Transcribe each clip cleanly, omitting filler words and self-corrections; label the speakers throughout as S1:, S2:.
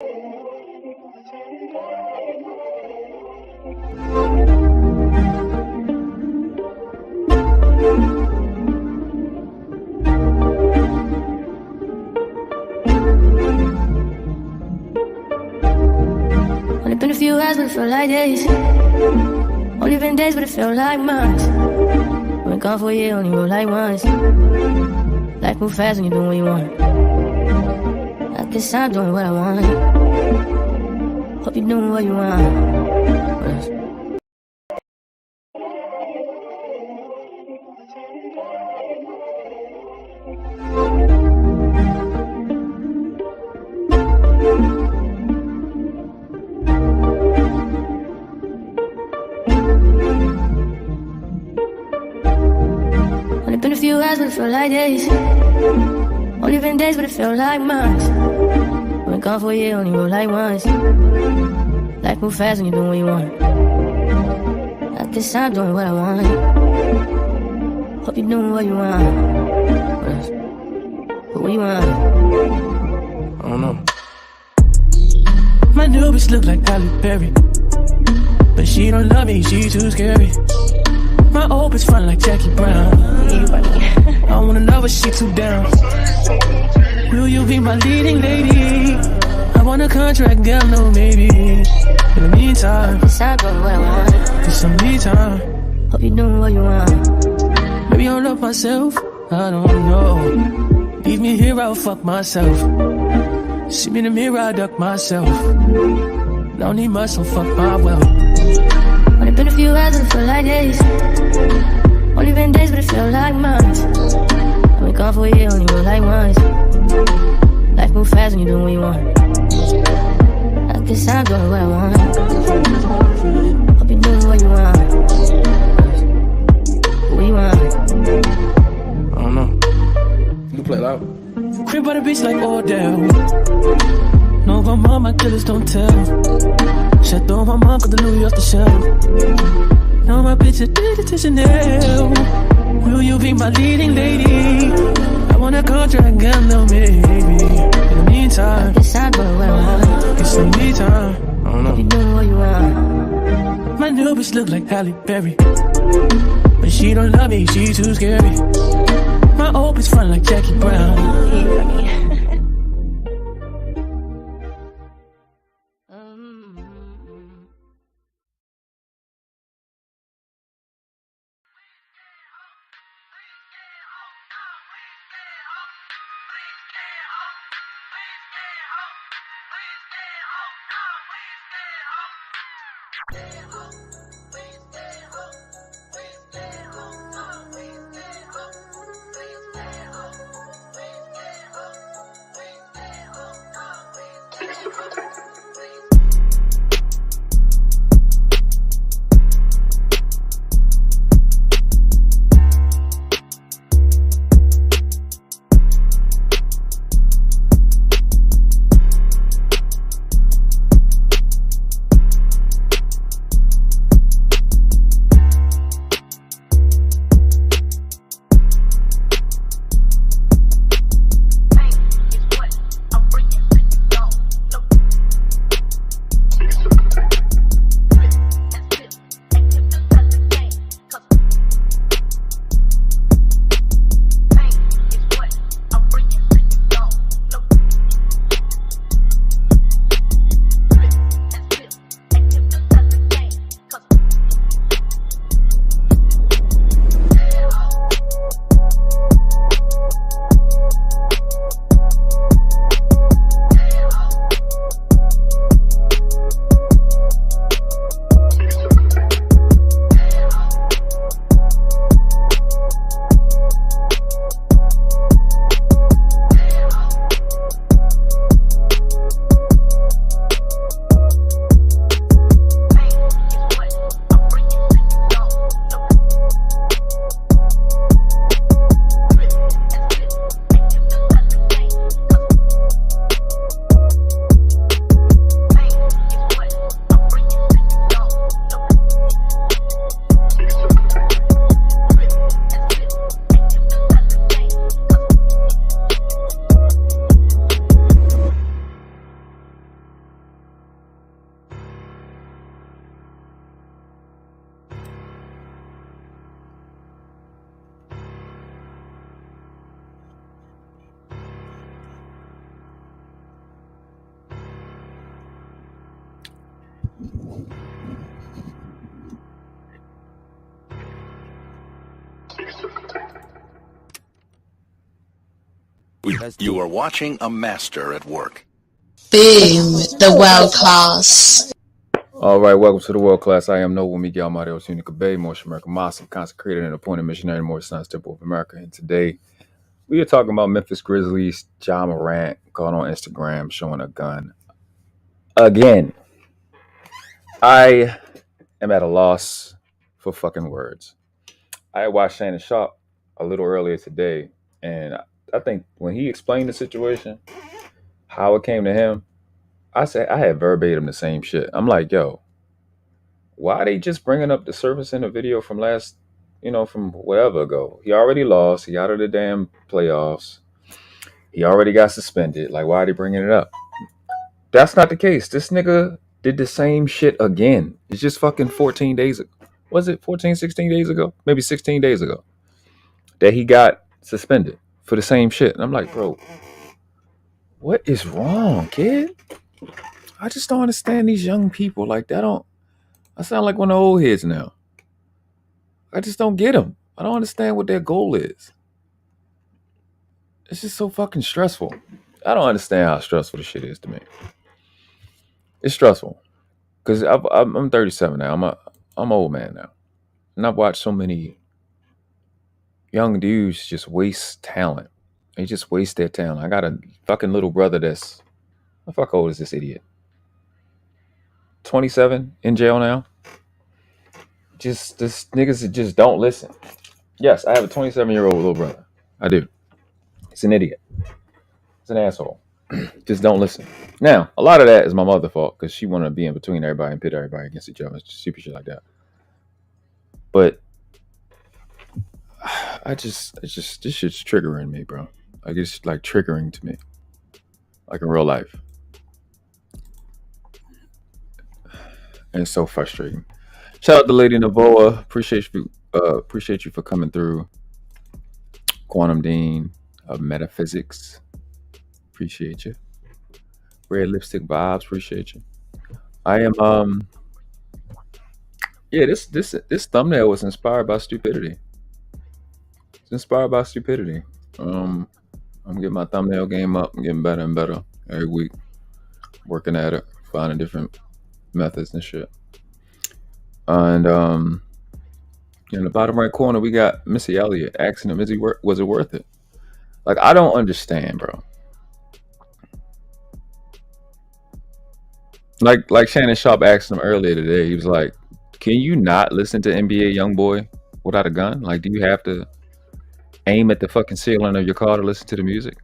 S1: Only been a few hours, but it felt like days. Only been days, but it felt like months. Been gone for a year, only roll like once. Life move fast when you're doing what you want. I guess I'm doing what I want. Hope you're doing what you want. Only been a few hours, but it felt like days. Only been days, but it felt like months. Been gone for a year, only roll like once. Life move fast when you're doing what you want. I guess I'm doing what I want. Hope you're doing what you want. But what you want?
S2: I don't know. My new bitch look like Halle Berry, but she don't love me, she too scary. My old bitch front like Jackie Brown. I wanna love her, she too down. Will you be my leading lady? I want a contract, girl, no maybe. In the meantime,
S1: guess I'm doing what I want.
S2: get some me time.
S1: Hope you're doing what you want.
S2: Maybe I'll love myself, I don't know. Leave me here, I'll fuck myself. See me in the mirror, I duck myself. Don't need much, so fuck my wealth.
S1: Only been a few hours, but it felt like days. Only been days, but it felt like months. I've been gone for a year, only roll like once. Life move fast when you're doing what you want. I guess I'm doing what I want. Hope you're doing what you want. What you want?
S2: I don't know. You can play loud. Crib by the beach like Odell. No, my mom, my killers don't tell. Chateau, my mom got the Louis off the shelf. Now my bitch addicted to Chanel. Will you be my leading lady? I want a contract, girl, no maybe. In the meantime,
S1: I guess I'm doing what I want.
S2: get some me time. I don't know.
S1: Hope you're doing what you want.
S2: My new bitch look like Halle Berry, but she don't love me, she too scary. My old bitch front like Jackie Brown.
S3: You are watching a master at work.
S4: Boom, the world class.
S5: All right, welcome to the world class. I am Noble Miguel Mario Tunica Bay, Morse American Mossy, consecrated and appointed missionary, Morse Science Temple of America. And today we are talking about Memphis Grizzlies, Ja Morant, going on Instagram, showing a gun. Again, I am at a loss for fucking words. I watched Shannon Sharp a little earlier today, and I think when he explained the situation, how it came to him, I had verbatim the same shit. I'm like, yo, why are they just bringing up the surface in the video from from whatever ago? He already lost. He out of the damn playoffs. He already got suspended. Like, why are they bringing it up? That's not the case. This nigga did the same shit again. It's just fucking 14 days ago. Was it 14, 16 days ago? Maybe 16 days ago that he got suspended for the same shit. And I'm like, bro, what is wrong, kid? I just don't understand these young people. Like, I sound like one of the old heads now. I just don't get them. I don't understand what their goal is. It's just so fucking stressful. I don't understand how stressful this shit is to me. It's stressful because I'm 37 now. I'm an old man now, and I've watched so many young dudes just waste talent. They just waste their talent. I got a fucking little brother that's, how fuck old is this idiot? 27 in jail now. Just this niggas that just don't listen. Yes, I have a 27-year-old little brother. I do. He's an idiot. He's an asshole. Just don't listen. Now, a lot of that is my mother's fault because she wanted to be in between everybody and pit everybody against each other. Stupid shit like that. But this shit's triggering me, bro. Like, it's like triggering to me. Like in real life. And it's so frustrating. Shout out to Lady Navoa. Appreciate you for coming through. Quantum Dean of Metaphysics. Appreciate you. Red Lipstick Vibes. Appreciate you. I am this thumbnail was inspired by stupidity. It's inspired by stupidity. I'm getting my thumbnail game up. I'm getting better and better every week. Working at it, finding different methods and shit. And in the bottom right corner, we got Missy Elliott asking him, was it worth it? Like, I don't understand, bro. Like Shannon Sharp asked him earlier today. He was like, can you not listen to NBA Dumb Boy without a gun? Like, do you have to aim at the fucking ceiling of your car to listen to the music?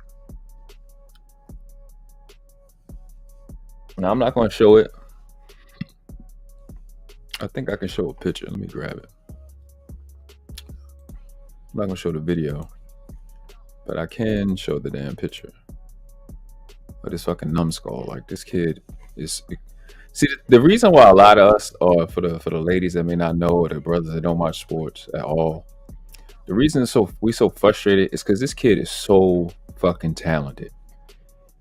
S5: Now, I'm not going to show it. I think I can show a picture. Let me grab it. I'm not going to show the video, but I can show the damn picture of this fucking numbskull. Like, this kid is... See, the reason why a lot of us, or for the ladies that may not know, or the brothers that don't watch sports at all, the reason we so frustrated is because this kid is so fucking talented.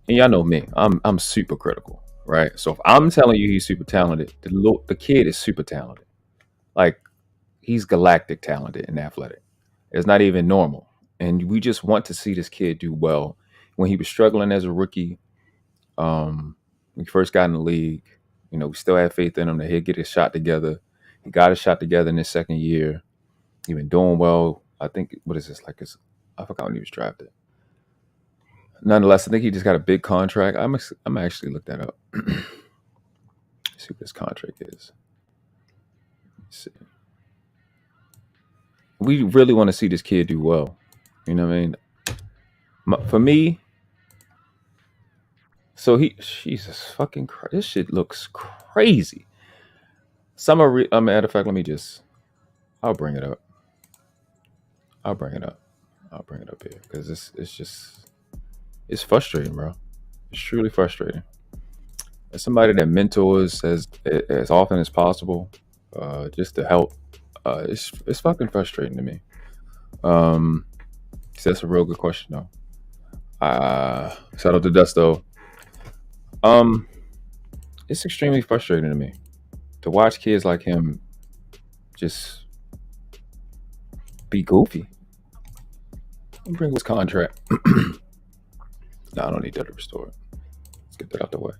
S5: And y'all know me, I'm super critical, right? So if I'm telling you he's super talented, the kid is super talented. Like, he's galactic talented and athletic. It's not even normal. And we just want to see this kid do well. When he was struggling as a rookie, when he first got in the league, we still had faith in him that he'd get his shot together. He got his shot together in his second year. He been doing well. I think, what is this? I forgot when he was drafted. Nonetheless, I think he just got a big contract. I'm actually look that up. See what his contract is. Let's see. We really want to see this kid do well. You know what I mean? For me, so Jesus fucking Christ, this shit looks crazy. Matter of fact, I'll bring it up. I'll bring it up here because it's frustrating, bro. It's truly frustrating. As somebody that mentors as often as possible, just to help, it's fucking frustrating to me. So that's a real good question, though. Shout out to Dusto. It's extremely frustrating to me. to watch kids like him just be goofy. Let me bring his contract. No, I don't need that to restore it. Let's get that out the way.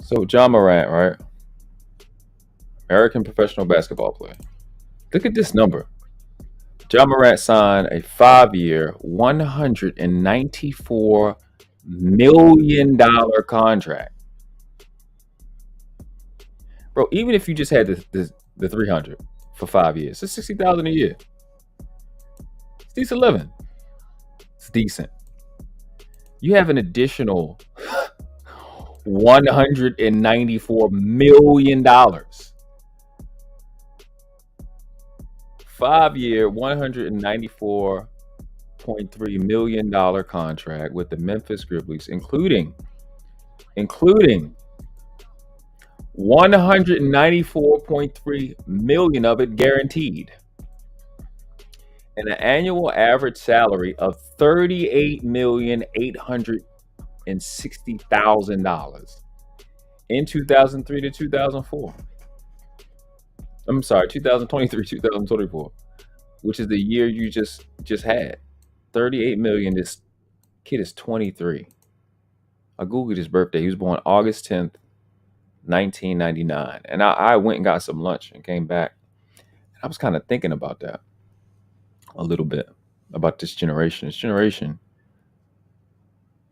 S5: So Ja Morant, right? American professional basketball player. Look at this number. Ja Morant signed a 5-year, $194 million contract. Bro, even if you just had the 300 for 5 years, it's $60,000 a year. It's decent living. It's decent. You have an additional $194 million. 5-year, $194.3 million contract with the Memphis Grizzlies, including $194.3 million of it guaranteed, and an annual average salary of $38,860,000 in 2003 to 2004. I'm sorry, 2023, 2024, which is the year you just had. 38 million. This kid is 23. I googled his birthday. He was born August 10th, 1999. And I went and got some lunch and came back. I was kind of thinking about that a little bit, about this generation. And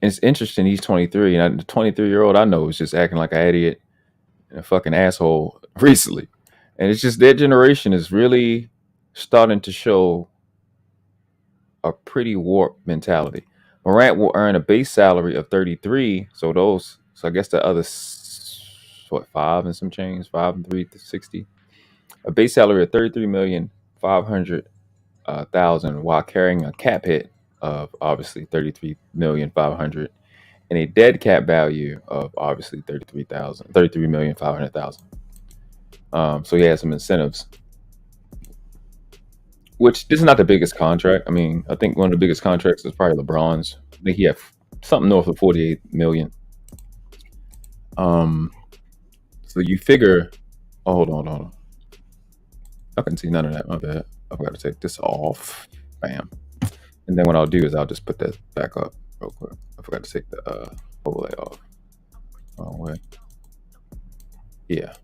S5: it's interesting, he's 23, and the 23-year-old I know is just acting like an idiot and a fucking asshole recently. And it's just, that generation is really starting to show a pretty warped mentality. Morant will earn a base salary of 33. So I guess the other, 5 and some change, 5 and 3 to 60. A base salary of $33,500,000 while carrying a cap hit of obviously $33,500,000 and a dead cap value of obviously $33,500,000. So he has some incentives, which this is not the biggest contract. I mean, I think one of the biggest contracts is probably LeBron's. I think he had something north of $48 million. So you figure, hold on. I can see none of that. My bad. I forgot to take this off. Bam. And then what I'll do is I'll just put that back up real quick. I forgot to take the overlay off. Wrong way. Yeah.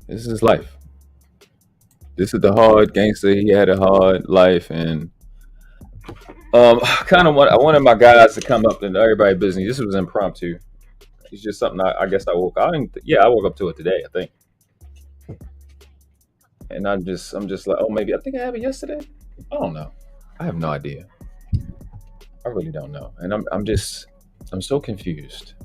S5: This is his life. This is the hard gangster. He had a hard life, and I wanted my guys to come up and everybody's business. This was impromptu. It's just something I guess I woke up. I woke up to it today, I think. And I'm just like, oh, maybe I think I have it yesterday. I don't know. I have no idea. I really don't know. And I'm so confused.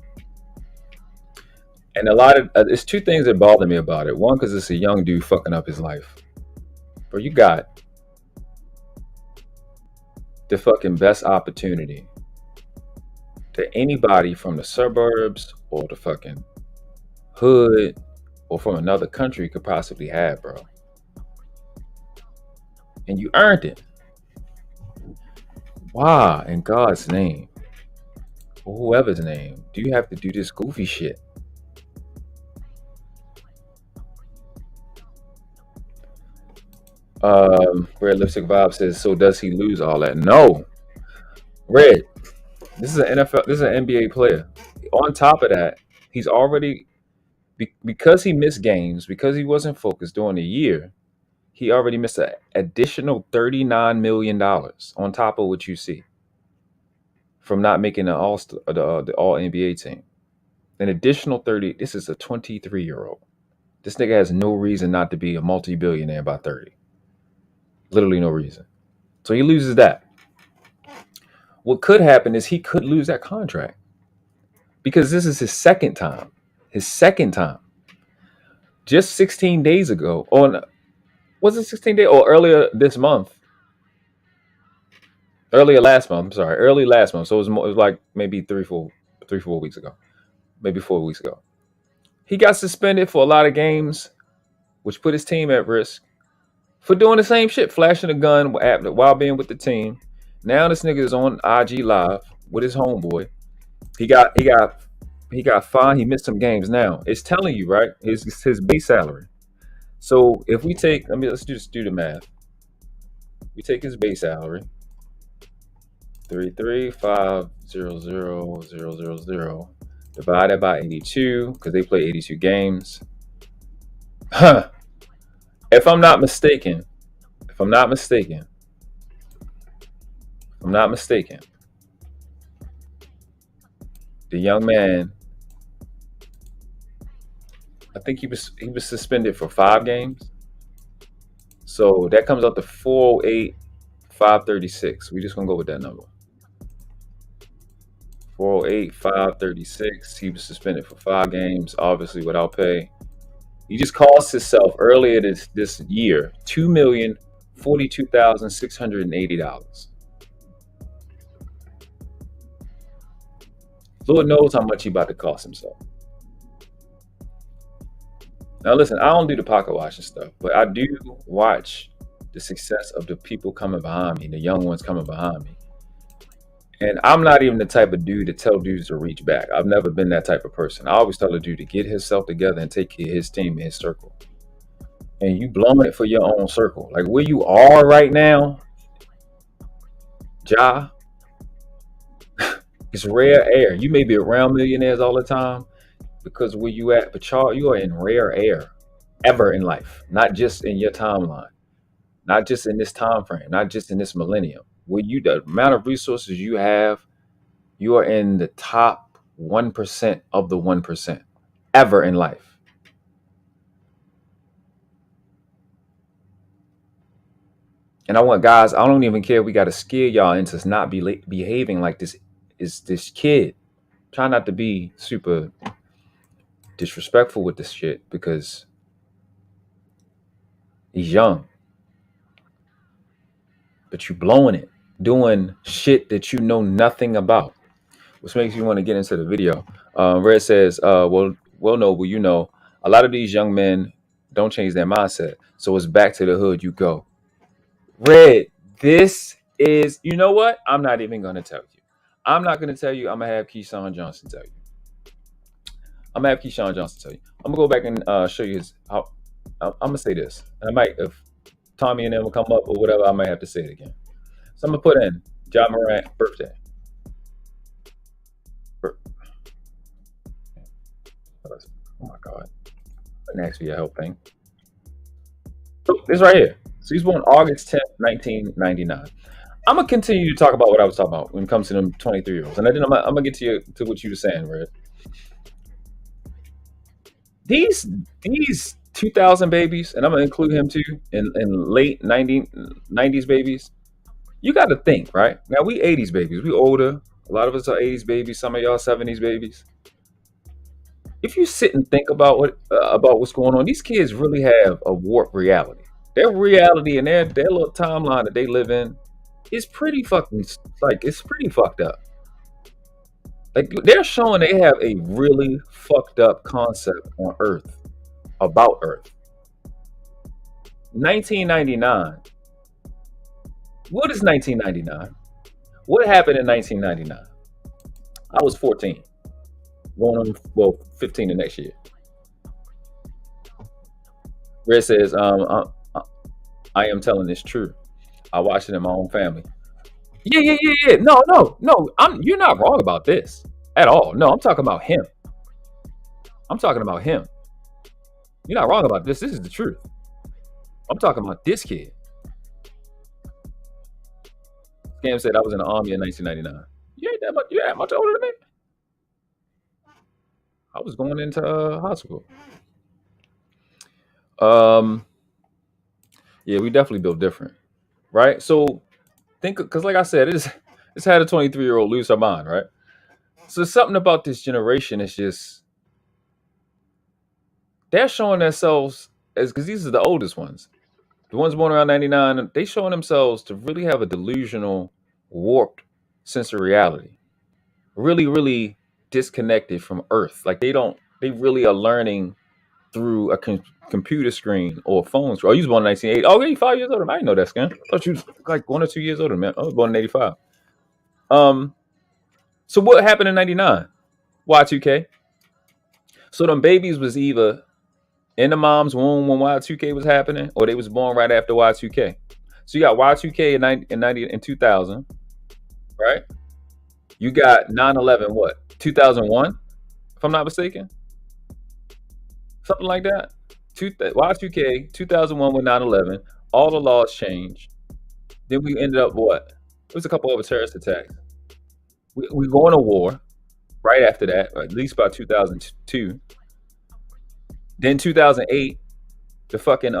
S5: And a lot of it's two things that bother me about it. One, because it's a young dude fucking up his life. Bro, you got the fucking best opportunity that anybody from the suburbs or the fucking hood or from another country could possibly have, bro. And you earned it. Why, in God's name, or whoever's name, do you have to do this goofy shit? Red Lipstick Vibe says, so does he lose all that? No. Red, this is an NBA player. On top of that, he's already, because he missed games, because he wasn't focused during the year, he already missed an additional $39 million on top of what you see from not making the all NBA team. An additional 30. This is a 23-year-old. This nigga has no reason not to be a multi-billionaire by 30. Literally no reason. So he loses that. What could happen is he could lose that contract because this is his second time. Just 16 days ago, was it 16 days or earlier this month? Early last month. So it was like maybe 3-4 weeks ago, maybe 4 weeks ago. He got suspended for a lot of games, which put his team at risk for doing the same shit, flashing a gun while being with the team. Now this nigga is on IG Live with his homeboy. He He got fined. He missed some games. Now it's telling you, right? His base salary. So if we take, let's just do the math. We take his base salary, 3350000, divided by 82 because they play 82 games. Huh. If I'm not mistaken, the young man, I think he was suspended for 5 games. So that comes out to 408,536. We just gonna go with that number. 408,536. He was suspended for 5 games, obviously without pay. He just cost himself earlier this year $2,042,680. Lord knows how much he about to cost himself. Now listen, I don't do the pocket watching stuff, but I do watch the success of the people coming behind me, the young ones coming behind me. And I'm not even the type of dude to tell dudes to reach back. I've never been that type of person. I always tell a dude to get himself together and take care of his team and his circle. And you blowing it for your own circle. Like where you are right now, Ja, it's rare air. You may be around millionaires all the time because where you at, but you are in rare air ever in life, not just in your timeline, not just in this time frame, not just in this millennium. Where the amount of resources you have, you are in the top 1% of the 1% ever in life. And I want guys, I don't even care. We got to scare y'all into not behaving like this kid. Try not to be super disrespectful with this shit because he's young. But you blowing it, doing shit that you know nothing about, which makes you want to get into the video. Red says, well, Noble, you know, a lot of these young men don't change their mindset. So it's back to the hood you go. Red, this is, you know what? I'm not even going to tell you. I'm not going to tell you. I'm going to have Keyshawn Johnson tell you. I'm going to go back and show you I'm going to say this. And I might, if Tommy and them will come up or whatever, I might have to say it again. So I'm going to put in Ja Morant birthday. Oh my God. Next for your help thing. This right here. So he's born August 10th, 1999. I'm going to continue to talk about what I was talking about when it comes to them 23-year-olds. And then I'm going to get to what you were saying, Red. These 2000 babies, and I'm going to include him too, in late 90s babies, you got to think, right? Now, we 80s babies. We older. A lot of us are 80s babies. Some of y'all 70s babies. If you sit and think about what's going on, these kids really have a warped reality. Their reality and their little timeline that they live in is pretty fucking, it's pretty fucked up. Like, they're showing they have a really fucked up concept on Earth, about Earth. 1999. What is 1999? What happened in 1999? I was 14. Going on, 15 the next year. Red says, I am telling this true. I watched it in my own family. Yeah. No. You're not wrong about this at all. No, I'm talking about him. You're not wrong about this. This is the truth. I'm talking about this kid. Scam said I was in the army in 1999. You ain't that much older than me. I was going into high school. Yeah, we definitely built different, right? So think, because like I said, it's had a 23-year-old lose her mind, right? So something about this generation is just, they're showing themselves as, because these are the oldest ones, the ones born around 99, they showing themselves to really have a delusional, warped sense of reality, really, really disconnected from Earth. Like they really are learning through a computer screen or phones. Oh, you was born in 1980. Oh, you're 5 years older. I didn't know that, Scan. I thought you was like 1 or 2 years older, man. I was born in 85. So what happened in 99? Y2K. So them babies was either in the mom's womb when Y2K was happening, or they was born right after Y2K. So you got Y2K in 2000, right? You got 9/11, what, 2001, if I'm not mistaken, something like that. Y2K 2001 with 9/11. All the laws changed. Then we ended up what? It was a couple of terrorist attacks. We go into war right after that, or at least by 2002. Then 2008, the fucking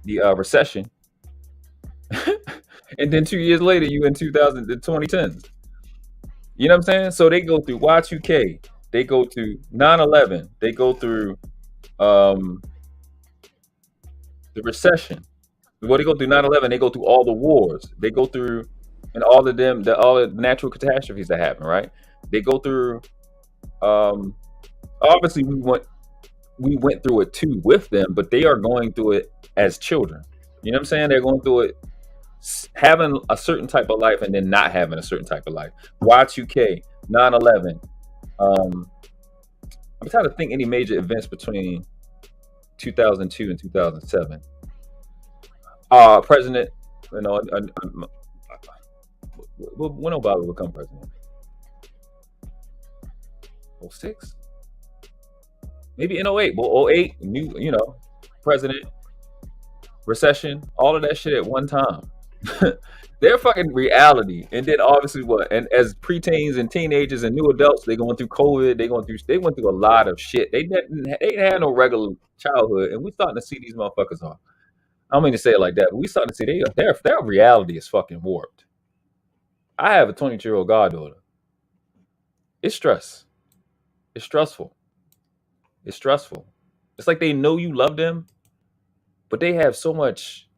S5: the recession, and then 2 years later, you in 2000, the 2010s. You know what I'm saying? So they go through Y2K, they go through 9/11, they go through um the recession. Well, they go through 9/11, they go through all the wars, they go through, and all of them, all the natural catastrophes that happen, right? They go through. Um, Obviously, we went through it too with them, but they are going through it as children. You know what I'm saying? They're going through it having a certain type of life and then not having a certain type of life. Y2K, 9/11. I'm trying to think any major events between 2002 and 2007. President, you know, when Obama will become president? 06? Maybe in 08. Well, 08, new, president, recession, all of that shit at one time. They're fucking reality. And then obviously what? And as preteens and teenagers and new adults, they going through COVID. They went through a lot of shit. They didn't have no regular childhood, and we starting to see these motherfuckers on. I don't mean to say it like that, but we starting to see their reality is fucking warped. I have a 22-year-old goddaughter. It's stress. It's stressful. It's stressful. It's like they know you love them, but they have so much.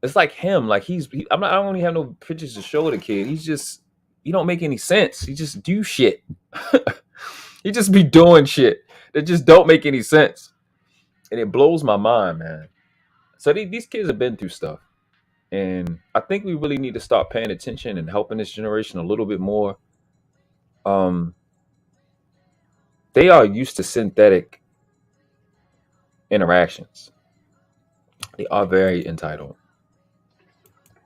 S5: It's like him. Like I don't even have no pictures to show the kid. He don't make any sense. He just do shit. He just be doing shit that just don't make any sense, and it blows my mind, man. So these kids have been through stuff, and I think we really need to start paying attention and helping this generation a little bit more. They are used to synthetic interactions. They are very entitled.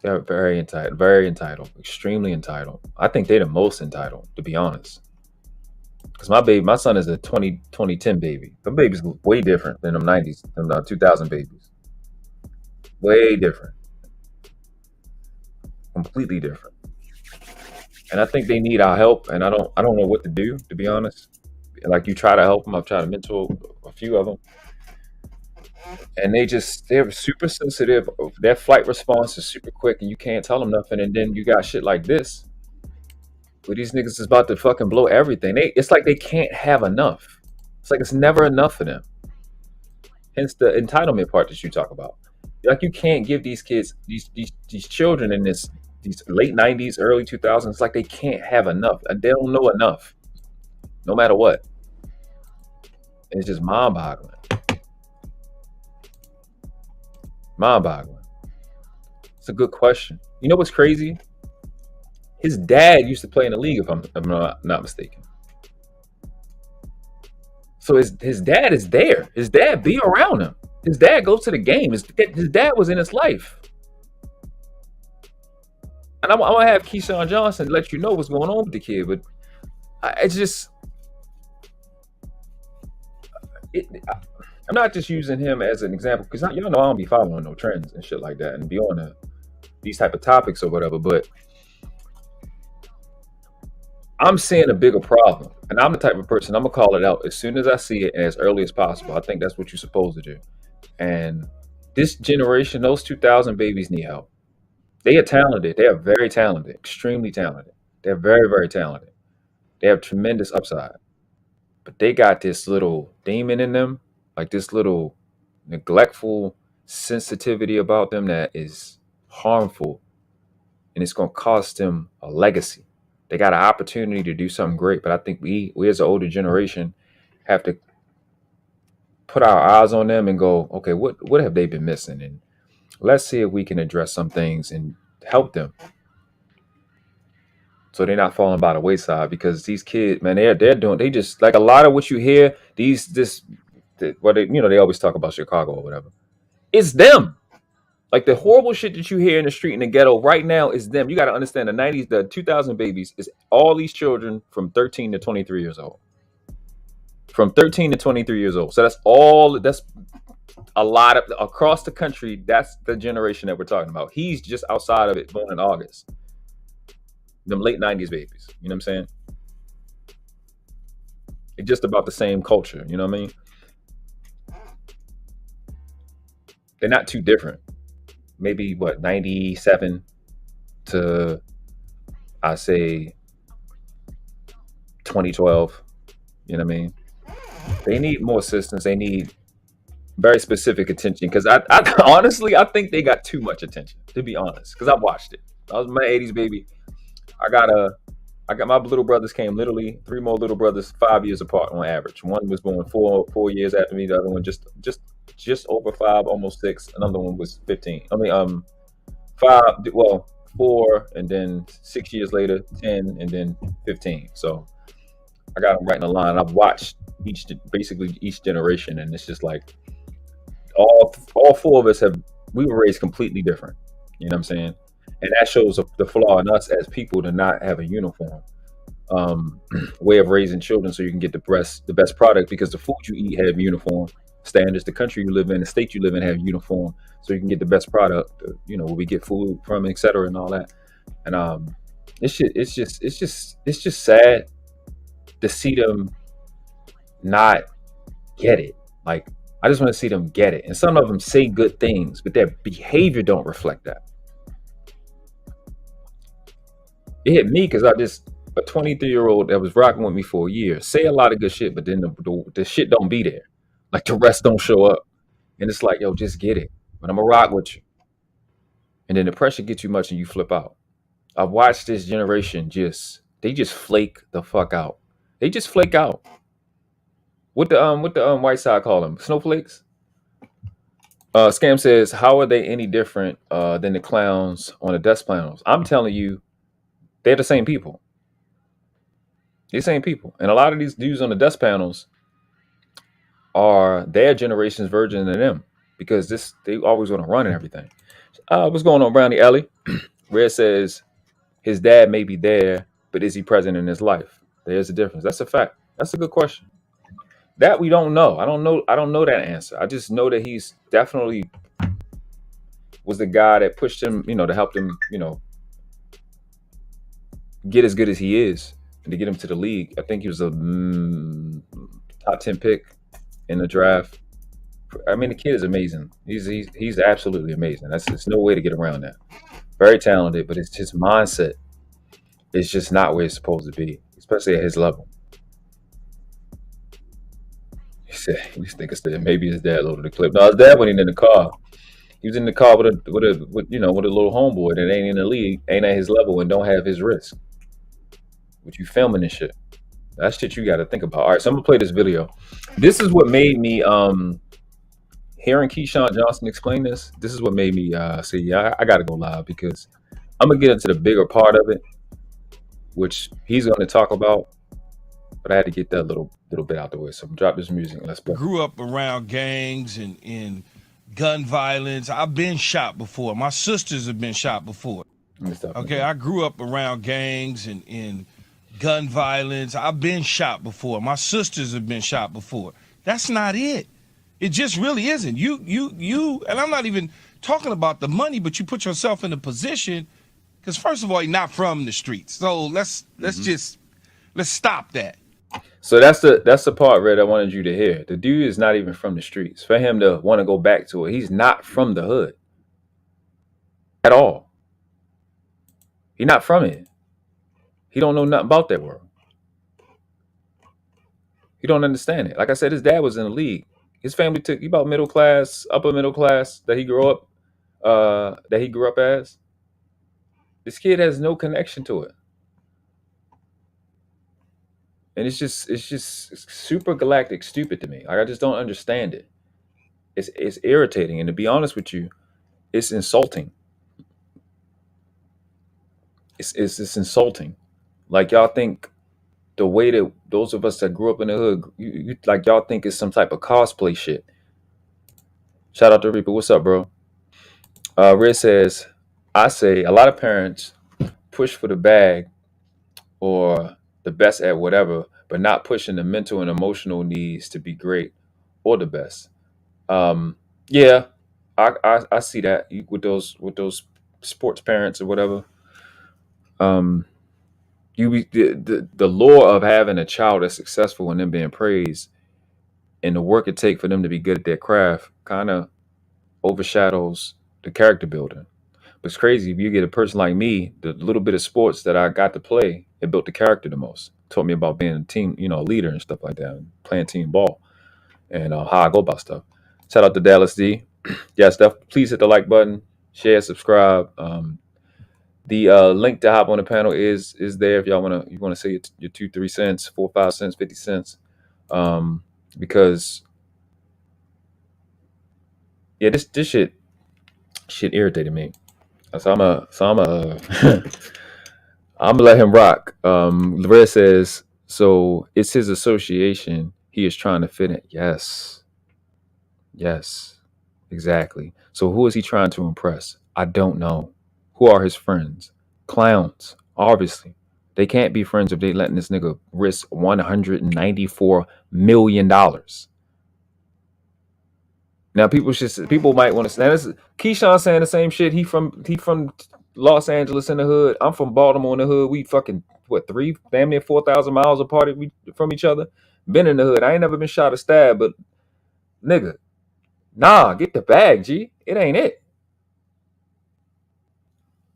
S5: They're very entitled, extremely entitled. I think they're the most entitled, to be honest. Because my son is a 2010 baby. The baby's way different than them 90s, them 2000 babies. Way different. Completely different. And I think they need our help, and I don't know what to do, to be honest. Like, you try to help them. I've tried to mentor a few of them, and they're super sensitive. Their flight response is super quick, and you can't tell them nothing. And then you got shit like this, where these niggas is about to fucking blow everything. It's like they can't have enough. It's like it's never enough for them. Hence the entitlement part that you talk about. Like, you can't give these kids, these children in these late 90s, early 2000s. It's like they can't have enough. They don't know enough, no matter what. It's just mind-boggling. Mind-boggling. It's a good question. You know what's crazy? His dad used to play in the league, if I'm not mistaken. So his dad is there. His dad be around him. His dad goes to the game. His dad was in his life. And I'm going to have Keyshawn Johnson let you know what's going on with the kid. But I'm not just using him as an example, because y'all know I don't be following no trends and shit like that and be on these type of topics or whatever, but I'm seeing a bigger problem, and I'm the type of person, I'm gonna call it out as soon as I see it and as early as possible. I think that's what you're supposed to do. And this generation, those 2000 babies need help. They are talented. They are very talented, extremely talented. They're very, very talented. They have tremendous upside. But they got this little demon in them, like this little neglectful sensitivity about them that is harmful, and it's going to cost them a legacy. They got an opportunity to do something great, but I think we as an older generation have to put our eyes on them and go, okay, what have they been missing? And let's see if we can address some things and help them. so they're not falling by the wayside. Because these kids, man, they just like a lot of what you hear. They always talk about Chicago or whatever. It's them. Like the horrible shit that you hear in the street in the ghetto right now is them. You got to understand the 90s, the 2000 babies is all these children from 13 to 23 years old. From 13 to 23 years old. So that's a lot of across the country. That's the generation that we're talking about. He's just outside of it, born in August. Them late 90s babies. You know what I'm saying? It's just about the same culture. You know what I mean? They're not too different. Maybe 97 to I say 2012. You know what I mean? They need more assistance. They need very specific attention. Because I honestly, I think they got too much attention, to be honest. Because I watched it. I was my 80s baby. I got my little brothers came literally 3 more little brothers 5 years apart on average. One was born 4 years after me. The other one just over 5, almost 6. Another one was 15. 5. Well, 4, and then 6 years later, 10, and then 15. So I got them right in the line. I've watched basically each generation, and it's just like all 4 of us we were raised completely different. You know what I'm saying? And that shows the flaw in us as people to not have a uniform way of raising children, so you can get the best product, because the food you eat have uniform standards, the country you live in, the state you live in have uniform, so you can get the best product. Where we get food from, etc., and all that. And it's just sad to see them not get it. Like, I just want to see them get it. And some of them say good things, but their behavior don't reflect that. It hit me because a 23-year-old that was rocking with me for a year, say a lot of good shit, but then the shit don't be there. Like the rest don't show up. And it's like, yo, just get it. But I'm going to rock with you. And then the pressure gets too much and you flip out. I've watched this generation they just flake the fuck out. They just flake out. What the white side call them? Snowflakes? Scam says, how are they any different than the clowns on the desk panels? I'm telling you, they're the same people. They're the same people. And a lot of these dudes on the desk panels are their generation's version of them, because they always want to run and everything. What's going on, Brownie Ellie? Red says his dad may be there, but is he present in his life? There's a difference. That's a fact. That's a good question. That we don't know. I don't know that answer. I just know that he's definitely was the guy that pushed him, to help him, get as good as he is and to get him to the league. I think he was a top 10 pick in the draft. I mean, the kid is amazing. He's absolutely amazing. There's no way to get around that. Very talented, but it's his mindset. It's just not where it's supposed to be, especially at his level. He said, "This nigga said maybe his dad loaded the clip." No, his dad wasn't in the car. He was in the car with a little homeboy that ain't in the league, ain't at his level, and don't have his risk. What you filming and shit? That's shit you got to think about. All right, so I'm gonna play this video. This is what made me hearing Keyshawn Johnson explain this. This is what made me say, yeah, I got to go live, because I'm gonna get into the bigger part of it, which he's going to talk about. But I had to get that little bit out the way. So drop this music and let's go.
S6: Grew up around gangs and gun violence. I've been shot before. My sisters have been shot before. Okay, I grew up around gangs and gun violence. I've been shot before. My sisters have been shot before. That's not it. It just really isn't. You, and I'm not even talking about the money, but you put yourself in a position, because first of all, you're not from the streets. So let's stop that.
S5: So that's the part, Red, I wanted you to hear. The dude is not even from the streets. For him to want to go back to it, he's not from the hood at all. He's not from it. He don't know nothing about that world. He don't understand it. Like I said, his dad was in the league. His family he about middle class, upper middle class that he grew up as. This kid has no connection to it. And it's just super galactic stupid to me. Like, I just don't understand it. It's irritating. And to be honest with you, it's insulting. It's insulting. Like y'all think the way that those of us that grew up in the hood, you like y'all think it's some type of cosplay shit. Shout out to Reaper. What's up, bro? Red says, I say a lot of parents push for the bag or the best at whatever, but not pushing the mental and emotional needs to be great or the best. Yeah, I see that with those sports parents or whatever. You be the lure of having a child that's successful and them being praised and the work it take for them to be good at their craft kind of overshadows the character building. But it's crazy if you get a person like me, the little bit of sports that I got to play, it built the character the most. Taught me about being a team, a leader and stuff like that, and playing team ball and how I go about stuff. Shout out to Dallas D. Yeah, stuff. Please hit the like button, share, subscribe. The link to hop on the panel is there if y'all wanna say your 2-3 cents, 4-5 cents, 50 cents. Because yeah, this shit irritated me. So I'm I'm gonna let him rock. Red says, so it's his association he is trying to fit in. Yes, exactly. So who is he trying to impress? I don't know. Who are his friends? Clowns, obviously. They can't be friends if they letting this nigga risk $194 million. Now people might want to say this. Keyshawn saying the same shit. He from Los Angeles in the hood. I'm from Baltimore in the hood. We fucking damn near 4,000 miles apart from each other. Been in the hood. I ain't never been shot or stabbed, but nigga, nah, get the bag, G. It ain't it.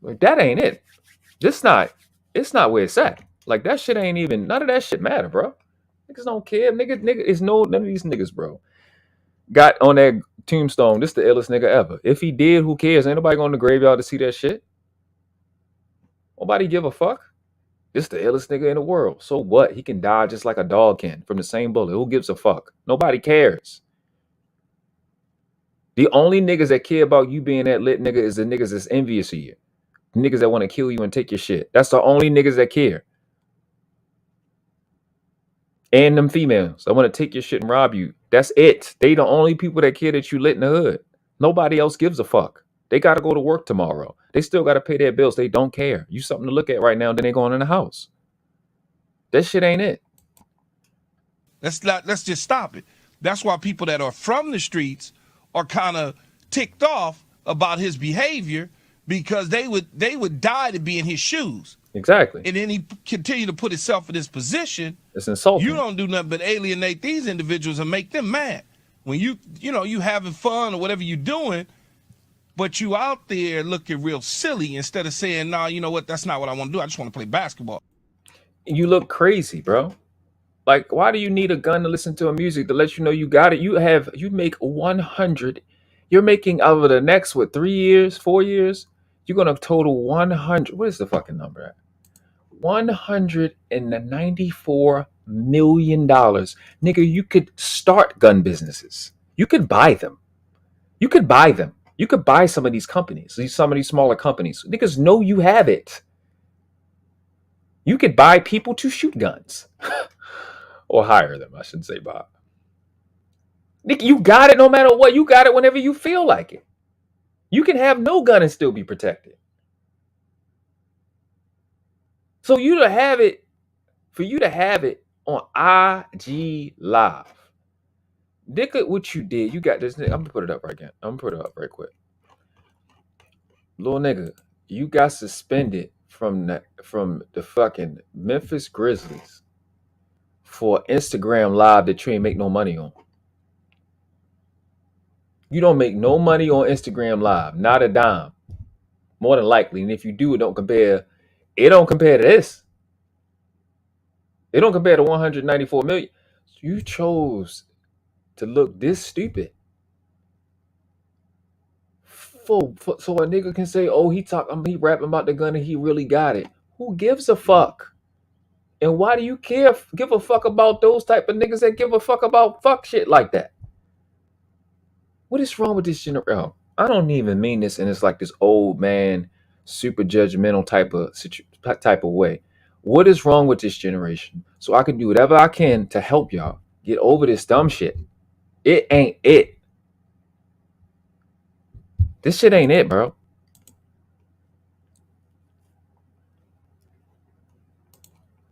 S5: Like that ain't it. It's not where it's at. Like that shit ain't even, none of that shit matter, bro. Niggas don't care. Nigga is none of these niggas, bro. Got on that tombstone, this the illest nigga ever. If he did, who cares? Ain't nobody going to the graveyard to see that shit. Nobody give a fuck. This the illest nigga in the world. So what? He can die just like a dog can from the same bullet. Who gives a fuck? Nobody cares. The only niggas that care about you being that lit nigga is the niggas that's envious of you. Niggas that want to kill you and take your shit. That's the only niggas that care. And them females that want to take your shit and rob you. That's it. They the only people that care that you lit in the hood. Nobody else gives a fuck. They got to go to work tomorrow. They still got to pay their bills. They don't care. You something to look at right now, then they going in the house. That shit ain't it.
S6: Let's just stop it. That's why people that are from the streets are kind of ticked off about his behavior, because they would die to be in his shoes.
S5: Exactly.
S6: And then he continue to put himself in this position.
S5: It's insulting.
S6: You don't do nothing but alienate these individuals and make them mad. When you having fun or whatever you doing, but you out there looking real silly instead of saying, nah, you know what, that's not what I want to do. I just want to play basketball.
S5: You look crazy, bro. Like, why do you need a gun to listen to a music to let you know you got it? You make 100. You're making over the next, 3 years, 4 years, you're going to total 100. What is the fucking number at? $194 million. Nigga, you could start gun businesses. You could buy them. You could buy some of these companies, some of these smaller companies. Niggas know you have it. You could buy people to shoot guns. Or hire them, I shouldn't say buy. Nigga, you got it no matter what. You got it whenever you feel like it. You can have no gun and still be protected. So for you to have it on IG Live. Look at what you did. You got this. I'm gonna put it up right again. I'm gonna put it up right quick. Little nigga, you got suspended from the fucking Memphis Grizzlies for Instagram Live that you ain't make no money on. You don't make no money on Instagram Live, not a dime. More than likely. And if you do, it don't compare to this. It don't compare to 194 million. You chose to look this stupid. So a nigga can say, oh, he rapping about the gun and he really got it. Who gives a fuck? And why do you give a fuck about those type of niggas that give a fuck about fuck shit like that? What is wrong with this generation? I don't even mean this, and it's like this old man, super judgmental type of way. what is wrong with this generation, so I can do whatever I can to help y'all get over this dumb shit. It ain't it. This shit ain't it, bro.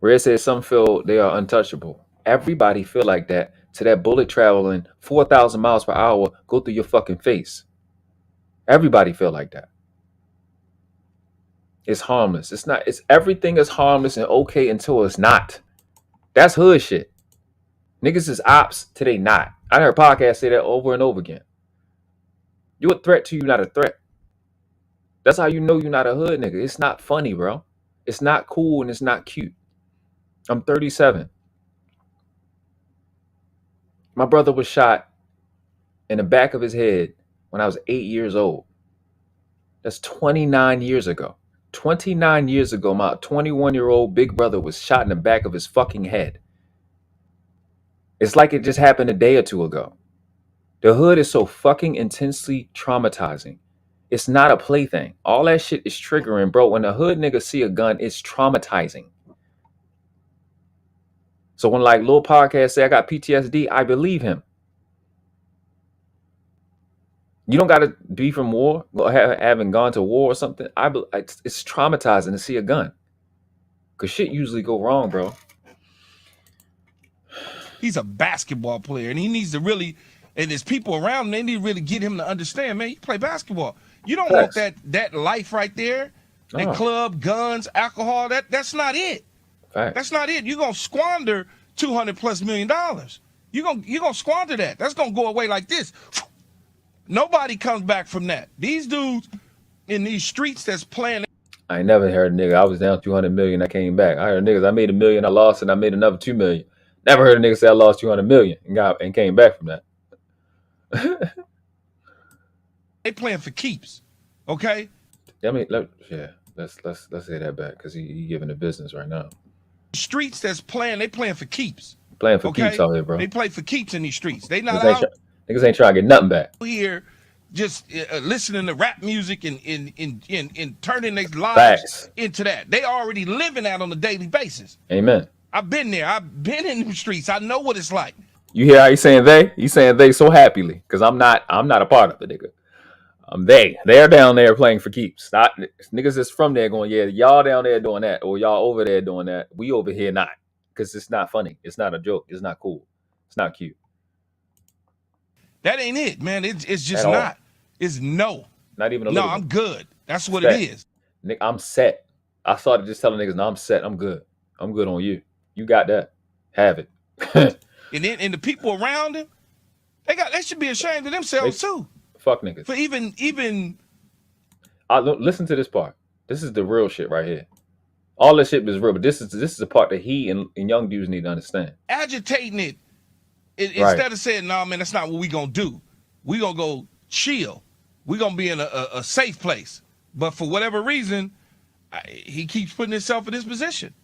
S5: Where it says some feel they are untouchable. Everybody feel like that to that bullet traveling 4,000 miles per hour go through your fucking face. Everybody feel like that. It's harmless. It's not. It's everything is harmless and okay until it's not. That's hood shit. Niggas is ops till they not. I heard podcasts say that over and over again. You a threat till you not a threat. That's how you know you're not a hood nigga. It's not funny, bro. It's not cool and it's not cute. I'm 37. My brother was shot in the back of his head when I was 8 years old. That's 29 years ago. 29 years ago, my 21-year-old big brother was shot in the back of his fucking head. It's like it just happened a day or two ago. The hood is so fucking intensely traumatizing. It's not a plaything. All that shit is triggering, bro. When a hood nigga see a gun, it's traumatizing. So when like Lil Podcast say I got PTSD, I believe him. You don't got to be from war, or having gone to war or something. It's traumatizing to see a gun. Because shit usually go wrong, bro.
S6: He's a basketball player, and he needs to really, and there's people around him, they need to really get him to understand, man, you play basketball. You don't want that life right there, that club, guns, alcohol, that's not it.
S5: Facts.
S6: That's not it. You're going to squander $200+ million. You're gonna squander that. That's going to go away like this. Nobody comes back from that. These dudes in these streets that's playing.
S5: I ain't never heard a nigga, I was down 200 million, I came back. I heard niggas, I made $1 million, I lost, and I made another 2 million. Never heard a nigga say I lost 200 million and came back from that.
S6: They playing for keeps, okay?
S5: I mean, let's say that back because he giving the business right now.
S6: Streets that's playing, they playing for keeps.
S5: Playing for keeps out here, bro.
S6: They play for keeps in these streets. They not
S5: niggas ain't trying to get nothing back.
S6: Here, just listening to rap music and turning their lives into that. They already living that on a daily basis.
S5: Amen.
S6: I've been there. I've been in the streets. I know what it's like.
S5: You hear how he's saying they? He's saying they so happily because I'm not a part of it, nigga. They're down there playing for keeps. Not niggas that's from there going, yeah, y'all down there doing that, or y'all over there doing that. We over here not, because it's not funny. It's not a joke. It's not cool. It's not cute.
S6: That ain't it, man. It's just not. It's no.
S5: Not even a little.
S6: No, I'm good. That's what it is.
S5: Nick, I'm set. I started just telling niggas, no, I'm set. I'm good. I'm good on you. You got that. Have it.
S6: and the people around him, they should be ashamed of themselves too.
S5: Fuck niggas.
S6: For even
S5: listen to this part. This is the real shit right here. All this shit is real, but this is the part that he and young dudes need to understand.
S6: Agitating it instead of saying, "Nah, man, that's not what we gonna do. We gonna go chill. We gonna be in a safe place." But for whatever reason, he keeps putting himself in this position.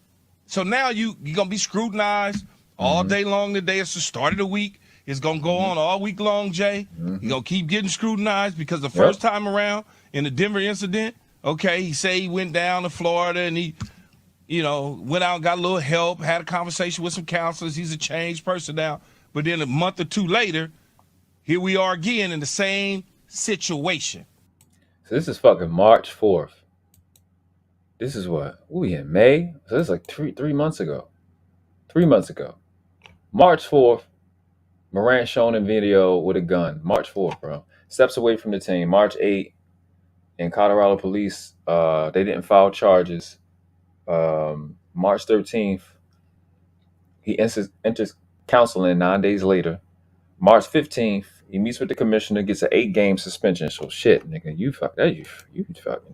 S6: So now you're gonna be scrutinized all day long. Today it's the start of the week. It's going to go on all week long, Jay. You're going to keep getting scrutinized because the first time around in the Denver incident, okay, he say he went down to Florida and he, went out and got a little help, had a conversation with some counselors. He's a changed person now. But then a month or two later, here we are again in the same situation.
S5: So this is fucking March 4th. This is what? We in May? So this is like 3 months ago. 3 months ago. March 4th. Morant shown in video with a gun. March 4th, bro. Steps away from the team. March 8th, in Colorado police, they didn't file charges. March 13th, he enters counseling 9 days later. March 15th, he meets with the commissioner, gets an 8-game suspension. So shit, nigga, you fucking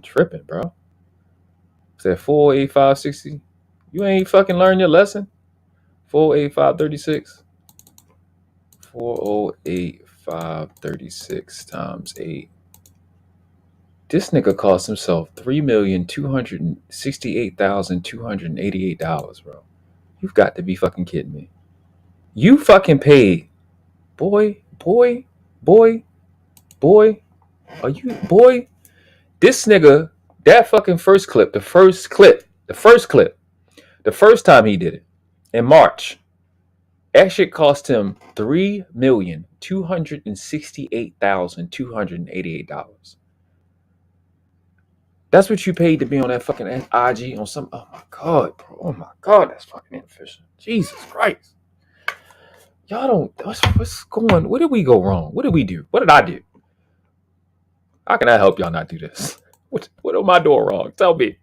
S5: tripping, bro. Said 48560. You ain't fucking learned your lesson. 48536. 408,536 times 8. This nigga cost himself $3,268,288, bro. You've got to be fucking kidding me. You fucking paid, boy. Are you boy? This nigga, that fucking first clip, the first The first time he did it in March, that shit cost him $3,268,288. That's what you paid to be on that fucking IG on some. Oh my god, bro. Oh my god, that's fucking inefficient. Jesus Christ. Y'all don't. What's going? Where did we go wrong? What did we do? What did I do? How can I help y'all not do this? What am I doing wrong? Tell me.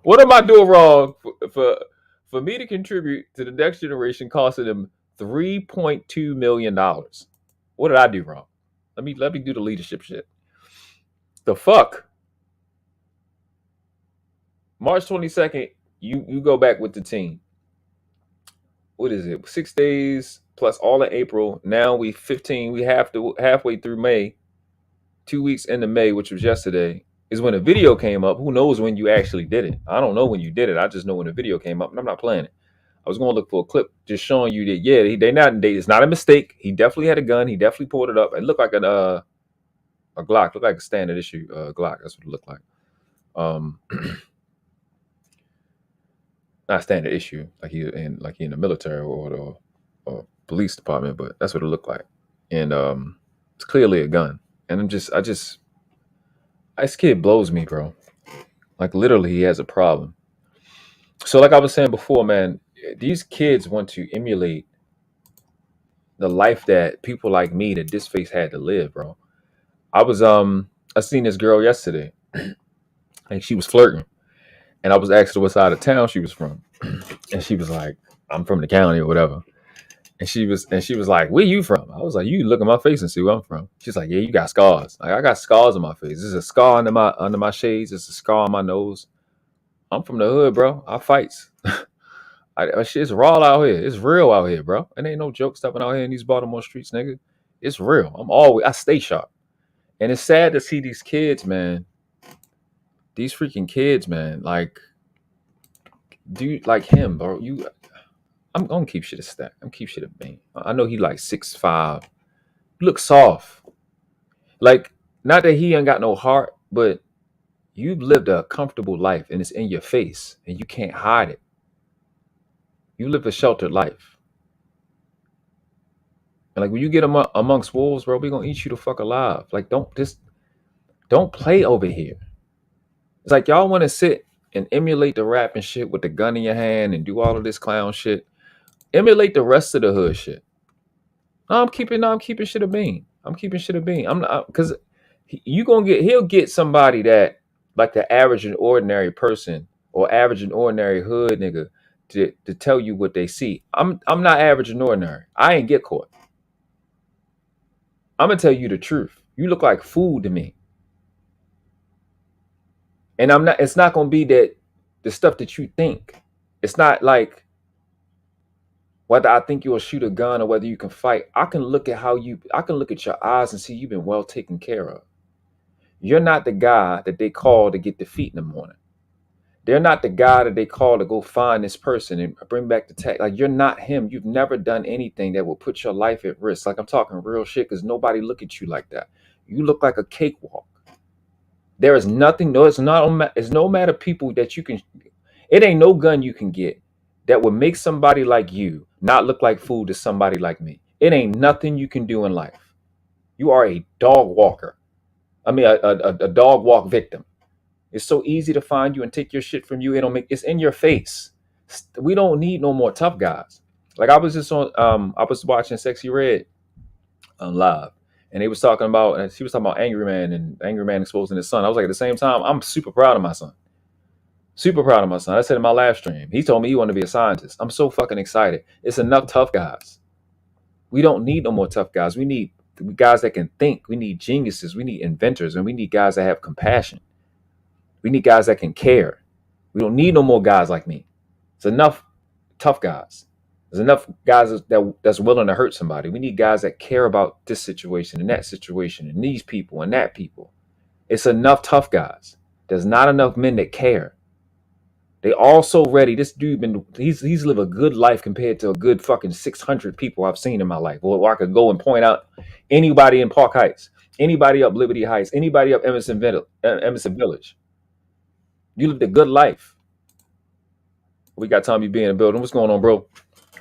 S5: What am I doing wrong for me to contribute to the next generation costing them $3.2 million? What did I do wrong? Let me do the leadership shit. The fuck? March 22nd, you go back with the team. What is it? 6 days plus all of April. Now we 15. We halfway through May. 2 weeks into May, which was yesterday, is when a video came up. Who knows when you actually did it? I don't know when you did it. I just know when the video came up, and I'm not playing it. I was going to look for a clip just showing you that, yeah, it's not a mistake. He definitely had a gun. He definitely pulled it up. It looked like a Glock. Looked like a standard issue Glock. That's what it looked like. Not standard issue like he in the military or police department, but that's what it looked like. And it's clearly a gun. And this kid blows me, bro. Like literally, he has a problem. So like I was saying before, man, these kids want to emulate the life that people like me, that this face had to live, bro. I seen this girl yesterday, and she was flirting, and I was asking her what side of town she was from, and she was like, "I'm from the county or whatever." And she was like, "Where you from?" I was like, "You look at my face and see where I'm from." She's like, "Yeah, you got scars." Like, I got scars on my face. There's a scar under my shades. There's a scar on my nose. I'm from the hood, bro. I fights. Shit's raw out here. It's real out here, bro. It ain't no joke stepping out here in these Baltimore streets, nigga. It's real. I stay sharp. And it's sad to see these kids, man. These freaking kids, man. Like, dude, like him, bro. I'm gonna keep shit a stack. I'm keep shit a bean. I know he like 6'5". Look soft. Like, not that he ain't got no heart, but you've lived a comfortable life and it's in your face and you can't hide it. You live a sheltered life. And like when you get amongst wolves, bro, we gonna eat you the fuck alive. Like, don't play over here. It's like y'all want to sit and emulate the rap and shit with the gun in your hand and do all of this clown shit. Emulate the rest of the hood shit. I'm keeping shit a bean. I'm keeping shit a bean. I'm not, because he'll get somebody that like the average and ordinary person or average and ordinary hood nigga to tell you what they see. I'm not average and ordinary. I ain't get caught. I'm gonna tell you the truth. You look like food to me. And it's not gonna be that the stuff that you think. It's not like whether I think you'll shoot a gun or whether you can fight. I can look at your eyes and see you've been well taken care of. You're not the guy that they call to get the feet in the morning. They're not the guy that they call to go find this person and bring back the tech. Like, you're not him. You've never done anything that will put your life at risk. Like, I'm talking real shit because nobody look at you like that. You look like a cakewalk. There is nothing. No, it's no matter people that you can. It ain't no gun you can get that would make somebody like you not look like food to somebody like me. It ain't nothing you can do in life. You are a dog walker. I mean, a dog walk victim. It's so easy to find you and take your shit from you. It's in your face. We don't need no more tough guys. Like, I was just I was watching Sexy Red live, and she was talking about Angry Man and Angry Man exposing his son. I was like, at the same time, I'm super proud of my son. Super proud of my son. I said in my live stream, he told me he wanted to be a scientist. I'm so fucking excited. It's enough tough guys. We don't need no more tough guys. We need guys that can think. We need geniuses. We need inventors, and we need guys that have compassion. We need guys that can care. We don't need no more guys like me. It's enough tough guys. There's enough guys that's willing to hurt somebody. We need guys that care about this situation and that situation and these people and that people. It's enough tough guys. There's not enough men that care. They all so ready. This dude he's lived a good life compared to a good fucking 600 people I've seen in my life. Well, I could go and point out anybody in Park Heights, anybody up Liberty Heights, anybody up Emerson Village. You lived a good life. We got Tommy B in the building. What's going on, bro?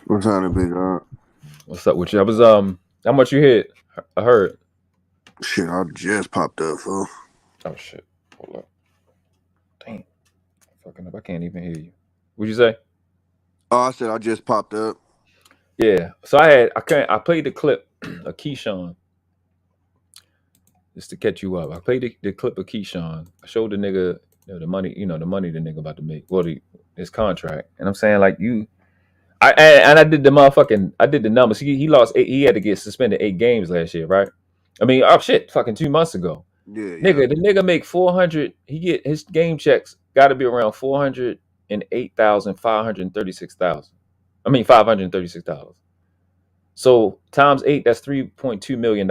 S7: What's happening, big dog?
S5: What's up with you? I was how much you hit? I heard.
S7: Shit, I just popped up, fool.
S5: Oh shit. Hold up. Damn. Fucking up. I can't even hear you. What'd you say?
S7: Oh, I said I just popped up.
S5: Yeah. So I played the clip of Keyshawn. Just to catch you up. I played the clip of Keyshawn. I showed the nigga the money, the money the nigga about to make. Well, his contract. And I'm saying like I did the numbers. He lost 8, he had to get suspended 8 games last year, right? I mean, oh shit, fucking 2 months ago.
S7: Yeah,
S5: The nigga make 400. He get his game checks got to be around $408,536,000. I mean $536. So times 8, that's $3.2 million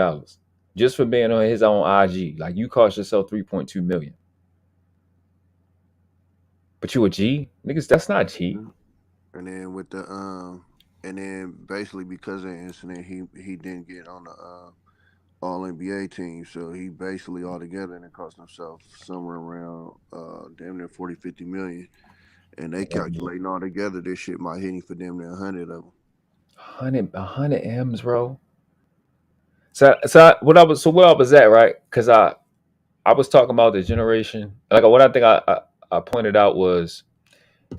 S5: just for being on his own IG. Like you cost yourself $3.2 million, but you a G, niggas. That's not G.
S7: And then with the and then basically because of the incident, he didn't get on the All NBA team, so he basically altogether and it cost himself somewhere around damn near 40-50 million. And they calculating all together, this shit might hit him for damn near 100 of them.
S5: 100 M's, bro. So where I was at, right? Because I was talking about the generation. Like what I think I pointed out was,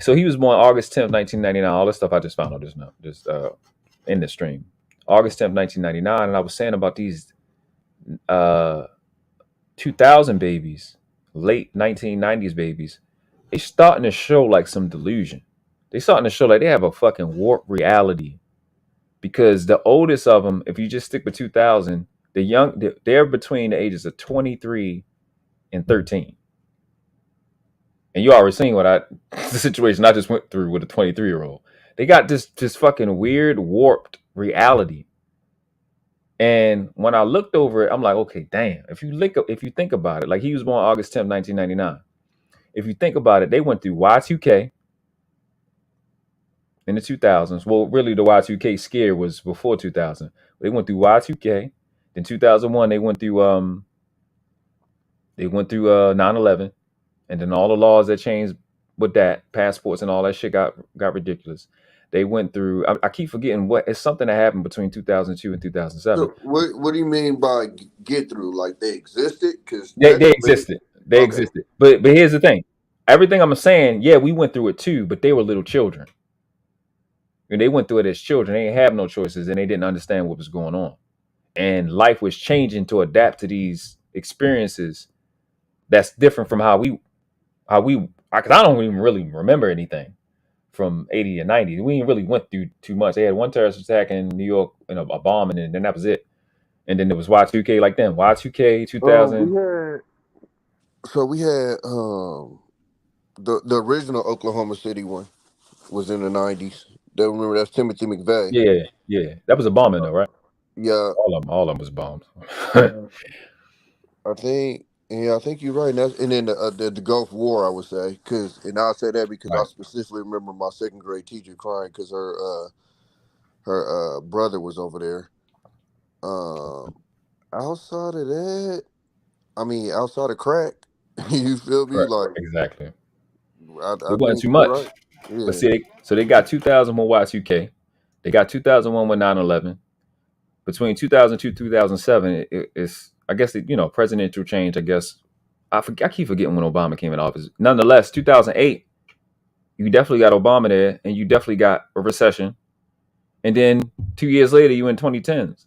S5: so he was born August 10th, 1999. All this stuff I just found out just in the stream. August 10th, 1999, and I was saying about these 2000 babies, late 1990s babies. They starting to show like some delusion. They starting to show like they have a fucking warped reality. Because the oldest of them, if you just stick with 2000, they're between the ages of 23 and 13. And you already seen the situation I just went through with a 23-year-old. They got this fucking weird, warped reality. And when I looked over it, I'm like, okay, damn. If you think about it, like he was born August 10th, 1999. If you think about it, they went through Y2K in the 2000s. Well, really, the Y2K scare was before 2000. They went through Y2K. In 2001, they went through 9/11, and then all the laws that changed with that, passports and all that shit got ridiculous. They went through. I keep forgetting it's something that happened between 2002 and 2007.
S7: So what do you mean by get through? Like they existed? Because
S5: they existed. They existed. But here's the thing. Everything I'm saying, yeah, we went through it too, but they were little children. And they went through it as children. They didn't have no choices, and they didn't understand what was going on. And life was changing to adapt to these experiences that's different from how we because I don't even really remember anything from 80 and 90. We didn't really went through too much. They had one terrorist attack in New York and a bomb, and then that was it. And then there was Y2K like then. Y2K 2000.
S7: We had the original Oklahoma City one was in the 90s. Remember that's Timothy McVeigh.
S5: Yeah. That was a bombing though, right?
S7: Yeah.
S5: All of them was bombs.
S7: I think you're right. And then the Gulf War, I would say, and I'll say that because I specifically remember my second grade teacher crying because her brother was over there. Outside of that, outside of crack, you feel me?
S5: Correct.
S7: Like
S5: exactly.
S7: It
S5: wasn't too much.
S7: Right. Yeah.
S5: But see, so they got 2000 with Y2K. They got 2001 with 9/11. Between 2002 2007, it's I guess presidential change. I guess I keep forgetting when Obama came in office. Nonetheless, 2008, you definitely got Obama there, and you definitely got a recession. And then 2 years later, you in 2010s.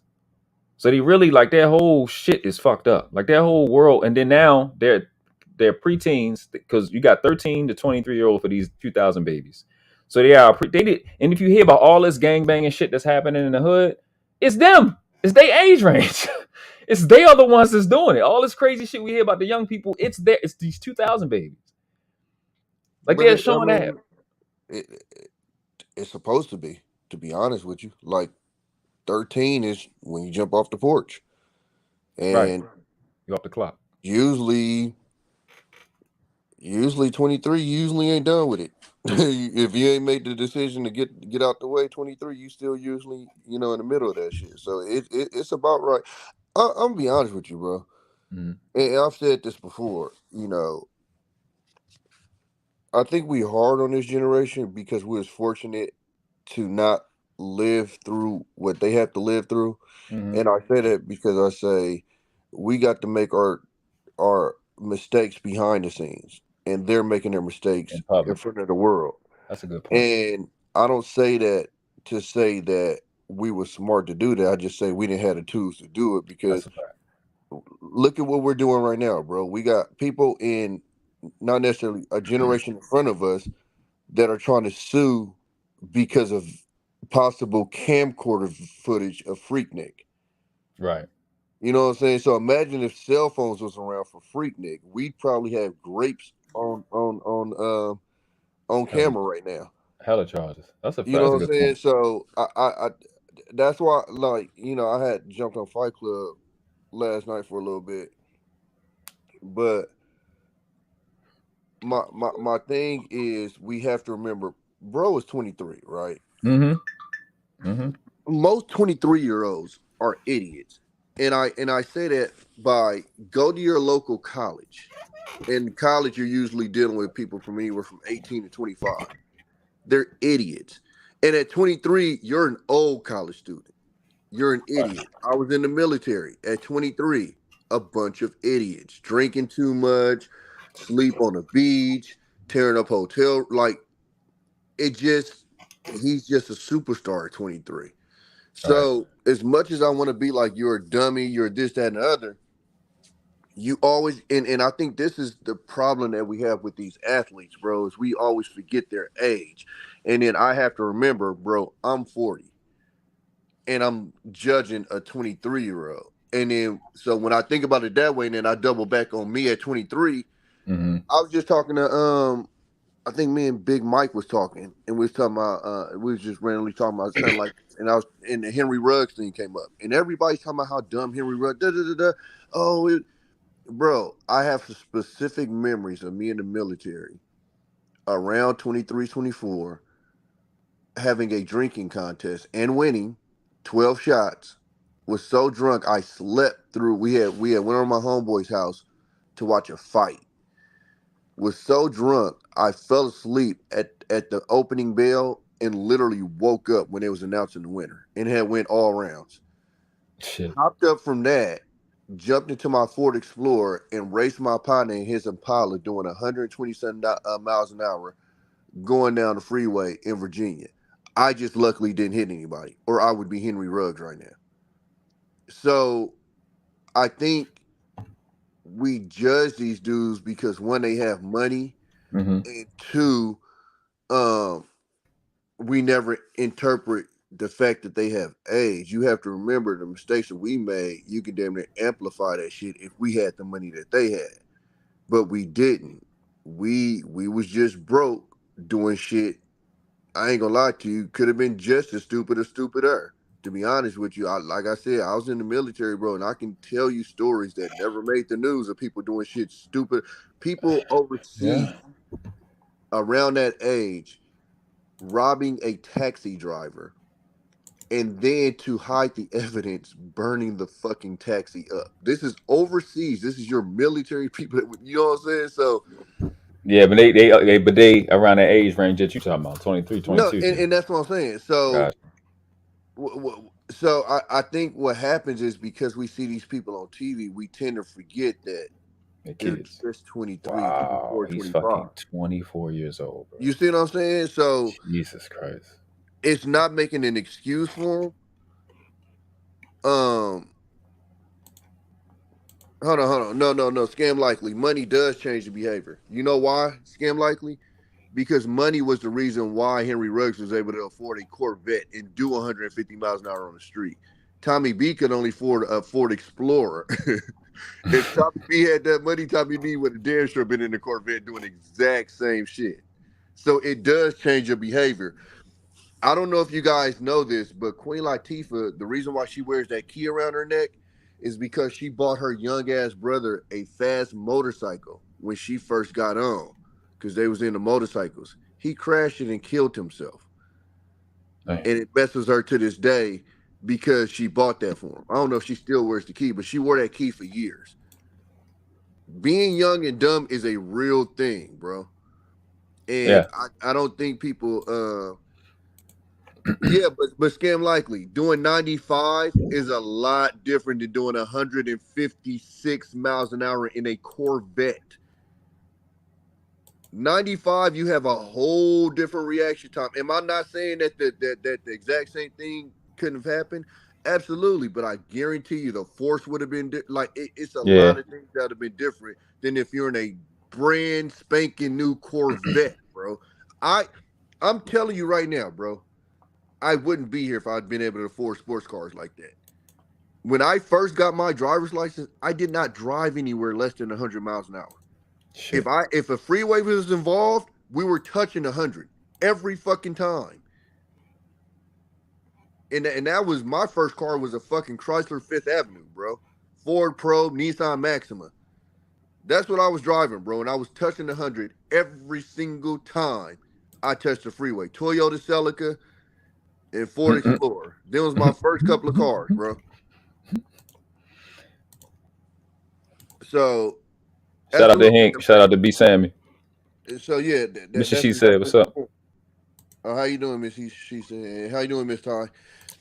S5: So they really like their whole shit is fucked up. Like their whole world, and then now they're preteens because you got 13 to 23-year-old for these 2000 babies. So they did. And if you hear about all this gangbanging shit that's happening in the hood, it's them. It's their age range. They are the ones that's doing it. All this crazy shit we hear about the young people, it's these 2000 babies. Like they're showing that.
S7: It's supposed to be honest with you. Like 13 is when you jump off the porch. And
S5: you off the clock.
S7: Usually 23 usually ain't done with it. If you ain't made the decision to get out the way, 23, you still usually, in the middle of that shit. So it's about right. I'm gonna be honest with you, bro.
S5: Mm-hmm.
S7: And I've said this before, I think we hard on this generation because we was fortunate to not live through what they have to live through.
S5: Mhm.
S7: And I say that because I say we got to make our mistakes behind the scenes, and they're making their mistakes
S5: In
S7: in
S5: public.
S7: front of the world.
S5: That's a good point.
S7: And I don't say that to say that we were smart to do that. I just say we didn't have the tools to do it because
S5: That's a fact.
S7: look at what we're doing right now, bro. We got people in not necessarily a generation in front of us that are trying to sue because of possible camcorder footage of Freaknik.
S5: Right.
S7: You know what I'm saying? So imagine if cell phones was around for Freaknik, we'd probably have grapes on
S5: Hella,
S7: camera right now.
S5: hella charges. That's a
S7: You
S5: fact.
S7: know
S5: That's a
S7: what I'm
S5: good
S7: saying?
S5: point.
S7: So I that's why, like, I had jumped on Fight Club last night for a little bit, but my thing is we have to remember, bro is 23, right?
S5: Mm-hmm. Mm-hmm.
S7: Most 23-year-olds are idiots, and I say that by go to your local college. In college, you're usually dealing with people from anywhere from 18 to 25. They're idiots, and at 23, you're an old college student. You're an idiot. I was in the military at 23. A bunch of idiots drinking too much, sleep on the beach, tearing up hotel. Like, it just, he's just a superstar at 23.
S5: All right.
S7: So as much as I want to be like you're a dummy, you're this, that, and the other, you always and I think this is the problem that we have with these athletes, bro, is we always forget their age. And then I have to remember, bro, I'm 40 and I'm judging a 23-year-old. And then so when I think about it that way, and then I double back on me at 23,
S5: Mm-hmm.
S7: I was just talking to I think me and Big Mike was talking, and we was talking about we was just randomly talking about something like this, and I was and the Henry Ruggs thing came up, and everybody's talking about how dumb Henry Ruggs. Da, da, da, da. Oh, bro, I have specific memories of me in the military around 23, 24, having a drinking contest and winning 12 shots. Was so drunk I slept through. We had went over to my homeboy's house to watch a fight. Was so drunk I fell asleep at the opening bell and literally woke up when it was announcing the winner and had went all rounds.
S5: Shit.
S7: Hopped up from that, jumped into my Ford Explorer and raced my partner in his Impala doing 127 miles an hour going down the freeway in Virginia. I just luckily didn't hit anybody, or I would be Henry Ruggs right now. So I think we judge these dudes because one, they have money,
S5: Mm-hmm.
S7: and two, um, we never interpret the fact that they have age. You have to remember the mistakes that we made. You can damn near amplify that shit if we had the money that they had, but we didn't. We was just broke doing shit. I ain't gonna lie to you. Could have been just as stupid or stupider. To be honest with you, like I said, I was in the military, bro, and I can tell you stories that never made the news of people doing shit stupid. People
S5: Yeah.
S7: overseas around that age robbing a taxi driver, and then to hide the evidence, burning the fucking taxi up. This is overseas. This is your military people. You know what I'm saying? So
S5: Yeah, but they around that age range that you talking about, 23,
S7: no,
S5: 22.
S7: and that's what I'm saying. So
S5: Gotcha.
S7: so I think what happens is because we see these people on TV, we tend to forget that
S5: The
S7: they're
S5: kids.
S7: just 23,
S5: Wow,
S7: 24,
S5: he's
S7: 25.
S5: fucking 24 years old, bro.
S7: You see what I'm saying? So
S5: Jesus Christ.
S7: it's not making an excuse for them. Hold on. No. Scam likely. Money does change the behavior. You know why? Scam likely? Because money was the reason why Henry Ruggs was able to afford a Corvette and do 150 miles an hour on the street. Tommy B could only afford a Ford Explorer. If Tommy B had that money, Tommy B would have damn sure been in the Corvette doing the exact same shit. So it does change your behavior. I don't know if you guys know this, but Queen Latifah, the reason why she wears that key around her neck is because she bought her young ass brother a fast motorcycle when she first got on, because they was into motorcycles. He crashed it and killed himself,
S5: Damn.
S7: and it messes her to this day because she bought that for him. I don't know if she still wears the key, but she wore that key for years. Being young and dumb is a real thing, bro. And
S5: Yeah.
S7: I don't think people yeah, but scam likely doing 95 is a lot different than doing 156 miles an hour in a Corvette. 95, you have a whole different reaction time. Am I not saying that the exact same thing couldn't have happened? Absolutely, but I guarantee you the force would have been it's a lot
S5: Yeah.
S7: of things that would have been different than if you're in a brand spanking new Corvette, bro. I'm telling you right now, bro. I wouldn't be here if I'd been able to afford sports cars like that. When I first got my driver's license, I did not drive anywhere less than 100 miles an hour.
S5: Shit.
S7: If a freeway was involved, we were touching 100 every fucking time. And that was my first car was a fucking Chrysler Fifth Avenue, bro. Ford Probe, Nissan Maxima. That's what I was driving, bro. And I was touching 100 every single time I touched the freeway. Toyota Celica and Ford Explorer. That was my first couple of cars, bro. So
S5: Shout out to Hank. Shout out to B Sammy.
S7: So yeah,
S5: Mr. She said, "What's up?"
S7: How you doing, Miss? She said, "How you doing, Miss Ty?"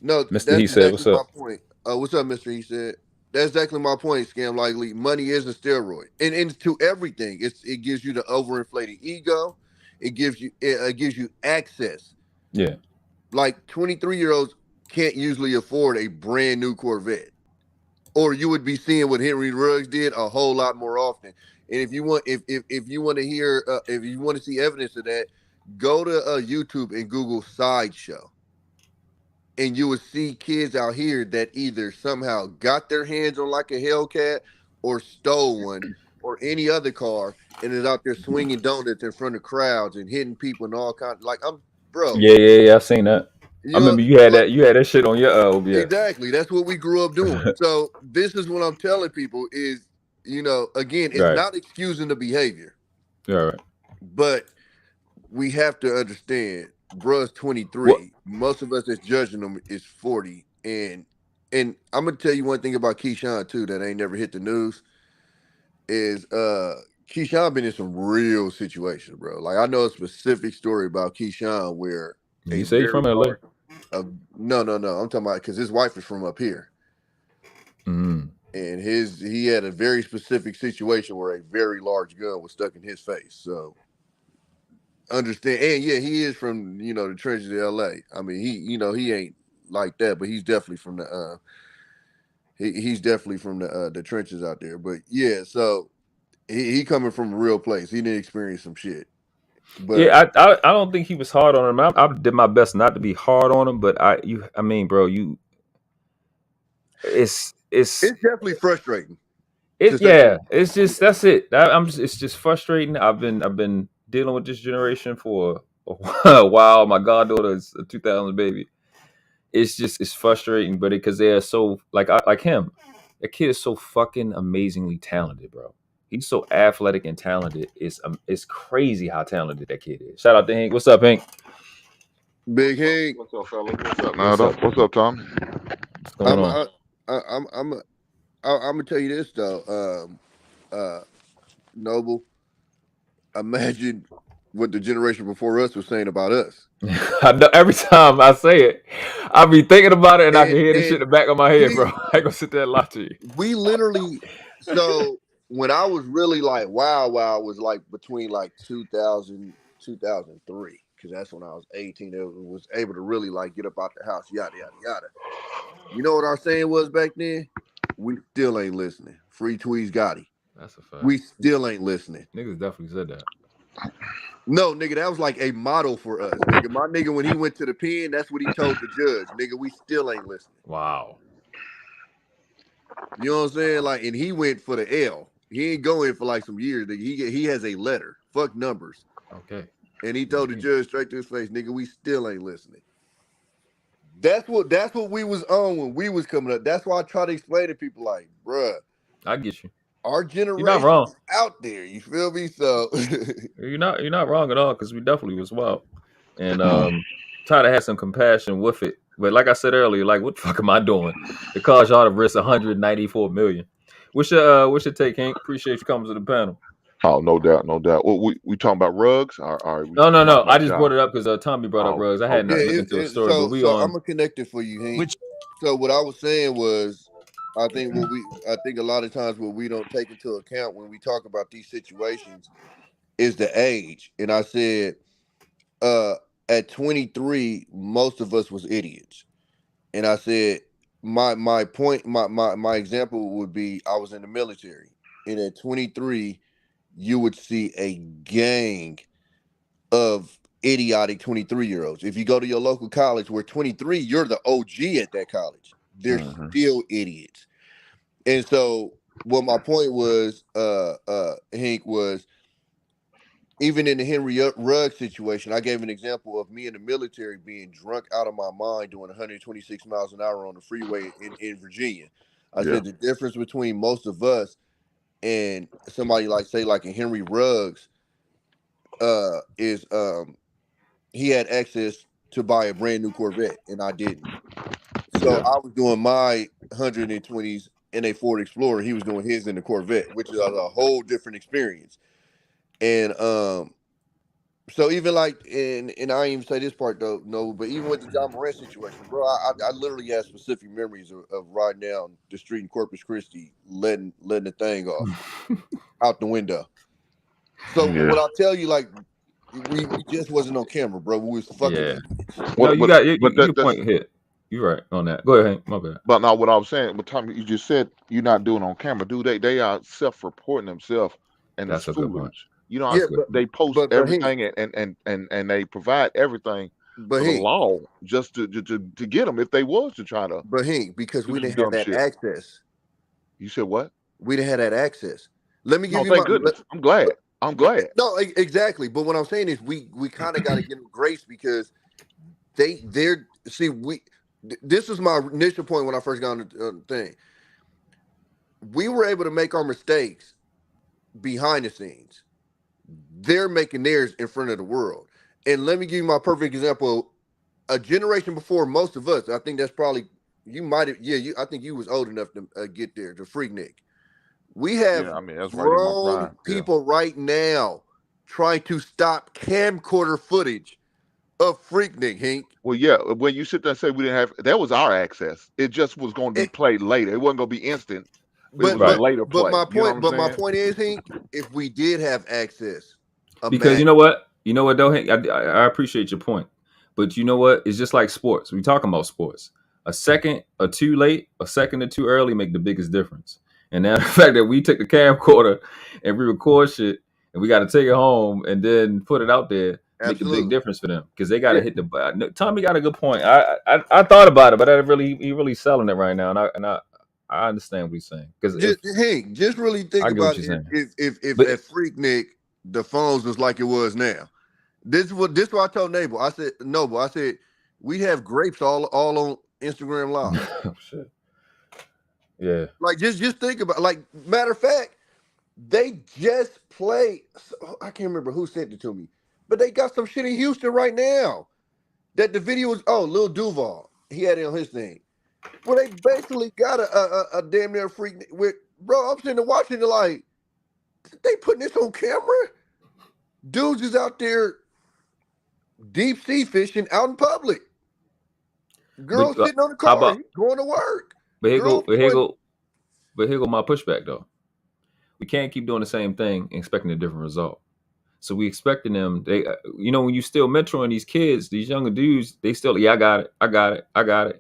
S7: No,
S5: Mr.
S7: that's
S5: He said, "What's
S7: exactly my
S5: up?"
S7: point. What's up, Mister? He said. That's exactly my point. Scam likely money is a steroid, and to everything. It gives you the overinflated ego. It gives you access.
S5: Yeah.
S7: Like 23-year-olds can't usually afford a brand new Corvette, or you would be seeing what Henry Ruggs did a whole lot more often. And if you want, if you want to hear, if you want to see evidence of that, go to YouTube and Google Sideshow, and you will see kids out here that either somehow got their hands on like a Hellcat or stole one or any other car and is out there swinging donuts in front of crowds and hitting people and all kinds. Like bro.
S5: Yeah. I've seen that. I remember you had
S7: like,
S5: that shit on your OBS.
S7: Exactly. That's what we grew up doing. So this is what I'm telling people is, again, it's not excusing the behavior.
S5: Yeah, right.
S7: But we have to understand, bruh's 23. What? Most of us that's judging them is 40. And I'm gonna tell you one thing about Keyshawn too that ain't never hit the news is Keyshawn been in some real situations, bro. Like I know a specific story about Keyshawn where
S5: you say he's from LA.
S7: No. I'm talking about because his wife is from up here.
S5: Mm. And
S7: he had a very specific situation where a very large gun was stuck in his face. So understand, and yeah, he is from the trenches of LA. I mean, he ain't like that, but he's definitely from the he's definitely from the trenches out there. But yeah, so he coming from a real place. He didn't experience some shit.
S5: But yeah, I don't think he was hard on him. I did my best not to be hard on him, but I mean, bro, it's
S7: definitely frustrating.
S5: It's just that's it. It's just frustrating. I've been dealing with this generation for a while. My goddaughter is a 2000 baby. It's frustrating, but because they are so like him. That kid is so fucking amazingly talented, bro. He's so athletic and talented. It's crazy how talented that kid is. Shout out to Hank. What's up, Hank?
S7: Big Hank.
S8: What's up, fellas? What's up, Nado? What's up, Tom?
S5: What's going on?
S7: I'm gonna tell you this though, Noble. Imagine what the generation before us was saying about us.
S5: I know every time I say it, I be thinking about it, and I can hear this shit in the back of my head, bro. I ain't gonna sit there and lie to you.
S7: We literally, so when I was really like, wow, was like between like 2000, 2003, because that's when I was 18. It was able to really like get up out the house, yada yada yada. You know what our saying was back then? We still ain't listening. Free Tweez Gotti.
S5: That's a fact.
S7: We still ain't listening.
S5: Niggas definitely said that.
S7: No, nigga, that was like a motto for us. Nigga, my nigga, when he went to the pen, that's what he told the judge. Nigga, we still ain't listening.
S5: Wow.
S7: You know what I'm saying? Like, and he went for the L. He ain't going for like some years. Nigga. He has a letter. Fuck numbers.
S5: Okay.
S7: And he told the judge straight to his face, nigga, we still ain't listening. That's what we was on when we was coming up. That's why I try to explain to people like, bruh.
S5: I get you.
S7: Our generation
S5: not wrong.
S7: is out there. You feel me? So
S5: you're not wrong at all, because we definitely was wild. And try to have some compassion with it. But like I said earlier, like what the fuck am I doing to cause y'all to risk $194 million? What's your take, Hank? Appreciate you coming to the panel.
S8: Oh, no doubt, no doubt. Well, we talking about rugs? Or we
S5: No.
S8: talking
S5: I
S8: about
S5: just
S8: Ja?
S5: brought it up because Tommy brought up
S8: Oh,
S5: rugs. I had
S8: okay.
S5: not
S7: Yeah,
S5: looked into the story, but we
S7: so I'm
S5: on.
S7: gonna connect it for you, Hank.
S6: Which
S7: So what I was saying was, I think a lot of times what we don't take into account when we talk about these situations is the age. And I said, at 23, most of us was idiots. And I said, my point, my example would be, I was in the military, and at 23, you would see a gang of idiotic 23-year-olds. If you go to your local college where 23, you're the OG at that college. They're still idiots. And so what my point was, Hank, was even in the Henry Ruggs situation, I gave an example of me in the military being drunk out of my mind doing 126 miles an hour on the freeway in Virginia. I said the difference between most of us and somebody like a Henry Ruggs is he had access to buy a brand new Corvette and I didn't. So I was doing my 120s in a Ford Explorer. He was doing his in the Corvette, which is a whole different experience. And so even like, and I didn't even say this part though, no, but even with the Ja Morant situation, bro, I literally have specific memories of riding down the street in Corpus Christi, letting the thing off out the window. So what I'll tell you, like, we just wasn't on camera, bro. We was fucking idiots.
S5: No, you got your point hit. You're right on that. Go ahead, Hank. My bad.
S8: But now what I was saying, what Tommy, you just said you're not doing it on camera, dude. They are self-reporting themselves, and
S5: That's
S8: it's
S5: a good point.
S8: foolish. You know, they post everything and they provide everything for the law just to get them if they was to try to.
S7: But because we didn't have that access.
S8: You said what?
S7: We didn't have that access. Let me give you
S8: thank goodness. I'm glad.
S7: No, exactly. But what I'm saying is we kind of got to give them grace because they're this is my initial point when I first got on the thing. We were able to make our mistakes behind the scenes. They're making theirs in front of the world. And let me give you my perfect example. A generation before most of us, I think that's probably, you might have, I think you was old enough to get there, to Freaknik. We have grown people right now trying to stop camcorder footage of Freaknik, Hank.
S8: Well, yeah, when you sit there and say we didn't have, that was our access. It just was going to be played later. It wasn't going to be instant. But later play.
S7: My point is, Hank, if we did have access,
S5: because you know what though, Hank, I appreciate your point, but you know what? It's just like sports. We talking about sports. A second or two late, a second or two early make the biggest difference. And now the fact that we took the camcorder and we record shit and we got to take it home and then put it out there make a big difference for them because they got to hit the button. Tommy got a good point. I thought about it, but he really selling it right now, and I understand what he's saying. Because
S7: just really think about it. If at Freaknik the phones was like it was now, this is what I told Noble. I said we have grapes all on Instagram Live.
S5: Oh shit. Yeah.
S7: Like just think about, like, matter of fact, they just played. I can't remember who sent it to me, but they got some shit in Houston right now. That the video was Lil Duval. He had it on his thing. Well, they basically got a damn near freak with, bro. I'm sitting there watching it like, they putting this on camera? Dudes is out there deep sea fishing out in public. Girls sitting on the car, going to work.
S5: But here go my pushback though. We can't keep doing the same thing and expecting a different result. So we expecting them. They, when you still mentoring these kids, these younger dudes, they still, I got it.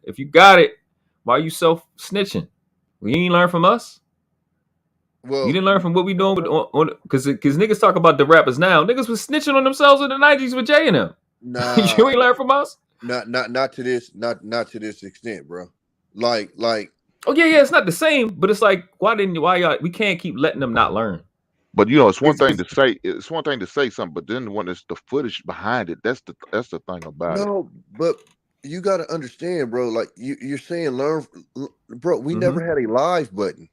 S5: If you got it, why are you self snitching? Well, you ain't learn from us. Well, you didn't learn from what we doing because niggas talk about the rappers now. Niggas was snitching on themselves in the 90s with Jay and them.
S7: Nah,
S5: you ain't learn from us.
S7: Not to this extent, bro. Like.
S5: Oh yeah, it's not the same, but it's like, why y'all? We can't keep letting them not learn.
S8: But it's one thing to say. It's one thing to say something, but then when it's the footage behind it, that's the thing about it.
S7: No, but you got to understand, bro. Like you're saying, learn, bro. We never had a live button.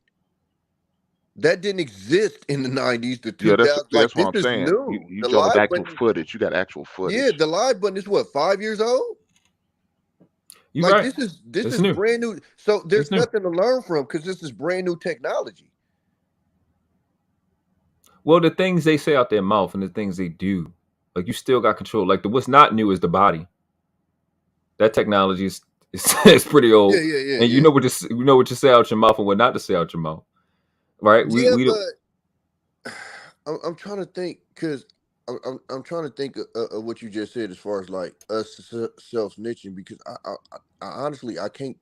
S7: That didn't exist in the 90s. The 2000s.
S8: That's what I'm saying. You got actual footage. You got actual footage.
S7: Yeah, the live button is what, 5 years old?
S5: You're right.
S7: This is new. Brand new. So there's nothing to learn from because this is brand new technology.
S5: Well, the things they say out their mouth and the things they do, like you still got control. Like what's not new is the body. That technology is pretty old, and you know what you say out your mouth and what not to say out your mouth, right?
S7: But I'm trying to think because I'm trying to think of what you just said as far as like us self snitching because I honestly I can't.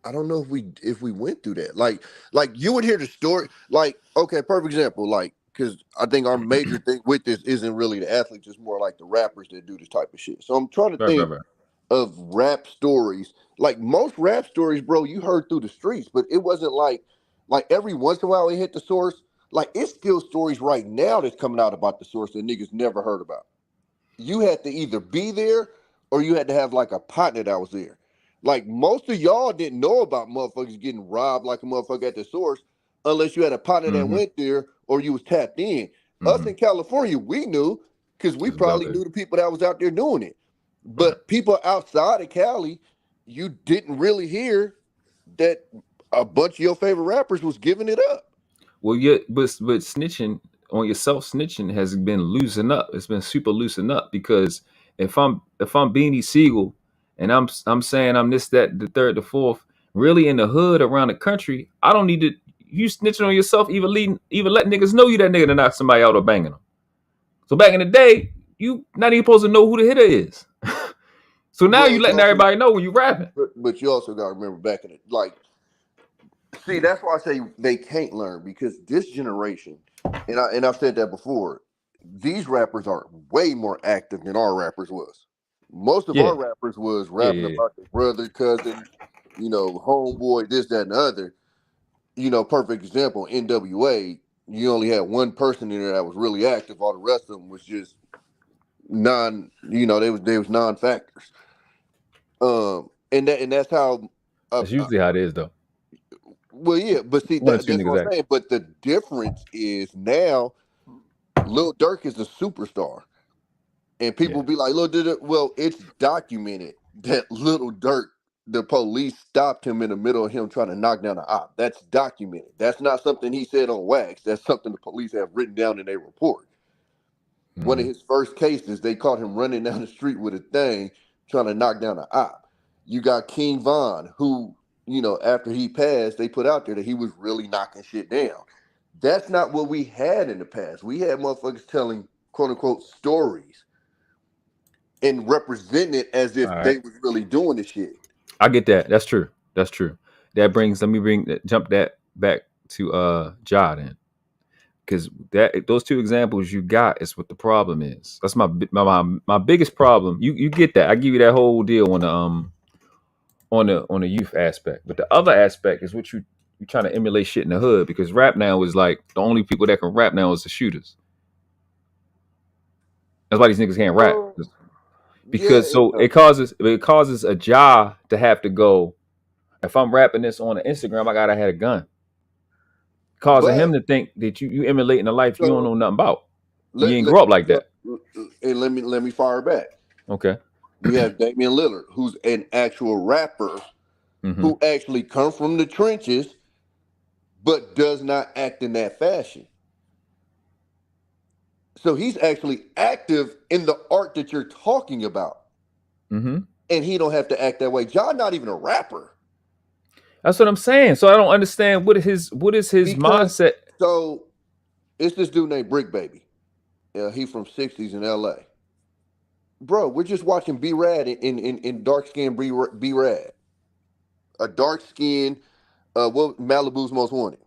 S7: I don't know if we went through that. Like you would hear the story. Like, okay, perfect example. Like, because I think our major thing with this isn't really the athletes, it's more like the rappers that do this type of shit. So I'm trying to think of rap stories. Like most rap stories, bro, you heard through the streets, but it wasn't like every once in a while it hit the source. Like it's still stories right now that's coming out about the source that niggas never heard about. You had to either be there or you had to have like a partner that was there. Like most of y'all didn't know about motherfuckers getting robbed like a motherfucker at the source unless you had a partner that went there or you was tapped in. Us in California, we knew because we probably knew the people that was out there doing it. But people outside of Cali, you didn't really hear that a bunch of your favorite rappers was giving it up.
S5: Well, yeah, but snitching on yourself, snitching has been loosened up. It's been super loosened up because if I'm Beanie Siegel and I'm saying I'm this, that, the third, the fourth, really in the hood around the country, I don't need to. You snitching on yourself, even let niggas know you that nigga to knock somebody out or banging them. So back in the day, you not even supposed to know who the hitter is. So now you letting everybody know when you rapping.
S7: But you also got to remember back in it, like. See, that's why I say they can't learn because this generation, and I've said that before, these rappers are way more active than our rappers was. Most of our rappers was rapping about their brother, cousin, homeboy, this, that, and the other. Perfect example, NWA, you only had one person in there that was really active. All the rest of them was just they was non-factors. And that's how.
S5: That's usually how it is, though.
S7: Well, yeah, but see, that's what I'm saying. But the difference is now, Lil Durk is a superstar, and people be like, "Look, well, it's documented that Lil Durk, the police stopped him in the middle of him trying to knock down an op. That's documented. That's not something he said on wax. That's something the police have written down in their report. One of his first cases, they caught him running down the street with a thing trying to knock down an op. You got King Von, who." After he passed, they put out there that he was really knocking shit down. That's not what we had in the past. We had motherfuckers telling quote unquote stories and representing it as if they was really doing the shit.
S5: I get that. That's true. Jump that back to Ja then. Because those two examples you got is what the problem is. That's my biggest problem. You get that. I give you that whole deal on the youth aspect, but the other aspect is what you're trying to emulate shit in the hood because rap now is like the only people that can rap now is the shooters. That's why these niggas can't rap because it causes a Ja to have to go. If I'm rapping this on Instagram, I gotta have a gun, causing him to think that you emulating a life you don't know nothing about. You ain't grow up like that.
S7: And let me fire back.
S5: Okay.
S7: You have Damian Lillard, who's an actual rapper who actually comes from the trenches, but does not act in that fashion. So he's actually active in the art that you're talking about. And he don't have to act that way. John not even a rapper.
S5: That's what I'm saying. So I don't understand what is his mindset.
S7: So it's this dude named Brick Baby. He from 60s in LA. Bro, we're just watching B-Rad in dark skinned B-Rad. A dark skinned Malibu's Most Wanted.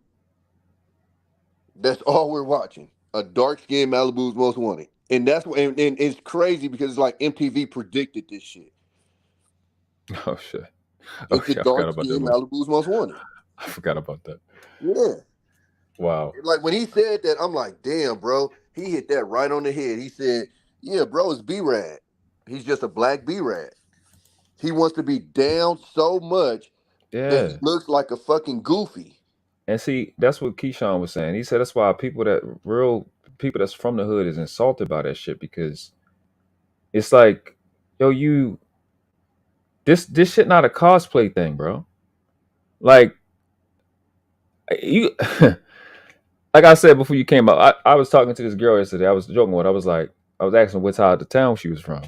S7: That's all we're watching. A dark skinned Malibu's Most Wanted. And that's what and it's crazy because it's like MTV predicted this shit.
S5: Oh shit.
S7: It's the dark skinned Malibu's Most Wanted.
S5: I forgot about that.
S7: Yeah.
S5: Wow.
S7: Like when he said that, I'm like, damn, bro. He hit that right on the head. He said, yeah, bro, it's B-Rad. He's just a black B-Rad. He wants to be down so much that he looks like a fucking goofy.
S5: And see, that's what Keyshawn was saying. He said that's why real people that's from the hood is insulted by that shit because it's like, yo, this shit not a cosplay thing, bro. Like you like I said before you came up, I was talking to this girl yesterday. I was joking with her. I was asking what side of the town she was from.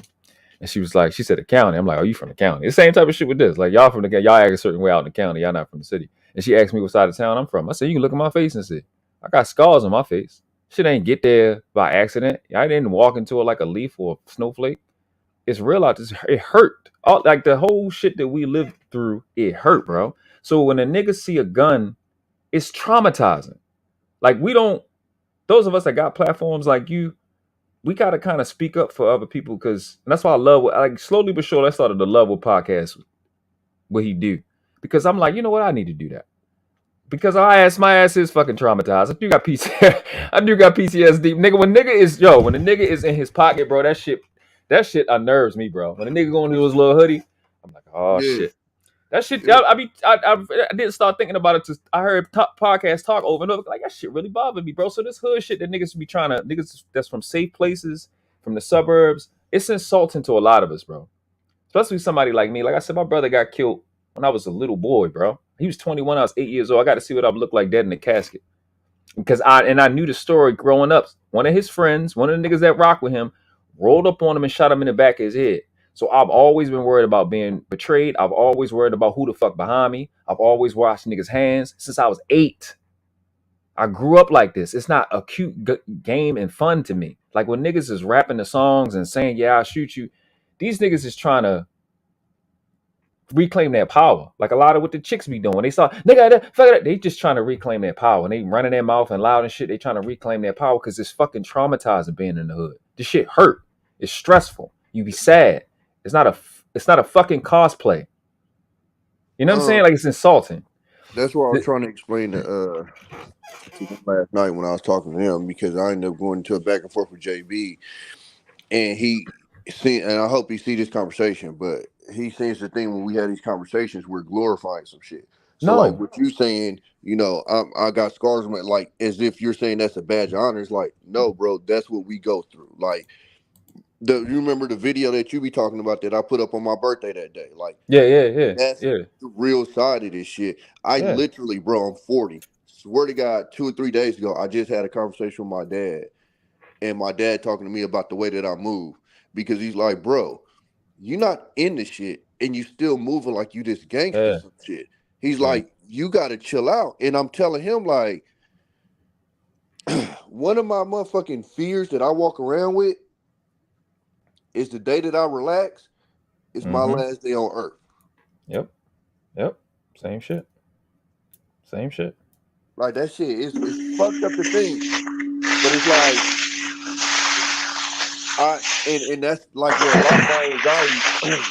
S5: And she was like, she said the county. I'm like, oh, you from the county? The same type of shit with this. Like, y'all from the county. Y'all act a certain way out in the county. Y'all not from the city. And she asked me what side of town I'm from. I said, you can look at my face and see. I got scars on my face. Shit ain't get there by accident. I didn't walk into it like a leaf or a snowflake. It's real out this. It hurt. All like the whole shit that we lived through, it hurt, bro. So when a nigga see a gun, it's traumatizing. Like those of us that got platforms like you, we got to kind of speak up for other people because that's why I love like slowly but surely I started to love what podcast what he do because I'm like, you know what, I need to do that because my ass is fucking traumatized. I do got PTSD, nigga. When the nigga is in his pocket, bro, that shit unnerves me, bro. When the nigga go into his little hoodie, I'm like, oh shit. That shit, I didn't start thinking about it. I heard podcast talk over and over. Like, that shit really bothered me, bro. So this hood shit that niggas be niggas that's from safe places, from the suburbs, it's insulting to a lot of us, bro. Especially somebody like me. Like I said, my brother got killed when I was a little boy, bro. He was 21, I was 8 years old. I got to see what I would look like dead in the casket. Because I knew the story growing up. One of his friends, one of the niggas that rock with him, rolled up on him and shot him in the back of his head. So I've always been worried about being betrayed. I've always worried about who the fuck behind me. I've always watched niggas' hands since I was 8. I grew up like this. It's not a cute game and fun to me. Like when niggas is rapping the songs and saying, yeah, I'll shoot you. These niggas is trying to reclaim their power. Like a lot of what the chicks be doing. They saw, nigga, fuck that. They just trying to reclaim their power. And they running their mouth and loud and shit. They trying to reclaim their power because it's fucking traumatizing being in the hood. This shit hurt. It's stressful. You be sad. It's not a fucking cosplay. You know what I'm saying? Like it's insulting.
S7: That's what I was trying to explain to him last night when I was talking to him because I ended up going to a back and forth with JB, and and I hope he see this conversation, but he sees the thing when we have these conversations, we're glorifying some shit. So like what you saying, you know, I got scars on it, like as if you're saying that's a badge of honor. It's like, no, bro, that's what we go through. Like. You remember the video that you be talking about that I put up on my birthday that day? Like, that's the real side of this shit. I literally, bro, I'm 40. Swear to God, 2 or 3 days ago, I just had a conversation with my dad, and my dad talking to me about the way that I move because he's like, bro, you're not in the shit, and you still moving like you this gangster some shit. He's like, you got to chill out, and I'm telling him like, one of my motherfucking fears that I walk around with. Is the day that I relax, it's my last day on earth. Yep. Same shit. Like that shit is fucked up to think. But it's like and that's like where a lot of my anxiety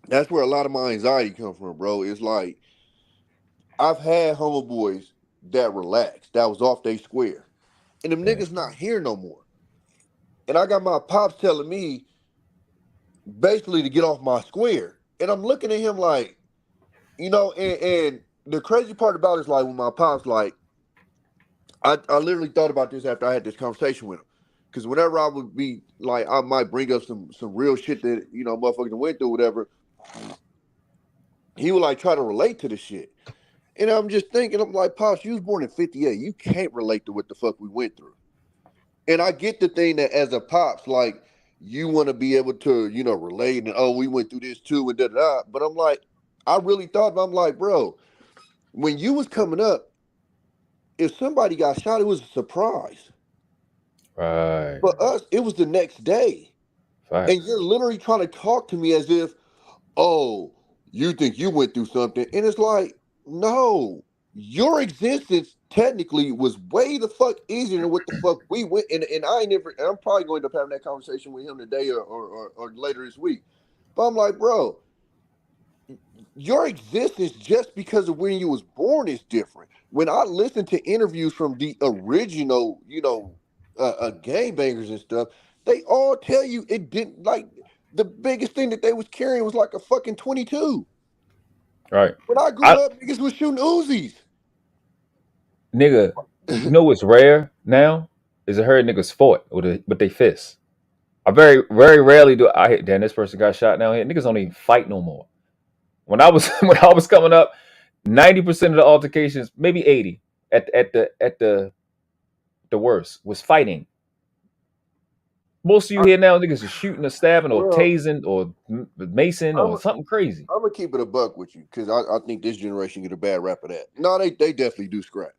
S7: that's where a lot of my anxiety comes from, bro. It's like I've had homeboys that relaxed, that was off they square. And them niggas not here no more. And I got my pops telling me basically to get off my square. And I'm looking at him like, you know, and the crazy part about it is like when my pops like, I literally thought about this after I had this conversation with him. Because whenever I would be like, I might bring up some real shit that, you know, motherfuckers went through, whatever. He would like try to relate to the shit. And I'm just thinking, I'm like, Pops, you was born in 58. You can't relate to what the fuck we went through. And I get the thing that as a pops, like, you want to be able to, you know, relate and, oh, we went through this too and da-da-da. But I'm like, I really thought, I'm like, bro, when you was coming up, if somebody got shot, it was a surprise. Right. For us, it was the next day. Right. And you're literally trying to talk to me as if, oh, you think you went through something. And it's like, no, your existence technically was way the fuck easier than what the fuck we went. And I'm probably going to end up having that conversation with him today or later this week. But I'm like, bro, your existence just because of when you was born is different. When I listen to interviews from the original, you know, gangbangers and stuff, they all tell you it didn't, like, the biggest thing that they was carrying was like a fucking 22. Right. When I grew up, niggas was shooting Uzis.
S5: Nigga, you know what's rare now? Is I heard niggas fought with their fists. I very, very rarely do I hit, damn, this person got shot now here. Niggas don't even fight no more. When I was coming up, 90% of the altercations, maybe 80, at the worst was fighting. Most of you here now niggas are shooting or stabbing or tasing or macing or something crazy.
S7: I'm gonna keep it a buck with you because I think this generation get a bad rap of that. No, they definitely do scrap.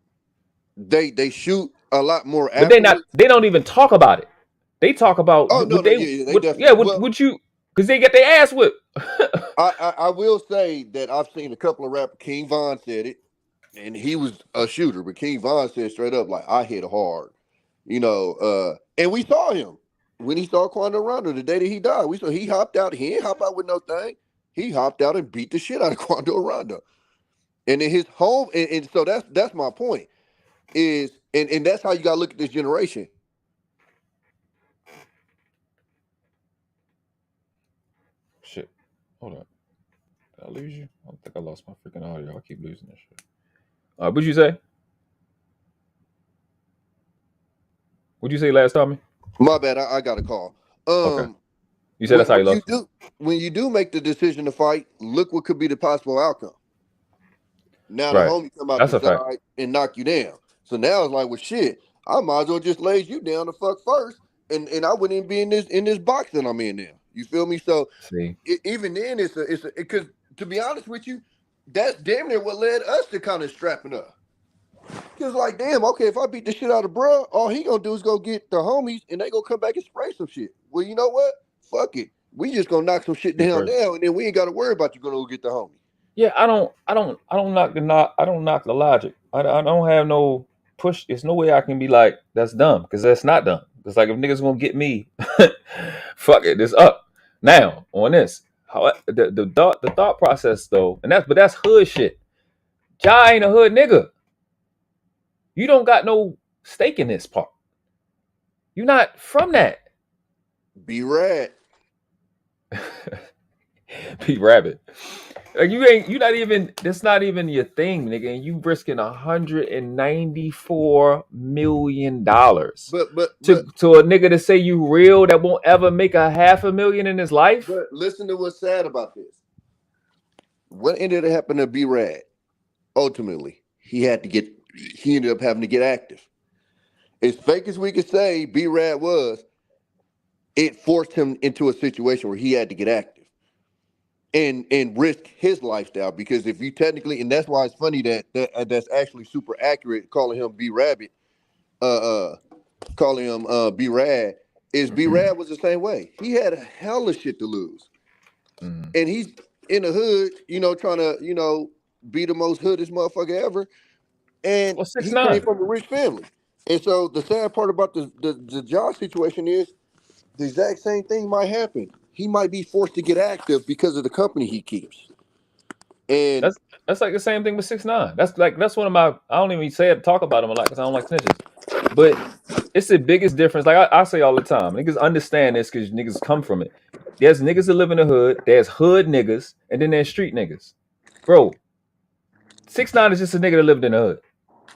S7: They shoot a lot more.
S5: But they don't even talk about it. They talk about would you because they get their ass whipped.
S7: I will say that I've seen a couple of rappers. King Von said it, and he was a shooter, but King Von said straight up like I hit hard, and we saw him. When he saw Quando Rondo the day that he died, we saw he hopped out. He ain't hop out with no thing. He hopped out and beat the shit out of Quando Rondo. And in his home, and so that's my point. Is and that's how you gotta look at this generation.
S5: Shit. Hold on. Did I lose you? I don't think I lost my freaking audio. I keep losing this shit. What'd you say? What'd you say last time?
S7: My bad, I got a call.
S5: Okay. You said that's how you lost.
S7: When you do make the decision to fight, look what could be the possible outcome. Now the homie come out the side and knock you down. So now it's like, well, shit, I might as well just lay you down the fuck first, and I wouldn't even be in this box that I'm in now. You feel me? So even then, it's because to be honest with you, that's damn near what led us to kind of strapping up. Cause like, damn, okay, if I beat the shit out of bruh, all he gonna do is go get the homies and they gonna come back and spray some shit. Well, you know what? Fuck it. We just gonna knock some shit down now, and then we ain't gotta worry about you gonna go get the homie.
S5: Yeah, I don't knock the logic. I don't have no push. There's no way I can be like, that's dumb, because that's not dumb. It's like if niggas gonna get me, fuck it, it's up. Now on this. How the thought process though, and that's hood shit. Ja ain't a hood nigga. You don't got no stake in this part. You're not from that.
S7: Be rad.
S5: Be rabbit. Like you're not even, that's not even your thing, nigga. And you risking $194 million. But to a nigga to say you real that won't ever make $500,000 in his life.
S7: But listen to what's sad about this. What ended up happening to B Rad? Ultimately, he ended up having to get active. As fake as we could say B Rad was, it forced him into a situation where he had to get active and risk his lifestyle. Because if you technically, and that's why it's funny that's actually super accurate calling him B Rabbit, calling him B Rad, is B Rad was the same way. He had a hell of shit to lose. And he's in the hood, trying to, be the most hoodest motherfucker ever. And he came from a rich family. And so the sad part about the job situation is the exact same thing might happen. He might be forced to get active because of the company he keeps. And
S5: that's like the same thing with 6ix9ine. That's one of my, I don't even talk about him a lot because I don't like snitches. But it's the biggest difference. Like I say all the time, niggas understand this because niggas come from it. There's niggas that live in the hood, there's hood niggas, and then there's street niggas. Bro, 6ix9ine is just a nigga that lived in the hood.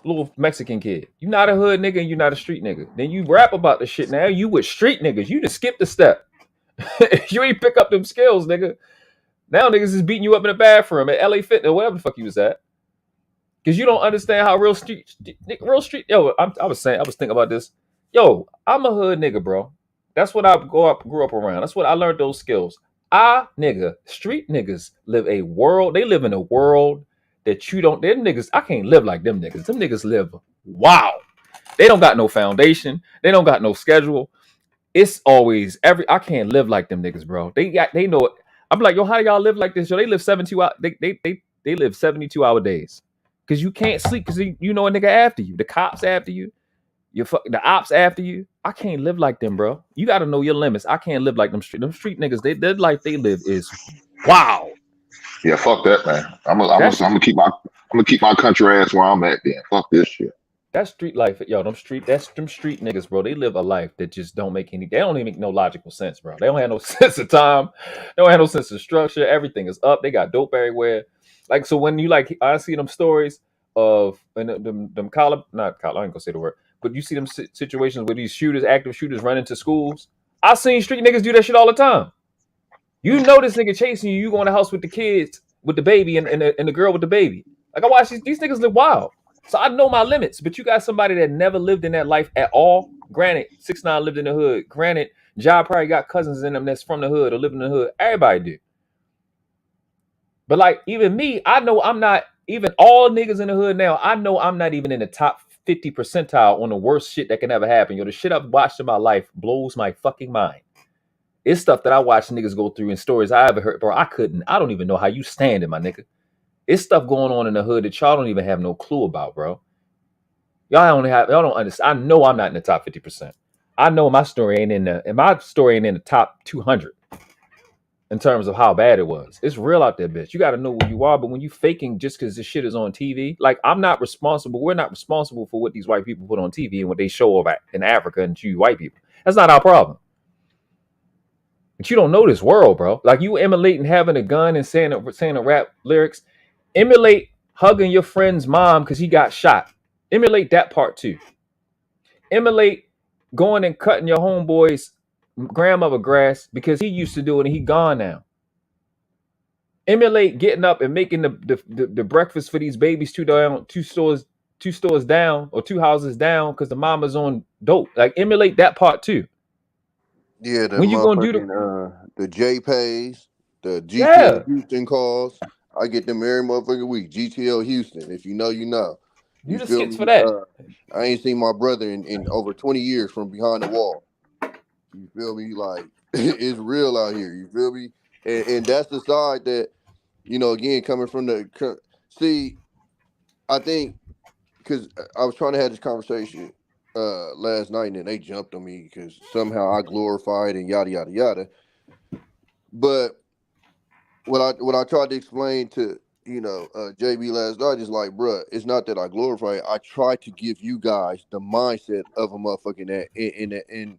S5: Little Mexican kid. You not a hood nigga and you not a street nigga. Then you rap about the shit now. You with street niggas. You just skipped a step. You ain't pick up them skills, nigga. Now niggas is beating you up in the bathroom at LA Fitness or whatever the fuck you was at. Because you don't understand how real street. Yo, I was thinking about this. Yo, I'm a hood nigga, bro. That's what I grew up around. That's what I learned those skills. Street niggas live in a world that you don't, them niggas, I can't live like them niggas. Them niggas live, wow. They don't got no foundation. They don't got no schedule. It's always I can't live like them niggas, bro. They know it. I'm like, yo, how do y'all live like this? Yo, they live 72 hours. They live 72-hour days. Because you can't sleep because you know a nigga after you. The cops after you. The ops after you. I can't live like them, bro. You got to know your limits. I can't live like them street niggas. Their life they live is wow.
S8: Yeah, fuck that, man. I'm gonna keep my country ass where I'm at. Then fuck this shit.
S5: That street life, yo, them street niggas, bro. They live a life that just don't make any. They don't even make no logical sense, bro. They don't have no sense of time. They don't have no sense of structure. Everything is up. They got dope everywhere. Like so, when you I see them stories of them college, not college. I ain't gonna say the word, but you see them situations where these active shooters, run into schools. I seen street niggas do that shit all the time. You know this nigga chasing you. You go in the house with the kids, with the baby, and the girl with the baby. Like I watch these niggas live wild. So I know my limits. But you got somebody that never lived in that life at all. Granted, 6ix9ine lived in the hood. Granted, Ja probably got cousins in them that's from the hood or live in the hood. Everybody do. But like even me, I know I'm not even all niggas in the hood now. I know I'm not even in the top 50 percentile on the worst shit that can ever happen. Yo, the shit I've watched in my life blows my fucking mind. It's stuff that I watch niggas go through and stories I ever heard, bro. I don't even know how you stand it, my nigga. It's stuff going on in the hood that y'all don't even have no clue about, bro. Y'all don't understand. I know I'm not in the top 50%. I know my story ain't in the top 200 in terms of how bad it was. It's real out there, bitch. You got to know who you are. But when you faking just because this shit is on TV, like I'm not responsible. We're not responsible for what these white people put on TV and what they show about in Africa and to you white people. That's not our problem. But you don't know this world, bro. Like you emulating having a gun and saying a rap lyrics. Emulate hugging your friend's mom because he got shot. Emulate that part too. Emulate going and cutting your homeboy's grandmother grass because he used to do it and he gone now. Emulate getting up and making the breakfast for these babies two stores down or two houses down because the mama's on dope. Like emulate that part too.
S7: Yeah,
S5: when you gonna do
S7: the JPays, the GTL Houston calls, I get them every motherfucking week. GTL Houston, if you know, you know.
S5: You the skits for that.
S7: I ain't seen my brother in over 20 years from behind the wall. You feel me? Like it's real out here. You feel me? And that's the side that, you know, again, coming from the see, I think because I was trying to have this conversation last night and they jumped on me because somehow I glorified and yada yada yada. But what I tried to explain to JB last night is like, bruh, it's not that I glorify it. I try to give you guys the mindset of a motherfucking that and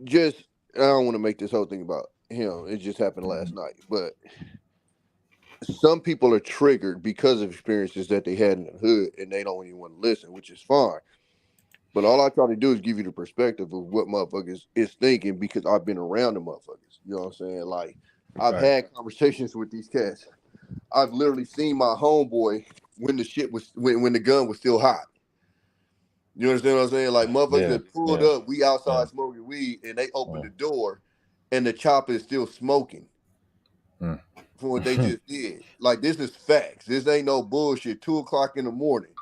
S7: just I don't want to make this whole thing about him. It just happened last night, but some people are triggered because of experiences that they had in the hood and they don't even want to listen, which is fine. But all I try to do is give you the perspective of what motherfuckers is thinking because I've been around the motherfuckers. You know what I'm saying? Like I've had conversations with these cats. I've literally seen my homeboy when the shit was when the gun was still hot. You understand what I'm saying? Like motherfuckers that pulled up, we outside smoking weed, and they opened the door, and the chopper is still smoking from what they just did. Like this is facts. This ain't no bullshit. 2:00 in the morning.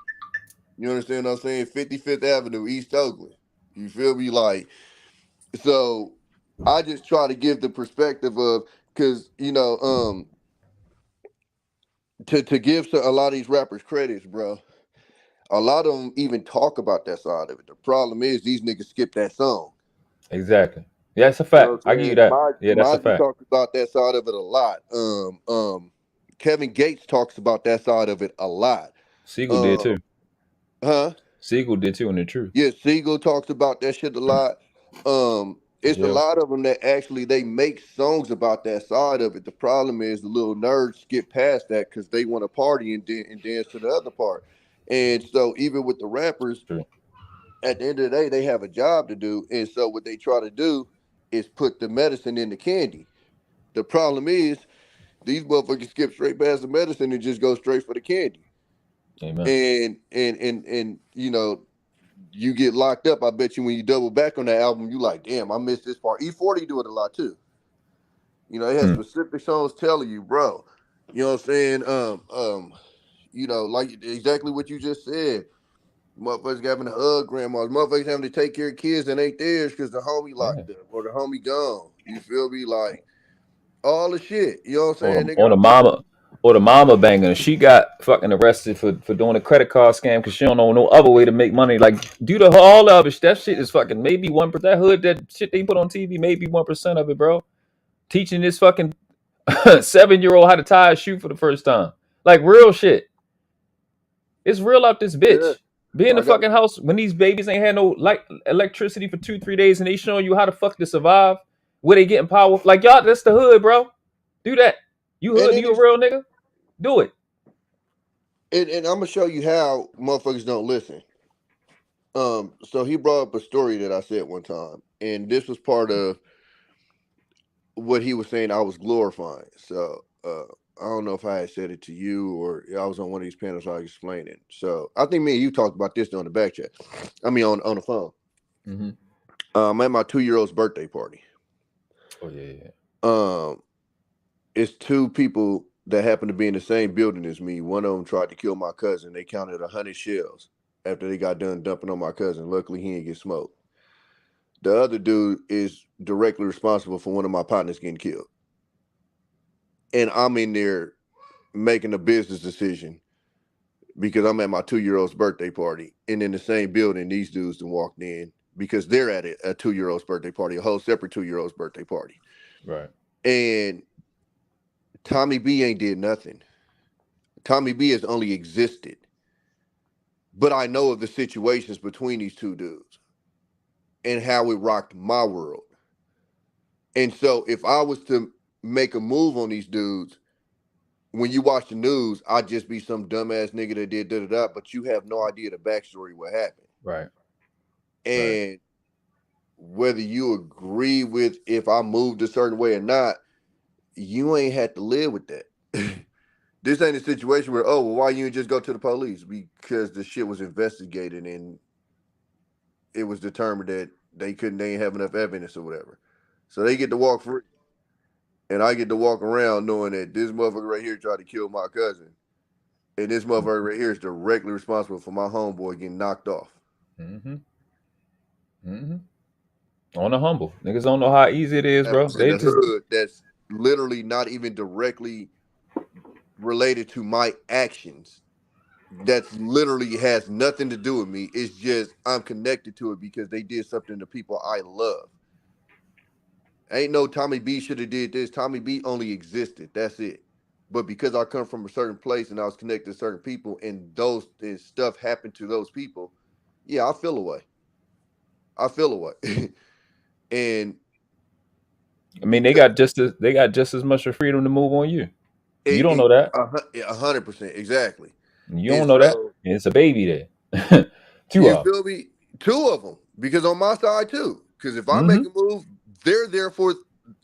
S7: You understand what I'm saying? 55th Avenue, East Oakland. You feel me? Like so. I just try to give the perspective of because to give a lot of these rappers credits, bro. A lot of them even talk about that side of it. The problem is these niggas skip that song.
S5: Exactly. Yeah, that's a fact. You know I give you that. That's a fact.
S7: Talks about that side of it a lot. Kevin Gates talks about that side of it a lot.
S5: Siegel did too.
S7: Huh?
S5: Siegel did too in the truth.
S7: Yeah, Siegel talks about that shit a lot. It's a lot of them that actually they make songs about that side of it. The problem is the little nerds skip past that because they want to party and dance to the other part. And so even with the rappers, at the end of the day, they have a job to do. And so what they try to do is put the medicine in the candy. The problem is these motherfuckers skip straight past the medicine and just go straight for the candy.
S5: Amen.
S7: And you know, you get locked up. I bet you when you double back on that album, you like, damn, I missed this part. E40 do it a lot too. You know, it has specific songs telling you, bro. You know what I'm saying? You know, like exactly what you just said. Motherfuckers having to hug grandmas. Motherfuckers having to take care of kids that ain't theirs because the homie locked up or the homie gone. You feel me? Like all the shit. You know what I'm saying?
S5: Or the mama banging. She got fucking arrested for doing a credit card scam because she don't know no other way to make money. Like due to all the other that shit is fucking maybe 1%. That hood, that shit they put on TV, maybe 1% of it, bro. Teaching this fucking 7-year-old how to tie a shoe for the first time. Like real shit. It's real out this bitch. Yeah. Be in the fucking house when these babies ain't had no electricity for 2-3 days and they showing you how to fuck to survive. Where they getting power? Like y'all, that's the hood, bro. Do that. You hood, you a real nigga? Do it.
S7: And I'm gonna show you how motherfuckers don't listen. So he brought up a story that I said one time, and this was part of what he was saying I was glorifying. So I don't know if I had said it to you or I was on one of these panels I was explaining. So I think me and you talked about this on the back chat. I mean on the phone.
S5: Mm-hmm.
S7: I'm at my 2-year-old's birthday party.
S5: Oh yeah.
S7: It's two people that happen to be in the same building as me. One of them tried to kill my cousin. They counted 100 shells after they got done dumping on my cousin. Luckily, he didn't get smoked. The other dude is directly responsible for one of my partners getting killed. And I'm in there making a business decision because I'm at my 2-year-old's birthday party. And in the same building, these dudes then walked in because they're at a 2-year-old's birthday party, a whole separate 2-year-old's birthday party.
S5: Right.
S7: And Tommy B ain't did nothing. Tommy B has only existed. But I know of the situations between these two dudes and how it rocked my world. And so if I was to make a move on these dudes, when you watch the news, I'd just be some dumbass nigga that did da-da-da, but you have no idea the backstory, what happened.
S5: Right.
S7: And whether you agree with if I moved a certain way or not, you ain't had to live with that. This ain't a situation where, oh, well, why you just go to the police? Because the shit was investigated and it was determined that they ain't have enough evidence or whatever. So they get to walk free. And I get to walk around knowing that this motherfucker right here tried to kill my cousin. And this motherfucker right here is directly responsible for my homeboy getting knocked off.
S5: Mm-hmm. Mm-hmm. On the humble. Niggas don't know how easy it is, bro.
S7: They just hood that's literally not even directly related to my actions. That's literally has nothing to do with me. It's just I'm connected to it because they did something to people I love. Ain't no Tommy B should have did this. Tommy B only existed. That's it. But because I come from a certain place and I was connected to certain people and stuff happened to those people, yeah, I feel away. And
S5: I mean, they got just as much of freedom to move on you. You don't know that.
S7: 100%, exactly.
S5: You don't know that. And it's a baby there. Two
S7: of them. Because on my side too. Because if I make a move, they're there for,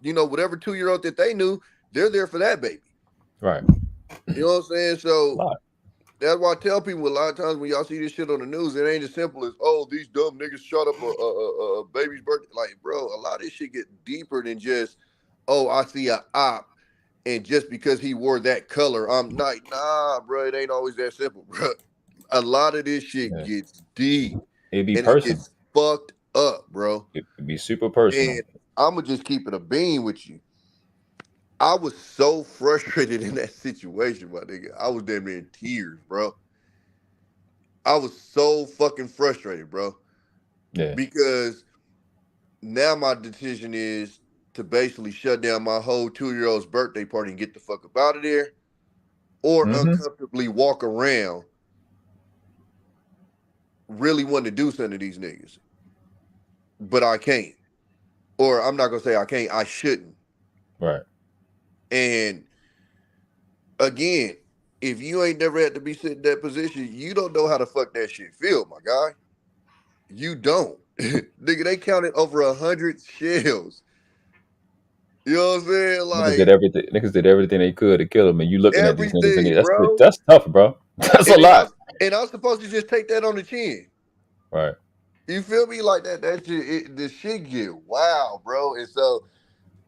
S7: whatever 2-year-old that they knew, they're there for that baby.
S5: Right.
S7: You know what I'm saying? So that's why I tell people a lot of times when y'all see this shit on the news, it ain't as simple as, oh, these dumb niggas shot up a baby's birthday. Like, bro, a lot of this shit get deeper than just, oh, I see a op, and just because he wore that color, I'm like, nah, bro, it ain't always that simple, bro. A lot of this shit gets deep.
S5: It'd be personal.
S7: It gets fucked up, bro.
S5: It'd be super personal.
S7: And I'm going to just keep it a bean with you. I was so frustrated in that situation, my nigga. I was damn near in tears, bro. I was so fucking frustrated, bro.
S5: Yeah.
S7: Because now my decision is to basically shut down my whole 2-year-old's birthday party and get the fuck up out of there, or uncomfortably walk around really wanting to do something to these niggas. But I can't. Or I'm not going to say I can't, I shouldn't.
S5: Right.
S7: And again, if you ain't never had to be sitting in that position, you don't know how the fuck that shit feel, my guy. You don't. Nigga, they counted over 100 shells. You know what I'm saying? Like,
S5: niggas did everything they could to kill him, and you looking at these niggas and that's tough, bro. That's a lot.
S7: And I'm supposed to just take that on the chin.
S5: Right.
S7: You feel me? Like that shit, the shit get wild, bro. And so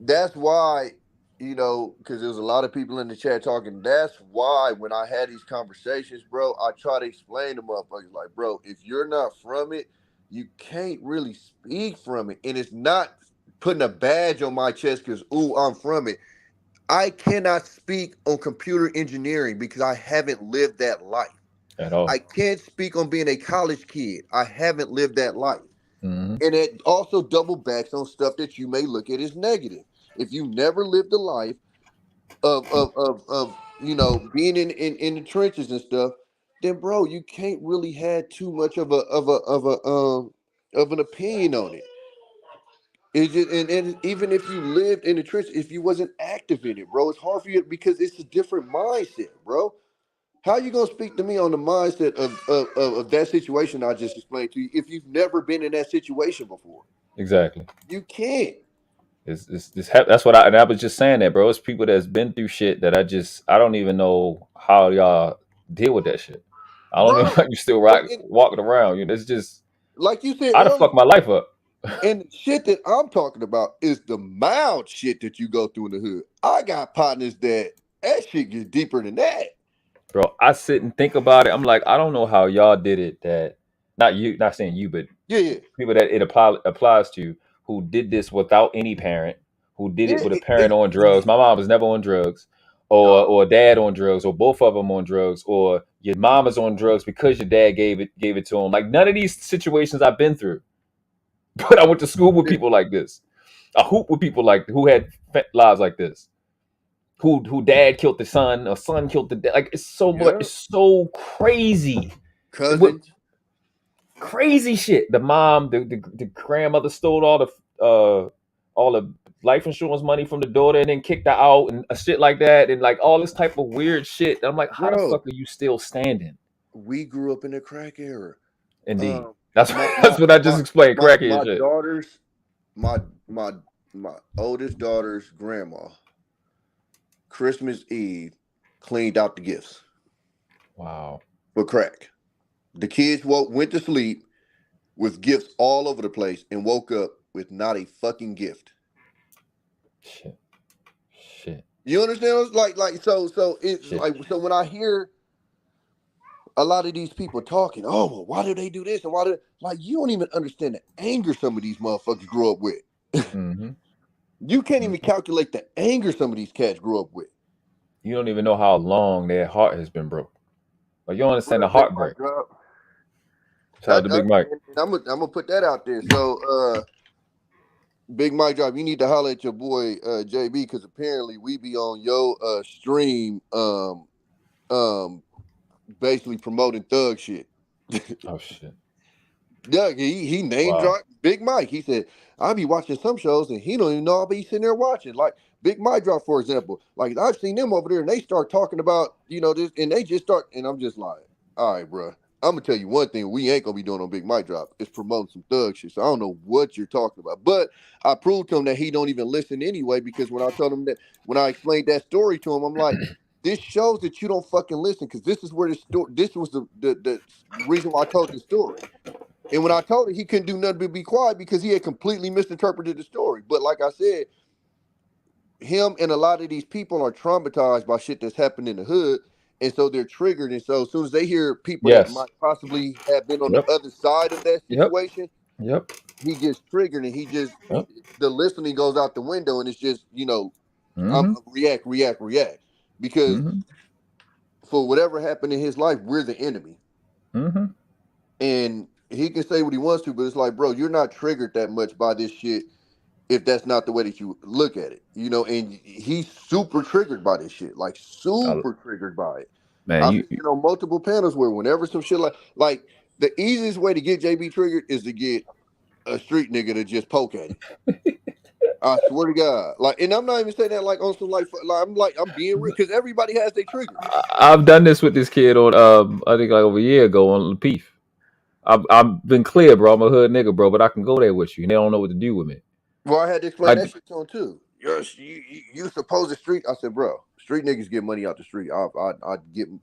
S7: that's why, because there's a lot of people in the chat talking. That's why when I had these conversations, bro, I try to explain to motherfuckers like, bro, if you're not from it, you can't really speak from it. And it's not putting a badge on my chest because, ooh, I'm from it. I cannot speak on computer engineering because I haven't lived that life.
S5: At all.
S7: I can't speak on being a college kid. I haven't lived that life.
S5: Mm-hmm.
S7: And it also double backs on stuff that you may look at as negative. If you never lived a life of being in the trenches and stuff, then bro, you can't really have too much of an opinion on it. It's just, and even if you lived in the trenches, if you wasn't active in it, bro, it's hard for you because it's a different mindset, bro. How you gonna speak to me on the mindset of that situation I just explained to you if you've never been in that situation before?
S5: Exactly.
S7: You can't.
S5: That's what I was just saying that, bro. It's people that's been through shit that I don't even know how y'all deal with that shit. I don't know how you still walking around. You know, it's just
S9: like you said
S5: I'd have
S9: earlier.
S5: fucked my life up.
S9: And the shit that I'm talking about is the mild shit that you go through in the hood. I got partners that shit gets deeper than that.
S5: Bro, I sit and think about it. I'm like, I don't know how y'all did it. That not saying you, but people that it applies to who did this without any parent, who did it with a parent on drugs. My mom was never on drugs, or dad on drugs, or both of them on drugs, or your mom is on drugs because your dad gave it to him. Like none of these situations I've been through, but I went to school with people like this. I hoop with people like who had lives like this. Who dad killed the son or son killed the dad. Like it's so much, it's so crazy.
S9: Cousins.
S5: Crazy shit. The mom, the grandmother stole all the life insurance money from the daughter and then kicked her out and shit like that, and like all this type of weird shit. And I'm like, how the fuck are you still standing?
S9: We grew up in the crack era.
S5: Indeed. That's what I just explained. Crackhead shit.
S9: My oldest daughter's grandma, Christmas Eve, cleaned out the gifts.
S5: Wow.
S9: For crack. The kids went to sleep with gifts all over the place and woke up with not a fucking gift.
S5: Shit.
S9: You understand? Like so it's shit. Like so when I hear a lot of these people talking, oh well, why do they do this and why do like you don't even understand the anger some of these motherfuckers grew up with.
S5: Mm-hmm.
S9: You can't even calculate the anger some of these cats grew up with.
S5: You don't even know how long their heart has been broke. Like you don't understand the heartbreak. Shout out to Big Mike.
S9: I'm gonna put that out there. So Big Mike Drop, you need to holler at your boy JB because apparently we be on your stream basically promoting thug shit.
S5: Oh shit.
S9: Yeah, he name dropped Big Mike. He said, I be watching some shows and he don't even know I'll be sitting there watching. Like Big Mike Drop, for example. Like I've seen them over there and they start talking about, this, and they just start, and I'm just like, all right, bro. I'm gonna tell you one thing we ain't gonna be doing on Big Mike Drop is promoting some thug shit. So I don't know what you're talking about. But I proved to him that he don't even listen anyway, because when I told him that, when I explained that story to him, I'm like, this shows that you don't fucking listen, because this is where this was the reason why I told this story. And when I told him, he couldn't do nothing but be quiet because he had completely misinterpreted the story. But like I said, him and a lot of these people are traumatized by shit that's happened in the hood. And so they're triggered. And so as soon as they hear people that might possibly have been on the other side of that situation, he gets triggered and he just, the listening goes out the window and it's just, I'm react. Because for whatever happened in his life, we're the enemy.
S5: Mm-hmm.
S9: And he can say what he wants to, but it's like, bro, you're not triggered that much by this shit if that's not the way that you look at it, and he's super triggered by this shit, like super triggered by it. Man, I've seen, multiple panels where whenever some shit like the easiest way to get JB triggered is to get a street nigga to just poke at him. I swear to God, like, and I'm not even saying that like on some like I'm being real because everybody has their triggers.
S5: I've done this with this kid on I think like over a year ago on Lapeef. I've been clear, bro. I'm a hood nigga, bro, but I can go there with you. And they don't know what to do with me.
S9: Well, I had to explain that shit to him too. You supposed to street. I said, bro, street niggas get money out the street. I told y'all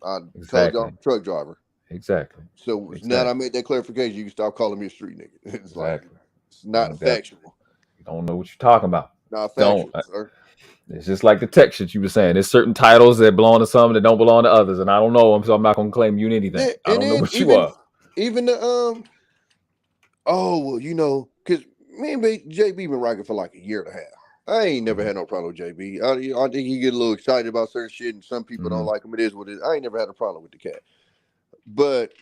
S9: I'm a truck driver.
S5: Exactly.
S9: So now that I made that clarification, you can stop calling me a street nigga. It's like it's not factual.
S5: You don't know what you're talking about.
S9: Not factual, sir.
S5: It's just like the text that you were saying. There's certain titles that belong to some that don't belong to others, and I don't know them, so I'm not gonna claim you in anything. Yeah, I don't know what you are.
S9: Even the because me and JB been rocking for like a year and a half. I ain't never had no problem with JB. I think he get a little excited about certain shit, and some people don't like him. It is what it is. I ain't never had a problem with the cat. But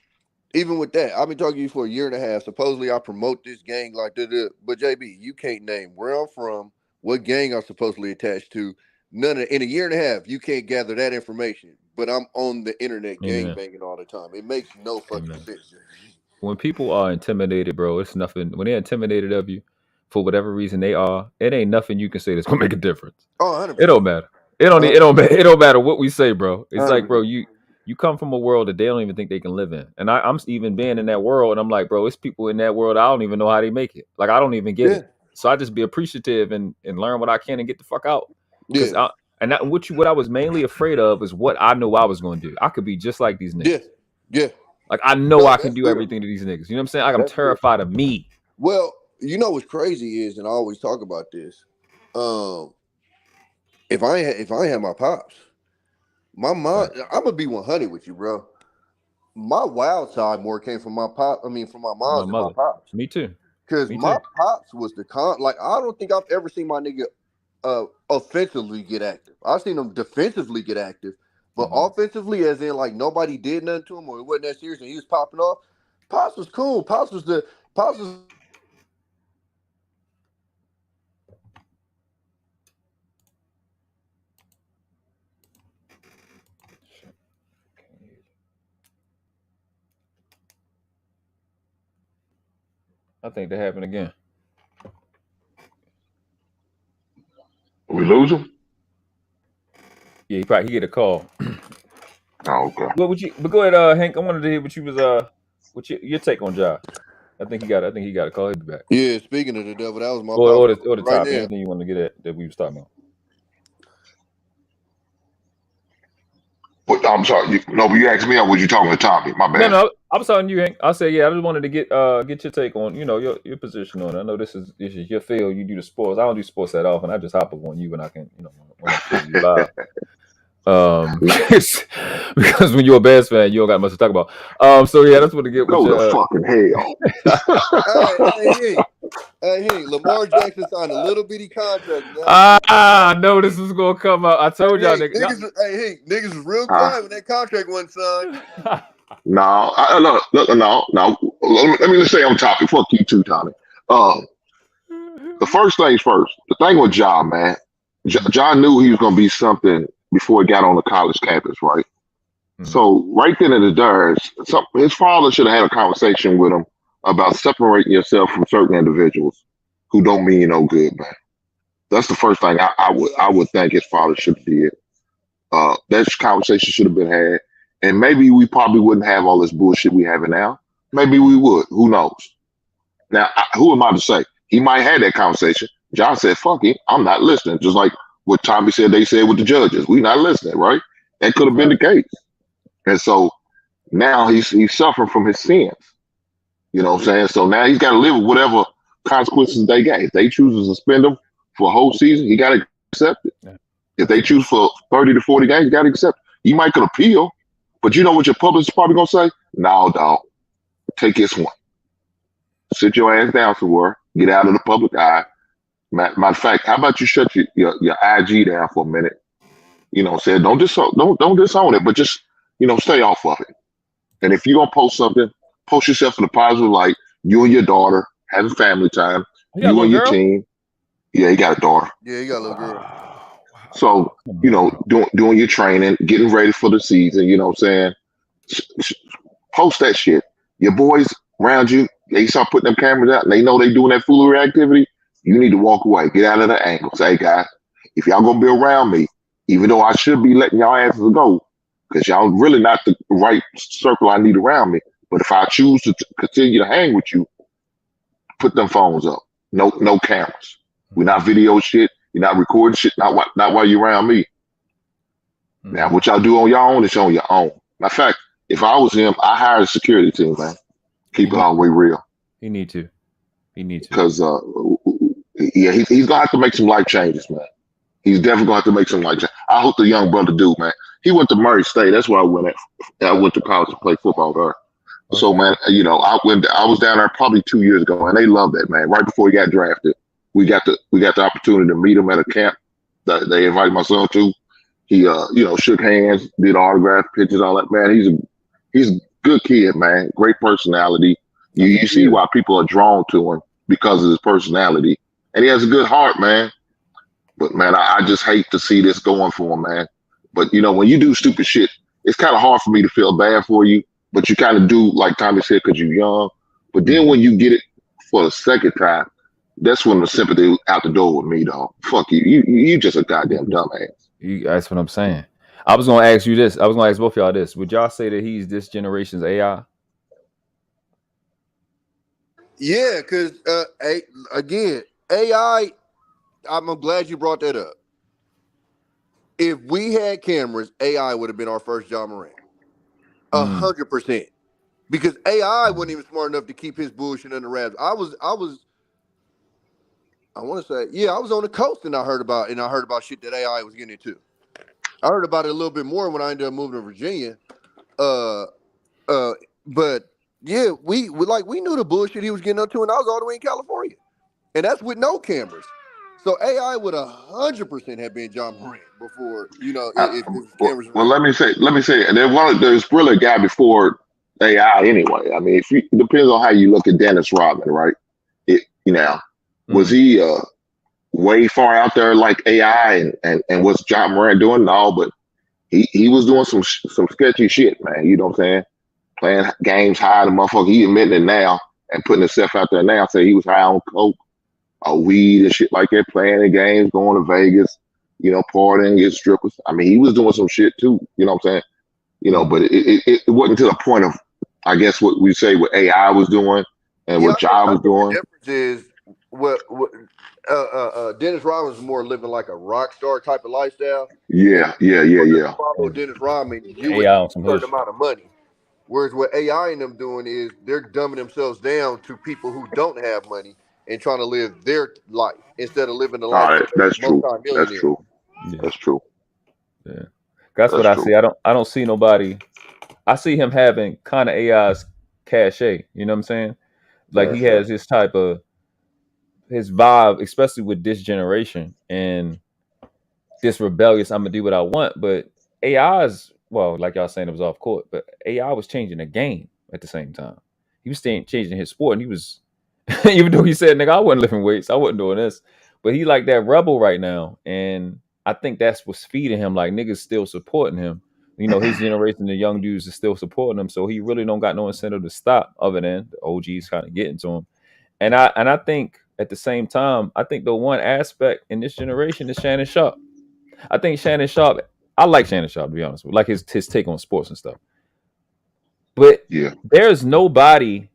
S9: even with that, I've been talking to you for a year and a half. Supposedly, I promote this gang like that. But JB, you can't name where I'm from, what gang I'm supposedly attached to. None of in a year and a half, you can't gather that information. But I'm on the internet gang banging all the time. It makes no fucking sense.
S5: When people are intimidated, bro, it's nothing. When they're intimidated of you, for whatever reason they are, it ain't nothing you can say that's gonna make a difference.
S9: Oh, 100%.
S5: It don't matter. It don't matter what we say, bro. It's like, bro, you come from a world that they don't even think they can live in. And I'm even being in that world, and I'm like, bro, it's people in that world I don't even know how they make it. Like I don't even get it. So I just be appreciative and learn what I can and get the fuck out. Because what I was mainly afraid of is what I know I was going to do. I could be just like these niggas.
S9: Yeah.
S5: Like I know I can do everything to these niggas. You know what I'm saying? Like I'm terrified of me.
S9: Well, you know what's crazy is, and I always talk about this. If I had my pops, my mom, I'm gonna be 100 with you, bro. My wild side more came from my pop. I mean, from my mom and my pops.
S5: Me too.
S9: Because my pops was the like I don't think I've ever seen my nigga offensively get active. I've seen him defensively get active, but offensively, as in like nobody did nothing to him or it wasn't that serious and he was popping off. Pops was cool. Pops was.
S5: I think that happened again.
S8: We lose him?
S5: Yeah, he get a call.
S8: Oh, okay.
S5: But go ahead, Hank. I wanted to hear what you was what your take on Ja. I think he got a call. He'll be back.
S9: Yeah, speaking of the devil, that was my
S5: or the topic. Anything you want to get at that we was talking about.
S8: I'm sorry. But you asked me, or was you talking to Tommy? My bad.
S5: No, I was talking to you, Hank. I said, I just wanted to get your take on, your position on it. I know this is your field. You do the sports. I don't do sports that often. I just hop up on you when I can, when I'm live. Because when you're a Bears fan, you don't got much to talk about. So yeah, that's what to get.
S8: Go to fucking
S9: hell. Hey, Lamar Jackson signed a little bitty contract.
S5: I know this was gonna come out. I told y'all
S9: niggas was real quiet when that contract wasn't signed.
S8: No. Let me just stay on topic. Fuck you too, Tommy. The first things first. The thing with Ja, man. Ja knew he was gonna be something before he got on the college campus, right? Mm-hmm. So right then and there, his father should have had a conversation with him about separating yourself from certain individuals who don't mean you no good, man. That's the first thing I would think his father should have did. That conversation should have been had, and maybe we probably wouldn't have all this bullshit we have now. Maybe we would. Who knows? Now, who am I to say? He might have that conversation. John said, "Fuck it, I'm not listening." Just like what Tommy said, they said with the judges, we not listening, right? That could have been the case. And so now he's suffering from his sins. You know what I'm saying? So now he's got to live with whatever consequences they got. If they choose to suspend him for a whole season, he got to accept it. Yeah. If they choose for 30 to 40 games, you got to accept it. You might could appeal, but you know what your public's probably going to say? No, dog. Take this one. Sit your ass down somewhere. Get out of the public eye. Matter of fact, how about you shut your IG down for a minute? You know what I'm saying? Don't disown it, but just, stay off of it. And if you're going to post something, post yourself in a positive light. You and your daughter having family time. You and your team. Yeah, he got a daughter.
S9: Yeah, he got a little girl.
S8: So, doing your training, getting ready for the season, you know what I'm saying? Post that shit. Your boys around you, they start putting them cameras out and they know they doing that foolery activity. You need to walk away. Get out of the angle. Say, hey, guys, if y'all going to be around me, even though I should be letting y'all asses go, because y'all really not the right circle I need around me. But if I choose to continue to hang with you, put them phones up. No cameras. We're not video shit. You're not recording shit. Not while you're around me. Mm-hmm. Now, what y'all do on your own, it's on your own. Matter of fact, if I was him, I hired a security team, man. Keep it all the way real.
S5: He need to.
S8: Because, he's going to have to make some life changes, man. He's definitely going to have to make some life changes. I hope the young brother do, man. He went to Murray State. That's where I went at. I went to college to play football there. Okay. So, man, I was down there probably 2 years ago, and they loved that, man. Right before he got drafted, we got the opportunity to meet him at a camp that they invited my son to. He, shook hands, did autograph pictures, all that, man. He's a good kid, man. Great personality. You see why people are drawn to him because of his personality, and he has a good heart, man. But man, I just hate to see this going for him, man. But when you do stupid shit, it's kind of hard for me to feel bad for you. But you kind of do, like Tommy said, because you're young. But then when you get it for the second time, that's when the sympathy out the door with me, dog. Fuck you. You just a goddamn dumbass.
S5: That's what I'm saying. I was gonna ask you this. I was gonna ask both of y'all this. Would y'all say that he's this generation's AI?
S9: Yeah, because again, AI, I'm glad you brought that up. If we had cameras, AI would have been our first Ja Morant. 100%. Because AI wasn't even smart enough to keep his bullshit under wraps. I want to say, yeah, I was on the coast and I heard about shit that AI was getting into. I heard about it a little bit more when I ended up moving to Virginia. But yeah, we knew the bullshit he was getting up to, and I was all the way in California. And that's with no cameras. So AI would 100% have been Ja Morant before, if his cameras
S8: Well,
S9: were.
S8: let me say, and there's really a guy before AI anyway. I mean, it depends on how you look at Dennis Rodman, right? Was he way far out there like AI and what's Ja Morant doing? No, but he was doing some sketchy shit, man. You know what I'm saying? Playing games high, the motherfucker. He admitting it now and putting himself out there now. Say he was high on coke, weed and shit like that, playing the games, going to Vegas, partying, get strippers. I mean, he was doing some shit too. You know what I'm saying? But it wasn't to the point of, I guess, what we say what AI was doing and what Ja was doing.
S9: The difference is what Dennis Rodman was more living like a rock star type of lifestyle.
S8: Yeah.
S9: Follow Dennis Rodman, you would
S5: AI
S9: need
S5: on
S9: a
S5: some
S9: certain amount of money. Whereas what AI and them doing is they're dumbing themselves down to people who don't have money and trying to live their life instead of living the life of
S8: That's true.
S9: multi-millionaire.
S8: That's true.
S5: Yeah.
S8: That's true.
S5: Yeah, that's what I see. I don't see nobody. I see him having kind of AI's cachet. You know what I'm saying? Like he has his type of his vibe, especially with this generation and this rebellious. I'm gonna do what I want, but AI's like y'all saying, it was off court, but AI was changing the game at the same time. He was changing his sport, and he was even though he said, "Nigga, I wasn't lifting weights, I wasn't doing this," but he like that rebel right now, and I think that's what's feeding him. Like niggas still supporting him. His generation, the young dudes, is still supporting him, so he really don't got no incentive to stop, other than the OGs kind of getting to him. And I think at the same time, I think the one aspect in this generation is Shannon Sharp. I think Shannon Sharp. I like Shannon Sharp, to be honest with you. Like his take on sports and stuff. But there's nobody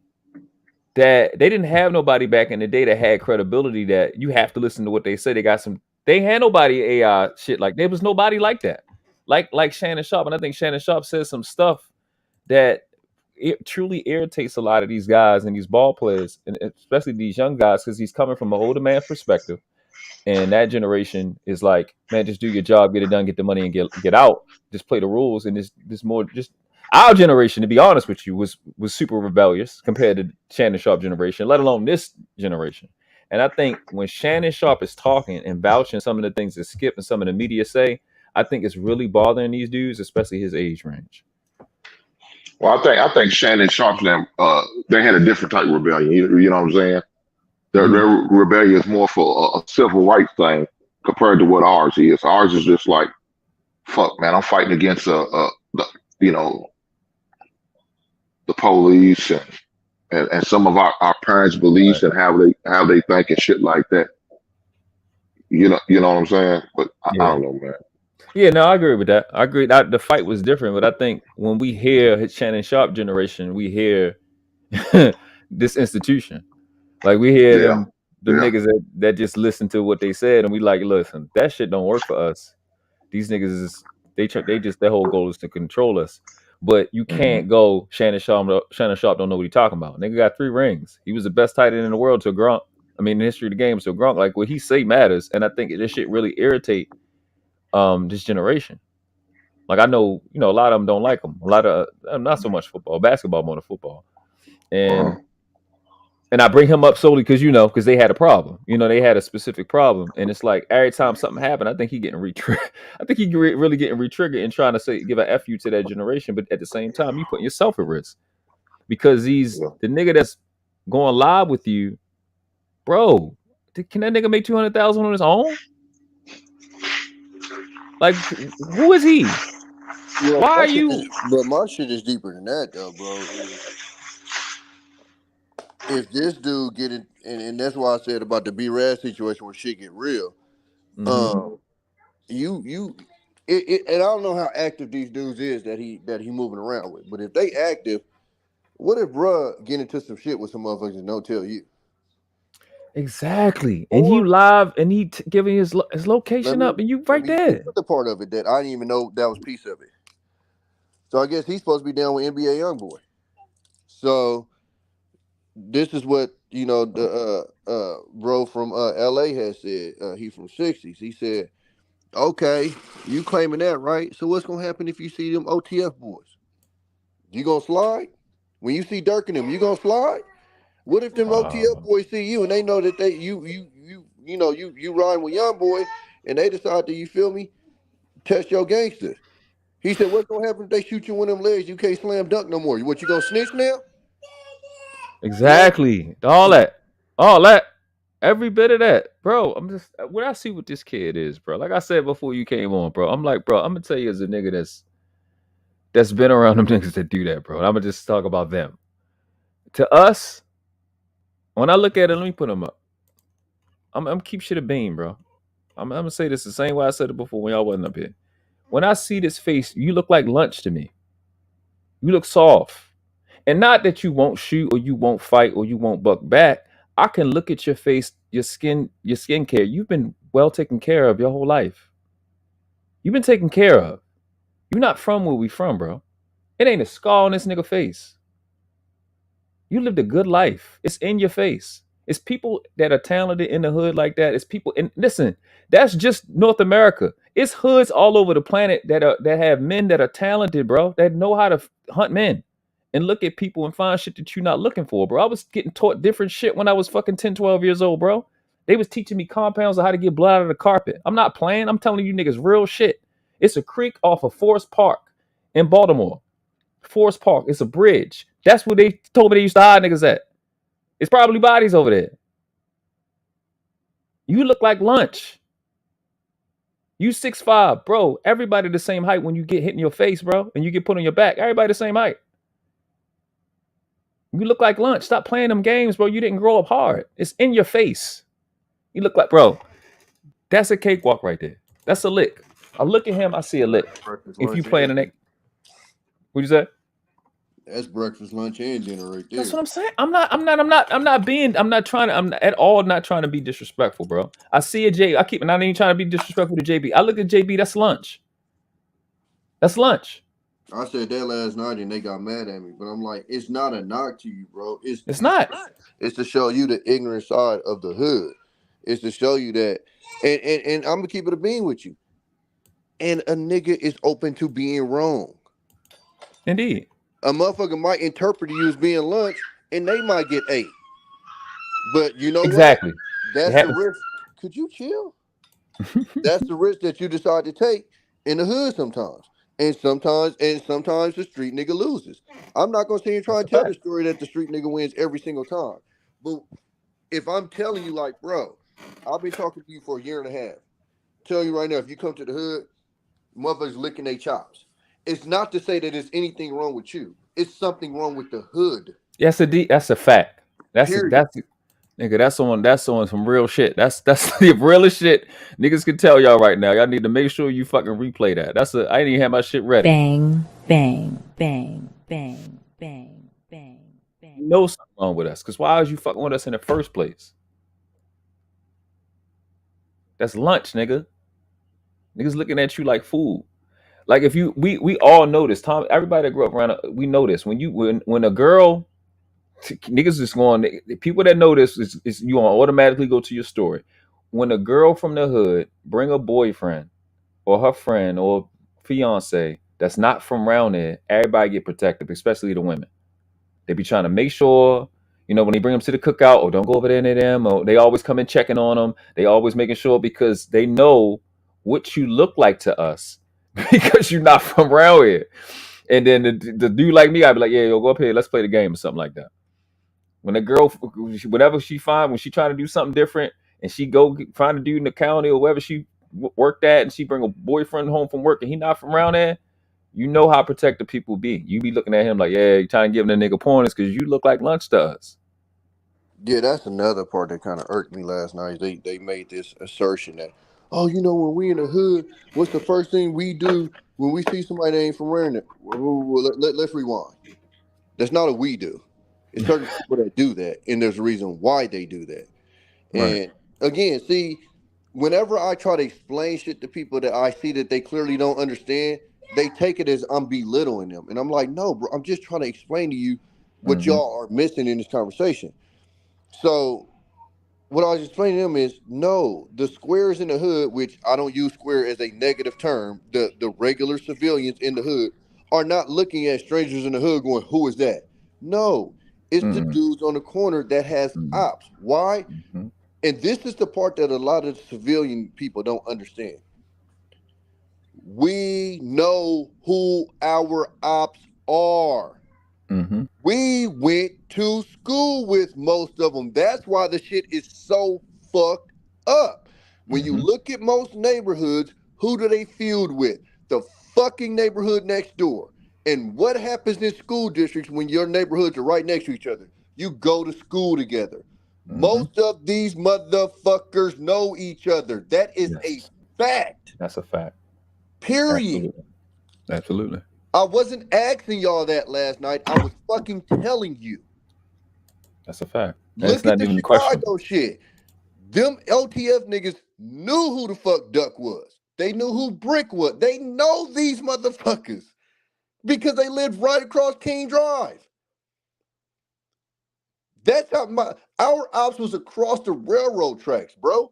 S5: that they didn't have nobody back in the day that had credibility that you have to listen to what they say. They had nobody AI shit like there was nobody like that. Like Shannon Sharp. And I think Shannon Sharp says some stuff that it truly irritates a lot of these guys and these ball players, and especially these young guys, because he's coming from an older man perspective. And that generation is like, man, just do your job, get it done, get the money, and get out. Just play the rules. And this more just our generation, to be honest with you, was super rebellious compared to Shannon Sharp generation, let alone this generation. And I think when Shannon Sharp is talking and vouching some of the things that Skip and some of the media say, I think it's really bothering these dudes, especially his age range.
S8: Well, I think Shannon Sharp them they had a different type of rebellion. You know what I'm saying? Their rebellion is more for a civil rights thing compared to what ours is. Ours is just like, fuck, man, I'm fighting against the police and some of our parents' beliefs and how they think and shit like that. You know what I'm saying? But I don't know, man.
S5: Yeah, no, I agree with that. I agree that the fight was different, but I think when we hear Shannon Sharp generation, we hear this institution. Like we hear them niggas that just listen to what they said, and we like, listen, that shit don't work for us. These niggas their whole goal is to control us. But you can't go Shannon Sharp don't know what he's talking about. Nigga got 3 rings. He was the best tight end in the world till Gronk. I mean, in the history of the game, so Gronk, like what he say matters, and I think this shit really irritate this generation. Like I know, a lot of them don't like him. A lot of not so much football, basketball more than football, and I bring him up solely because they had a problem. They had a specific problem, and it's like every time something happened, I think he getting re-triggered. I think he really getting re-triggered and trying to give an FU to that generation, but at the same time, you putting yourself at risk because the nigga that's going live with you, bro. Can that nigga make 200,000 on his own? Like, who is he?
S9: Well,
S5: why are you?
S9: But my shit is deeper than that, though, bro. If this dude get it, and that's why I said about the B-Rad situation where shit get real. And I don't know how active these dudes is that he moving around with, but if they active, what if bruh get into some shit with some motherfuckers and don't tell you?
S5: Exactly. And you live and he giving his location up and you right there.
S9: The part of it that I didn't even know that was a piece of it. So I guess he's supposed to be down with NBA Dumb Boy. So this is what, you know, the bro from LA has said. He from 60s. He said, okay, you claiming that, right? So what's gonna happen if you see them OTF boys? You gonna slide? When you see Dirk and them, you gonna slide? What if them OTF boys see you and they know that you riding with Young Boy and they decide to, you feel me, test your gangster? He said, what's gonna happen if they shoot you in them legs? You can't slam dunk no more. What, you gonna snitch now?
S5: Exactly. All that. Every bit of that. Bro, I'm just when I see what this kid is, bro. Like I said before you came on, bro. I'm like, bro, I'm gonna tell you as a nigga that's been around them niggas that do that, bro. And I'm gonna just talk about them. To us, when I look at it, let me put them up. I'm keep shit a beam, bro. I'm gonna say this the same way I said it before when y'all wasn't up here. When I see this face, you look like lunch to me. You look soft. And not that you won't shoot or you won't fight or you won't buck back. I can look at your face, your skincare. You've been well taken care of your whole life. You've been taken care of. You're not from where we from, bro. It ain't a scar on this nigga face. You lived a good life. It's in your face. It's people that are talented in the hood like that. It's people, and listen, that's just North America. It's hoods all over the planet that have men that are talented, bro, that know how to hunt men and look at people and find shit that you're not looking for, bro. I was getting taught different shit when I was fucking 10, 12 years old, bro. They was teaching me compounds of how to get blood out of the carpet. I'm not playing. I'm telling you niggas real shit. It's a creek off of Forest Park in Baltimore. Forest Park. It's a bridge. That's where they told me they used to hide niggas at. It's probably bodies over there. You look like lunch. You 6'5", bro. Everybody the same height when you get hit in your face, bro, and you get put on your back. Everybody the same height. You look like lunch. Stop playing them games, bro. You didn't grow up hard. It's in your face. You look like, bro, that's a cakewalk right there. That's a lick. I look at him, I see a lick. If you playing the next, what'd you say?
S9: That's breakfast, lunch, and dinner right there.
S5: That's what I'm saying. I'm not at all trying to be disrespectful, bro. I see a J. I'm not even trying to be disrespectful to JB. I look at JB, that's lunch. That's lunch.
S9: I said that last night and they got mad at me, but I'm like, it's not a knock to you, bro.
S5: It's not.
S9: It's to show you the ignorant side of the hood. It's to show you that, and I'm gonna keep it a beam with you. And a nigga is open to being wrong.
S5: Indeed.
S9: A motherfucker might interpret you as being lunch, and they might get 8. But you know
S5: exactly.
S9: What? That's the risk. Could you chill? That's the risk that you decide to take in the hood sometimes. And sometimes the street nigga loses. I'm not gonna sit here and try and tell the story that the street nigga wins every single time. But if I'm telling you, like, bro, I've been talking to you for a year and a half. Tell you right now, if you come to the hood, motherfuckers licking their chops. It's not to say that there's anything wrong with you. It's something wrong with the hood.
S5: That's a fact. Nigga, that's on some real shit. That's the realest shit niggas can tell y'all right now. Y'all need to make sure you fucking replay that. I didn't even have my shit ready.
S1: Bang, bang, bang, bang, bang, bang, bang.
S5: You know something wrong with us, because why was you fucking with us in the first place? That's lunch, nigga. Niggas looking at you like food. Like if you, we all know this. Tom, everybody that grew up around, we know this. When a girl, niggas is going, people that know this is you gonna automatically go to your story. When a girl from the hood bring a boyfriend or her friend or fiance that's not from around there, everybody get protective, especially the women. They be trying to make sure, you know, when they bring them to the cookout, or don't go over there near them, or they always come in checking on them. They always making sure, because they know what you look like to us because you're not from around here. And then the dude like me, I'd be like, yeah, yo, go up here, let's play the game or something like that. When a girl, whatever she find, when she trying to do something different, and she go find a dude in the county or wherever she worked at, and she bring a boyfriend home from work, and he not from around there, you know how protective people be. You be looking at him like, yeah, you trying to give him the nigga pointers because you look like lunch to us.
S9: Yeah, that's another part that kind of irked me last night. They made this assertion that, oh, you know, when we in the hood, what's the first thing we do when we see somebody that ain't from around it? Well, let's rewind. That's not a we do. It's certain people that do that, and there's a reason why they do that. And again, see, whenever I try to explain shit to people that I see that they clearly don't understand, they take it as I'm belittling them. And I'm like, no, bro, I'm just trying to explain to you what y'all are missing in this conversation. So what I was explaining to them is, no, the squares in the hood, which I don't use square as a negative term, the regular civilians in the hood are not looking at strangers in the hood going, who is that? No, it's the dudes on the corner that has ops. Why? And this is the part that a lot of the civilian people don't understand. We know who our ops are. We went to school with most of them. That's why the shit is so fucked up. When you look at most neighborhoods, who do they feud with? The fucking neighborhood next door. And what happens in school districts when your neighborhoods are right next to each other? You go to school together. Most of these motherfuckers know each other. That is a fact.
S5: That's a fact.
S9: Period.
S5: Absolutely.
S9: I wasn't asking y'all that last night. I was fucking telling you.
S5: That's a fact.
S9: Look at the Chicago shit. Them LTF niggas knew who the fuck Duck was. They knew who Brick was. They know these motherfuckers because they lived right across King Drive. That's how our ops was across the railroad tracks, bro.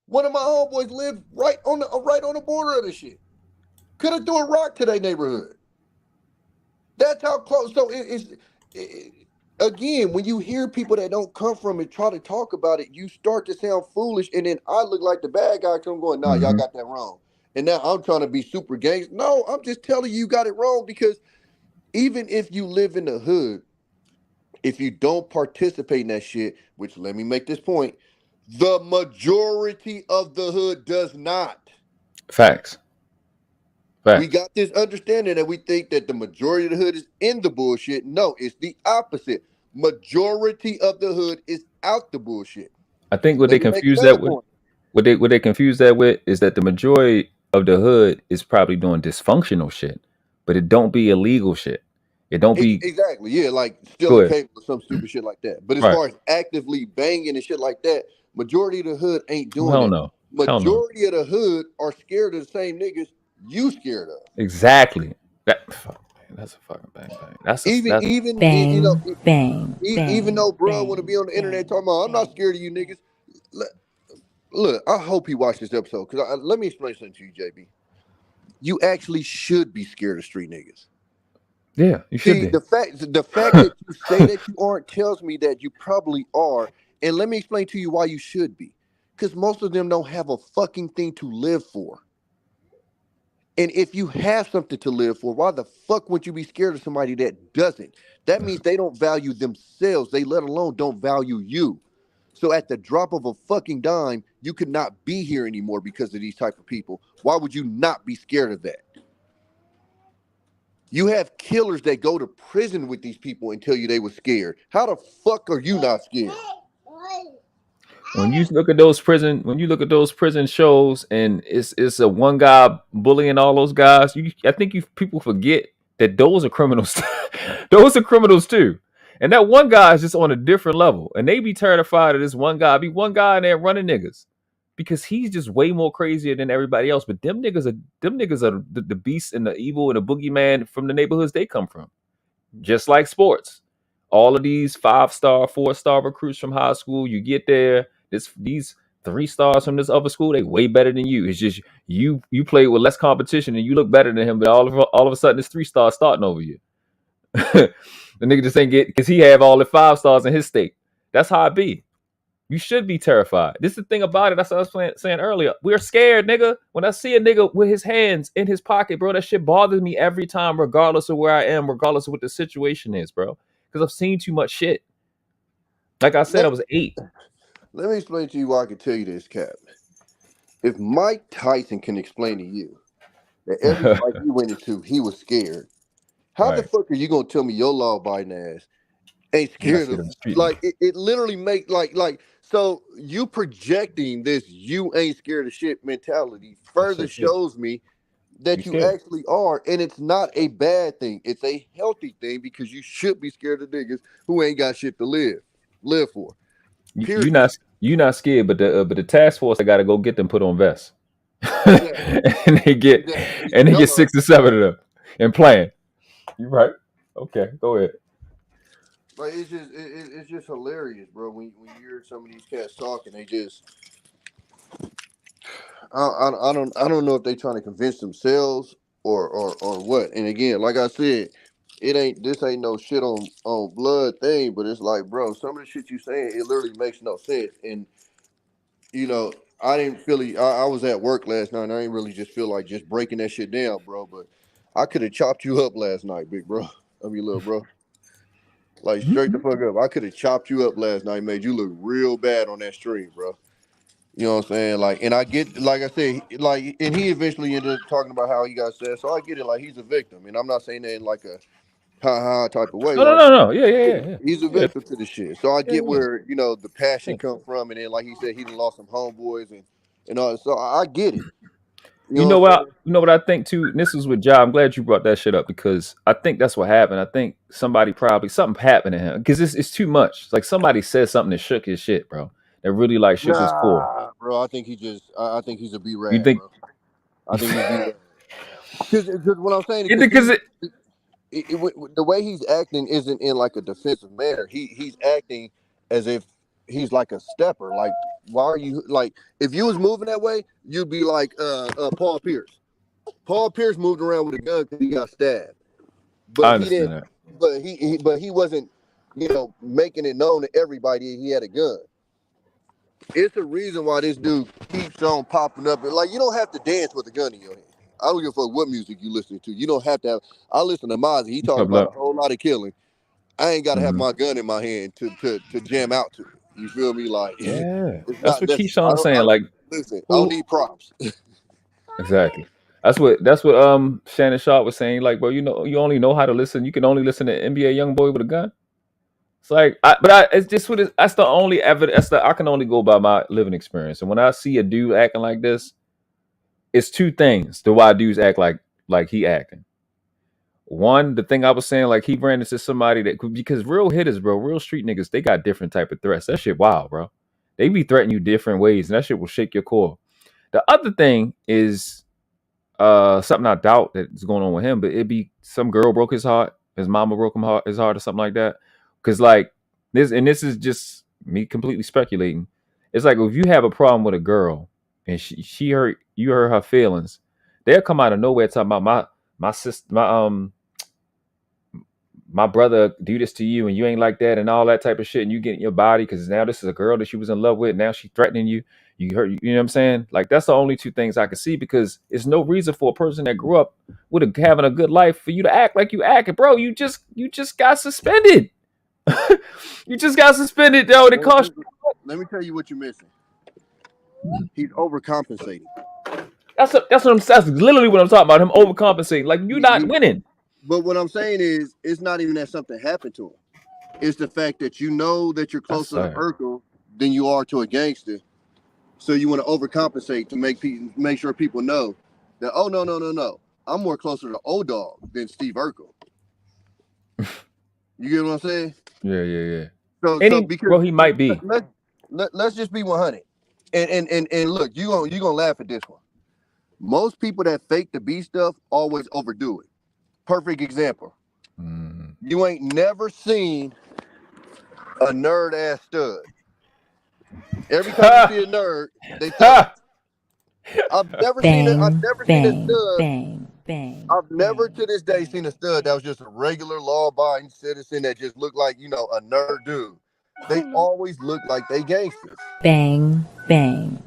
S9: One of my homeboys lived right on the border of the shit. Could have threw a rock to their neighborhood. That's how close. So again, when you hear people that don't come from it try to talk about it, you start to sound foolish, and then I look like the bad guy. I'm going, nah, y'all got that wrong. And now I'm trying to be super gangster. No, I'm just telling you got it wrong, because even if you live in the hood, if you don't participate in that shit, which let me make this point, the majority of the hood does not.
S5: Facts.
S9: We got this understanding that we think that the majority of the hood is in the bullshit. No, it's the opposite. Majority of the hood is out the bullshit.
S5: I think what they confuse that with, what they confuse that with is that the majority of the hood is probably doing dysfunctional shit, but it don't be illegal shit. It don't be
S9: exactly, yeah, like stealing cable or some stupid shit like that. But as far as actively banging and shit like that, majority of the hood ain't doing that.
S5: No.
S9: Majority of the hood are scared of the same niggas you scared of.
S5: Exactly. That's a fucking bang bang.
S9: Even
S1: bang,
S9: you know,
S1: bang,
S9: even though bro want to be on the internet talking about, I'm not scared of you niggas. Look, I hope he watched this episode, because let me explain something to you, JB. You actually should be scared of street niggas.
S5: Yeah, you should be.
S9: The fact that you say that you aren't tells me that you probably are. And let me explain to you why you should be. Because most of them don't have a fucking thing to live for. And if you have something to live for, why the fuck would you be scared of somebody that doesn't? That means they don't value themselves. They let alone don't value you. So at the drop of a fucking dime, you could not be here anymore because of these type of people. Why would you not be scared of that? You have killers that go to prison with these people and tell you they were scared. How the fuck are you not scared?
S5: When you look at those prison shows, and it's a one guy bullying all those guys, I think people forget that those are criminals. Those are criminals too. And that one guy is just on a different level. And they be terrified of this one guy. Be one guy in there running niggas, because he's just way more crazier than everybody else. But them niggas are the beasts and the evil and the boogeyman from the neighborhoods they come from. Just like sports. All of these 5-star, 4-star recruits from high school, you get there, these 3 stars from this other school, they way better than you. It's just you play with less competition and you look better than him, but all of a sudden it's 3 stars starting over you. The nigga just ain't get, because he have all the 5 stars in his state. That's how it be. You should be terrified. This is the thing about it. That's what I was saying earlier. We're scared, nigga. When I see a nigga with his hands in his pocket, bro, that shit bothers me every time, regardless of where I am, regardless of what the situation is, bro. Because I've seen too much shit. Like I said, I was 8.
S9: Let me explain to you why I can tell you this, Cap. If Mike Tyson can explain to you that every fight he went into, he was scared, how the fuck are you gonna tell me your law-abiding ass ain't scared of him? Like it literally make like so you projecting this you ain't scared of shit mentality further shows me that you actually are, and it's not a bad thing. It's a healthy thing, because you should be scared of niggas who ain't got shit to live for.
S5: You're You not scared, but the task force, I got to go get them put on vests,
S9: Exactly.
S5: and they get
S9: Hello.
S5: 6 or 7 of them and playing. You right? Okay, go ahead.
S9: Like it's just hilarious, bro. When you hear some of these cats talking, they just I don't know if they trying to convince themselves or what. And again, like I said, this ain't no shit on blood thing, but it's like, bro, some of the shit you saying, it literally makes no sense. And you know, I didn't feel it. I was at work last night, and I didn't really just feel like just breaking that shit down, bro. But I could have chopped you up last night, big bro. I mean, little bro. Like straight the fuck up. I could have chopped you up last night, made you look real bad on that stream, bro. You know what I'm saying? Like, and I get, like I said, like, and he eventually ended up talking about how he got sad. So I get it. Like, he's a victim, and I'm not saying that in like a ha type of way.
S5: No. Yeah.
S9: He's a victim to the shit. So I get
S5: Yeah.
S9: where the passion come from, and then like he said, he done lost some homeboys and all. So I get it.
S5: You know what I think too. And this was with Ja. I'm glad you brought that shit up because I think that's what happened. I think something happened to him because it's too much. Like somebody said something that shook his shit, bro. That really like shook his core.
S9: Bro. I think I think he's a B-rad.
S5: You think?
S9: Bro. I think he's B-rad. Because what I'm saying is
S5: Because
S9: the way he's acting isn't in like a defensive manner. He's acting as if he's like a stepper. Like, why are you like? If you was moving that way, you'd be like Paul Pierce. Paul Pierce moved around with a gun because he got stabbed, but he didn't. That. But he wasn't, making it known to everybody he had a gun. It's the reason why this dude keeps on popping up. And like, you don't have to dance with a gun in your hand. I don't give a fuck what music you listening to. You don't have to have. I listen to Mozzie. He talking about a whole lot of killing. I ain't got to have my gun in my hand to jam out to it. You feel me? Like,
S5: yeah, that's what Keyshawn's saying. Like,
S9: listen, I don't need props.
S5: Exactly. That's what Shannon Sharp was saying. Like, well, you only know how to listen. You can only listen to NBA Young Boy with a gun. It's like, it's just that's the only evidence. I can only go by my living experience. And when I see a dude acting like this, it's two things to why dudes act like he acting. One, the thing I was saying, like he ran into somebody because real hitters, bro, real street niggas, they got different type of threats. That shit wild, bro. They be threatening you different ways, and that shit will shake your core. The other thing is something I doubt that's going on with him, but it'd be some girl broke his heart, his mama broke his heart or something like that. Because like this is just me completely speculating. It's like if you have a problem with a girl and she hurt her feelings, they'll come out of nowhere talking about my sister, my brother do this to you and you ain't like that and all that type of shit, and you get in your body because now this is a girl that she was in love with. Now she's threatening you. You hurt, you know what I'm saying? Like that's the only two things I can see, because there's no reason for a person that grew up with having a good life for you to act like you acting, bro. You just got suspended. You just got suspended, though. It cost.
S9: Let me tell you what you're missing. He's overcompensating.
S5: That's literally what I'm talking about. Him overcompensating. Like you're not winning.
S9: But what I'm saying is, it's not even that something happened to him. It's the fact that you know that you're closer to Urkel than you are to a gangster. So you want to overcompensate to make sure people know that, oh, no. I'm more closer to O-Dog than Steve Urkel. You get what I'm saying?
S5: Yeah.
S9: So because he might be. Let's just be 100. And look, you gonna laugh at this one. Most people that fake the B stuff always overdo it. Perfect example. You ain't never seen a nerd ass stud. Every time you see a nerd, they talk. I've never seen a stud. I've never to this day seen a stud that was just a regular law-abiding citizen that just looked like, a nerd dude. They always look like they gangsters.
S1: Bang.
S5: That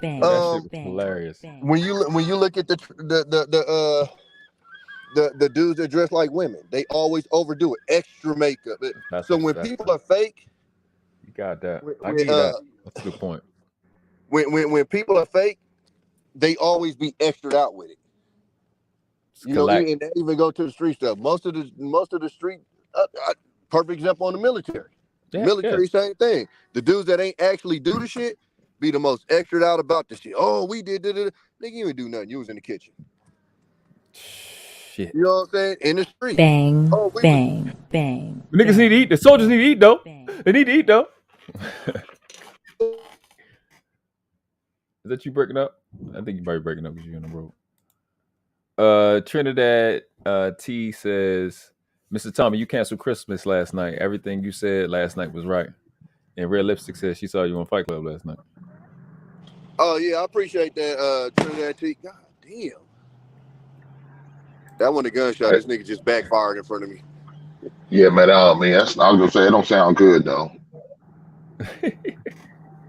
S5: shit was hilarious.
S9: When you look at the dudes that dress like women, they always overdo it, extra makeup. So when people are fake,
S5: you got that. I get that. That's a good point.
S9: When people are fake, they always be extra out with it. And they even go to the street stuff. Most of the street, perfect example on the military. Military, same thing. The dudes that ain't actually do the shit be the most extra out about the shit. Oh, we did. Nigga, you ain't do nothing. You was in the kitchen.
S5: Shit.
S9: You know what I'm saying? In the street.
S1: Bang.
S5: The niggas need to eat. The soldiers need to eat, though. They need to eat, though. Is that you breaking up? I think you might be breaking up because you're on the road. Trinidad T says, Mr. Tommy, you canceled Christmas last night. Everything you said last night was right. And Red Lipstick says she saw you on Fight Club last night.
S9: Oh yeah, I appreciate that, Trinidad T. God damn. That wasn't a gunshot. This nigga just backfired in front of me.
S8: Yeah, man. I was gonna say it don't sound good though.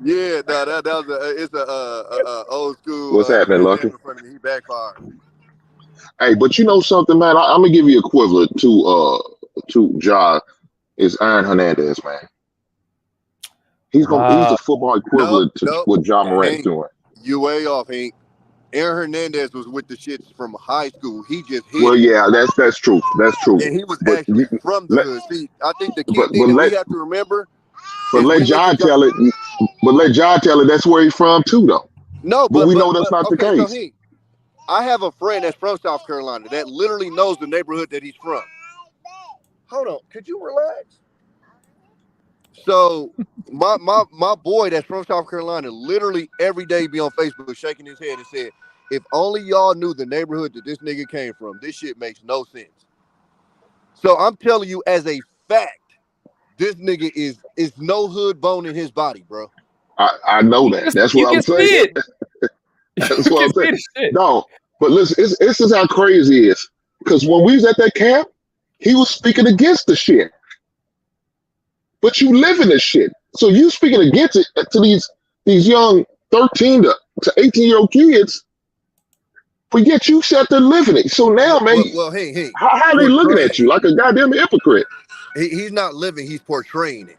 S9: Yeah, no, that was it's a old school.
S8: What's happening, Lucky?
S9: In front of me. He backfired.
S8: Hey, but you know something, man? I'm gonna give you equivalent to Ja is Aaron Hernandez, man. He's the football equivalent to what Ja Morant's doing.
S9: You way off, Hank. Aaron Hernandez was with the shits from high school. He just hit.
S8: Well, yeah, that's true. That's true.
S9: And he was actually from the hood. See, I think the key thing that we have to remember.
S8: But let Ja tell it. But let Ja tell it. That's where he's from too, though.
S9: No,
S8: but we know that's not the case.
S9: So I have a friend that's from South Carolina that literally knows the neighborhood that he's from. Hold on, could you relax? So my boy that's from South Carolina literally every day be on Facebook shaking his head and said, if only y'all knew the neighborhood that this nigga came from, this shit makes no sense. So I'm telling you as a fact, this nigga is no hood bone in his body, bro.
S8: I know that. That's what I'm saying. That's what I'm saying. No, but listen, this is how crazy it is. Because when we was at that camp, he was speaking against the shit. But you live in this shit. So you speaking against it to these young 13 to 18-year-old kids, but yet you sat there living it. So now, man,
S9: hey,
S8: how are they looking at you like a goddamn hypocrite?
S9: He's not living, he's portraying it.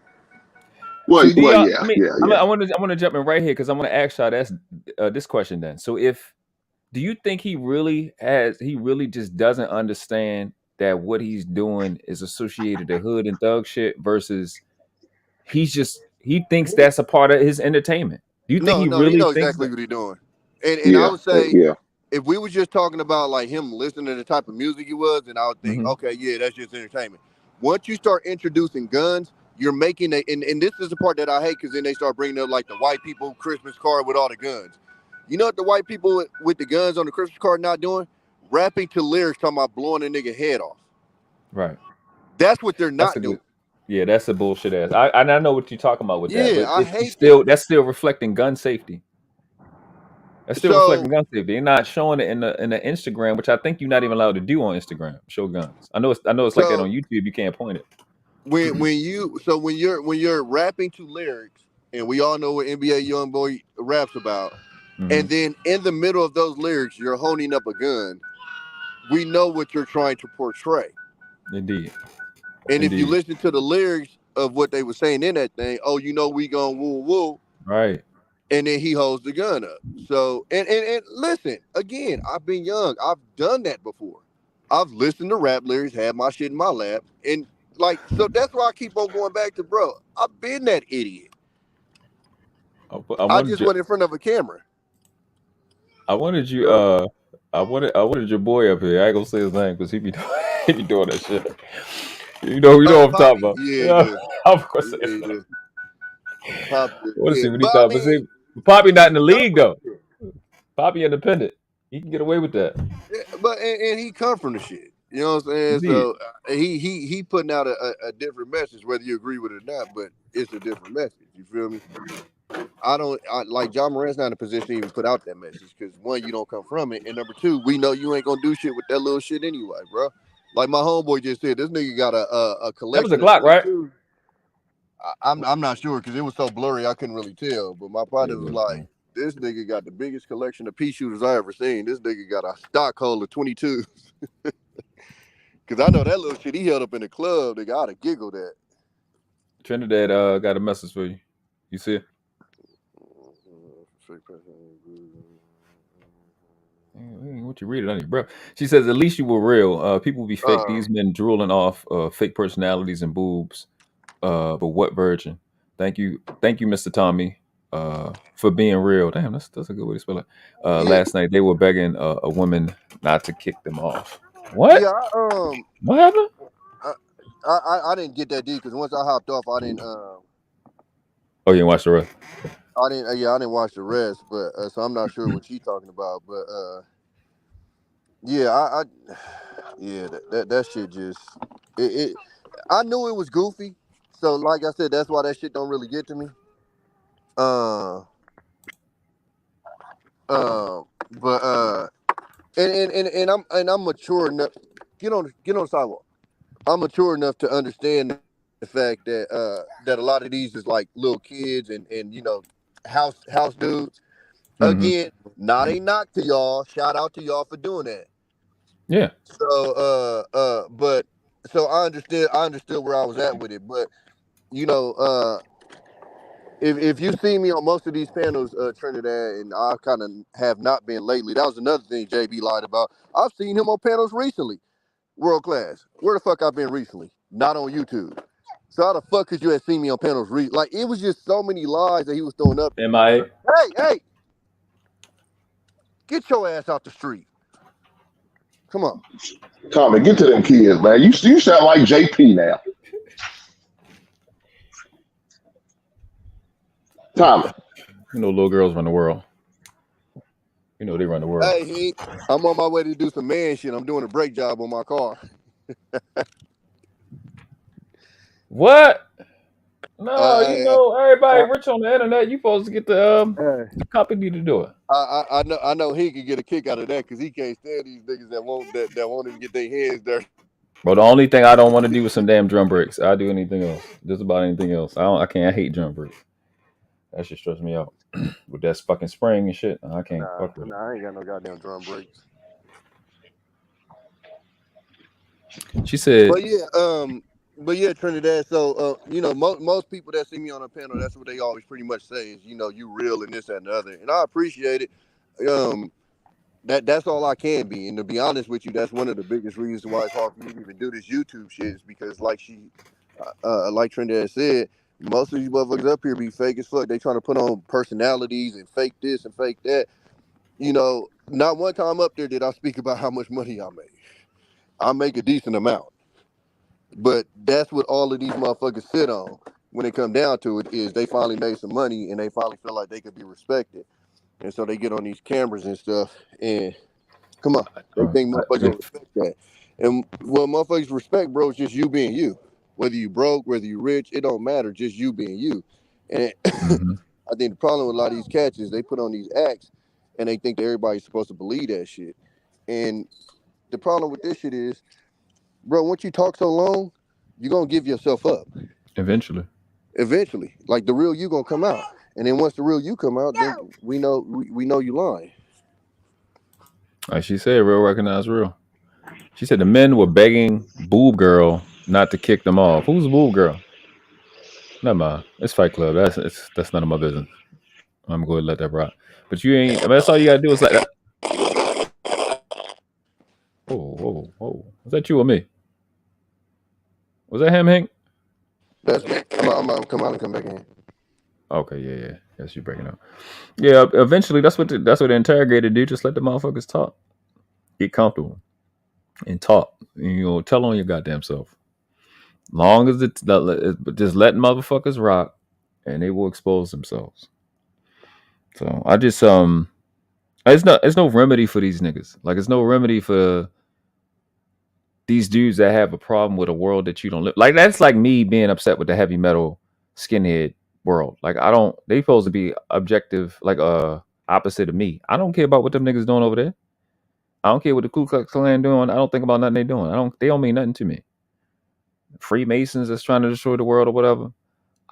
S8: Well,
S5: yeah.
S8: Yeah.
S5: I want to jump in right here because I want to ask y'all this question then. So do you think he really just doesn't understand that what he's doing is associated to hood and thug shit versus he thinks that's a part of his entertainment? Do you think he really
S9: he knows
S5: thinks
S9: exactly what he's doing? And I would say, if we were just talking about like him listening to the type of music he was, then I would think, okay, yeah, that's just entertainment. Once you start introducing guns, you're making and this is the part that I hate because then they start bringing up like the white people Christmas card with all the guns. You know what the white people with the guns on the Christmas card not doing? Rapping to lyrics talking about blowing a nigga head off.
S5: Right.
S9: That's what they're not doing.
S5: Yeah, that's a bullshit ass. I know what you're talking about with that.
S9: Yeah,
S5: but
S9: I hate
S5: that's still reflecting gun safety. That's still reflecting gun safety. They're not showing it in the Instagram, which I think you're not even allowed to do on Instagram. Show guns. I know it's like that on YouTube. You can't point it.
S9: When you're rapping to lyrics, and we all know what NBA Young Boy raps about, and then in the middle of those lyrics, you're holding up a gun. We know what you're trying to portray.
S5: Indeed.
S9: And if you listen to the lyrics of what they were saying in that thing, we gonna woo woo.
S5: Right.
S9: And then he holds the gun up. So and listen, again, I've been young. I've done that before. I've listened to rap lyrics, had my shit in my lap, and so that's why I keep on going back to, bro, I've been that idiot. I just went in front of a camera.
S5: I wanted you I wanted your boy up here. I ain't gonna say his name because he be doing that shit. You know what I'm talking about.
S9: Yeah.
S5: Of course. What is he when he talking? Poppy not in the league though. Poppy independent. He can get away with that.
S9: Yeah, but and he come from the shit. You know what I'm saying? Indeed. So he putting out a different message, whether you agree with it or not, but it's a different message. You feel me? Like Ja Morant's not in a position to even put out that message because one, you don't come from it, and number two, we know you ain't gonna do shit with that little shit anyway, bro. Like my homeboy just said, this nigga got a collection.
S5: That was a Glock, right?
S9: I'm not sure because it was so blurry I couldn't really tell. But my partner was like, this nigga got the biggest collection of pea shooters I ever seen. This nigga got a stockhold of 22s. Because I know that little shit he held up in the club, nigga, I'd have giggled at.
S5: Trinidad got a message for you. You see it? What you read it on you, bro? She says, at least you were real. People be fake. These men drooling off fake personalities and boobs. But what virgin? Thank you, Mr. Tommy, for being real. Damn, that's a good way to spell it. Last night they were begging a woman not to kick them off. What?
S9: Yeah,
S5: what happened?
S9: I didn't get that deep because once I hopped off, I didn't.
S5: Oh, you didn't watch the rest?
S9: I didn't. Yeah, I didn't watch the rest, but so I'm not sure what you're talking about. But yeah, yeah, that shit just it. I knew it was goofy, so like I said, that's why that shit don't really get to me. Uh, but I'm mature enough. Get on the sidewalk. I'm mature enough to understand the fact that that a lot of these is like little kids and house dudes. Again, not a knock to y'all. Shout out to y'all for doing that.
S5: Yeah.
S9: But so I understood where I was at with it. But if you see me on most of these panels, Trinidad, and I kind of have not been lately. That was another thing JB lied about. I've seen him on panels recently. World class. Where the fuck I've been recently? Not on YouTube. So how the fuck could you have seen me on panels? Like it was just so many lies that he was throwing up.
S5: MIA.
S9: Hey, get your ass out the street. Come on.
S8: Tommy, get to them kids, man. You sound like JP now. Tommy.
S5: You know, little girls run the world. You know they run the world.
S9: Hey, I'm on my way to do some man shit. I'm doing a brake job on my car.
S5: What? No, everybody rich on the internet. You supposed to get the company to do it.
S9: I know he could get a kick out of that because he can't stand these niggas that won't even get their hands dirty.
S5: Bro, the only thing I don't want to do is some damn drum breaks. I'll do anything else. Just about anything else. I hate drum breaks. That shit stresses me out. With that fucking spring and shit. I can't fuck with it.
S9: I ain't got no goddamn drum breaks.
S5: She said,
S9: but yeah, Trinidad. So most people that see me on a panel, that's what they always pretty much say is, you real and this, that, and the other. And I appreciate it. That's all I can be. And to be honest with you, that's one of the biggest reasons why it's hard for me to even do this YouTube shit is because like Trinidad said, most of these motherfuckers up here be fake as fuck. They trying to put on personalities and fake this and fake that. Not one time up there did I speak about how much money I make. I make a decent amount. But that's what all of these motherfuckers sit on when it come down to it is they finally made some money and they finally feel like they could be respected. And so they get on these cameras and stuff and come on, they think motherfuckers respect that. And what motherfuckers respect, bro, is just you being you. Whether you broke, whether you rich, it don't matter. Just you being you. And I think the problem with a lot of these cats is they put on these acts and they think that everybody's supposed to believe that shit. And the problem with this shit is, bro, once you talk so long, you're going to give yourself up.
S5: Eventually.
S9: Like the real you going to come out. And then once the real you come out, then we know you lying.
S5: Like she said, real recognize real. She said the men were begging Boob Girl not to kick them off. Who's Boob Girl? Never mind. It's Fight Club. That's none of my business. I'm going to let that rock. But you ain't. I mean, that's all you got to do is like that. Whoa. Was that you or me? Was that him, Hank?
S9: That's me. I'm come out and come back in.
S5: Okay, yeah. Yes, you breaking up. Yeah, eventually that's what the interrogator do. Just let the motherfuckers talk. Get comfortable. And talk. Tell on your goddamn self. Long as just let motherfuckers rock and they will expose themselves. So I just it's no remedy for these niggas. Like it's no remedy for these dudes that have a problem with a world that you don't live. Like that's like me being upset with the heavy metal skinhead world. Like they supposed to be objective, like opposite of me. I don't care about what them niggas doing over there. I don't care what the Ku Klux Klan doing. I don't think about nothing they doing. They don't mean nothing to me. Freemasons that's trying to destroy the world or whatever.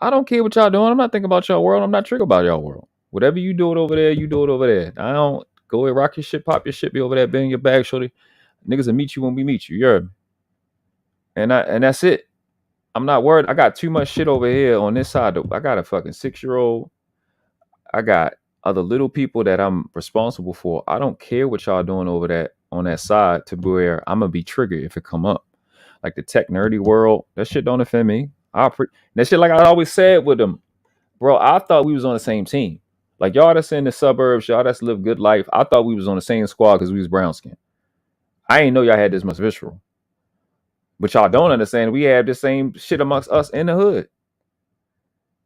S5: I don't care what y'all doing. I'm not thinking about y'all world. I'm not triggered about y'all world. Whatever you do it over there, you do it over there. I don't go and rock your shit, pop your shit, be over there, bang your bag, shorty. Niggas will meet you when we meet you. You heard me? And that's it. I'm not worried. I got too much shit over here on this side. I got a fucking 6-year-old. I got other little people that I'm responsible for. I don't care what y'all doing over that on that side to where I'm gonna be triggered if it come up. Like the tech nerdy world, that shit don't offend me. That shit, like I always said with them, bro. I thought we was on the same team. Like y'all that's in the suburbs, y'all that's live good life. I thought we was on the same squad because we was brown skin. I didn't know y'all had this much visceral. But y'all don't understand. We have the same shit amongst us in the hood.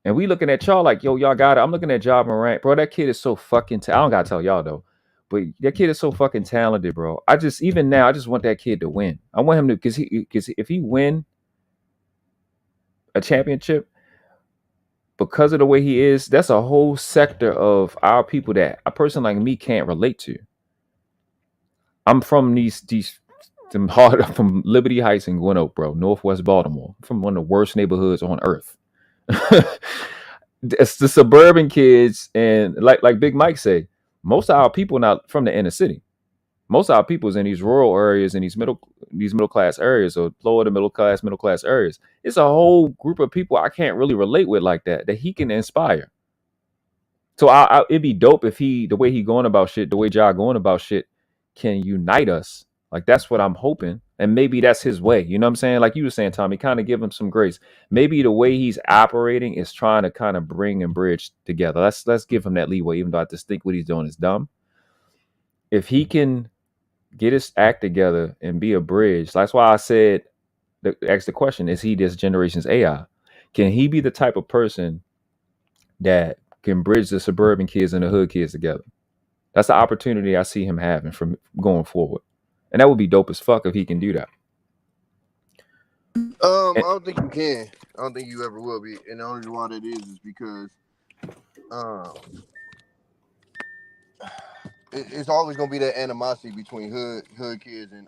S5: And we looking at y'all like, yo, y'all got it. I'm looking at Ja Morant, bro. That kid is so fucking. I don't gotta tell y'all though, but that kid is so fucking talented, bro. Even now, I just want that kid to win. I want him to, because if he win a championship, because of the way he is, that's a whole sector of our people that a person like me can't relate to. I'm from from Liberty Heights and Gwinnett, bro, Northwest Baltimore. I'm from one of the worst neighborhoods on earth. It's the suburban kids, and like Big Mike say, most of our people not from the inner city. Most of our people is in these rural areas, in these middle class areas, or Florida middle class areas. It's a whole group of people I can't really relate with like that he can inspire. So it'd be dope if the way he going about shit, the way Ja going about shit, can unite us. Like, that's what I'm hoping. And maybe that's his way. You know what I'm saying? Like you were saying, Tommy, kind of give him some grace. Maybe the way he's operating is trying to kind of bring and bridge together. Let's give him that leeway, even though I just think what he's doing is dumb. If he can get his act together and be a bridge, that's why I said, ask the question, is he this generation's AI? Can he be the type of person that can bridge the suburban kids and the hood kids together? That's the opportunity I see him having from going forward. And that would be dope as fuck if he can do that.
S9: I don't think you can. I don't think you ever will be. And the only reason why that is because it's always gonna be that animosity between hood kids and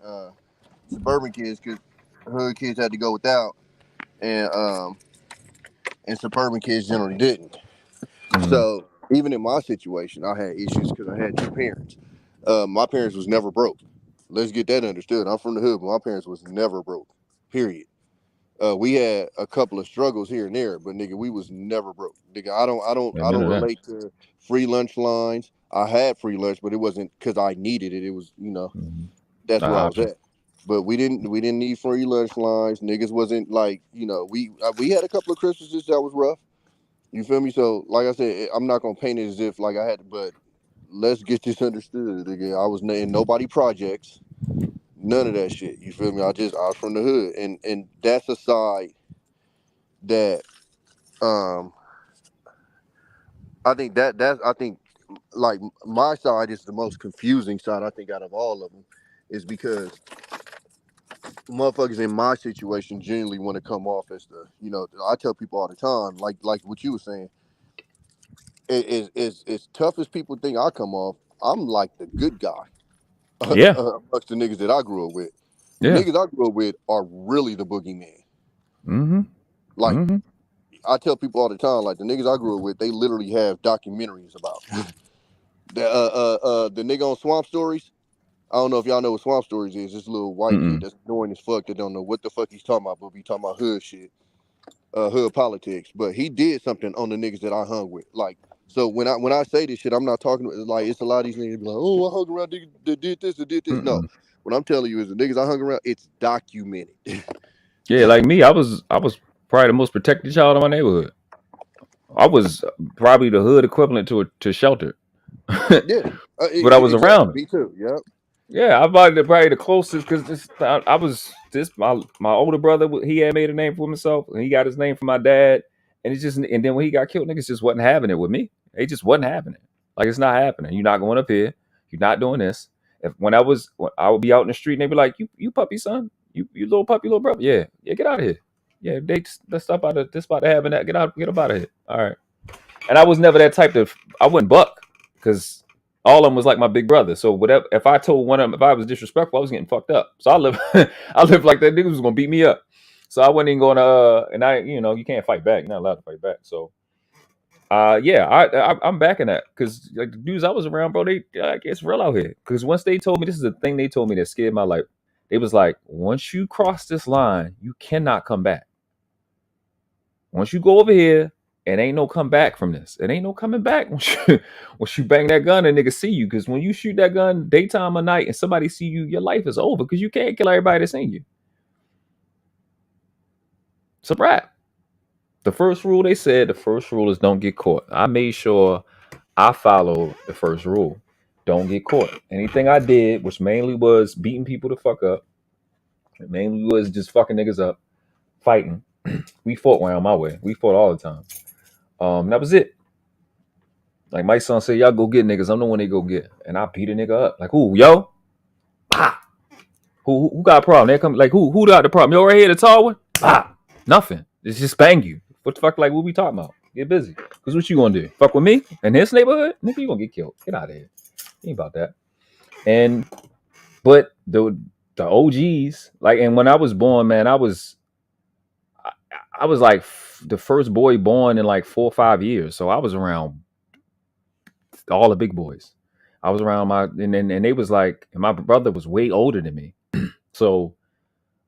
S9: suburban kids, because hood kids had to go without, and suburban kids generally didn't. Mm-hmm. So even in my situation, I had issues because I had two parents. My parents was never broke. Let's get that understood. I'm from the hood, but my parents was never broke. Period. We had a couple of struggles here and there, but nigga, we was never broke. Nigga, I don't relate to free lunch lines. I had free lunch, but it wasn't because I needed it. It was, that's where I was at. But we didn't need free lunch lines. Niggas wasn't like, we had a couple of Christmases that was rough. You feel me? So, like I said, I'm not gonna paint it as if like I had to, but let's get this understood. Nigga, I was in nobody projects. None of that shit. You feel me? I was from the hood, and that's a side that I think like my side is the most confusing side, I think, out of all of them, is because motherfuckers in my situation generally want to come off as I tell people all the time, like what you were saying, as tough as people think I come off, I'm like the good guy.
S5: Yeah.
S9: Amongst the niggas that I grew up with.
S5: Yeah.
S9: The niggas I grew up with are really the boogeyman.
S5: Mm-hmm.
S9: Like, I tell people all the time, like, the niggas I grew up with, they literally have documentaries about. The nigga on Swamp Stories, I don't know if y'all know what Swamp Stories is. This little white kid that's annoying as fuck that don't know what the fuck he's talking about, but be talking about hood shit, hood politics. But he did something on the niggas that I hung with. Like, so when I say this shit, I'm not talking like it's a lot of these niggas be like, oh, I hung around niggas that did this or did this. No, what I'm telling you is the niggas I hung around, it's documented.
S5: Yeah, like me, I was probably the most protected child in my neighborhood. I was probably the hood equivalent to shelter.
S9: Yeah,
S5: but I was around.
S9: Me too. Yep.
S5: Yeah, I'm probably the closest because my older brother. He had made a name for himself, and he got his name from my dad. And and then when he got killed, niggas just wasn't having it with me. They just wasn't having it. Like, it's not happening. You're not going up here. You're not doing this. When I would be out in the street and they'd be like, you puppy son, you little puppy, little brother. Yeah, get out of here. Yeah, let's stop out of this spot having that. Get up out of here. All right. And I was never that type of. I wouldn't buck because all of them was like my big brother. So whatever, if I told one of them, if I was disrespectful, I was getting fucked up. So I live like that. Nigga was gonna beat me up. So I wasn't even going to. And you can't fight back. You're not allowed to fight back. So. I'm backing that because like the dudes I was around, bro, it's real out here. Because once they told me, this is the thing they told me that scared my life. They was like, once you cross this line, you cannot come back. Once you go over here, it ain't no come back from this. It ain't no coming back once you bang that gun and niggas see you. Because when you shoot that gun daytime or night and somebody see you, your life is over because you can't kill everybody that's in you. It's a wrap. The first rule is don't get caught. I made sure I followed the first rule. Don't get caught. Anything I did, which mainly was beating people to fuck up, it mainly was just fucking niggas up, fighting. We fought around my way. We fought all the time. That was it. Like my son said, y'all go get niggas. I'm the one they go get, and I beat a nigga up. Like who, yo? Ah. Who got a problem? They come like who got the problem? Yo, right here, the tall one. Ah, nothing. It's just bang you. What the fuck? Like what we talking about? Get busy. Cause what you gonna do? Fuck with me in this neighborhood? Nigga, you gonna get killed. Get out of here. Ain't about that. But the OGs, like, and when I was born, man, I was like the first boy born in like 4 or 5 years. So I was around all the big boys. I was around and they was like, and my brother was way older than me. So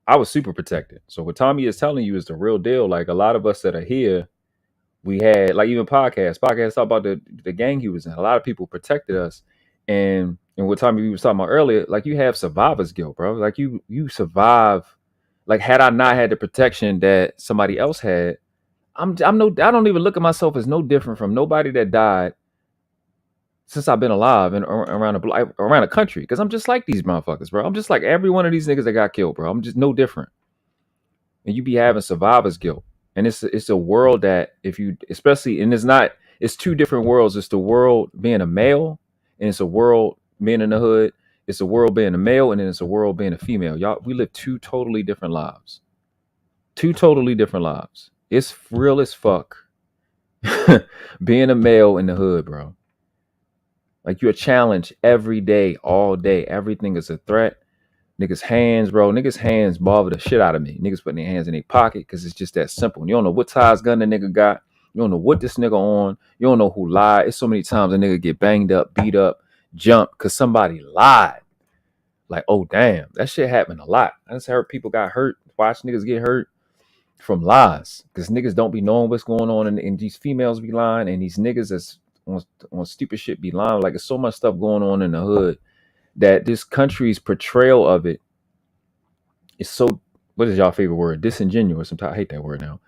S5: I was super protected. So what Tommy is telling you is the real deal. Like a lot of us that are here, we had like even podcasts talk about the gang he was in. A lot of people protected us. And what Tommy was talking about earlier, like you have survivor's guilt, bro. Like you survive. Like had I not had the protection that somebody else had, I don't even look at myself as no different from nobody that died since I've been alive and around the country. Cause I'm just like these motherfuckers, bro. I'm just like every one of these niggas that got killed, bro. I'm just no different. And you be having survivor's guilt. And it's a world that if you, especially, and it's two different worlds. It's the world being a male and it's a world being in the hood. It's a world being a male and then it's a world being a female. Y'all, we live two totally different lives. It's real as fuck being a male in the hood, bro. Like you're challenged every day, all day. Everything is a threat. Niggas' hands, bro. Niggas' hands bother the shit out of me. Niggas putting their hands in their pocket because it's just that simple. You don't know what size gun the nigga got. You don't know what this nigga on. You don't know who lied. It's so many times a nigga get banged up, beat up, jumped because somebody lied. Like, oh, damn. That shit happened a lot. I just heard people got hurt. Watch niggas get hurt from lies because niggas don't be knowing what's going on and these females be lying and these niggas that's on stupid shit be lying. Like, there's so much stuff going on in the hood that this country's portrayal of it is so, what is y'all favorite word? Disingenuous. I hate that word now.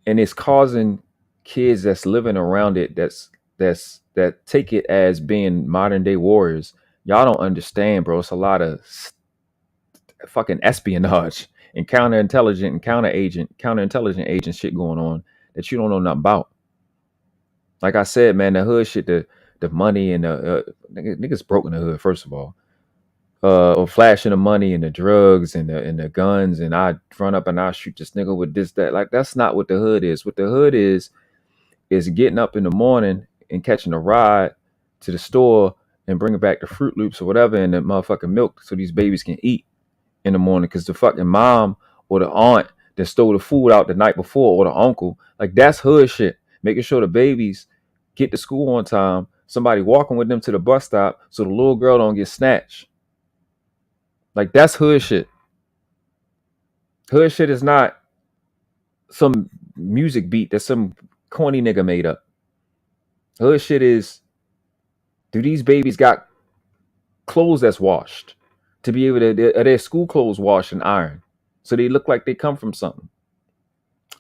S5: And it's causing kids that's living around it that take it as being modern day warriors. Y'all don't understand, bro. It's a lot of fucking espionage and counterintelligent and counterintelligent agent shit going on that you don't know nothing about. Like I said, man, the hood shit, the money and the niggas broke in the hood, first of all. Or flashing the money and the drugs and the guns, and I run up and I shoot this nigga with this, that. Like, that's not what the hood is. What the hood is getting up in the morning and catching a ride to the store and bringing back the Fruit Loops or whatever and the motherfucking milk so these babies can eat in the morning because the fucking mom or the aunt that stole the food out the night before or the uncle, like that's hood shit. Making sure the babies get to school on time, somebody walking with them to the bus stop so the little girl don't get snatched. Like that's hood shit. Hood shit is not some music beat that some corny nigga made up. Hood shit is, do these babies got clothes that's washed to be able to, are their school clothes washed and ironed so they look like they come from something?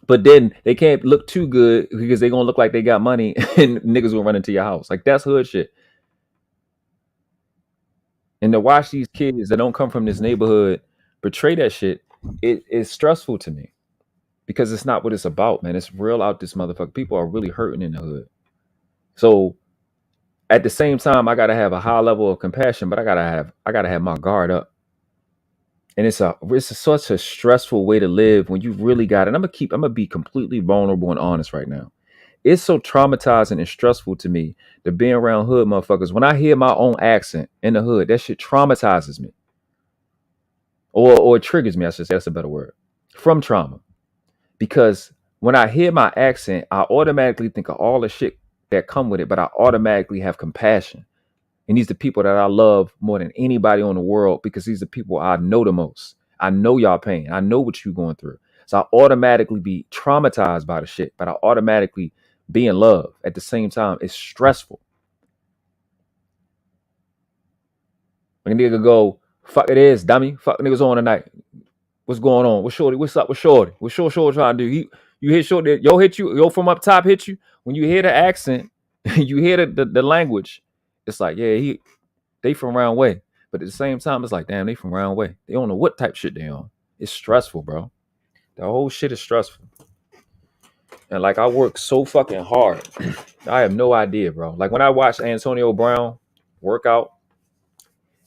S5: But then they can't look too good because they're gonna look like they got money and niggas will run into your house. Like that's hood shit. And to watch these kids that don't come from this neighborhood portray that shit, it is stressful to me because it's not what it's about, man. It's real out this motherfucker. People are really hurting in the hood. So at the same time, I gotta have a high level of compassion, but I gotta have my guard up. And it's such a stressful way to live when you really got it. I'm gonna be completely vulnerable and honest right now. It's so traumatizing and stressful to me to be around hood motherfuckers. When I hear my own accent in the hood, that shit traumatizes me. Or it triggers me, I should say. That's a better word. From trauma. Because when I hear my accent, I automatically think of all the shit that come with it, but I automatically have compassion. And these are the people that I love more than anybody on the world because these are the people I know the most. I know y'all pain. I know what you're going through. So I automatically be traumatized by the shit, but I automatically be in love at the same time. It's stressful. Like a nigga go, fuck it is, dummy. Fuck niggas on tonight. What's going on? What's Shorty? What's up with Shorty? What's Shorty trying to do? You hit Shorty, yo from up top hit you. When you hear the accent, you hear the language, it's like, yeah, they from round way. But at the same time, it's like, damn, they from round way. They don't know what type shit they on. It's stressful, bro. The whole shit is stressful. And like I work so fucking hard. I have no idea, bro. Like when I watch Antonio Brown work out,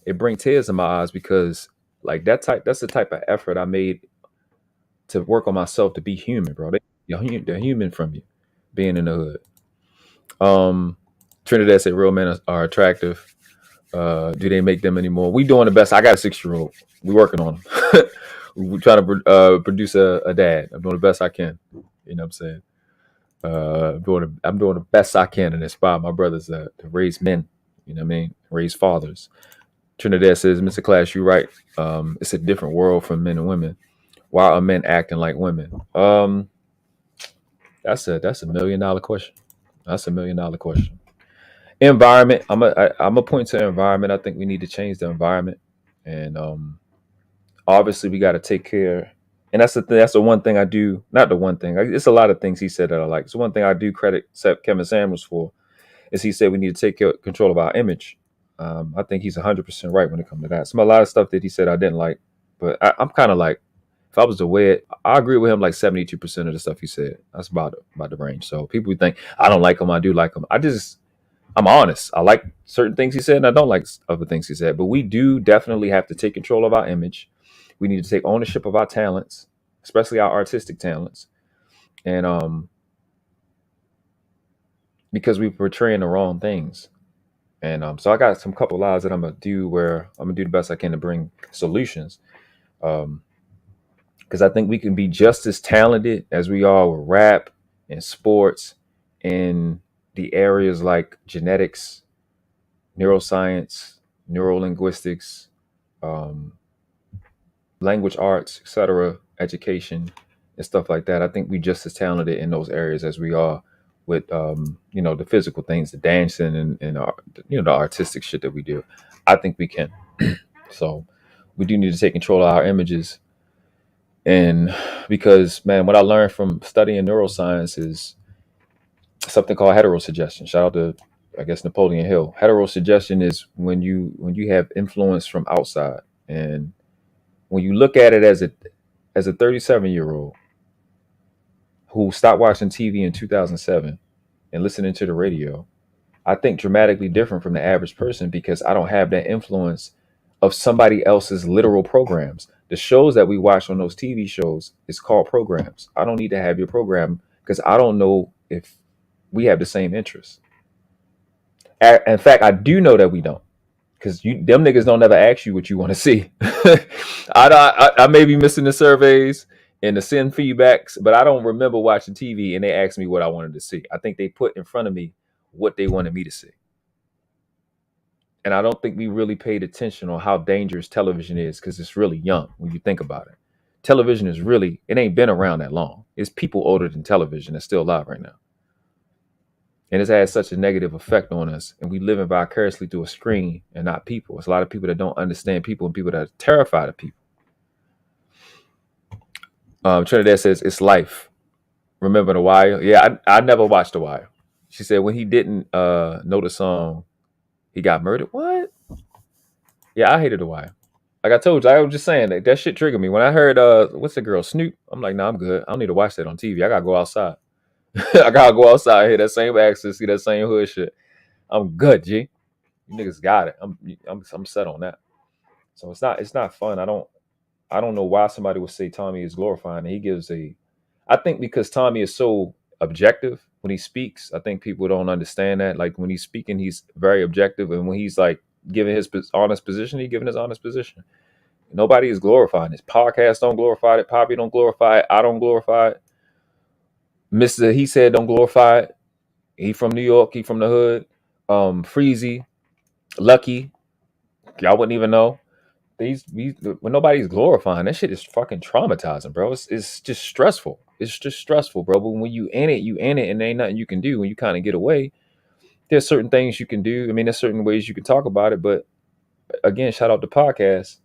S5: it brings tears in my eyes because like that's the type of effort I made to work on myself to be human, bro. They're human from you being in the hood. Trinidad said real men are attractive. Do they make them anymore? We doing the best. I got a 6-year-old. We working on him. We're trying to produce a dad. I'm doing the best I can. You know what I'm saying? I'm doing the best I can and inspire my brothers to raise men. You know what I mean? Raise fathers. Trinidad says, Mr. Class, you're right. It's a different world for men and women. Why are men acting like women? That's a $1 million question. That's $1 million question. Environment. I'm a point to environment. I think we need to change the environment, and obviously we got to take care. And that's the one thing I do. Not the one thing. It's a lot of things he said that I like. It's one thing I do credit Kevin Samuels for. Is he said we need to take control of our image. I think he's 100% right when it comes to that. A lot of stuff that he said I didn't like, but I'm kind of like, if I was to weigh it, I agree with him like 72% of the stuff he said. That's about the range. So people think I don't like him, I do like him. I'm honest. I like certain things he said, and I don't like other things he said. But we do definitely have to take control of our image. We need to take ownership of our talents, especially our artistic talents, and because we're portraying the wrong things. And so I got some couple lives that I'm gonna do where I'm gonna do the best I can to bring solutions. Because I think we can be just as talented as we are with rap and sports in the areas like genetics, neuroscience, neurolinguistics, language arts, etc., education, and stuff like that. I think we just as talented in those areas as we are with the physical things, the dancing and the artistic shit that we do. I think we can. So we do need to take control of our images. And because, man, what I learned from studying neuroscience is something called heterosuggestion. Shout out to, I guess, Napoleon Hill. Heterosuggestion is when you have influence from outside, and when you look at it as a 37-year-old who stopped watching TV in 2007 and listening to the radio, I think dramatically different from the average person because I don't have that influence of somebody else's literal programs. The shows that we watch on those TV shows is called programs. I don't need to have your program because I don't know if we have the same interests. In fact, I do know that we don't, because them niggas don't ever ask you what you want to see. I may be missing the surveys and the send feedbacks, but I don't remember watching TV and they asked me what I wanted to see. I think they put in front of me what they wanted me to see. And I don't think we really paid attention on how dangerous television is because it's really young when you think about it. Television is really, it ain't been around that long. It's people older than television that's still alive right now. And it's had such a negative effect on us. And we live vicariously through a screen and not people. It's a lot of people that don't understand people and people that are terrified of people. Trinidad says, it's life. Remember The Wire? Yeah, I never watched The Wire. She said when he didn't know the song, he got murdered. What? Yeah, I hated The Wire. Like I told you, I was just saying that shit triggered me. When I heard, what's the girl, Snoop? I'm like, nah, I'm good. I don't need to watch that on TV. I got to go outside. I gotta go outside, hear that same accent, see that same hood shit. I'm good, G. You niggas got it. I'm set on that. So it's not fun. I don't know why somebody would say Tommy is glorifying. He gives I think because Tommy is so objective when he speaks. I think people don't understand that. Like when he's speaking, he's very objective, and when he's like giving his honest position, he's giving his honest position. Nobody is glorifying this. Podcast don't glorify it. Poppy don't glorify it. I don't glorify it. Mr. He said don't glorify it. He from New York. He from the hood. Freezy, Lucky. Y'all wouldn't even know. When nobody's glorifying, that shit is fucking traumatizing, bro. It's just stressful. It's just stressful, bro. But when you in it, and there ain't nothing you can do. When you kind of get away, there's certain things you can do. I mean, there's certain ways you can talk about it. But again, shout out to podcasts.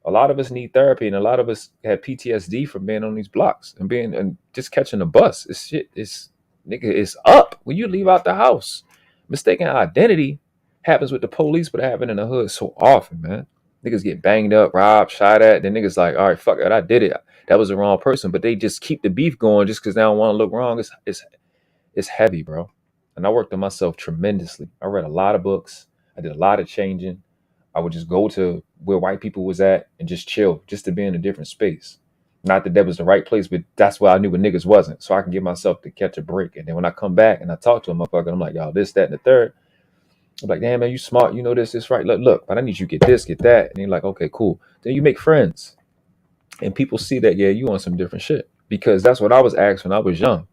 S5: A lot of us need therapy, and a lot of us have PTSD from being on these blocks and just catching the bus. It's up when you leave out the house. Mistaken identity happens with the police, but it happens in the hood so often, man. Niggas get banged up, robbed, shot at. Then niggas like, all right, fuck it, I did it. That was the wrong person. But they just keep the beef going just because they don't want to look wrong. It's heavy, bro. And I worked on myself tremendously. I read a lot of books. I did a lot of changing. I would just go to where white people was at and just chill, just to be in a different space. Not that was the right place, but that's where I knew what niggas wasn't. So I can get myself to catch a break. And then when I come back and I talk to a motherfucker, I'm like, y'all, this, that, and the third. I'm like, damn, man, you smart. You know this, right. Look, but I need you to get this, get that. And you're like, okay, cool. Then you make friends. And people see that, yeah, you on some different shit. Because that's what I was asked when I was young.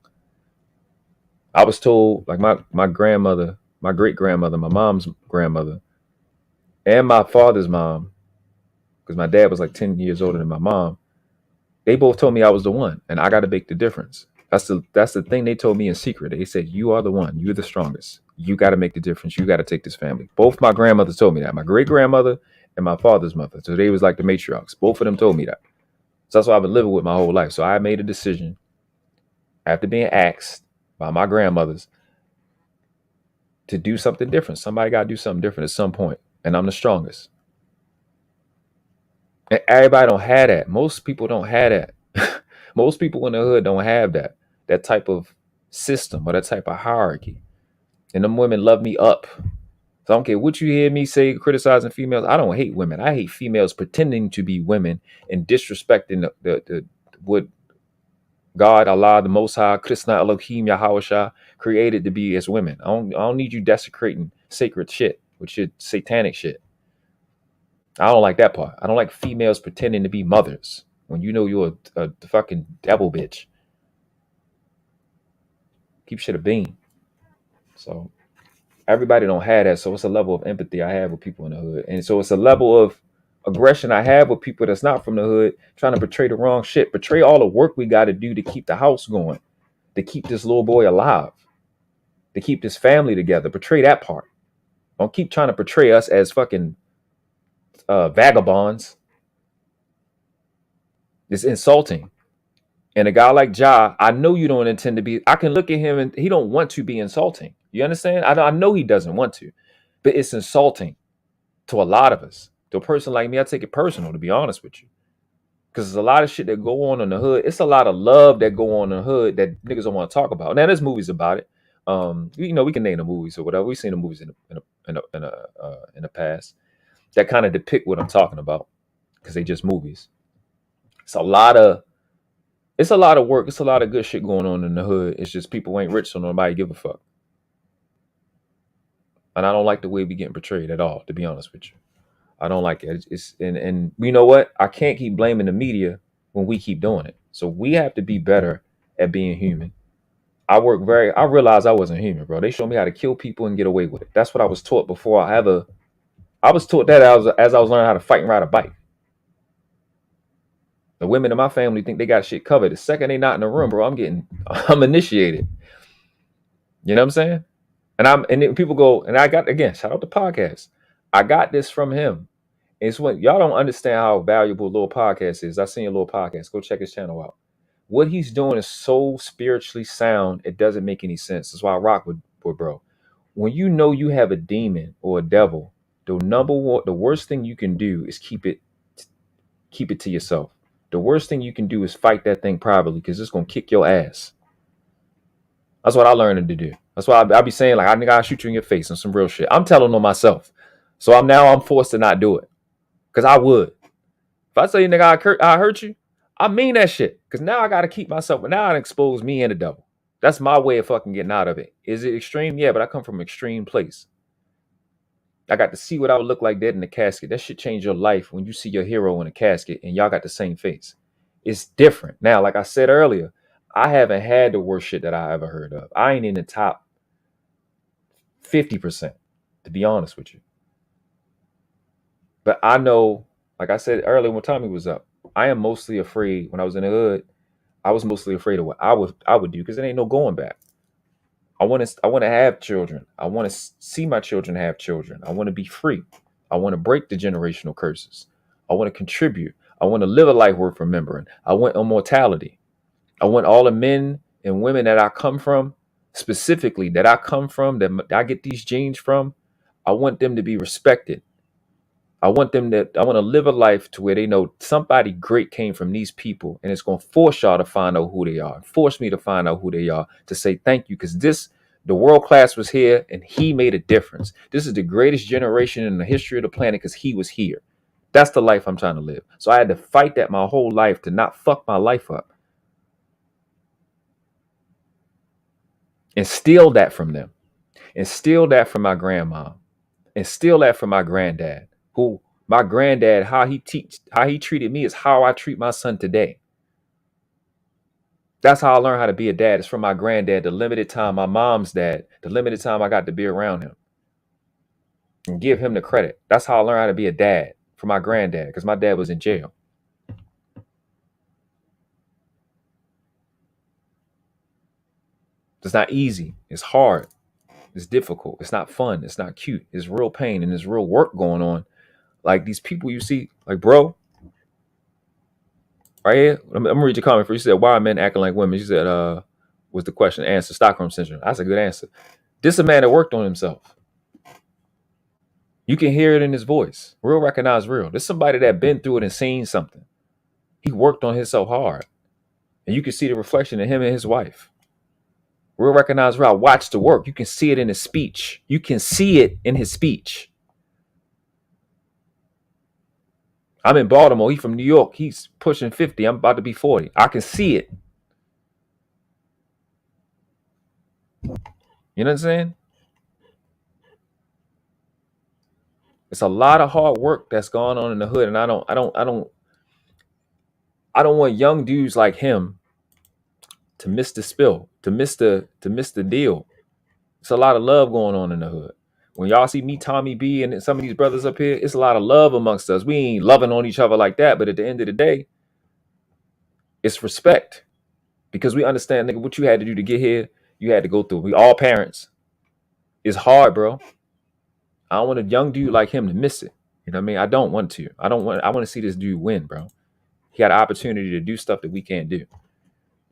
S5: I was told, like my grandmother, my great grandmother, my mom's grandmother, and my father's mom, because my dad was like 10 years older than my mom, they both told me I was the one, and I got to make the difference. That's the thing they told me in secret. They said, you are the one. You're the strongest. You got to make the difference. You got to take this family. Both my grandmothers told me that. My great grandmother and my father's mother. So they was like the matriarchs. Both of them told me that. So that's what I've been living with my whole life. So I made a decision after being asked by my grandmothers to do something different. Somebody got to do something different at some point. And I'm the strongest. And everybody don't have that. Most people don't have that. Most people in the hood don't have that type of system or that type of hierarchy. And them women love me up. So I don't care what you hear me say criticizing females. I don't hate women. I hate females pretending to be women and disrespecting the what God, Allah, the Most High, Krishna, Elohim, Yahweh created to be as women. I don't need you desecrating sacred shit with your satanic shit. I don't like that part. I don't like females pretending to be mothers when you know you're a fucking devil bitch. Keep shit a bean. So everybody don't have that. So it's a level of empathy I have with people in the hood. And so it's a level of aggression I have with people that's not from the hood, trying to portray the wrong shit, portray all the work we got to do to keep the house going, to keep this little boy alive, to keep this family together. Portray that part. Don't keep trying to portray us as fucking vagabonds. It's insulting. And a guy like Ja, I know you don't intend to be. I can look at him and he don't want to be insulting. You understand? I know he doesn't want to, but it's insulting to a lot of us. To a person like me, I take it personal, to be honest with you. Because there's a lot of shit that go on in the hood. It's a lot of love that go on in the hood that niggas don't want to talk about. Now, there's movies about it. We can name the movies or whatever. We've seen the movies in the past that kind of depict what I'm talking about because they just movies. It's a lot of work. It's a lot of good shit going on in the hood. It's just people ain't rich, so nobody give a fuck. And I don't like the way we getting portrayed at all, to be honest with you. I don't like it. And you know what? I can't keep blaming the media when we keep doing it. So we have to be better at being human. I realized I wasn't human, bro. They showed me how to kill people and get away with it. That's what I was taught before I was taught that as I was learning how to fight and ride a bike. The women in my family think they got shit covered. The second they not in the room, bro, I'm initiated. You know what I'm saying? And then people go, and I got, again, shout out to podcast. I got this from him. It's when y'all don't understand how valuable Little Podcast is. I seen your Little Podcast. Go check his channel out. What he's doing is so spiritually sound, it doesn't make any sense. That's why I rock with bro. When you know you have a demon or a devil, the worst thing you can do is keep it to yourself. The worst thing you can do is fight that thing privately because it's gonna kick your ass. That's what I learned to do. That's why I be saying, like, I think I'll shoot you in your face on some real shit. I'm telling on myself. So I'm forced to not do it. Because I would. If I tell you, nigga, I hurt you, I mean that shit. Because now I got to keep myself. But now I expose me and the devil. That's my way of fucking getting out of it. Is it extreme? Yeah, but I come from an extreme place. I got to see what I would look like dead in the casket. That shit changed your life when you see your hero in a casket and y'all got the same face. It's different. Now, like I said earlier, I haven't had the worst shit that I ever heard of. I ain't in the top 50%, to be honest with you. But I know, like I said earlier when Tommy was up, I am mostly afraid. When I was in the hood, I was mostly afraid of what I would do because there ain't no going back. I want to have children. I want to see my children have children. I want to be free. I want to break the generational curses. I want to contribute. I want to live a life worth remembering. I want immortality. I want all the men and women that I come from, specifically that I come from, that I get these genes from, I want them to be respected. I want to live a life to where they know somebody great came from these people, and it's going to force y'all to find out who they are. Force me to find out who they are, to say thank you, because the world class was here and he made a difference. This is the greatest generation in the history of the planet because he was here. That's the life I'm trying to live. So I had to fight that my whole life to not fuck my life up and steal that from them, and steal that from my grandma, and steal that from my granddad, who my granddad, how he treated me is how I treat my son today. That's how I learned how to be a dad. It's from my granddad, the limited time, my mom's dad, the limited time I got to be around him and give him the credit. That's how I learned how to be a dad, from my granddad, because my dad was in jail. It's not easy. It's hard. It's difficult. It's not fun. It's not cute. It's real pain and there's real work going on. Like these people you see, like, bro, right here, I'm gonna read your comment for you. Said, why are men acting like women? You said, was the question. Answer, Stockholm Syndrome. That's a good answer. This is a man that worked on himself. You can hear it in his voice. Real recognize real. This is somebody that been through it and seen something. He worked on himself hard. And you can see the reflection in him and his wife. Real recognize real. Watch the work. You can see it in his speech. You can see it in his speech. I'm in Baltimore. He's from New York. He's pushing 50. I'm about to be 40. I can see it. You know what I'm saying? It's a lot of hard work that's going on in the hood, and I don't want young dudes like him to miss the spill, to miss the deal. It's a lot of love going on in the hood. When y'all see me, Tommy B, and some of these brothers up here, it's a lot of love amongst us. We ain't loving on each other like that, but at the end of the day, it's respect. Because we understand, nigga, what you had to do to get here, you had to go through. We all parents. It's hard, bro. I don't want a young dude like him to miss it. You know what I mean? I don't want to. I want to see this dude win, bro. He got an opportunity to do stuff that we can't do. You know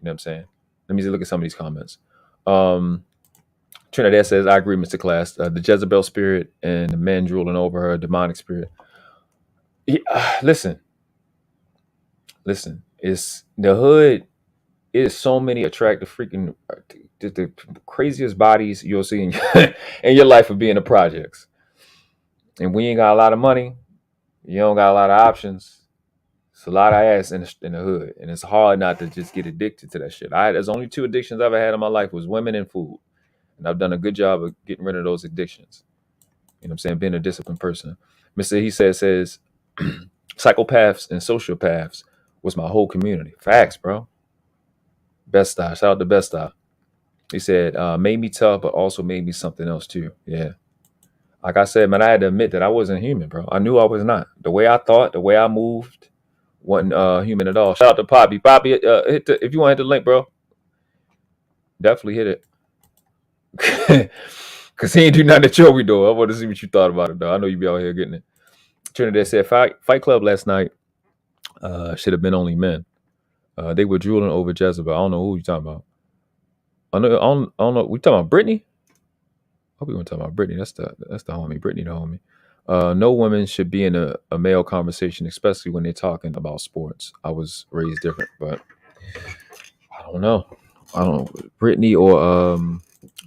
S5: what I'm saying? Let me just look at some of these comments. Trinidad says, I agree, Mr. Class. The Jezebel spirit and the men drooling over her, demonic spirit. Listen. It's the hood. It is so many attractive freaking the craziest bodies you'll see in your life of being the projects. And when you ain't got a lot of money, you don't got a lot of options. It's a lot of ass in the hood, and it's hard not to just get addicted to that shit. There's only 2 addictions I've ever had in my life was women and food, and I've done a good job of getting rid of those addictions. You know what I'm saying? Being a disciplined person. Mr. He says psychopaths and sociopaths was my whole community. Facts, bro. Best style. Shout out to Best style. He said made me tough, but also made me something else too. Yeah. Like I said, man, I had to admit that I wasn't human, bro. I knew I was not. The way I thought, the way I moved, wasn't human at all. Shout out to Poppy. Poppy, if you want to hit the link, bro, definitely hit it. Because he ain't do nothing that we do. I want to see what you thought about it, though. I know you be out here getting it. Trinidad said, Fight Club last night should have been only men. They were drooling over Jezebel. I don't know who you talking about. I don't know. We talking about Brittany? I hope we weren't talking about Brittany. That's the homie. Brittany, the homie. No women should be in a male conversation, especially when they're talking about sports. I was raised different, but I don't know. Brittany or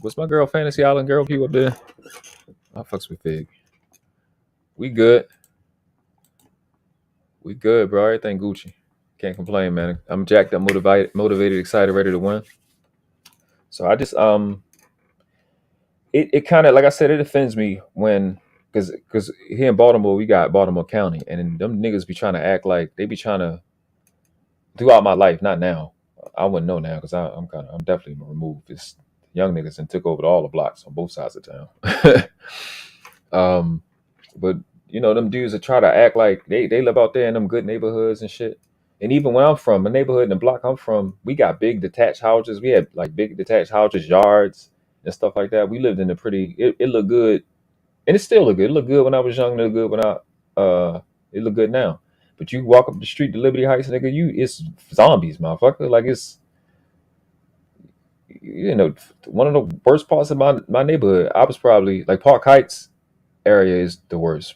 S5: what's my girl, Fantasy Island girl? People up there. I fucks with Fig. We good, bro. Everything Gucci. Can't complain, man. I'm jacked up, motivated, excited, ready to win. So I just it kind of, like I said, it offends me when because here in Baltimore we got Baltimore County, and them niggas be trying to act like they be trying to throughout my life. Not now. I wouldn't know now because I'm definitely removed. This young niggas and took over all the blocks on both sides of town. But you know, them dudes that try to act like they live out there in them good neighborhoods and shit. And even where I'm from, a neighborhood in the block I'm from, we got big detached houses. We had like big detached houses, yards, and stuff like that. We lived in a pretty. It looked good, and it still look good. It looked good when I was young. It looked good when it look good now. But you walk up the street to Liberty Heights, nigga, it's zombies, motherfucker. Like it's, you know, one of the worst parts of my neighborhood. I was probably like Park Heights area is the worst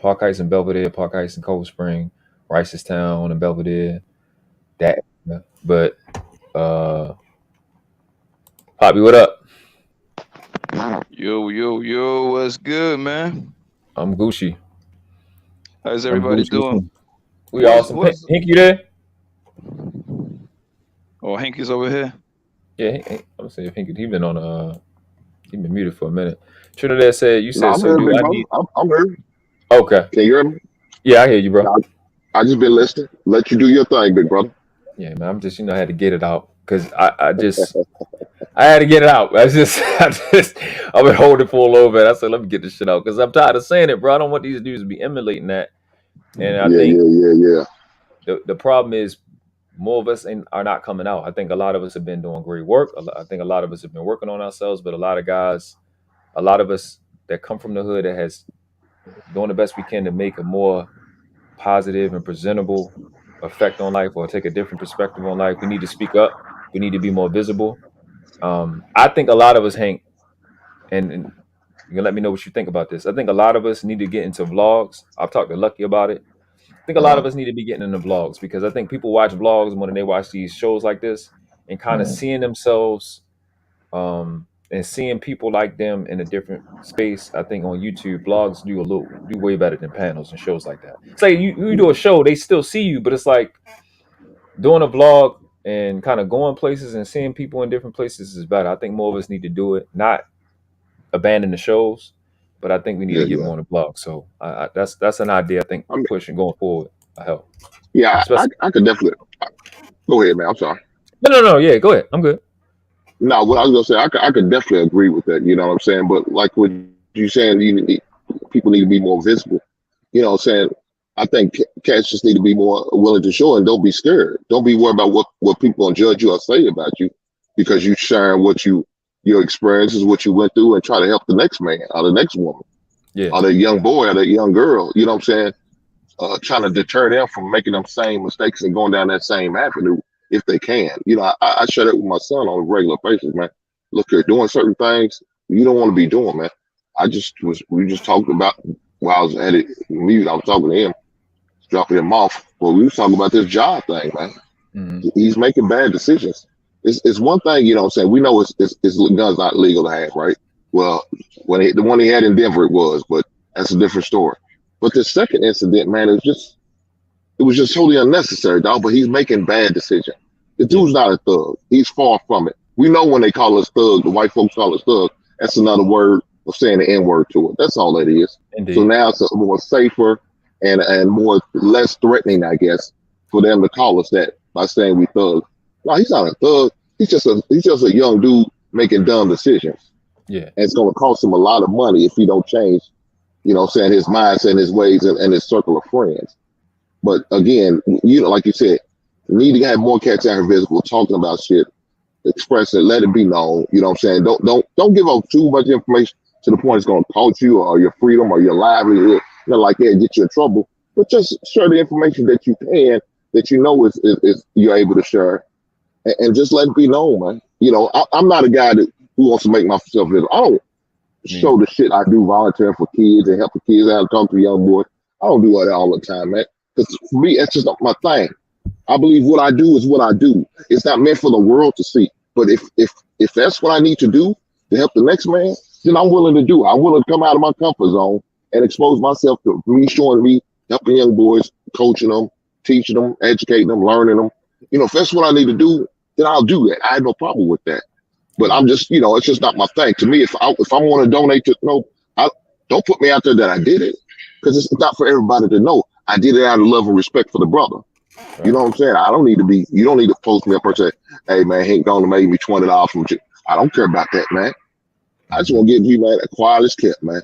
S5: Park Heights and Belvedere, Park Heights and Cold Spring, Ricestown and Belvedere. That, but Poppy, what up?
S10: Yo, what's good, man?
S5: I'm Gucci.
S10: How's
S5: I'm
S10: everybody
S5: Gucci.
S10: doing?
S5: We awesome. Pink, you there?
S10: Oh, Hanky's over here.
S5: Yeah, I'm gonna say Pinky. He been on he been muted for a minute. Trinidad said you said
S8: I'm
S5: so.
S8: here,
S5: Do
S8: big
S5: I
S8: brother.
S5: need?
S8: I'm here.
S5: Okay.
S8: Can you hear me?
S5: Yeah, I hear you, bro.
S8: I just been listening. Let you do your thing, big brother.
S5: Yeah, man. I'm just I had to get it out because I had to get it out. I've been holding it for a little bit. I said let me get this shit out because I'm tired of saying it, bro. I don't want these dudes to be emulating that. And I think the problem is more of us are not coming out. I think a lot of us have been doing great work. I think a lot of us have been working on ourselves, but a lot of us that come from the hood that has doing the best we can to make a more positive and presentable effect on life or take a different perspective on life. We need to speak up. We need to be more visible. I think a lot of us, Hank, and you can let me know what you think about this. I think a lot of us need to get into vlogs. I've talked to Lucky about it. I think a lot of us need to be getting into vlogs because I think people watch vlogs more than they watch these shows like this and kind of seeing themselves and seeing people like them in a different space. I think on YouTube, vlogs do way better than panels and shows like that. It's like you do a show, they still see you, but it's like doing a vlog and kind of going places and seeing people in different places is better. I think more of us need to do it, not abandon the shows, but I think we need to get more on the blog. So that's an idea I think pushing going forward. I help.
S8: Yeah, I could definitely. Go ahead, man. I'm sorry.
S5: No. Yeah, go ahead. I'm good.
S8: No, what I was gonna say, I could definitely agree with that. You know what I'm saying? But like what you saying, people need to be more visible. You know what I'm saying? I think cats just need to be more willing to show and don't be scared. Don't be worried about what people gonna judge you or say about you because you sharing your experiences, what you went through, and try to help the next man or the next woman, or the young boy or the young girl. You know what I'm saying? Trying to deter them from making them same mistakes and going down that same avenue if they can. You know, I share that with my son on a regular basis, man. Look, you're doing certain things you don't want to be doing, man. We just talked about while I was at it, mute, I was talking to him, dropping him off. Well, we was talking about this job thing, man. Mm-hmm. He's making bad decisions. It's one thing, you know what I'm saying? We know it's guns not legal to have, right? Well, the one he had in Denver it was, but that's a different story. But the second incident, man, it was just totally unnecessary, dog. But he's making bad decisions. The dude's not a thug. He's far from it. We know when they call us thug, the white folks call us thug. That's another word of saying the N-word to it. That's all that is. Indeed. So now it's a more safer and more less threatening, I guess, for them to call us that by saying we thug. No, he's not a thug. He's just a young dude making dumb decisions. Yeah. And it's gonna cost him a lot of money if he don't change, you know, saying his mindset and his ways and his circle of friends. But again, you know, like you said, you need to have more cats out here visible, talking about shit, express it, let it be known. You know what I'm saying? Don't give out too much information to the point it's gonna cost you or your freedom or your livelihood, nothing like that, get you in trouble. But just share the information that you can, that you know is you're able to share, and just let it be known, man. You know, I'm not a guy who wants to make myself visible. I don't show the shit I do volunteering for kids and help the kids out and talk to young boys. I don't do that all the time, man. Because for me, that's just not my thing. I believe what I do is what I do. It's not meant for the world to see. But if that's what I need to do to help the next man, then I'm willing to do it. I'm willing to come out of my comfort zone and expose myself to me showing me, helping young boys, coaching them, teaching them, educating them, learning them. You know, if that's what I need to do, then I'll do that. I have no problem with that. But I'm just, you know, it's just not my thing. To me, if I want to donate to, don't put me out there that I did it, because it's not for everybody to know. I did it out of love and respect for the brother. Right. You know what I'm saying? You don't need to post me up and say, hey man, he ain't gonna make me $20 from you. I don't care about that, man. I just want to give you, man, a quiet as kept, man.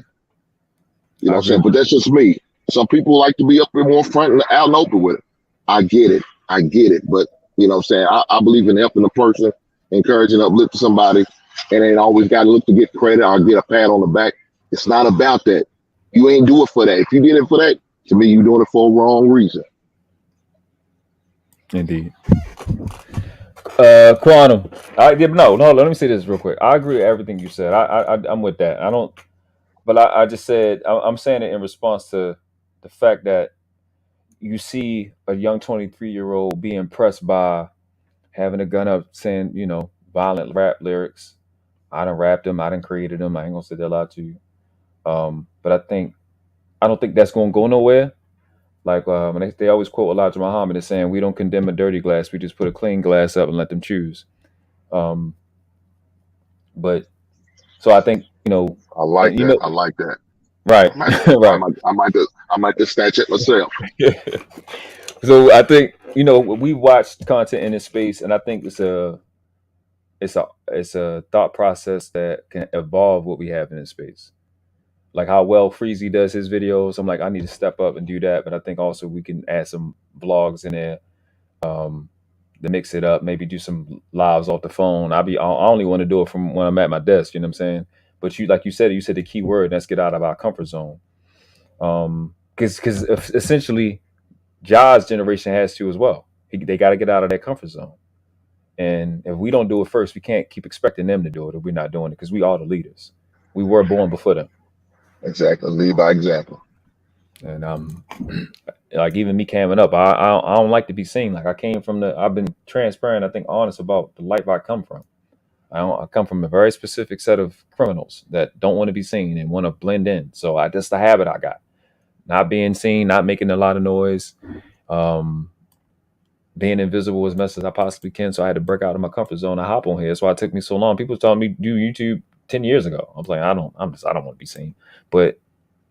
S8: You know what I'm saying? But that's just me. Some people like to be up in more front and out and open with it. I get it. But you know what I'm saying? I believe in helping a person, encouraging, uplifting somebody, and ain't always got to look to get credit or get a pat on the back. It's not about that. You ain't do it for that. If you did it for that, to me, you doing it for a wrong reason.
S5: Indeed. Quantum. Let me say this real quick. I agree with everything you said. I'm with that. I just said I'm saying it in response to the fact that you see a young 23-year-old be impressed by having a gun up saying, violent rap lyrics. I done rapped them. I done created them. I ain't gonna say that lie to you. But I don't think that's gonna go nowhere. Like they always quote Elijah Muhammad as saying, "We don't condemn a dirty glass. We just put a clean glass up and let them choose." But so I think
S8: I like
S5: you
S8: that.
S5: know,
S8: I like that.
S5: right,
S8: I might,
S5: right.
S8: I might just snatch it myself.
S5: So I think we watched content in this space, and I think it's a thought process that can evolve what we have in this space. Like how well Freezy does his videos, I'm like, I need to step up and do that. But I think also we can add some vlogs in there to mix it up. Maybe do some lives off the phone. I only want to do it from when I'm at my desk. You know what I'm saying? But like you said the key word. Let's get out of our comfort zone. Because essentially, Ja's generation has to as well. They got to get out of their comfort zone. And if we don't do it first, we can't keep expecting them to do it if we're not doing it, because we are the leaders. We were born before them.
S8: Exactly. Lead by example.
S5: And like even me coming up, I don't like to be seen. Like I've been transparent, I think honest about the life I come from. I come from a very specific set of criminals that don't want to be seen and want to blend in. So that's the habit I got. Not being seen, not making a lot of noise, being invisible as much as I possibly can. So I had to break out of my comfort zone. I hop on here. That's why it took me so long. People was telling me do YouTube 10 years ago. I'm like, I don't want to be seen. But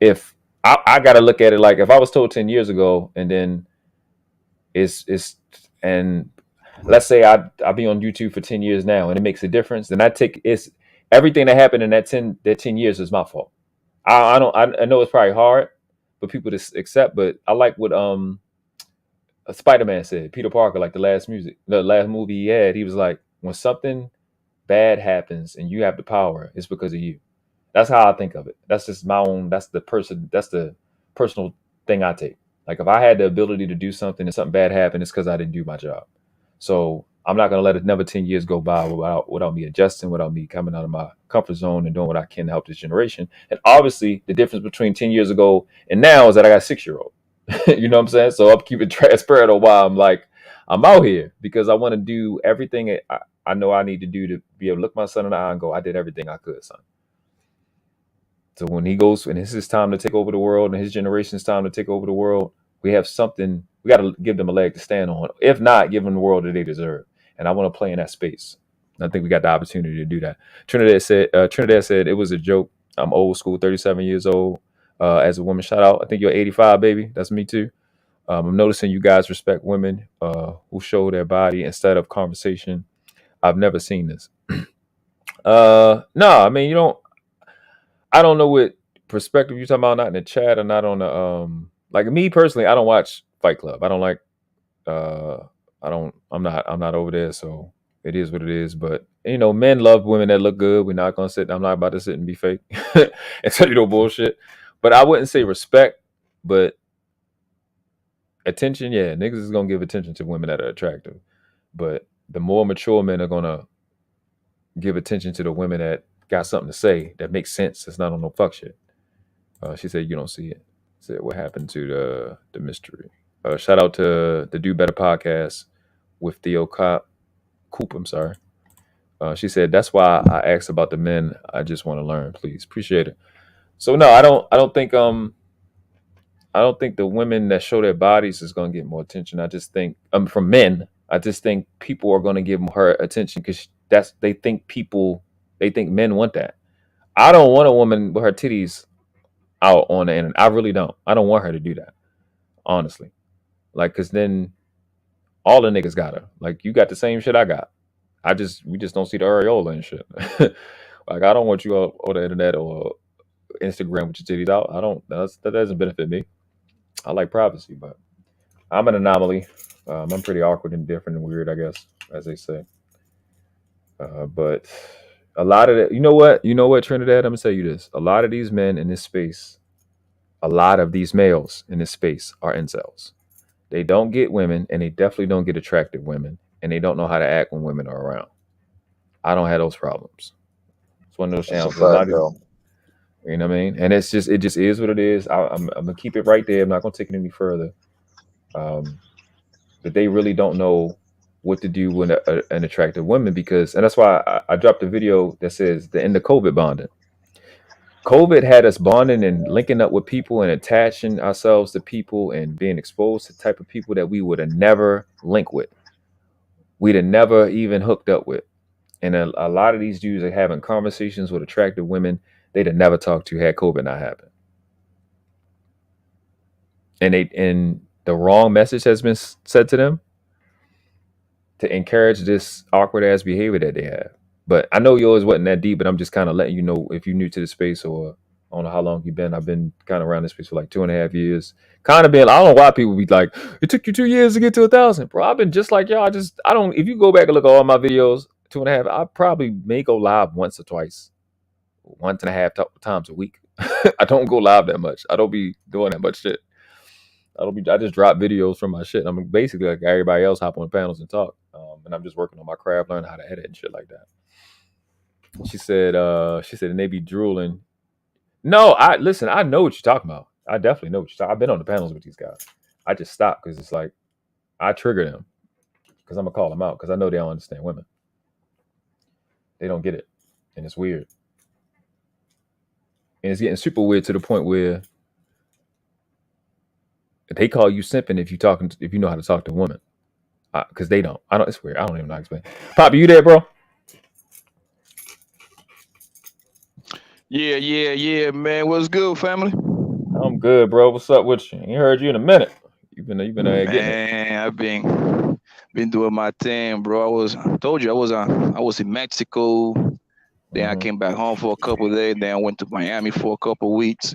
S5: if I got to look at it like if I was told 10 years ago, and then and let's say I be on YouTube for 10 years now and it makes a difference, then it's everything that happened in that 10 years is my fault. I know it's probably hard for people to accept, but I like what Spider-Man said. Peter Parker, like the last movie he had, he was like, when something bad happens and you have the power, it's because of you. That's how I think of it. That's just my own. That's the personal thing I take. Like if I had the ability to do something and something bad happened, it's because I didn't do my job. So I'm not gonna let another 10 years go by without me adjusting, without me coming out of my comfort zone and doing what I can to help this generation. And obviously, the difference between 10 years ago and now is that I got a 6-year-old. You know what I'm saying? So I'm keeping transparent on why I'm out here, because I want to do everything I know I need to do to be able to look my son in the eye and go, I did everything I could, son. So when it's his time to take over the world and his generation's time to take over the world, we have something, we got to give them a leg to stand on. If not, give them the world that they deserve. And I want to play in that space. And I think we got the opportunity to do that. Trinidad said it was a joke. I'm old school, 37 years old. As a woman, shout out. I think you're 85, baby. That's me too. I'm noticing you guys respect women who show their body instead of conversation. I've never seen this. No, I mean, I don't know what perspective you're talking about, not in the chat or not on the like me personally, I don't watch Fight Club. I don't like I'm not over there, so it is what it is. But men love women that look good. I'm not about to sit and be fake and tell you no bullshit. But I wouldn't say respect, but attention, yeah, niggas is gonna give attention to women that are attractive. But the more mature men are gonna give attention to the women that got something to say that makes sense. It's not on no fuck shit. She said you don't see it. Said what happened to the mystery. Shout out to the Do Better podcast with Theo Coop. I'm sorry. She said that's why I asked about the men. I just want to learn. Please, appreciate it. So no, I don't think the women that show their bodies is gonna get more attention. I just think from men. I just think people are gonna give her attention because they think men want that. I don't want a woman with her titties out on the internet. I really don't. I don't want her to do that. Honestly. Like, cause then all the niggas got her. Like, you got the same shit I got. We just don't see the areola and shit. Like, I don't want you on the internet or Instagram with your titties out. That doesn't benefit me. I like privacy, but I'm an anomaly. I'm pretty awkward and different and weird, I guess, as they say. But a lot of you know what, Trinidad? I'm gonna tell you this. A lot of these men in this space, a lot of these males in this space are incels. They don't get women, and they definitely don't get attractive women, and they don't know how to act when women are around. I don't have those problems. It's one of those channels. You know what I mean? And it just is what it is. I'm gonna keep it right there. I'm not gonna take it any further. But they really don't know what to do with an attractive woman and that's why I dropped a video that says the end of COVID bonding. COVID had us bonding and linking up with people and attaching ourselves to people and being exposed to the type of people that we would have never linked with. We'd have never even hooked up with. And a lot of these dudes are having conversations with attractive women they'd have never talked to had COVID not happened. And the wrong message has been said to them to encourage this awkward ass behavior that they have. But I know yours wasn't that deep, but I'm just kind of letting you know if you're new to the space or I don't know how long you've been. I've been kind of around this space for like 2.5 years. Kind of been, I don't know why people be like, it took you 2 years to get to 1,000. Bro, I've been just like y'all. I don't, if you go back and look at all my videos, 2.5, I probably may go live once or twice, 1.5 times a week. I don't go live that much. I don't be doing that much shit. I just drop videos from my shit. I'm basically like everybody else, hop on panels and talk. And I'm just working on my craft, learning how to edit and shit like that. She said, and they be drooling. No, I know what you're talking about. I definitely know what you're talking about. I've been on the panels with these guys. I just stopped because it's like, I trigger them because I'm going to call them out because I know they don't understand women. They don't get it. And it's weird. And it's getting super weird to the point where they call you simping if you know how to talk to a woman. Because they don't. It's weird. I don't even know how to explain. Poppy, you there, bro?
S10: Yeah, man. What's good, family?
S5: I'm good, bro. What's up with you? Ain't heard you in a minute. You've been getting it.
S10: Man, I've been doing my thing, bro. I told you I was in Mexico. Then I came back home for a couple of days. Then I went to Miami for a couple of weeks.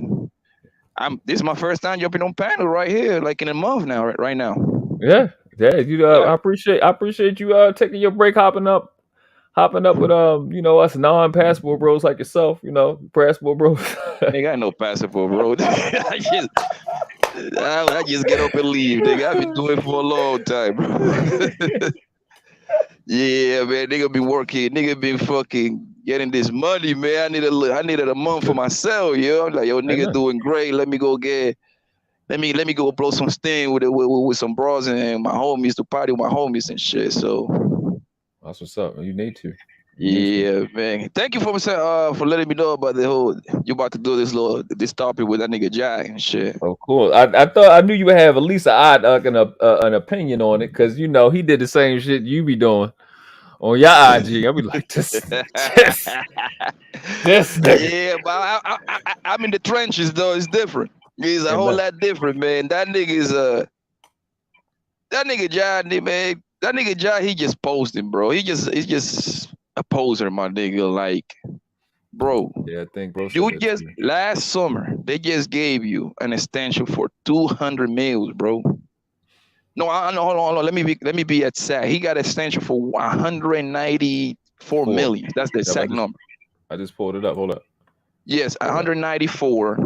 S10: This is my first time jumping on panel right here, like in a month now, right now.
S5: Yeah. I appreciate you taking your break, hopping up with us non-passport bros like yourself, passport bros.
S10: Nigga, I ain't no passport, bro. I just get up and leave, nigga. I've been doing it for a long time, bro. Yeah, man, nigga been working, nigga been fucking getting this money, man. I needed a month for myself, yo. I'm like, yo, nigga doing great. Let me go blow some steam with some bros and my homies to party with my homies and shit. So
S5: that's what's up. You need to.
S10: Yeah, man. Thank you for letting me know about you about to do this topic with that nigga Ja and shit.
S5: Oh, cool. I knew you would have at least an opinion on it because he did the same shit you be doing on your IG. I'll be like this.
S10: Yeah, but I'm in the trenches though. It's different. It's a whole lot different, man. That nigga Ja, man. That nigga Ja, he just posting, bro. He's just a poser, my nigga. Like, bro.
S5: Yeah, I think, bro.
S10: Last summer they just gave you an extension for 200 mils, bro. No, hold on. Let me be exact. He got an extension for 194 million. That's the exact number.
S5: I just pulled it up. Hold up.
S10: Yes, 194.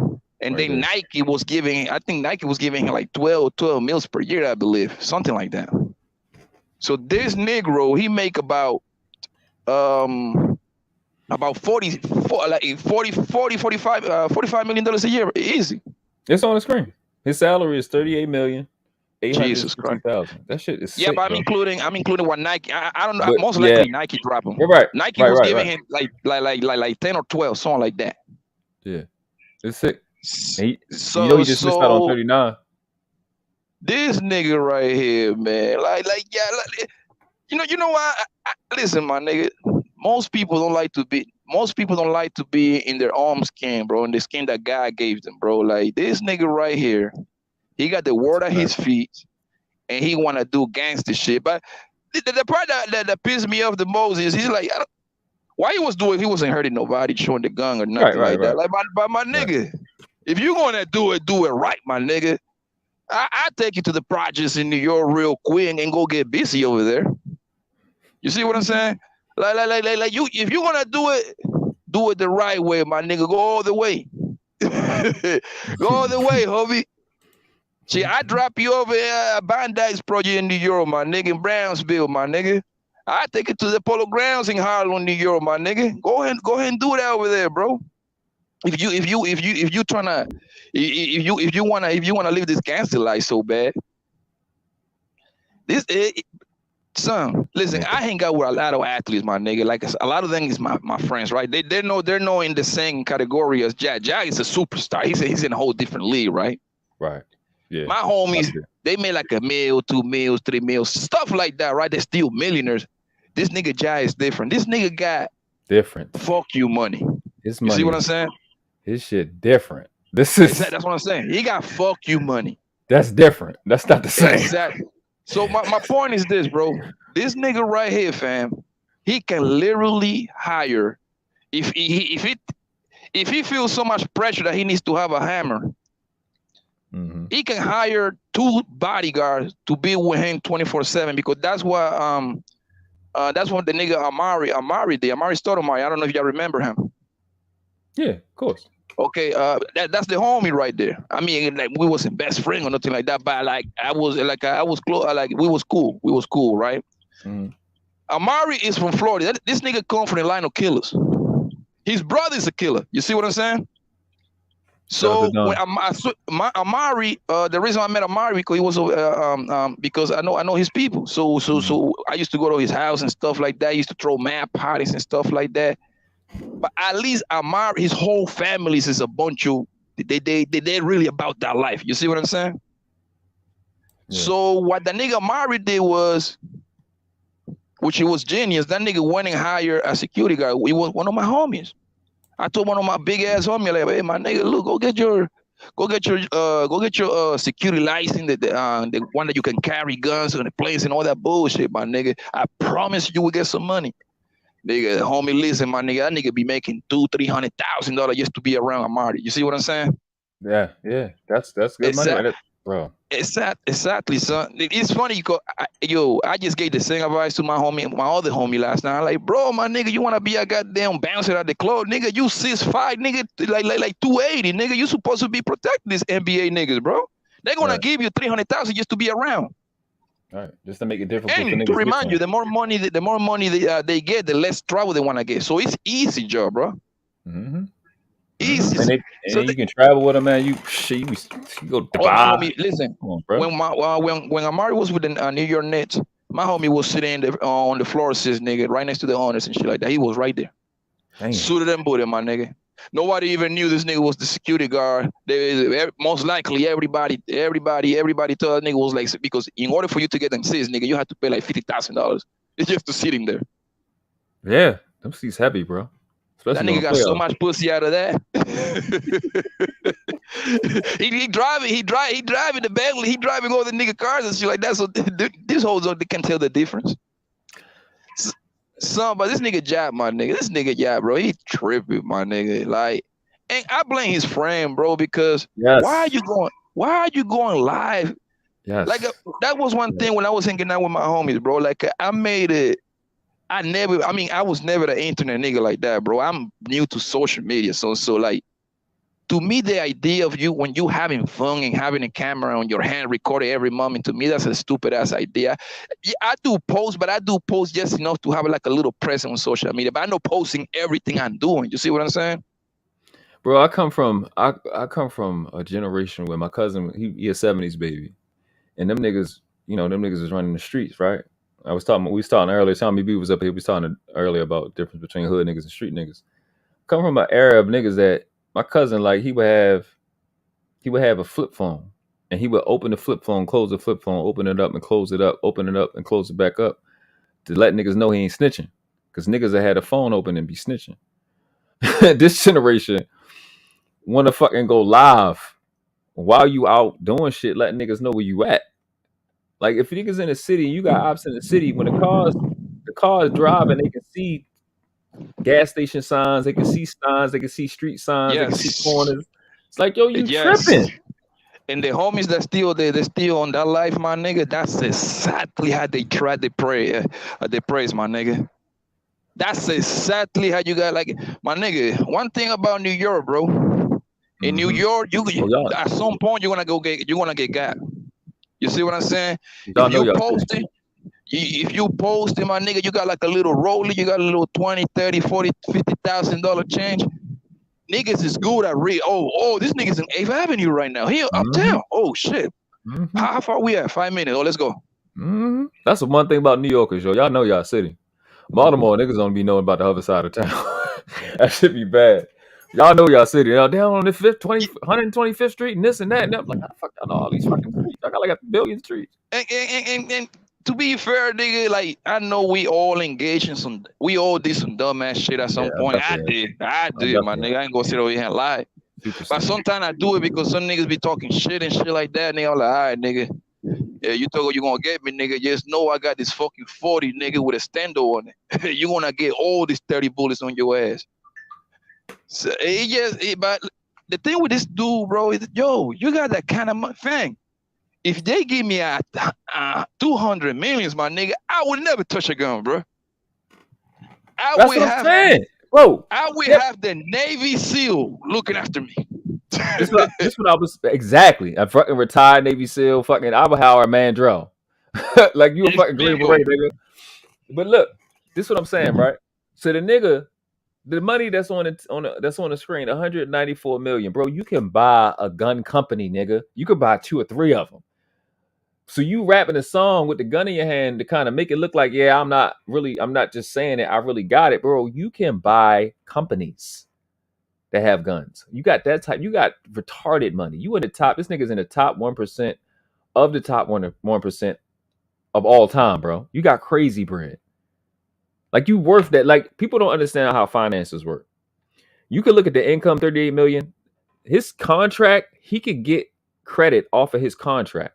S10: And right then Nike was giving him like 12 mils per year, I believe. Something like that. So this Negro, he make about 45 $45 million a year. Easy.
S5: It's on the screen. His salary is $38 million.
S10: Jesus Christ.
S5: That shit is
S10: yeah,
S5: sick,
S10: but
S5: bro.
S10: I'm including what Nike. I don't know. Most likely Nike drop him.
S5: You're right.
S10: Nike was giving him like 10 or 12, something like that.
S5: Yeah, it's sick. He just missed out on 39.
S10: This nigga right here, man, you know why? Listen, my nigga. Most people don't like to be in their own skin, bro, in the skin that God gave them, bro. Like this nigga right here, he got the world at his feet, and he want to do gangster shit. But the part that pissed me off the most is he's like, why he wasn't hurting nobody, showing the gun or nothing like that. Like, but my nigga, if you're gonna do it right, my nigga. I take you to the projects in New York real quick and go get busy over there. You see what I'm saying? Like you, if you're gonna do it the right way, my nigga. Go all the way. Go all the way, homie. See, I drop you over a Bandai's project in New York, my nigga, in Brownsville, my nigga. I take it to the Polo Grounds in Harlem, New York, my nigga. Go ahead and do that over there, bro. if you tryna if you wanna live this gangster life so bad, son, listen, I hang out with a lot of athletes, my nigga. Like a lot of them is my friends, right? They're no in the same category as Ja. Ja is a superstar. He's in a whole different league, right?
S5: Right. Yeah.
S10: My homies, they made like $1 million, $2 million, $3 million, stuff like that, right? They're still millionaires. This nigga Ja is different. This nigga got
S5: different.
S10: Fuck you money.
S5: His
S10: money. You see what I'm saying?
S5: His shit different. This is
S10: that's what I'm saying. He got fuck you money.
S5: That's different. That's not the same.
S10: Exactly. So my point is this, bro. This nigga right here, fam, he can literally hire if he feels so much pressure that he needs to have a hammer. He can hire 2 bodyguards to be with him 24/7 because that's what the nigga Amari did. Amari Stoudemire. I don't know if y'all remember him.
S5: Yeah, of course.
S10: Okay, that's the homie right there. I mean, like we wasn't best friend or nothing like that, but like I was close. Like we was cool, right? Amari is from Florida. This nigga come from the line of killers. His brother is a killer. You see what I'm saying? So when Amari, the reason I met Amari because he was because I know his people. So I used to go to his house and stuff like that. I used to throw mad parties and stuff like that. But at least Amari, his whole family is a bunch of they're really about that life. You see what I'm saying? Yeah. So what the nigga Amari did was, which he was genius. That nigga went and hired a security guard. He was one of my homies. I told one of my big ass homies, like, hey, my nigga, look, go get your security license, the one that you can carry guns on the planes and all that bullshit, my nigga. I promise you will get some money. Nigga, homie, listen, my nigga, that nigga be making $200,000-$300,000 just to be around Amari. You see what I'm saying?
S5: Yeah, that's good money, right? Bro.
S10: Exactly, son. It's funny because I just gave the same advice to my other homie last night. I'm like, bro, my nigga, you wanna be a goddamn bouncer at the club, nigga? You 6'5", nigga, like 280, nigga. You supposed to be protecting these NBA niggas, bro. They're gonna give you $300,000 just to be around.
S5: All right, just to make it difficult.
S10: And to remind you, the more money they get, the less trouble they wanna get. So it's easy job, bro. Easy.
S5: And you can travel with them, man. You go to Dubai.
S10: Listen, when Amari was with the New York Nets, my homie was sitting on the floor, nigga, right next to the owners and shit like that. He was right there. Suited and booted, my nigga. Nobody even knew this nigga was the security guard. Most likely, everybody told that nigga was like, because in order for you to get them seats, nigga, you had to pay like $50,000. It's just to sit in there.
S5: Yeah, them seats heavy, bro.
S10: That nigga got so much pussy out of that. he driving the Bentley. He driving all the nigga cars and shit like that. So this whole zone, they can tell the difference. But this nigga Jab, my nigga. This nigga Jab, bro. He tripping, my nigga. Like, and I blame his friend, bro, because why are you going live?
S5: Yes.
S10: Like that was one thing when I was hanging out with my homies, bro. Like I made it. I was never the internet nigga like that, bro. I'm new to social media. So like, to me, the idea of you, when you having fun and having a camera on your hand, recording every moment, to me, that's a stupid ass idea. Yeah, I do post, but I do post just enough to have like a little presence on social media, but I'm not posting everything I'm doing. You see what I'm saying?
S5: Bro, I come from a generation where my cousin, he a 70s baby. And them niggas, was running the streets, right? We was talking earlier. Tommy B was up here. We was talking earlier about the difference between hood niggas and street niggas. Come from an era of niggas that my cousin, like, he would have a flip phone, and he would open the flip phone, close the flip phone, open it up and close it up, open it up and close it back up to let niggas know he ain't snitching, because niggas that had a phone open and be snitching. This generation want to fucking go live while you out doing shit, letting niggas know where you at. Like, if niggas in the city, you got ops in the city, when the cars driving, they can see gas station signs, they can see signs, they can see street signs, they can see corners. It's like, yo, you tripping.
S10: And the homies that they're still on that life, my nigga, that's exactly how they try to pray, they praise, my nigga. That's exactly how you got, like, my nigga, one thing about New York, bro. In New York, at some point you're gonna get got. You see what I'm saying? If you post it, my nigga, you got like a little roller, you got a little $20,000, $30,000, $40,000, $50,000 change. niggas is good at read. Oh, this nigga's in 8th Avenue right now. Here uptown. Oh shit. How far we at? 5 minutes. Oh, let's go.
S5: That's the one thing about New Yorkers, yo. Y'all know y'all city. Baltimore niggas don't be knowing about the other side of town. That should be bad. Y'all know y'all city. Y'all down on the 125th Street and this and that. And I'm like, how the fuck y'all know all these fucking streets? I got like a billion streets.
S10: And to be fair, nigga, like I know we all engaged in some, we all did some dumbass shit at some point. I did, my nigga. I ain't gonna sit over here and lie. 2%. But sometimes I do it because some niggas be talking shit and shit like that. And they all like, all right, nigga. Yeah, you thought you gonna get me, nigga. Just know I got this fucking 40, nigga, with a stendo on it. You gonna get all these 30 bullets on your ass. So but the thing with this dude, bro, is yo, you got that kind of thing. If they give me a 200 million, my nigga, I would never touch a gun, bro.
S5: That's what I'm saying. Bro,
S10: I would have the Navy SEAL looking after me.
S5: This what I was exactly. A fucking retired Navy SEAL, fucking Eisenhower Mandrell. Like you a fucking Green Beret, nigga. But look, this is what I'm saying, right? So the nigga, the money that's on the screen, 194 million, bro. You can buy a gun company, nigga. You could buy 2 or 3 of them. So you rapping a song with the gun in your hand to kind of make it look like, yeah, I'm not just saying it. I really got it, bro. You can buy companies that have guns. You got that type. You got retarded money. You in the top. This nigga's in the top 1% of the top 1% of all time, bro. You got crazy bread. Like you worth that. Like people don't understand how finances work. You could look at the income, 38 million. His contract, he could get credit off of his contract.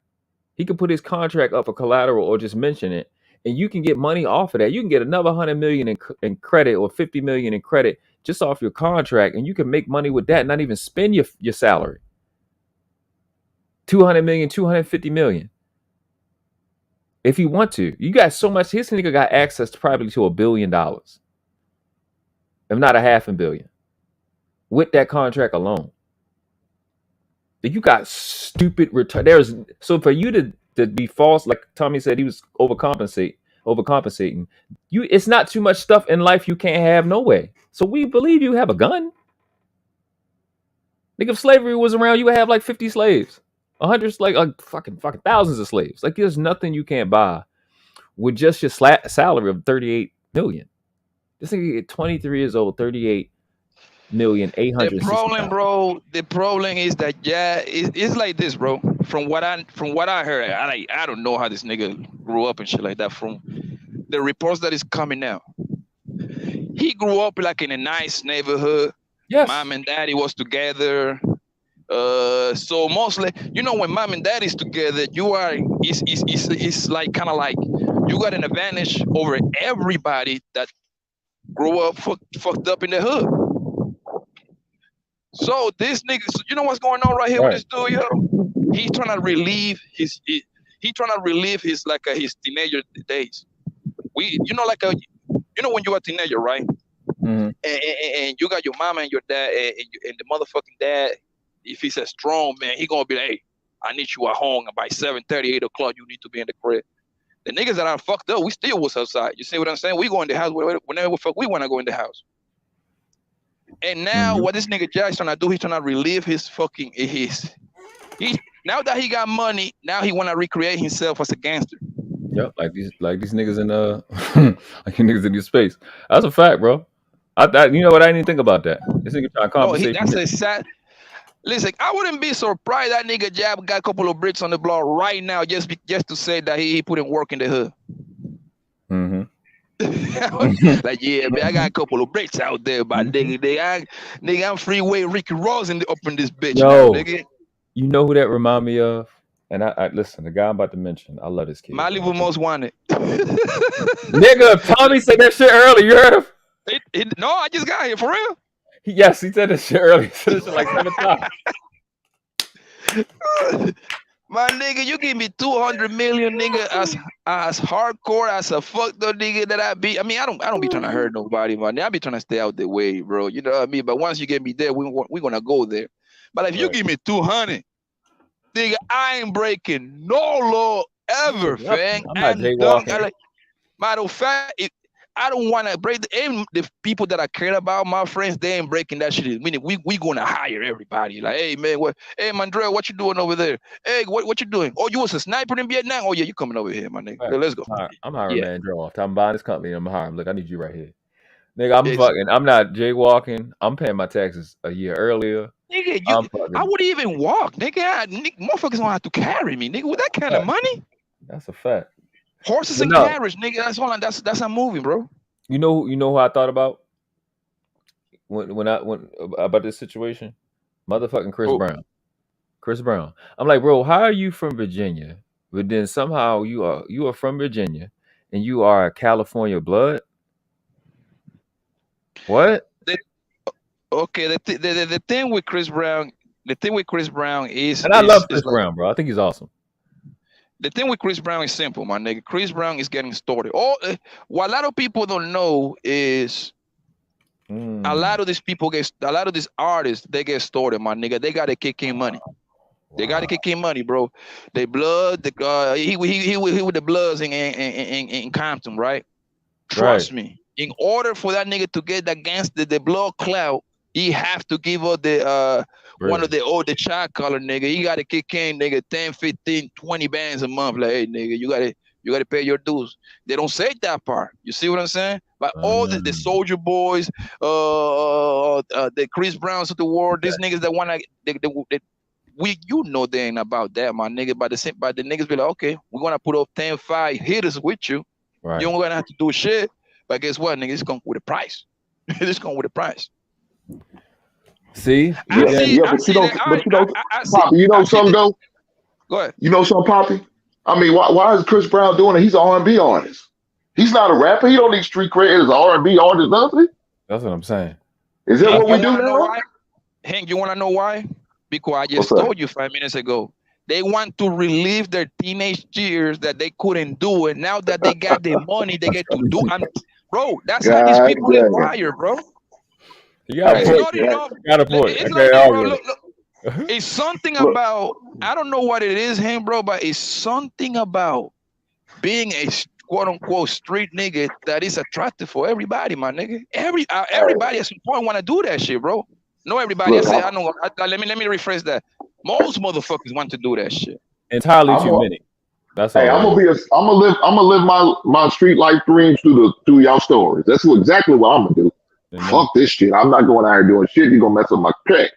S5: He could put his contract up for collateral or just mention it, and you can get money off of that. You can get another 100 million in credit or 50 million in credit just off your contract, and you can make money with that, not even spend your salary. 200 million, 250 million. If you want to. You got so much. His nigga got access to probably to $1 billion. If not $500 million. With that contract alone. You got stupid return. So for you to be false, like Tommy said, he was overcompensating. It's not too much stuff in life you can't have no way. So we believe you have a gun. Nigga, if slavery was around, you would have like 50 slaves, 100 like fucking thousands of slaves. Like there's nothing you can't buy with just your salary of 38 million. This nigga get 23 years old, 38 million 800.
S10: The problem, bro. The problem is that it's like this, bro. From what I heard, I don't know how this nigga grew up and shit like that. From the reports that is coming out, he grew up like in a nice neighborhood. Yes. Mom and daddy was together. So mostly, you know, when mom and dad is together, it's like kind of like you got an advantage over everybody that grew up fucked up in the hood. So this nigga, you know what's going on right here with this dude, yo? He's trying to relieve his like his teenager days. When you're a teenager, right? Mm-hmm. And you got your mama and your dad and the motherfucking dad. If he's a strong man, he gonna be like, hey, I need you at home, and by 7:30, 8 o'clock, you need to be in the crib. The niggas that are fucked up, we still was outside. You see what I'm saying? We go in the house whenever we want to go in the house. And now what this nigga Jack's trying to do, he's trying to relive now that he got money, now he want to recreate himself as a gangster.
S5: Yep, like these niggas in like niggas in this space. That's a fact, bro. You know what? I didn't even think about that. This nigga trying to compensate.
S10: That's a sad. Listen, I wouldn't be surprised that nigga Jab got a couple of bricks on the block right now just to say that he put in work in the hood. Mm-hmm. Like, yeah, man, I got a couple of bricks out there, but nigga, I'm freeway Ricky Ross up in this bitch.
S5: Yo,
S10: now, nigga.
S5: You know who that remind me of? And I listen, the guy I'm about to mention, I love this kid.
S10: Malibu Most Wanted.
S5: Nigga, Tommy said that shit earlier. You heard him?
S10: No, I just got here for real.
S5: Yes, he said that shit earlier. He said that shit like 7 times.
S10: My nigga, you give me 200 million, nigga, as hardcore as a fucked up nigga that I be. I mean, I don't be trying to hurt nobody, man. I be trying to stay out the way, bro. You know what I mean? But once you get me there, we gonna go there. But if you give me 200, nigga, I ain't breaking no law ever, fam.
S5: I'm not jaywalking.
S10: Matter of fact, I don't want to break the people that I care about, my friends, they ain't breaking that shit. Meaning we gonna hire everybody. Like, hey man, hey Mandrell, what you doing over there? Hey, what you doing? Oh, you was a sniper in Vietnam? Oh yeah, you coming over here, my nigga.
S5: Right.
S10: Let's go.
S5: I'm hiring
S10: Yeah.
S5: Mandrell off. I'm buying this company. I'm hiring. Look, I need you right here. Nigga, I'm not jaywalking. I'm paying my taxes a year earlier.
S10: Nigga, I wouldn't even walk, nigga. Motherfuckers don't have to carry me, nigga. With that kind of money,
S5: that's a fact.
S10: Horses and carriage, nigga. That's not moving, bro.
S5: You know who I thought about when about this situation? Motherfucking Chris Brown. Chris Brown. I'm like, bro, how are you from Virginia, but then somehow you are from Virginia and you are a California blood? What?
S10: Okay, the thing with Chris Brown, is,
S5: and I love Chris Brown, bro. I think he's awesome.
S10: The thing with Chris Brown is simple, my nigga. Chris Brown is getting started. What a lot of people don't know is a lot of these artists, they get started, my nigga. They gotta kick in money. They gotta kick in money, bro. They blood. He with the Bloods in Compton, right? Trust me. In order for that nigga to get that Gangster, the blood clout, he have to give up the one of the child color nigga. He gotta kick in, nigga, 10, 15, 20 bands a month. Like, hey, nigga, you gotta pay your dues. They don't say that part. You see what I'm saying? But all the Soldier Boys, the Chris Browns of the world, these niggas that wanna they ain't about that, my nigga. But the niggas be like, okay, we're gonna put up 10, 5 hitters with you. Right. You don't gonna have to do shit. But guess what, nigga? It's going with a price. It's going with a price.
S5: See?
S8: Poppy, you know something though?
S10: Go ahead.
S8: You know something, Poppy? I mean, why is Chris Brown doing it? He's an R&B artist. He's not a rapper. He don't need street cred as an R&B artist, does he?
S5: That's what I'm saying.
S8: Is that what we do now?
S10: Hank, you want to know why? Because I just told you 5 minutes ago. They want to relive their teenage years that they couldn't do it. Now that they got their money, they get to do it. Bro, that's how these people get wired, bro.
S5: You got a point.
S10: It's something about, I don't know what it is, Hank, bro, but it's something about being a quote-unquote street nigga that is attractive for everybody, my nigga. Everybody at some point want to do that shit, bro. No, everybody. Let me rephrase that. Most motherfuckers want to do that shit.
S5: Entirely too many. That's all.
S8: Hey, I'm gonna live my street life dreams through y'all stories. That's exactly what I'm gonna do. Fuck this shit. I'm not going out here doing shit. You're gonna mess up my check.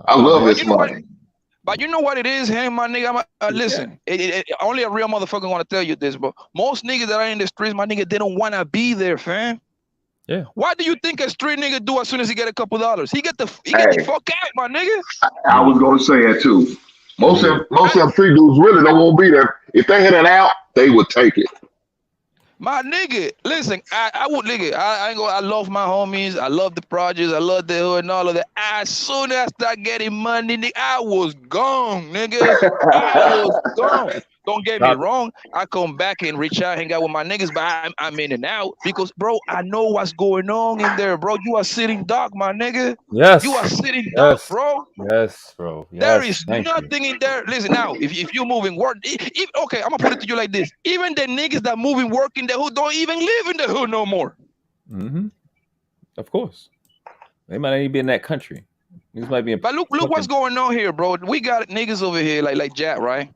S8: I love this money.
S10: But you know what it is, hey, my nigga. Listen, only a real motherfucker want to tell you this, but most niggas that are in the streets, my nigga, they don't want to be there, fam.
S5: Yeah.
S10: What do you think a street nigga do as soon as he get a couple dollars? He get the fuck out, my nigga.
S8: I was gonna say that too. Most of them street dudes really don't want to be there. If they hit it out, they would take it.
S10: My nigga, listen, I would, nigga, I love my homies, I love the projects, I love the hood and all of that. As soon as I start getting money, nigga, I was gone, nigga. I was gone. Don't get me wrong. I come back and reach out, hang out with my niggas, but I'm in and out because, bro, I know what's going on in there, bro. You are sitting dark, my nigga.
S5: Yes.
S10: You are sitting dark, bro.
S5: Yes, bro. Yes.
S10: There is nothing in there. Listen, now, if you're moving work, okay, I'm gonna put it to you like this. Even the niggas that moving work in the hood don't even live in the hood no more.
S5: Mm-hmm. Of course. They might not even be in that country. These might be in
S10: But look what's going on here, bro. We got niggas over here like Jack, right?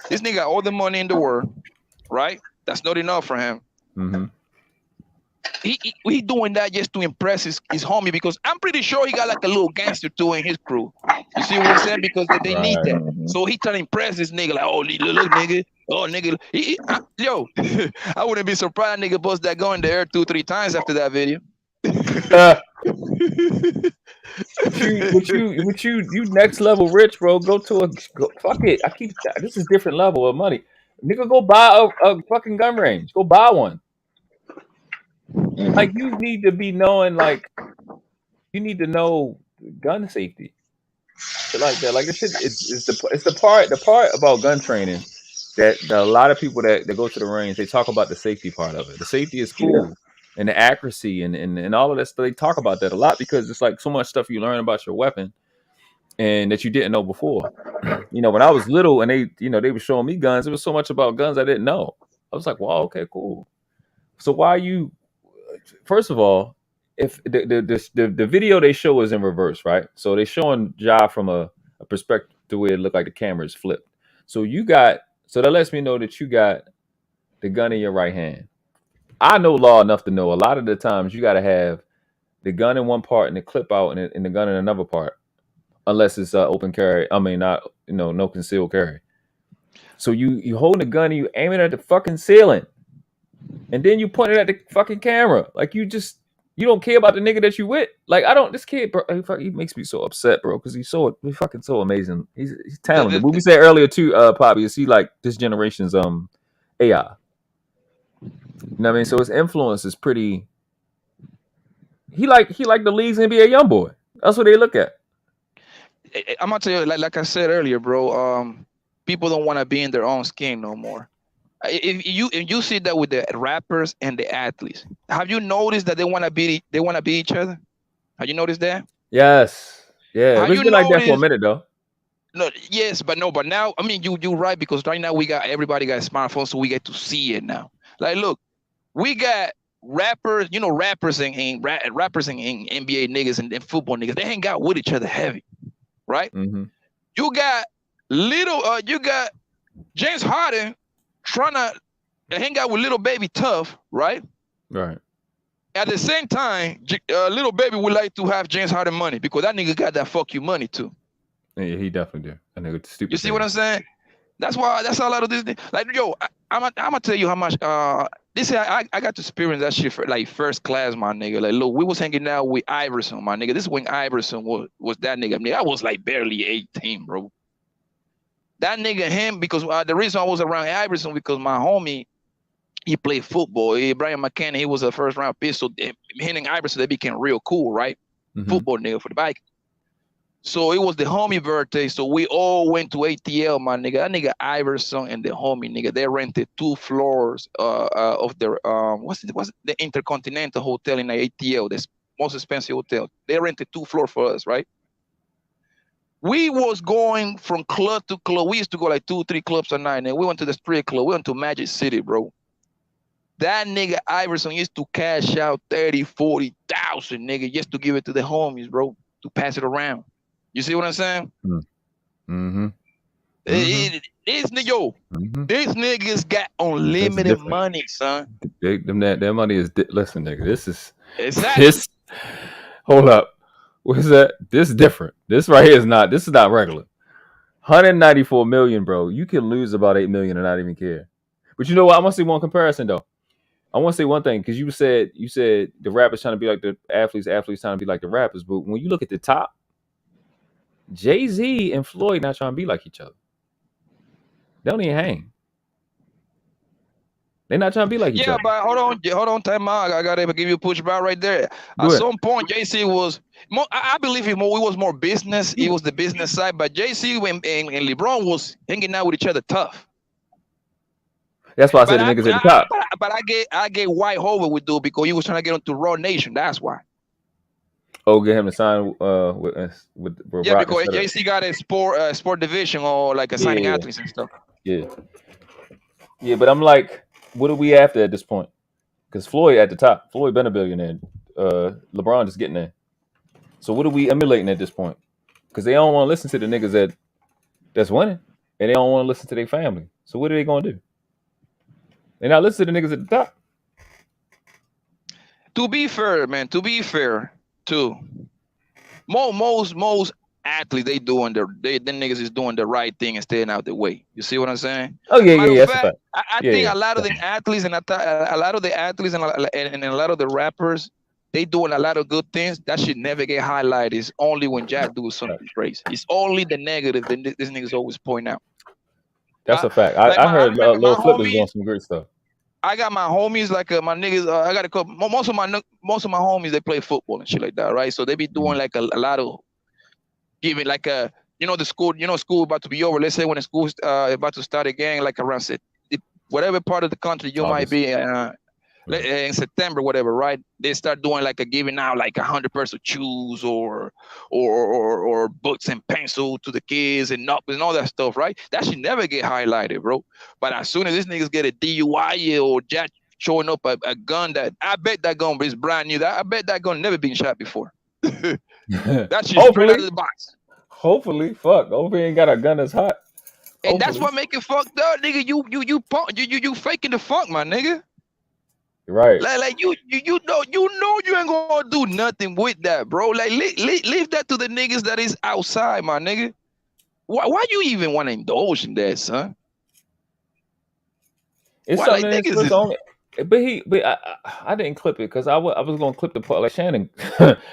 S10: This nigga got all the money in the world, right? That's not enough for him.
S5: Mm-hmm.
S10: He doing that just to impress his homie because I'm pretty sure he got like a little gangster too in his crew. You see what I'm saying? Because they need that. So he trying to impress this nigga like, oh, look, nigga. Oh, nigga. Yo, I wouldn't be surprised nigga bust that gun in the air 2-3 times after that video.
S5: You next level rich, bro. Fuck it. This is different level of money. Nigga, go buy a fucking gun range. Go buy one. Like you need to be knowing, like you need to know gun safety. Shit like that. Like this shit it's the part about gun training that a lot of people that go to the range, they talk about the safety part of it. The safety is cool. Yeah. And the accuracy and all of that stuff, they talk about that a lot because it's like so much stuff you learn about your weapon and that you didn't know before. You know, when I was little and they were showing me guns, there was so much about guns I didn't know. I was like, wow, okay, cool. So why are you first of all, if the video they show is in reverse, right? So they showing Ja from a perspective where it look like the camera is flipped. So that lets me know that you got the gun in your right hand. I know law enough to know a lot of the times you got to have the gun in one part and the clip out and the gun in another part, unless it's open carry. I mean, not no concealed carry. So you holding the gun and you aiming at the fucking ceiling, and then you point it at the fucking camera. Like you don't care about the nigga that you with. Like I don't. This kid, bro, he makes me so upset, bro, because he's fucking so amazing. He's talented. What we said earlier too, Poppy, is he like this generation's AI? You know what I mean? So his influence is pretty. He like the league's NBA Dumb Boy. That's what they look at.
S10: I'm gonna tell you, like I said earlier, bro. People don't want to be in their own skin no more. If you see that with the rappers and the athletes, have you noticed that they want to be each other? Have you noticed that?
S5: Yes. Yeah. It's been like that for a minute though.
S10: No, yes, but now I mean you're right, because right now everybody got a smartphone, so we get to see it now. Like, look, we got rappers, rappers and NBA niggas and football niggas. They hang out with each other heavy, right?
S5: Mm-hmm.
S10: You got you got James Harden trying to hang out with little baby Tough, right?
S5: Right.
S10: At the same time, little baby would like to have James Harden money, because that nigga got that fuck you money too.
S5: Yeah, he definitely do. That nigga stupid.
S10: You see what I'm saying? That's why. That's a lot of this. Like, yo, I'm gonna tell you how much. I got to experience that shit for like first class, my nigga. Like, look, we was hanging out with Iverson, my nigga. This is when Iverson was that nigga. I mean, I was like barely 18, bro. That nigga, him, because the reason I was around Iverson, because my homie, he played football. Brian McKenna, he was a first round pick. So him and Iverson, they became real cool, right? Mm-hmm. Football nigga for the bike. So it was the homie birthday. So we all went to ATL, my nigga. That nigga Iverson and the homie nigga, they rented 2 floors of their what's the Intercontinental Hotel in ATL, the most expensive hotel. They rented 2 floors for us, right? We was going from club to club. We used to go like 2-3 clubs a night, and we went to the street club. We went to Magic City, bro. That nigga Iverson used to cash out 30,000-40,000, nigga, just to give it to the homies, bro, to pass it around. You see what I'm saying?
S5: Mm-hmm.
S10: These niggas got unlimited money, son.
S5: That money is listen, nigga. This is
S10: exactly.
S5: This. Hold up. What is that? This is different. This right here is not. This is not regular. 194 million, bro. You can lose about 8 million and not even care. But you know what? I want to say one comparison though. I want to say one thing, because you said the rappers trying to be like the athletes trying to be like the rappers. But when you look at the top, Jay-Z and Floyd not trying to be like each other. They don't even hang. They're not trying to be like each other.
S10: Yeah, but hold on, time out. I gotta give you a pushback right there. At some point, Jay-Z was more, I believe he was more business. He was the business side, but Jay-Z and LeBron was hanging out with each other tough.
S5: That's why I said the niggas at the top.
S10: But I get why Hova would do, because he was trying to get onto Raw Nation. That's why.
S5: Oh, get him to sign with
S10: yeah, because JC got a sport division, or like assigning athletes and stuff.
S5: Yeah, but I'm like, what are we after at this point? Because Floyd at the top, Floyd been a billionaire. LeBron just getting there. So what are we emulating at this point? Because they don't want to listen to the niggas that's winning, and they don't want to listen to their family. So what are they gonna do? They're not listening to the niggas at the top.
S10: To be fair, man. Too. Most athletes, them niggas is doing the right thing and staying out the way. You see what I'm saying?
S5: Oh yeah. That's a fact.
S10: I think a lot of the athletes and a lot of the rappers, they doing a lot of good things. That should never get highlighted. It's only when Jack do something crazy. It's only the negative that this niggas always point out.
S5: That's a fact. I heard Lil Flip is doing some great stuff.
S10: I got my homies, like my niggas. I got a couple. Most of my homies, they play football and shit like that, right? So they be doing like a lot of giving, like the school. School about to be over. Let's say when the school's about to start again, like around whatever part of the country you might be in September, whatever, right? They start doing like a giving out like 100 pairs of shoes or books and pencil to the kids and all that stuff, right? That should never get highlighted, bro. But as soon as these niggas get a DUI or showing up a gun that I bet that gun is brand new. I bet that gun never been shot before. That's just straight out of the box.
S5: Hopefully, fuck. Hopefully, ain't got a gun that's hot.
S10: And that's what make it fucked up, nigga. You faking the funk, my nigga.
S5: Right.
S10: Like you know you ain't gonna do nothing with that, bro. Like leave that to the niggas that is outside, my nigga. Why you even want to indulge in that, son?
S5: It's
S10: Why,
S5: something
S10: like,
S5: that's on it. But I didn't clip it because I was gonna clip the part like Shannon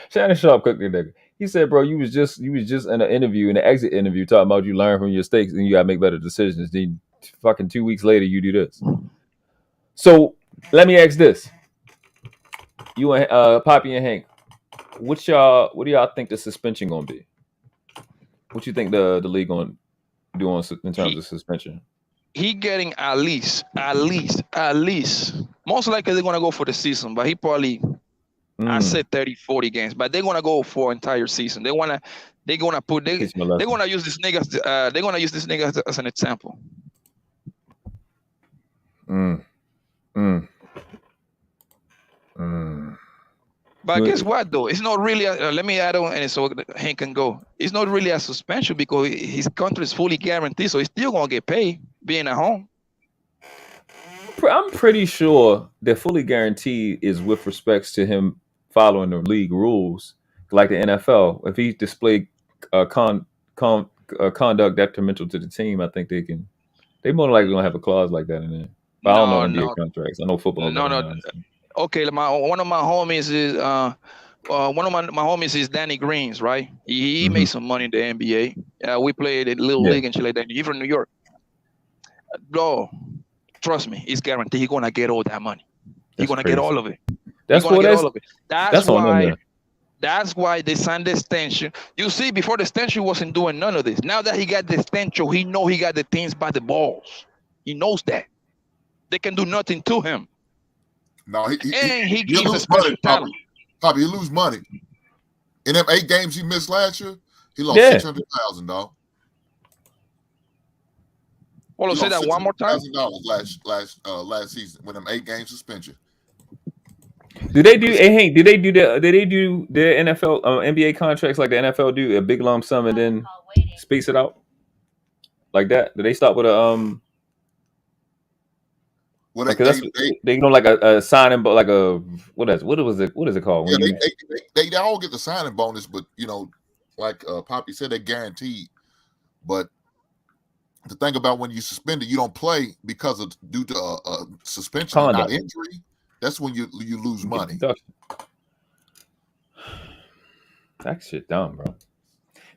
S5: Sharp cooked the nigga. He said, bro, you was just in an interview, in an exit interview, talking about you learn from your mistakes and you gotta make better decisions. Then fucking 2 weeks later you do this. So let me ask this. You and Poppy and Hank, what do y'all think the suspension gonna be? What you think the league gonna do in terms of suspension?
S10: He getting at least. Most likely they're gonna go for the season, but he probably I said 30, 40 games, but they're gonna go for entire season. They're gonna use this nigga as an example. But guess what though? It's not really let me add on and so Hank can go. It's not really a suspension because his contract is fully guaranteed, so he's still gonna get paid being at home.
S5: I'm pretty sure that fully guaranteed is with respects to him following the league rules, like the NFL. If he displayed conduct detrimental to the team, I think they more likely gonna have a clause like that in there. But I don't know NBA contracts. I know football.
S10: No. Okay, one of my homies is Danny Greens, right? He made some money in the NBA. We played a little league and shit like that. He's from New York. Bro, trust me, it's guaranteed. He's gonna get all that money. He's gonna get all of it. That's why they signed the extension. You see, before the extension wasn't doing none of this. Now that he got the extension, he know he got the teams by the balls. He knows that. They can do nothing to him.
S11: No, he
S10: gives
S11: lose money, Poppy, he lose money. In them 8 games he missed last year, he lost $600,000, dog.
S10: Hold on, say that one more time.
S11: $600,000 last season with them 8 game suspension.
S5: Did they do the NFL NBA contracts like the NFL do, a big lump sum and then space it out like that? Did they start with a
S11: Well,
S5: they like a signing, but like a what is it called?
S11: Yeah, they all get the signing bonus, but like Poppy said, they're guaranteed. But the thing about when you suspended, you don't play because of due to a suspension, not injury. That's when you lose money.
S5: That shit dumb, bro.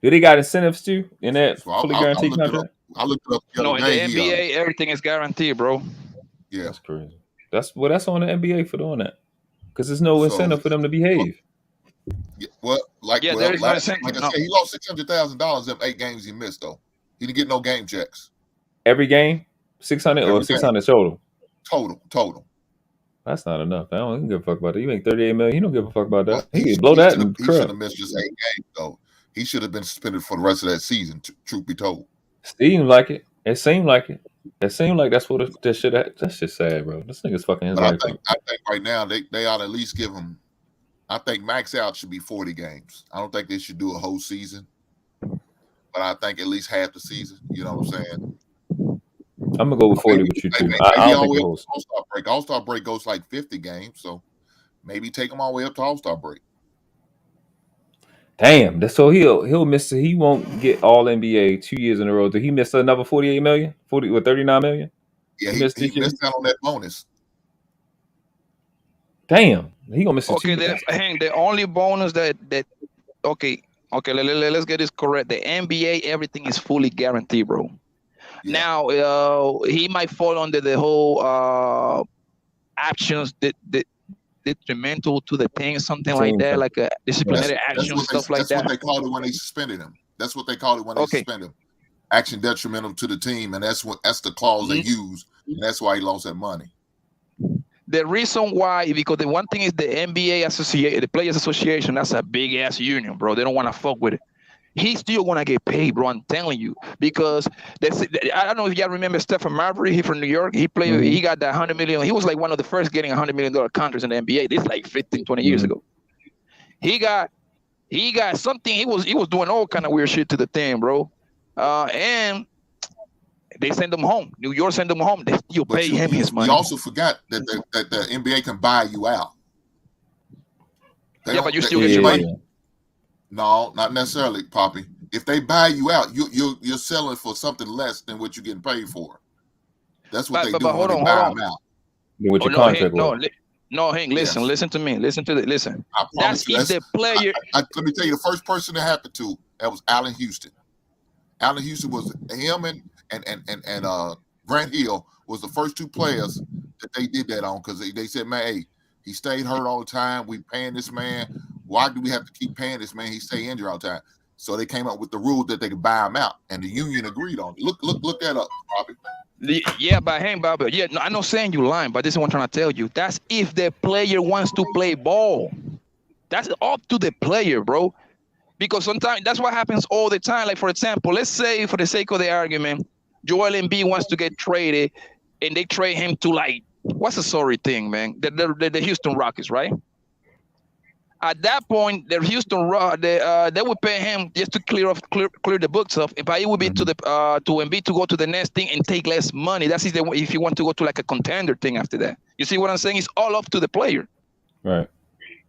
S5: Do they got incentives too in that fully guaranteed contract?
S11: I looked it up.
S10: No, in the NBA, everything is guaranteed, bro.
S11: Yeah,
S5: that's crazy. That's on the NBA for doing that, because there's no incentive for them to behave.
S11: Yeah, there is no incentive. Like I said, he lost $600,000 in 8 games he missed. Though he didn't get no game checks.
S5: Every game, 600 or 600 total.
S11: Total.
S5: That's not enough. I don't give a fuck about that. You make $38 million. You don't give a fuck about that. Well, he blow that.
S11: He should have missed just 8 games though. He should have been suspended for the rest of that season. Truth be told.
S5: Seemed like it. It seemed like it. It seemed like that's what that shit. That's just sad, bro. This nigga's fucking his life.
S11: I think right now they ought to at least give him. I think max out should be 40 games. I don't think they should do a whole season, but I think at least half the season. You know what I'm saying?
S5: I'm gonna go with 40 with you too. I don't think
S11: All-Star break. All-Star break goes like 50 games, so maybe take him all the way up to All-Star break.
S5: Damn, so he'll miss. He won't get all NBA 2 years in a row. Did he miss another 48 million? 39 million?
S11: Yeah, he missed out on that bonus.
S5: Damn, he gonna miss it.
S10: Okay, the only bonus that okay, let's get this correct. The NBA, everything is fully guaranteed, bro. Yeah. Now he might fall under the whole actions that detrimental to the team, something like that, like a disciplinary action, stuff like that.
S11: That's what they called it when they suspended him. That's what they called it when they suspended him. Action detrimental to the team, and that's the clause they use, and that's why he lost that money.
S10: The reason why, because the one thing is the NBA the Players Association, that's a big ass union, bro. They don't want to fuck with it. he's still gonna get paid, bro. I'm telling you, because I don't know if y'all remember Stephen Marbury. He from New York. He played. He got that $100 million. He was like one of the first getting $100 million contracts in the NBA. This is like 15, 20 years ago. He got something. He was doing all kind of weird shit to the team, bro. And they send him home. New York send him home. They still pay him his money.
S11: You also forgot that the NBA can buy you out.
S10: But you still get your money.
S11: No, not necessarily, Poppy. If they buy you out, you're selling for something less than what you're getting paid for. That's what they do when they buy them out.
S5: What your contract
S10: Hank, listen to me. Listen. That's if the player.
S11: Let me tell you, the first person that happened to that was Allen Houston. Allen Houston was him and Grant Hill was the first two players that they did that on, because they said, man, hey, he stayed hurt all the time. We paying this man. Why do we have to keep paying this man? He stay injured all the time. So they came up with the rule that they could buy him out, and the union agreed on it. Look that up, Bobby.
S10: Yeah, but hang, Bobby. Yeah, no, I'm not saying you lying, but this is what I'm trying to tell you. That's if the player wants to play ball. That's up to the player, bro. Because sometimes that's what happens all the time. Like, for example, let's say for the sake of the argument, Joel Embiid wants to get traded, and they trade him to, like, what's the sorry thing, man? The Houston Rockets, right? At that point, the Houston they would pay him just to clear the books off. But it would be to Embiid to go to the next thing and take less money. That's if you want to go to like a contender thing after that. You see what I'm saying? It's all up to the player.
S5: Right.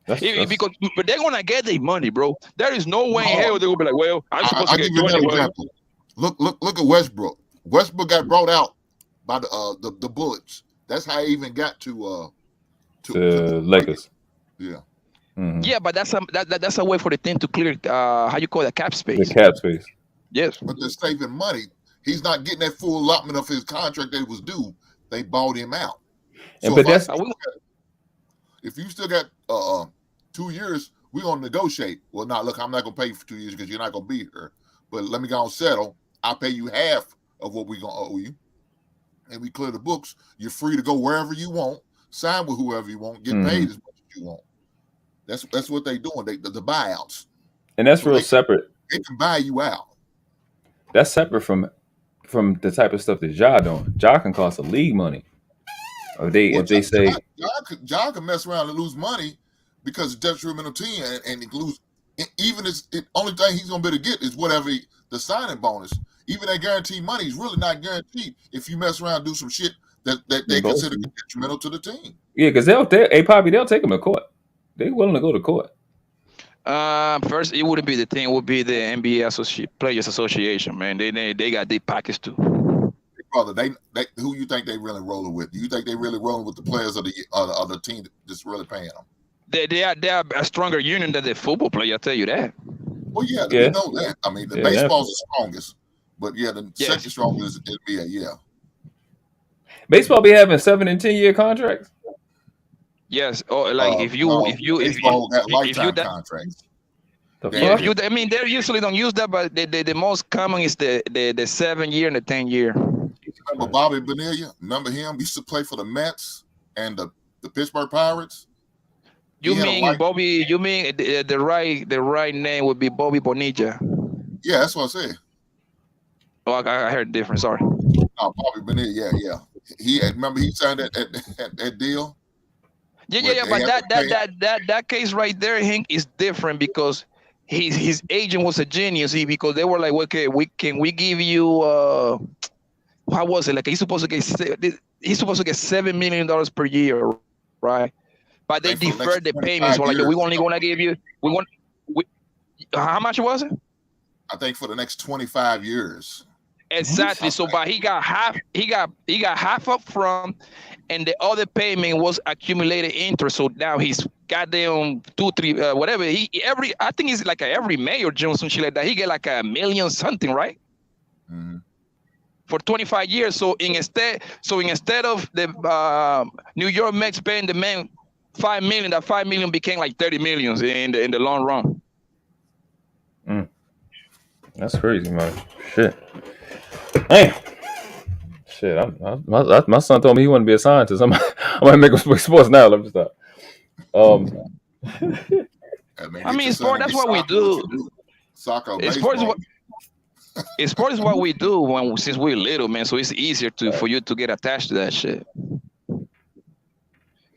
S10: Because but they're gonna get their money, bro. There is no way in hell they're gonna be like, well, I'm supposed to get $20 million.
S11: Look at Westbrook. Westbrook got brought out by the Bullets. That's how he even got to
S5: Lakers.
S11: Yeah.
S10: Mm-hmm. Yeah, but that's a way for the team to clear how you call that, cap space.
S5: The cap space.
S11: Yes. But they're saving money. He's not getting that full allotment of his contract that was due. They bought him out. So if you still got 2 years, we're gonna negotiate. Well, now look, I'm not gonna pay you for 2 years because you're not gonna be here. But let me go and settle. I'll pay you half of what we're gonna owe you. And we clear the books. You're free to go wherever you want, sign with whoever you want, get paid as much as you want. That's what they're doing. The buyouts.
S5: And that's real separate.
S11: They can buy you out.
S5: That's separate from the type of stuff that Ja doing. Ja can cost a league money. If they say
S11: Ja can mess around and lose money because it's detrimental to you, and lose. Even the only thing he's gonna be able to get is whatever the signing bonus. Even that guaranteed money is really not guaranteed if you mess around and do some shit that they consider detrimental to the team.
S5: Yeah, because they'll take him to court. They're willing to go to court.
S10: First, it wouldn't be the team. It would be the NBA Players Association, man. They got deep pockets too.
S11: Brother, they who you think they really rolling with? Do you think they really rolling with the players of the team that's really paying them?
S10: They are a stronger union than the football player. I tell you that.
S11: Well, yeah, we know that. I mean, the baseball's the strongest, but the second strongest is NBA. Yeah.
S5: Baseball be having 7 and 10 year contracts.
S10: Yes, or like if you
S11: lifetime contracts.
S10: I mean, they usually don't use that, but the most common is the 7 year and the 10 year.
S11: Remember Bobby Bonilla? Remember him? He used to play for the Mets and the Pittsburgh Pirates.
S10: You mean Bobby? You mean the right name would be Bobby Bonilla?
S11: Yeah, that's what I said.
S10: Oh, I heard different. Sorry.
S11: No, Bobby Bonilla. Yeah. He signed that deal.
S10: Yeah. But that case right there, Hank, is different because his agent was a genius. Because they were like, okay, we give you how was it? Like he's supposed to get $7 million per year, right? But they deferred the payments. So like, we only gonna give you how much was it?
S11: I think for the next 25 years.
S10: Exactly. So, but he got half. He got half up front, and the other payment was accumulated interest. So now he's goddamn 2, 3, whatever. I think it's like every May or June, some shit like that. He get like $1 million something, right?
S11: Mm-hmm.
S10: For 25 years. So instead of the New York Mets paying the man $5 million, that $5 million became like $30 million in the long run.
S5: That's crazy, man. Shit. Damn. Shit. My son told me he wanted to be a scientist. I might make him play sports now. Let me stop.
S10: I mean, sport. That's what we do.
S11: Soccer,
S10: Sport is
S11: baseball.
S10: what sport is what we do since we're little, man. So it's easier for you to get attached to that shit.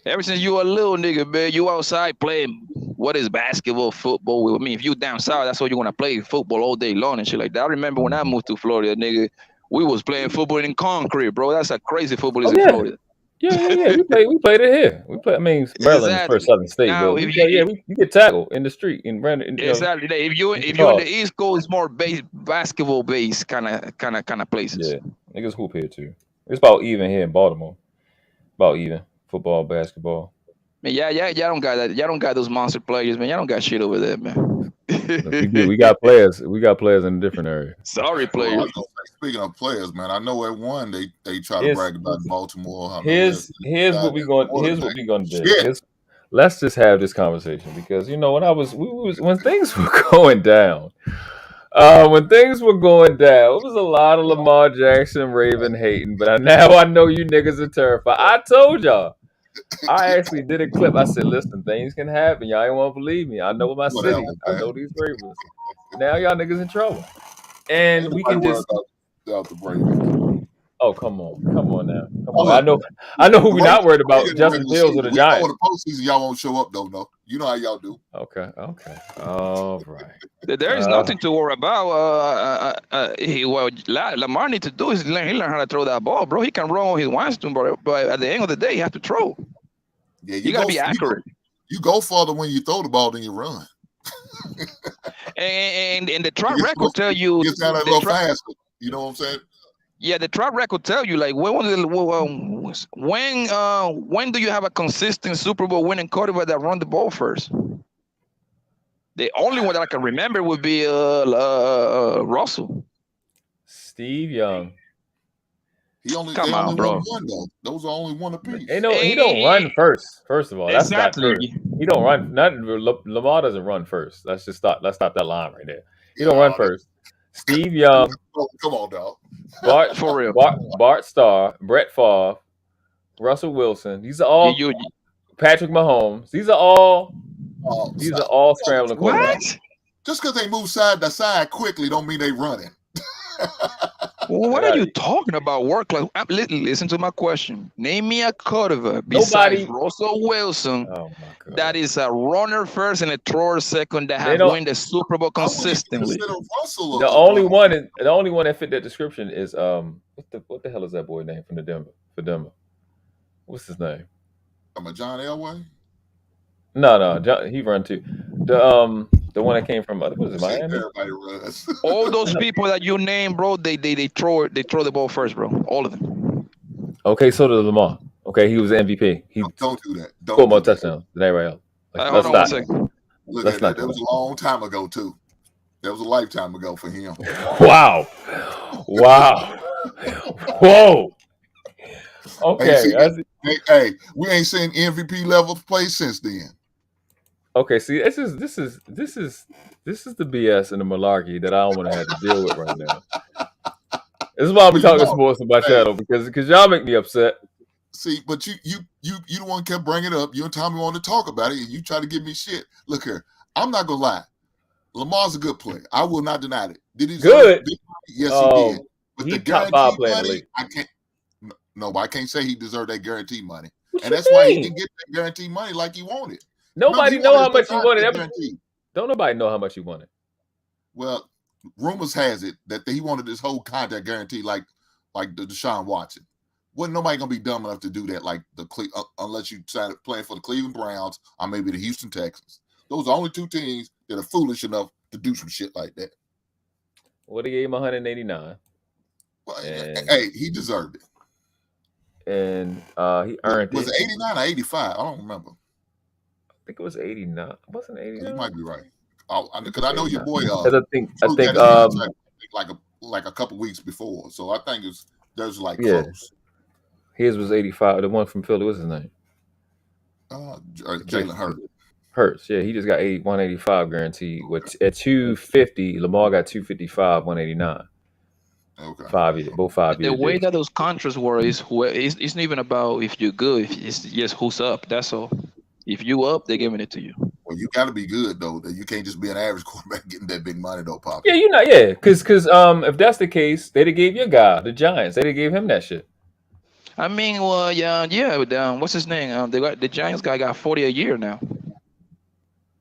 S10: Ever since you were a little nigga, man, you outside playing what is basketball, football. I mean, if you down south, that's what you're gonna play football all day long and shit like that. I remember when I moved to Florida, nigga, we was playing football in concrete, bro. That's how crazy football is in Florida.
S5: Yeah. We played it here. I mean, Maryland is first Southern State,
S10: now,
S5: but you get tackled in the street in Brandon.
S10: Exactly. If you're in the East Coast, it's more basketball based kind of places.
S5: Yeah, niggas hoop here too. It's about even here in Baltimore. About even football, basketball.
S10: Man, y'all don't got that. Y'all don't got those monster players, man. Y'all don't got shit over there, man.
S5: We got players. We got players in a different area.
S10: Sorry, players.
S11: Well, speaking of players, man, I know at one they try to brag about Baltimore.
S5: Here's what we going to do. Let's just have this conversation because when things were going down. When things were going down, it was a lot of Lamar Jackson Raven hating, but now I know you niggas are terrified. I told y'all. I actually did a clip. I said, listen, things can happen. Y'all ain't want to believe me. I know my city. I know these Ravens. Now y'all niggas in trouble. And we can just... Oh, come on now. Come on. I know who we're not worried about. Justin Fields or the Giants.
S11: The postseason, y'all won't show up though. No, you know how y'all do.
S5: Okay. All right.
S10: There is nothing to worry about. What Lamar need to do is he learn how to throw that ball, bro. He can run all he wants to, but at the end of the day, you have to throw.
S11: Yeah,
S10: you gotta be accurate.
S11: You go farther when you throw the ball than you run.
S10: and the track record tell you.
S11: It's not a little faster. You know what I'm saying?
S10: Yeah, the track record tell you like when do you have a consistent Super Bowl winning quarterback that run the ball first? The only one that I can remember would be Russell.
S5: Steve Young.
S10: Come on, bro.
S11: One, though. Those are only one apiece.
S5: He don't run first. First of all, that's
S10: exactly.
S5: not true. He don't run. Lamar doesn't run first. Let's stop that line right there. He don't run first. Steve Young.
S11: Come on, dog.
S5: Bart for real. Bart Starr, Brett Favre, Russell Wilson. These are all Patrick Mahomes. These are all scrambling quarterbacks.
S11: Just because they move side to side quickly don't mean they running.
S10: What are you talking about? Work like listen to my question. Name me a quarterback besides Russell Wilson that is a runner first and a thrower second that have won the Super Bowl consistently.
S5: The only one that fit that description is what the hell is that boy name from Denver? What's his name?
S11: John Elway?
S5: No, John, he run too. The one that came from what is it, Miami?
S10: All those people that you name, bro, they throw the ball first, bro. All of them.
S5: Okay, so did Lamar. Okay, he was the MVP.
S11: Don't do that.
S5: Scored more touchdowns than everybody else.
S10: Hold on 1 second.
S11: Look at that. That was a long time ago too. That was a lifetime ago for him.
S5: Wow. Whoa. Okay.
S11: Hey, we ain't seen MVP level play since then.
S5: Okay, see, this is the BS and the malarkey that I don't want to have to deal with right now. This is why we talking sports about Shadow because y'all make me upset.
S11: See, but you the one kept bringing it up. You and Tommy wanted to talk about it, and you try to give me shit. Look here, I'm not gonna lie. Lamar's a good player. I will not deny it. Did he
S5: good?
S11: Yes, he did. But the
S5: top 5 player
S11: money,
S5: in the league.
S11: I can't. No, but I can't say he deserved that guaranteed money, and that's why he didn't get that guaranteed money like he wanted.
S5: Nobody know how much he wanted. Don't nobody know how much he wanted.
S11: Well, rumors has it that he wanted this whole contract guarantee, like the Deshaun Watson. Wasn't nobody gonna be dumb enough to do that, like unless you started playing for the Cleveland Browns or maybe the Houston Texans. Those are the only 2 teams that are foolish enough to do some shit like that.
S5: Well, they gave him 189.
S11: Well, hey, he deserved it.
S5: And he earned it.
S11: Was it 89 or 85? I don't remember.
S5: I think it was 89. Wasn't 89?
S11: You might be right. Because I know your boy.
S5: I think
S11: like a couple weeks before. So I think there's like
S5: close.
S11: His
S5: was 85. The one from Philly, what's his name?
S11: Jalen Hurts.
S5: Hurts, yeah, he just got 185 guaranteed. At 250, Lamar got 255, 189.
S11: Okay.
S5: 5 years, both 5 years.
S10: The way that those contracts were it's not even about if you're good. It's just who's up. That's all. If you up, they're giving it to you.
S11: Well, you got to be good though. That you can't just be an average quarterback getting that big money though, Pop.
S5: Yeah, you know, yeah, because if that's the case, they'd have gave your guy, the Giants, they'd have gave him that shit.
S10: I mean, well, yeah. But, what's his name? The Giants guy got 40 a year now.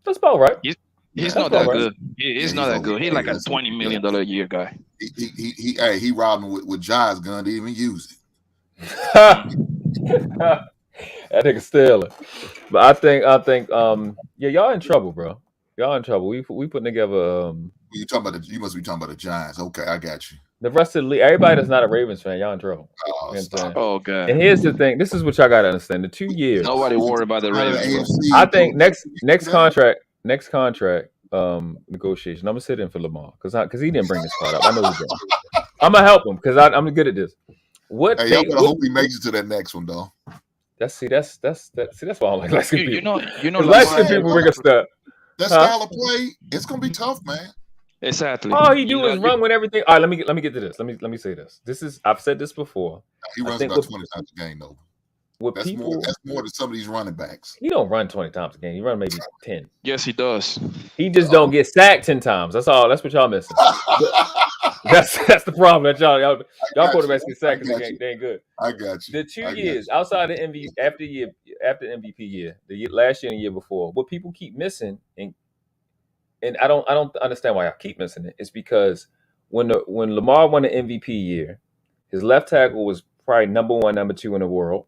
S5: That's about right.
S10: He's not that good. He's not that good. He's like a $20 million a year guy.
S11: He robbed him with Ja's gun to even use it.
S5: That nigga stealing. But I think yeah, y'all in trouble, bro. Y'all in trouble. We putting together
S11: You must be talking about the Giants. Okay, I got you.
S5: the rest of the league. Everybody that's not a Ravens fan, y'all in trouble.
S10: Oh god.
S5: And here's the thing. This is what y'all gotta understand. The 2 years.
S10: Nobody worried about the Ravens.
S5: I think next contract negotiation. I'm gonna sit in for Lamar because he didn't bring this part up. I know he did. I'm gonna help him because I'm good at this. What?
S11: Hey, y'all better hope he makes it to that next one though.
S5: That's why I don't like light skin people.
S10: You know,
S5: light skin people bring us stuff.
S11: That style of play, it's gonna be tough, man.
S10: Exactly.
S5: All he do is run with everything. All right, let me get to this. Let me say this. I've said this before.
S11: He runs about 20 times a game though. That's more than some of these running backs.
S5: He don't run 20 times a game. He run maybe 10.
S10: Yes, he does.
S5: He just don't get sacked 10 times. That's all. That's what y'all missing. That's the problem. That y'all quarterbacks get sacked because they ain't good.
S11: I got you.
S5: The 2 years outside of MVP after MVP year, last year and the year before, what people keep missing, and I don't understand why I keep missing it. It's because when Lamar won the MVP year, his left tackle was probably number 1, number 2 in the world.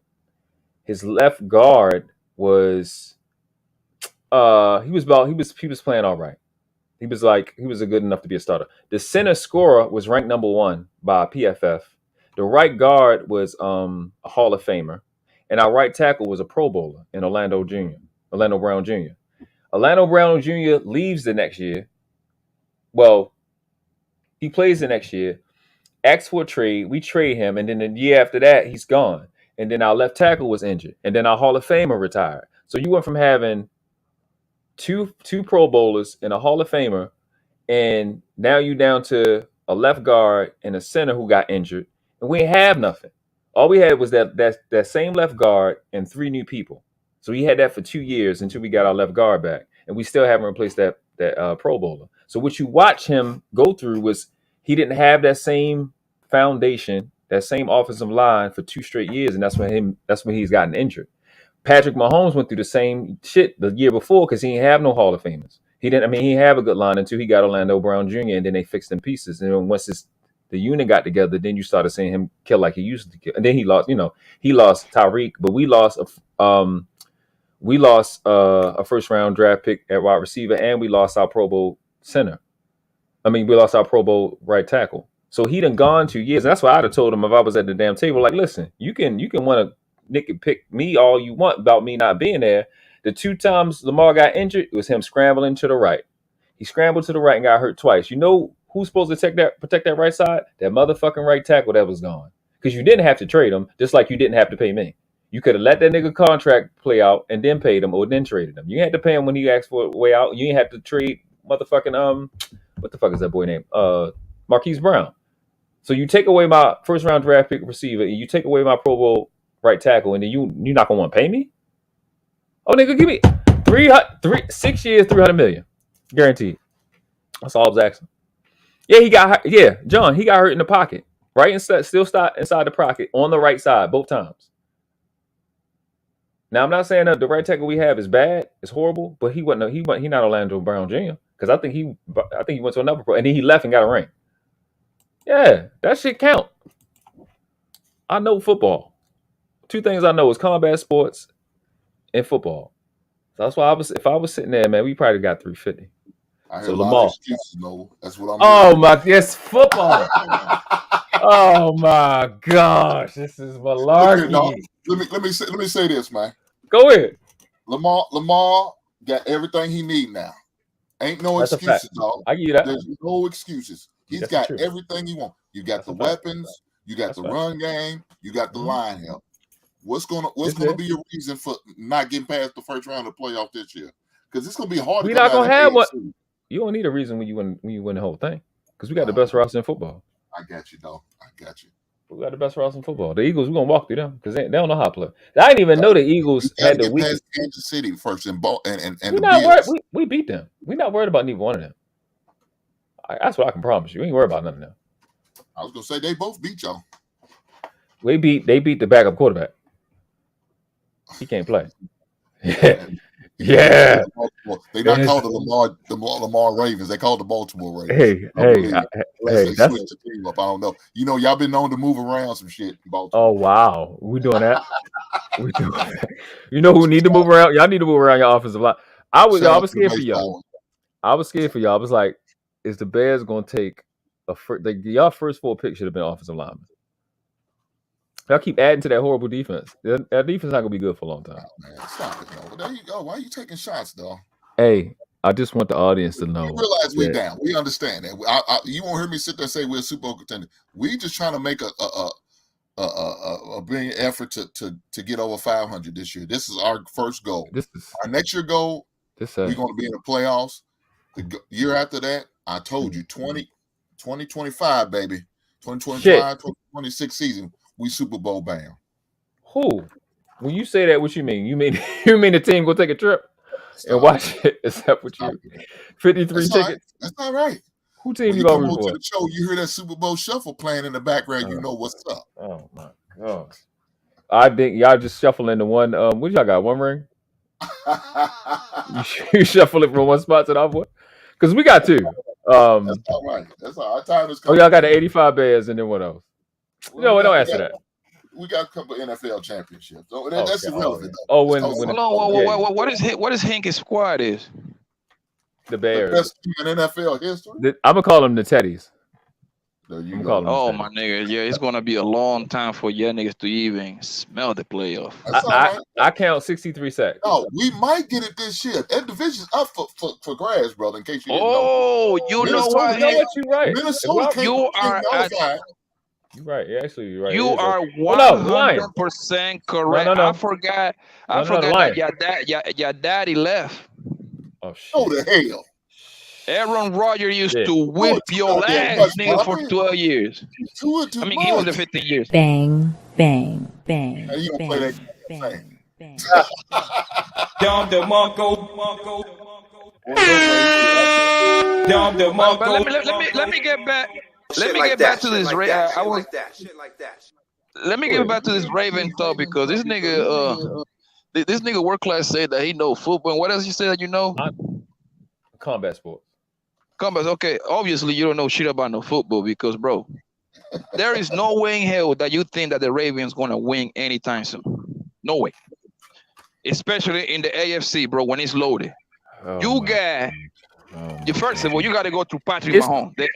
S5: His left guard was he was playing all right. He was a good enough to be a starter. The center scorer was ranked number 1 by PFF. The right guard was a Hall of Famer, and our right tackle was a Pro Bowler in Orlando Brown Jr. Orlando Brown Jr. leaves the next year. Well, he plays the next year, asks for a trade. We trade him, and then the year after that, he's gone. And then our left tackle was injured, and then our Hall of Famer retired. So you went from having two Pro Bowlers and a Hall of Famer, and now you down to a left guard and a center who got injured, and we ain't have nothing. All we had was that same left guard and 3 new people. So we had that for 2 years until we got our left guard back, and we still haven't replaced that Pro Bowler. So what you watch him go through was he didn't have that same foundation, that same offensive line for 2 straight years, and that's when he's gotten injured. Patrick Mahomes went through the same shit the year before because he didn't have no Hall of Famers. He didn't have a good line until he got Orlando Brown Jr. and then they fixed in pieces. And then once the unit got together, then you started seeing him kill like he used to kill. And then he lost Tyreek, but we lost a first round draft pick at wide receiver, and we lost our Pro Bowl center. We lost our Pro Bowl right tackle. So he done gone 2 years. And that's why I'd have told him if I was at the damn table, like, listen, you can want to Nick and pick me all you want about me not being there. The 2 times Lamar got injured, it was him scrambling to the right. He scrambled to the right and got hurt twice. You know who's supposed to protect that right side? That motherfucking right tackle that was gone. Because you didn't have to trade him, just like you didn't have to pay me. You could have let that nigga contract play out and then paid him or then traded him. You had to pay him when he asked for a way out. You didn't have to trade motherfucking what the fuck is that boy name? Marquise Brown. So you take away my first round draft pick receiver and you take away my Pro Bowl right tackle, and then you're not gonna want to pay me? Oh, nigga, give me 6 years, $300 million, guaranteed. That's all I was asking. Yeah, John, he got hurt in the pocket, right inside the pocket on the right side both times. Now I'm not saying that the right tackle we have is bad, it's horrible, but he not Orlando Brown Jr. because I think he went to another pro, and then he left and got a ring. Yeah, that shit count. I know football. 2 things I know is combat sports and football. So that's why if I was sitting there, man, we probably got 350.
S11: I heard a lot of excuses, Noble. That's what I'm
S5: doing. My, yes, football. Oh my gosh, this is malarkey.
S11: Let me say this, man.
S5: Go ahead.
S11: Lamar got everything he need now. Ain't no excuses, dog.
S5: I give you that.
S11: There's no excuses. He's got everything he wants. You got the weapons, you got the run game, you got the line help. What's gonna be your reason for not getting past the first round of the playoff this year? Because it's gonna be hard.
S5: We're not gonna have one. You don't need a reason when you win the whole thing. Because we got the best roster in football.
S11: I got you, dog. I got you.
S5: We got the best roster in football. The Eagles, we're gonna walk through them because they don't know how to play. I didn't even know the Eagles had the weakest.
S11: Kansas City first and
S5: we're not worried. We beat them. We're not worried about neither one of them. That's what I can promise you. We ain't worried about none of them.
S11: I was gonna say they both beat y'all.
S5: They beat the backup quarterback. He can't play. Yeah.
S11: They not called the Lamar Ravens. They called the Baltimore Ravens.
S5: Hey,
S11: that's the team up. I don't know. You know, y'all been known to move around some shit in Baltimore.
S5: Oh wow, we doing that. We doing that. You know who need to move around? Y'all need to move around your offensive line. I was scared for y'all. I was scared for y'all. I was like, is the Bears gonna take y'all first 4 picks should have been offensive linemen. Y'all keep adding to that horrible defense. That defense not gonna be good for a long time.
S11: Oh, man, stop it, though. There you go. Why are you taking shots, though?
S5: Hey, I just want the audience to know.
S11: We realize we're down. We understand that. You won't hear me sit there and say we're a Super Bowl contender. We just trying to make a brilliant effort to get over 500 this year. This is our first goal. Our next year goal. We're going to be in the playoffs. The year after that, I told you 2025, baby, 2025, 2026 season. We Super Bowl bound.
S5: Who? When you say that, what you mean? You mean the team go take a trip and watch it? Is that what you? 53 tickets.
S11: That's not right.
S5: Who team
S11: when
S5: you gonna root
S11: for? The show, you hear that Super Bowl shuffle playing in the background. You know what's up.
S5: Oh my God! I think y'all just shuffling the one. What y'all got? One ring? you shuffle it from one spot to the other one? Because we got 2.
S11: That's all right. That's all. Our time is coming.
S5: Oh, y'all got the 85 Bears and then what else? No, don't answer that.
S11: We got a couple of NFL championships. So that's irrelevant.
S5: Oh,
S10: what is Hank's squad is?
S5: The Bears.
S11: The best team in NFL history.
S5: I'm gonna call them the Teddies.
S10: Oh my nigga, yeah, it's gonna be a long time for y'all niggas to even smell the playoff.
S5: I count 63 sacks.
S11: No, we might get it this year. That division's up for grabs, brother. In case you didn't know.
S10: You know what?
S5: You're right.
S11: Minnesota
S10: you are.
S5: You're right. You're right.
S10: You are 100% correct.
S5: No.
S10: I forgot that your daddy left.
S5: Oh shit!
S11: Oh the hell!
S10: Aaron Rodgers used to whip your ass, nigga, for 12 years. I mean, he was the 15 years.
S1: Bang, bang, bang.
S11: Now you gonna play that
S1: bang.
S2: Dumb the Monko.
S10: Let me get back. Let me get back to this. Let me get back to this Raven talk because this nigga world class said that he know football. And what else you said? You know,
S5: combat sports.
S10: Combat. Okay, obviously you don't know shit about no football because, bro, there is no way in hell that you think that the Ravens gonna win anytime soon. No way. Especially in the AFC, bro, when it's loaded. First of all, you got to go to Patrick Mahomes. The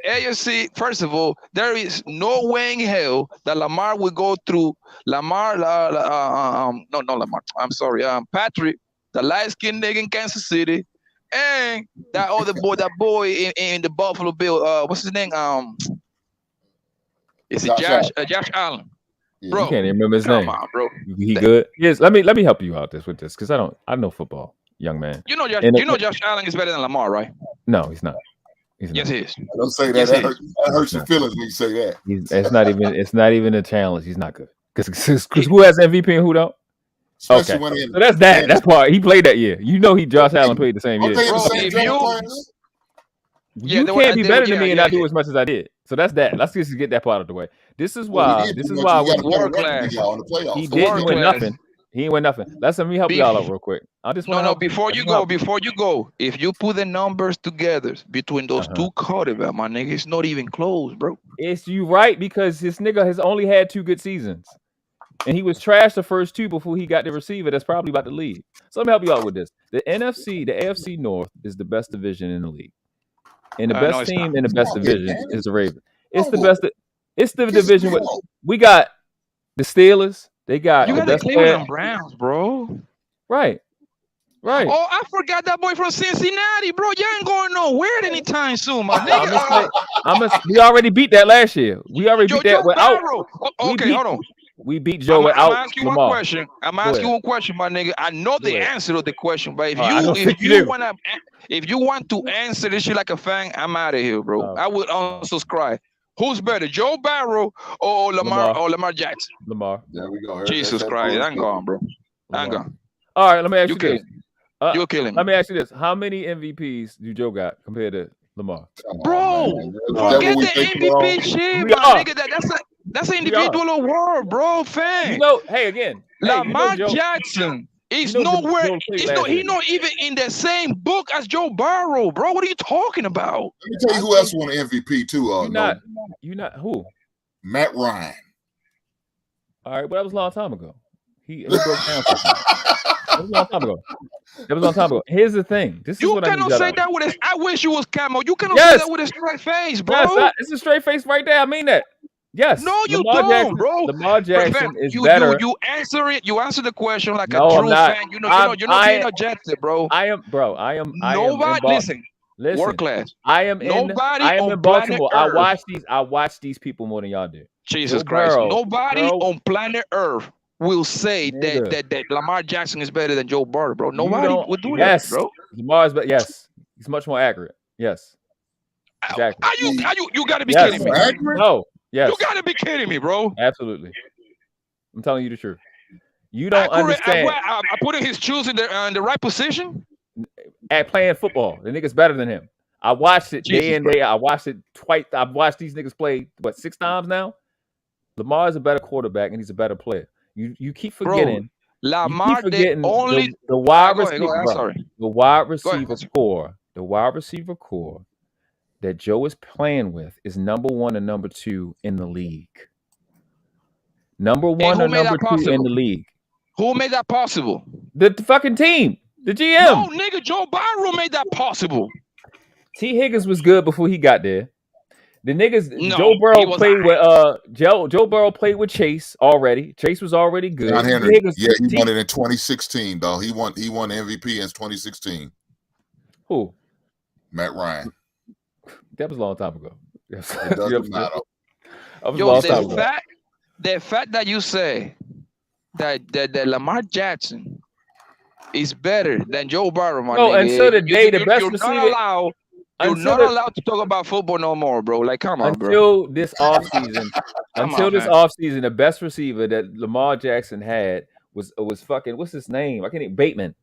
S10: AFC. First of all, there is no way in hell that Lamar will go through Patrick, the light-skinned nigga in Kansas City, and that other boy, in the Buffalo Bill. What's his name? Is it Josh Allen? Bro,
S5: you can't even remember his name.
S10: Come on, bro.
S5: He good? Yes. Let me help you out with this because I know football. Young man,
S10: you know Josh Allen is better than Lamar, right?
S5: No, he's not.
S10: Yes, he is.
S11: Don't say that. That hurts your feelings when you say that.
S5: It's not even a challenge. He's not good. Because who has MVP and who don't?
S11: Especially
S5: okay, so that's that. That's why he played that year. You know, Josh Allen played the same year. You can't be better than me and not do as much as I did. So that's that. Let's just get that part out of the way. This is why.
S10: World class.
S5: He didn't win nothing. He ain't win nothing. Let me help y'all out real quick. I just want
S10: before you go, if you put the numbers together between those two quarterbacks, my nigga, it's not even close, bro.
S5: It's you right because this nigga has only had 2 good seasons. And he was trashed the first 2 before he got the receiver that's probably about to leave. So let me help you out with this. The AFC North is the best division in the league. And the best team in the best division is the Ravens. It's the best. It's the division with we got the Steelers. They got
S10: the Cleveland Browns, bro.
S5: Right.
S10: Oh, I forgot that boy from Cincinnati, bro. You ain't going nowhere anytime soon, my nigga.
S5: We already beat that last year. We already beat that without.
S10: Okay, hold on.
S5: We beat Joe without
S10: I'm asking
S5: Lamar.
S10: one question. I'm asking one question, my nigga. I know the answer to the question, but if you want to answer this shit like a fan, I'm out of here, bro. I would unsubscribe. Who's better, Joe Burrow or Lamar Jackson?
S5: Lamar.
S11: There we go.
S10: Jesus Christ, I'm gone, bro. I'm gone.
S5: All right, let me ask you this.
S10: You're killing me.
S5: Let me ask you this: how many MVPs do Joe got compared to Lamar?
S10: Bro, forget the MVP shit, my nigga. That's an individual award, bro. Fan.
S5: You know, hey, again,
S10: Lamar Jackson is nowhere. He's not even in the same book as Joe Burrow, bro. What are you talking about?
S11: Let me tell you who else won an MVP too.
S5: You not who?
S11: Matt Ryan.
S5: All right, but that was a long time ago. He broke down for me. That was a long time ago. That was a long time ago. Here's the thing.
S10: You cannot say that with a. I wish you was Camo. You cannot say that with a straight face, bro.
S5: Yes, it's a straight face right there. I mean that. Yes.
S10: No, you don't, bro.
S5: Lamar Jackson is better.
S10: You answer it. You answer the question like a true fan. You're not being objective, bro.
S5: I am.
S10: Nobody listen. World class.
S5: I am in Baltimore. I watch these people more than y'all do.
S10: Jesus Christ. Nobody on planet Earth will say that Lamar Jackson is better than Joe Burrow, bro. Nobody would do that, bro.
S5: Lamar's better. Yes. He's much more accurate. Yes. Exactly.
S10: You gotta be kidding me.
S5: No. Yes.
S10: You gotta be kidding me, bro.
S5: Absolutely. I'm telling you the truth. You don't understand.
S10: I put his shoes in the right position.
S5: At playing football, the nigga's better than him. I watched it day in, day out. I watched it twice. I've watched these niggas play 6 times now. Lamar's a better quarterback and he's a better player. You keep forgetting.
S10: Bro, Lamar,
S5: the wide receiver. The wide receiver core. The wide receiver core that Joe is playing with is number 1 and number 2 in the league. Number 1 and number 2 in the league.
S10: Who made that possible?
S5: The fucking team. The GM.
S10: No, nigga, Joe Burrow made that possible.
S5: T. Higgins was good before he got there. The niggas, Joe Burrow played with Joe Burrow played with Chase already. Chase was already good.
S11: John Henry. He won it in 2016, though. He won MVP in 2016.
S5: Who?
S11: Matt Ryan.
S5: That was a long time ago.
S11: It doesn't matter.
S10: The fact that you say that Lamar Jackson is better than Joe Burrow, my nigga.
S5: Until the day the best receiver.
S10: You're not allowed to talk about football no more, bro. Like, come on, bro.
S5: Until this offseason, the best receiver that Lamar Jackson had was fucking, what's his name? I can't even, Bateman.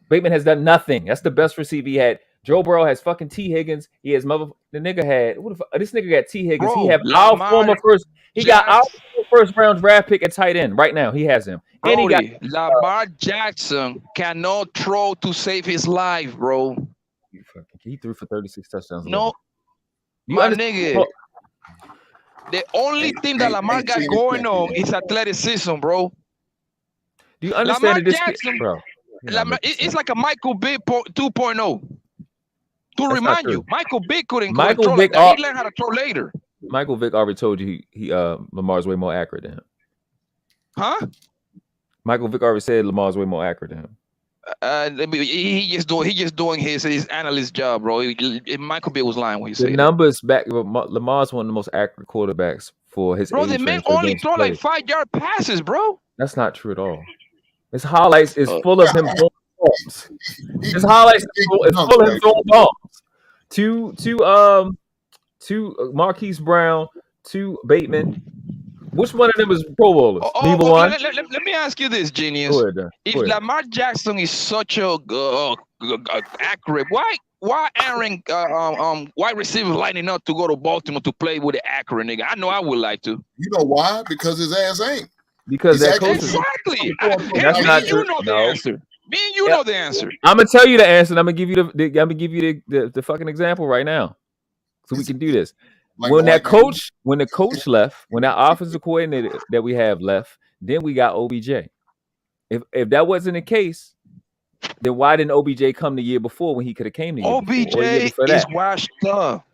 S5: Bateman has done nothing. That's the best receiver he had. Joe Burrow has fucking T. Higgins. He has this nigga got T. Higgins.
S10: Bro,
S5: he have our former first round draft pick at tight end right now. He has him. And
S10: Lamar Jackson cannot throw to save his life, bro.
S5: He threw for 36 touchdowns.
S10: No, my nigga. The only thing that Lamar got going on is athleticism, bro.
S5: Do you understand
S10: Lamar Jackson, bro? It's like a Michael Vick 2.0. To remind you, Michael Vick couldn't control it. He learned how to throw later.
S5: Michael Vick already told you he Lamar's way more accurate than him.
S10: Huh?
S5: Michael Vick already said Lamar's way more accurate than him.
S10: He just doing his analyst job, bro. Michael Vick was lying when he said
S5: the numbers back. Lamar's one of the most accurate quarterbacks for his.
S10: Bro, the man only throw like 5-yard passes, bro.
S5: That's not true at all. His highlights is full of him throwing bombs. His highlights is full of him throwing bombs. To Marquise Brown, to Bateman. Which one of them is Pro Bowlers? Neither one.
S10: Let me ask you this, genius. If Lamar Jackson is such a accurate, why Aaron wide receiver lining up to go to Baltimore to play with the accurate nigga? I know I would like to.
S11: You know why? Because his ass ain't.
S5: Because that coach
S10: exactly. That's not true. You know the answer. Me and you know the answer.
S5: I'm gonna tell you the answer. And I'm gonna give you the fucking example right now, so we can do this. When the coach left, when that offensive coordinator that we have left, then we got OBJ. If that wasn't the case, then why didn't OBJ come the year before when he could have came the year before?
S10: OBJ is washed up.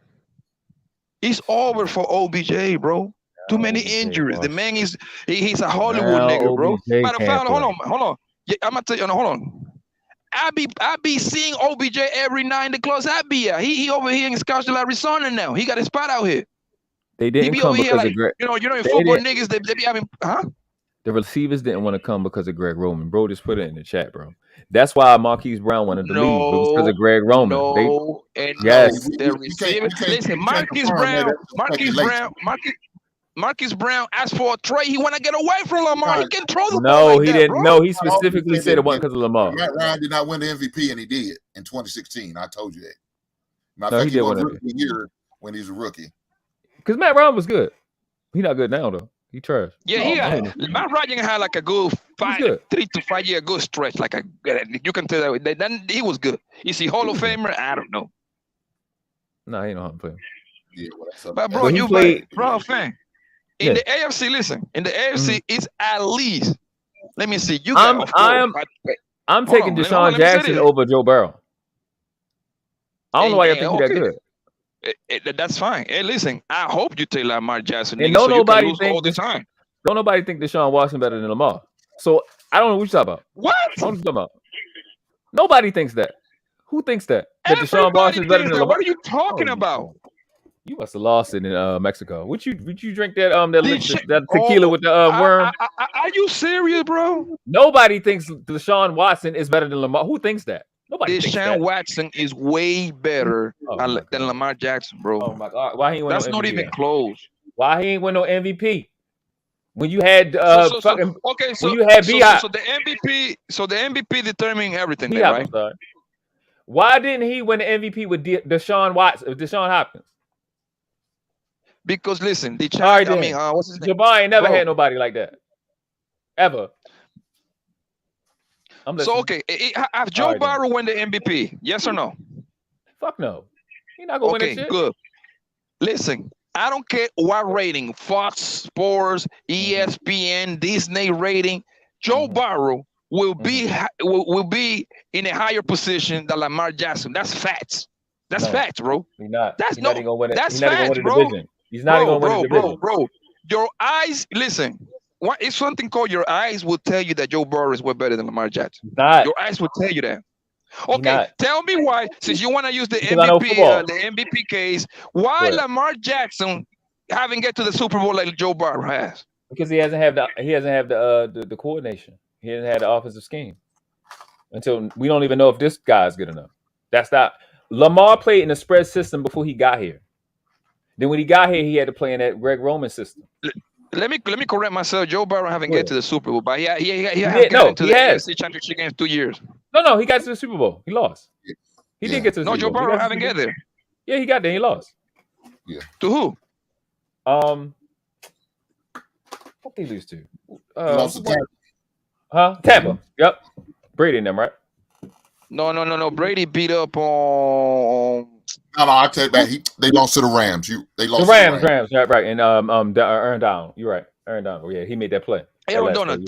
S10: It's over for OBJ, bro. Too many injuries. The man he's a Hollywood nigga, bro. Matter of fact, hold on. Yeah, I'm gonna tell you. Hold on. I be seeing OBJ every night in the clubs I be at. He over here in Scottsdale, Arizona now. He got a spot out here.
S5: They didn't
S10: he be
S5: come
S10: over here
S5: because
S10: like,
S5: of
S10: you know, in football niggas they be having, huh?
S5: The receivers didn't want to come because of Greg Roman. Bro, just put it in the chat, bro. That's why Marquise Brown wanted to leave. It was because of Greg Roman. Yes.
S10: The receiver. Listen, Marquise Brown asked for a trade. He want to get away from Lamar. He can throw the ball like
S5: he
S10: that,
S5: didn't.
S10: bro.
S5: No, he specifically said it wasn't because of Lamar.
S11: Matt Ryan did not win the MVP, and he did in 2016. I told you that.
S5: No, he did win
S11: rookie year when he's a rookie.
S5: Because Matt Ryan was good. He not good now though. He trash.
S10: Yeah, Matt Ryan had like a good 3 to 5 year good stretch. Like you can tell that then he was good. Is he Hall of Famer? I don't know.
S5: No, he know how to play.
S11: Yeah,
S10: but bro, you played, bro, fan. In the AFC, listen. In the AFC, it's at least. Let me see. I'm
S5: taking Deshaun Jackson over Joe Burrow. I don't know why you think he's that good.
S10: That's fine. Hey, listen. I hope you take Lamar Jackson.
S5: And don't nobody think all the time. Don't nobody think Deshaun Watson better than Lamar. So I don't know what you're talking about.
S10: What?
S5: What are you talking about? Nobody thinks that. Who thinks that? That Deshaun Watson is better than Lamar?
S10: What are you talking about?
S5: You must have lost it in Mexico. Would you drink that tequila with the worm?
S10: Are you serious, bro?
S5: Nobody thinks Deshaun Watson is better than Lamar. Who thinks that? Nobody.
S10: Deshaun Watson is way better than Lamar Jackson, bro.
S5: Oh my God! Why he ain't win
S10: That's
S5: no
S10: not
S5: MVP
S10: even close.
S5: Why he ain't win no MVP? When you had
S10: so
S5: when you had B.I.
S10: So the MVP determining everything,
S5: B.I.
S10: right?
S5: Why didn't he win the MVP with Deshaun Hopkins?
S10: Because listen, what's his name?
S5: Jabbar ain't never had nobody like that. Ever.
S10: So okay, have Joe Burrow win the MVP? Yes or no?
S5: Fuck no. He's not gonna win that shit.
S10: Okay, good. Listen, I don't care what rating, Fox Sports, ESPN, Disney rating. Joe Burrow will be in a higher position than Lamar Jackson. That's facts. That's facts, bro.
S5: He's not.
S10: That's
S5: he's not even gonna win it.
S10: That's
S5: he's not
S10: facts,
S5: even gonna win the division. He's not even gonna win the division.
S10: Bro. Your eyes, listen. What is something called your eyes will tell you that Joe Burrow is way better than Lamar Jackson. Your eyes will tell you that. Okay, tell me why. Since you want to use the MVP case, why Lamar Jackson haven't get to the Super Bowl like Joe Burrow has?
S5: Because he hasn't had the coordination. He hasn't had the offensive scheme. Until we don't even know if this guy's good enough. That's not. Lamar played in a spread system before he got here. Then when he got here, he had to play in that Greg Roman system.
S10: Let me correct myself. Joe Burrow haven't get to the Super Bowl, but he has got into the AFC Championship games 2 years.
S5: No, he got to the Super Bowl. He lost. He did get to the Super Bowl.
S10: No, Joe Burrow haven't get there.
S5: Yeah, he got there. He lost.
S11: Yeah.
S10: To who?
S5: What did he lose to?
S11: Lost to
S5: Tampa. Tampa. Yep. Brady and them, right?
S10: No. Brady beat up on.
S11: No, I take back. They lost to the Rams. They lost
S5: the Rams. Yeah, right. And Aaron Donald. You're right. Aaron Donald. Yeah, he made that play.
S10: Aaron Donald.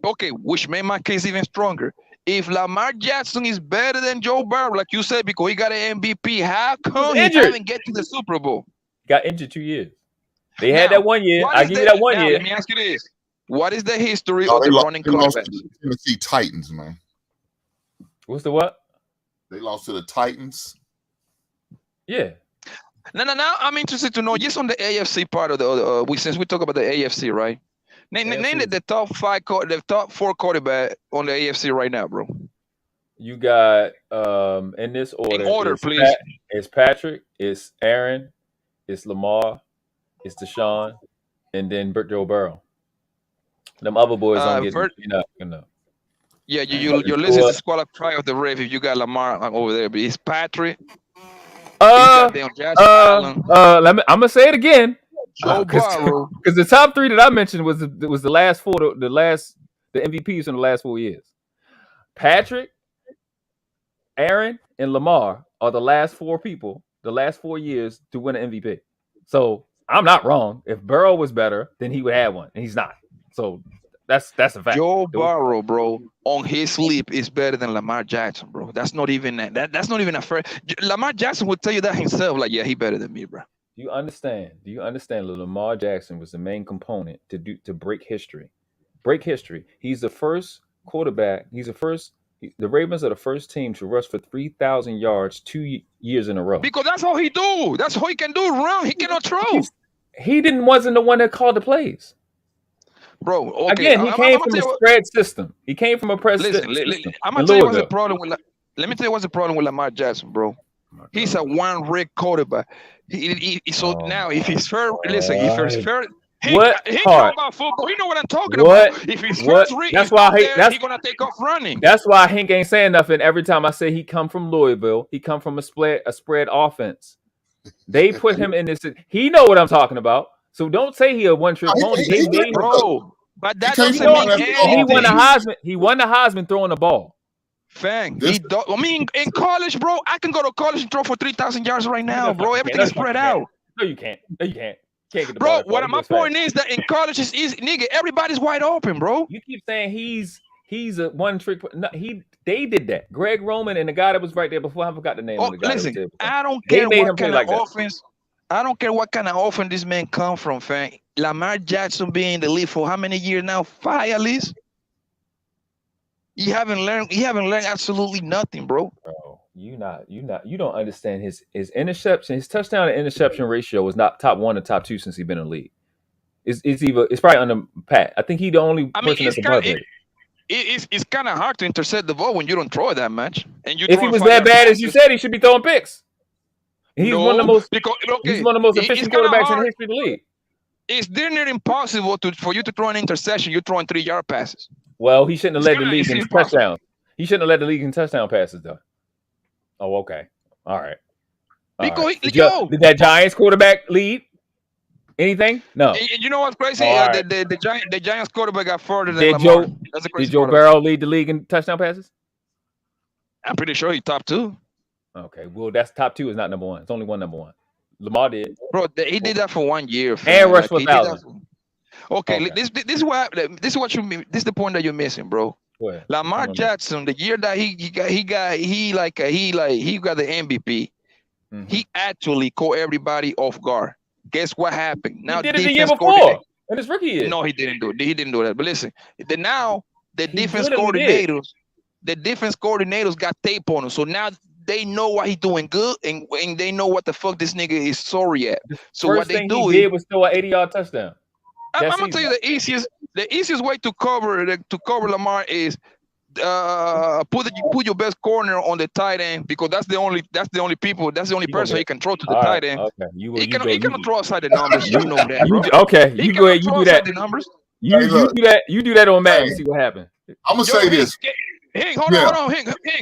S10: Okay. Which made my case even stronger. If Lamar Jackson is better than Joe Burrow, like you said, because he got an MVP, how come he haven't get to the Super Bowl?
S5: He got injured 2 years. They had that 1 year. I give you that 1 year.
S10: Let me ask you this: what is the history of the running quarterbacks?
S11: Tennessee Titans, man.
S5: What's the what?
S11: They lost to the Titans.
S5: Yeah.
S10: Now I'm interested to know just on the AFC part of the since we talk about the AFC, right? Name the top 4 quarterback on the AFC right now, bro.
S5: You got in this order.
S10: In order, please.
S5: It's Patrick, it's Aaron, it's Lamar, it's Deshaun, and then Joe Burrow. Them other boys don't get enough.
S10: Yeah, your list is disqualified of the rave if you got Lamar over there, but it's Patrick. I'm gonna say it again. Joe Burrow,
S5: because the top 3 that I mentioned was the last 4, the MVPs in the last 4 years. Patrick, Aaron, and Lamar are the last 4 people, the last 4 years to win an MVP. So I'm not wrong. If Burrow was better, then he would have one, and he's not. So that's a fact.
S10: Joe Burrow, bro, on his sleep is better than Lamar Jackson, bro. That's not even that's not even a fair. Lamar Jackson would tell you that himself. Like, yeah, he better than me, bro.
S5: Do you understand that Lamar Jackson was the main component to break history? Break history. He's the first quarterback. The Ravens are the first team to rush for 3,000 yards 2 years in a row.
S10: Because that's all he do. That's all he can do. Run. He cannot throw.
S5: He wasn't the one that called the plays.
S10: bro. Okay,
S5: Again, he came from a spread system. He came from a press system.
S10: Listen, I'm gonna tell you what's the problem with. Let me tell you what's the problem with Lamar Jackson, bro. He's a one-rig quarterback. Now, if he's first, listen, if he's first. He talking about football. You know what I'm talking about. If he's first read, he's gonna take off running.
S5: That's why Hank ain't saying nothing every time I say he come from Louisville. He come from a spread offense. They put him in this. He know what I'm talking about. So don't say he a one-trick pony.
S10: Bro, but that doesn't mean anything.
S5: He won the Heisman. He won the Heisman throwing the ball.
S10: Fang. I mean, in college, bro, I can go to college and throw for 3,000 yards right now, bro. Everything is spread out.
S5: No, you can't. No, you can't.
S10: Bro, my point is that in college is easy, nigga. Everybody's wide open, bro.
S5: You keep saying he's a one trick. No, they did that. Greg Roman and the guy that was right there before. I forgot the name of the guy.
S10: Listen, I don't care what kind of offense. I don't care what kind of offense this man come from, fam. Lamar Jackson being in the league for how many years now? 5 at least. You haven't learned absolutely nothing, bro.
S5: Bro, you don't understand his interception, his touchdown to interception ratio was not top 1 or top 2 since he's been in the league. It's probably under Pat. I think he's the only person that's above it.
S10: It's kind of hard to intercept the ball when you don't throw it that much. And
S5: if he was that bad as you said, he should be throwing picks. He's one of the most efficient quarterbacks in the history of the league.
S10: It's near impossible for you to throw an interception. You're throwing 3-yard passes.
S5: Well, he shouldn't have led the league in touchdowns. He shouldn't have led the league in touchdown passes, though. Oh, okay. All right. Did that Giants quarterback lead anything? No.
S10: And you know what's crazy? The Giants quarterback got further than Lamar.
S5: Did Joe Burrow lead the league in touchdown passes?
S10: I'm pretty sure he's top 2.
S5: Okay. Well, that's top 2 is not number 1. It's only one number 1. Lamar did.
S10: Bro, he did that for 1 year.
S5: And rushed for 1,000.
S10: Okay, this is what you mean. This is the point that you're missing, bro. Lamar Jackson, the year that he got the MVP, he actually caught everybody off guard. Guess what happened? Now
S5: he did it the year before in his rookie year.
S10: No, he didn't do it. He didn't do that. But listen, the defense coordinators got tape on him. So now they know what he's doing good, and they know what the fuck this nigga is sorry at. So what they do
S5: did was throw an 80-yard touchdown.
S10: I'm gonna tell you the easiest way to cover Lamar is put your best corner on the tight end, because that's the only person he can throw to the tight end. Okay. He cannot throw outside the numbers. You know that, bro.
S5: Okay, you go ahead. You do that. The numbers. You do that on Madden. See what happens.
S11: I'm gonna say this.
S10: Hank, hold on.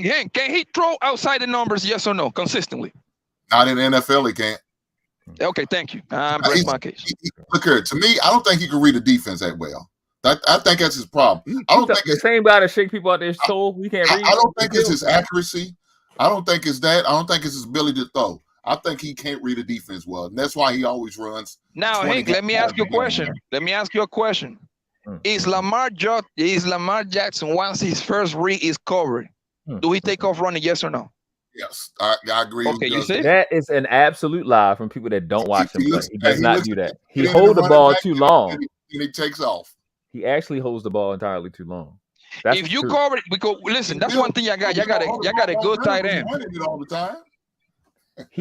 S10: Hank, can he throw outside the numbers? Yes or no, consistently?
S11: Not in the NFL, he can't.
S10: Okay, thank you. Break my case.
S11: Look here, to me, I don't think he can read the defense that well. I think that's his problem. I don't think
S5: the same guy that shake people out their soul. We can't read.
S11: I don't think it's his accuracy. I don't think it's that. I don't think it's his ability to throw. I think he can't read the defense well, and that's why he always runs.
S10: Now, Hank, let me ask you a question. Is Lamar Jackson, once his first read is covered, do he take off running? Yes or no?
S11: Yes, I agree.
S10: Okay, you see?
S5: That is an absolute lie from people that don't watch him play. He does not do that. He holds the ball too long.
S11: And he takes off.
S5: He actually holds the ball entirely too long.
S10: If you cover it, because listen, that's one thing y'all got a good tight end.
S11: All the time.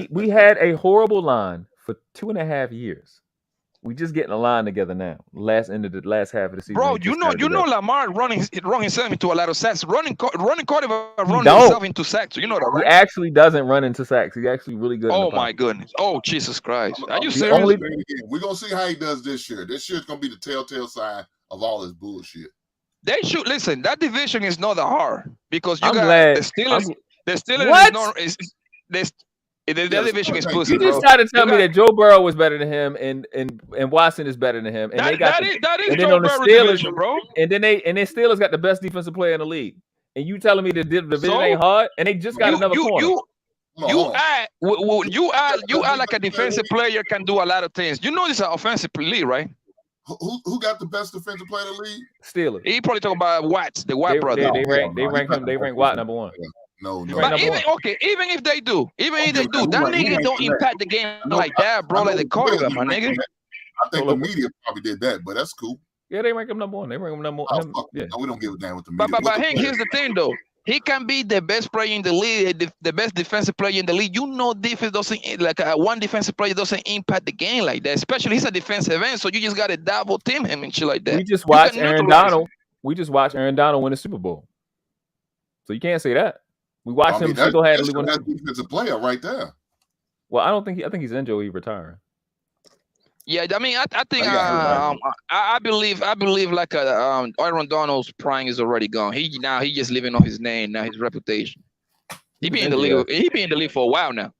S5: We had a horrible line for 2.5 years. We just getting a line together now. Last half of the season.
S10: Bro, you know Lamar running himself into a lot of sacks. Running quarterback running himself into sacks. You know that, right?
S5: He actually doesn't run into sacks. He's actually really good.
S10: Oh my goodness. Oh Jesus Christ. Are you serious?
S11: We're gonna see how he does this year. This year's gonna be the telltale sign of all this bullshit.
S10: They should listen. That division is not that hard because you got the Steelers. The Steelers the division is pussy.
S5: You just tried to tell me that Joe Burrow was better than him and Watson is better than him. And
S10: that is Joe Burrow's division, bro.
S5: And then Steelers got the best defensive player in the league. And you telling me the division ain't hard? And they just got another corner.
S10: You are like a defensive player can do a lot of things. You know this is an offensive league, right?
S11: Who got the best defensive player in the league?
S5: Steelers.
S10: He probably talking about Watts, the Watt brother.
S5: They rank Watt number 1.
S11: No.
S10: But even if they do, that nigga don't impact the game like that, bro. Like the quarterback, my nigga.
S11: I think the media probably did that, but that's cool.
S5: Yeah, they rank him number 1. They rank him number 1.
S11: Yeah. No, we don't give a damn with the media.
S10: But Hank, here's the thing though. He can be the best player in the league, the best defensive player in the league. You know, defense doesn't one defensive player doesn't impact the game like that. Especially he's a defensive end, so you just gotta double team him and shit like that.
S5: We just watched Aaron Donald. We just watched Aaron Donald win the Super Bowl. So you can't say that. We watched him single-handedly win.
S11: That defensive player right there.
S5: Well, I think he's injured. He's retiring.
S10: Yeah, I mean, I think I believe like Aaron Donald's prime is already gone. He just living off his name, now his reputation. He been in the league. He been in the league for a while now.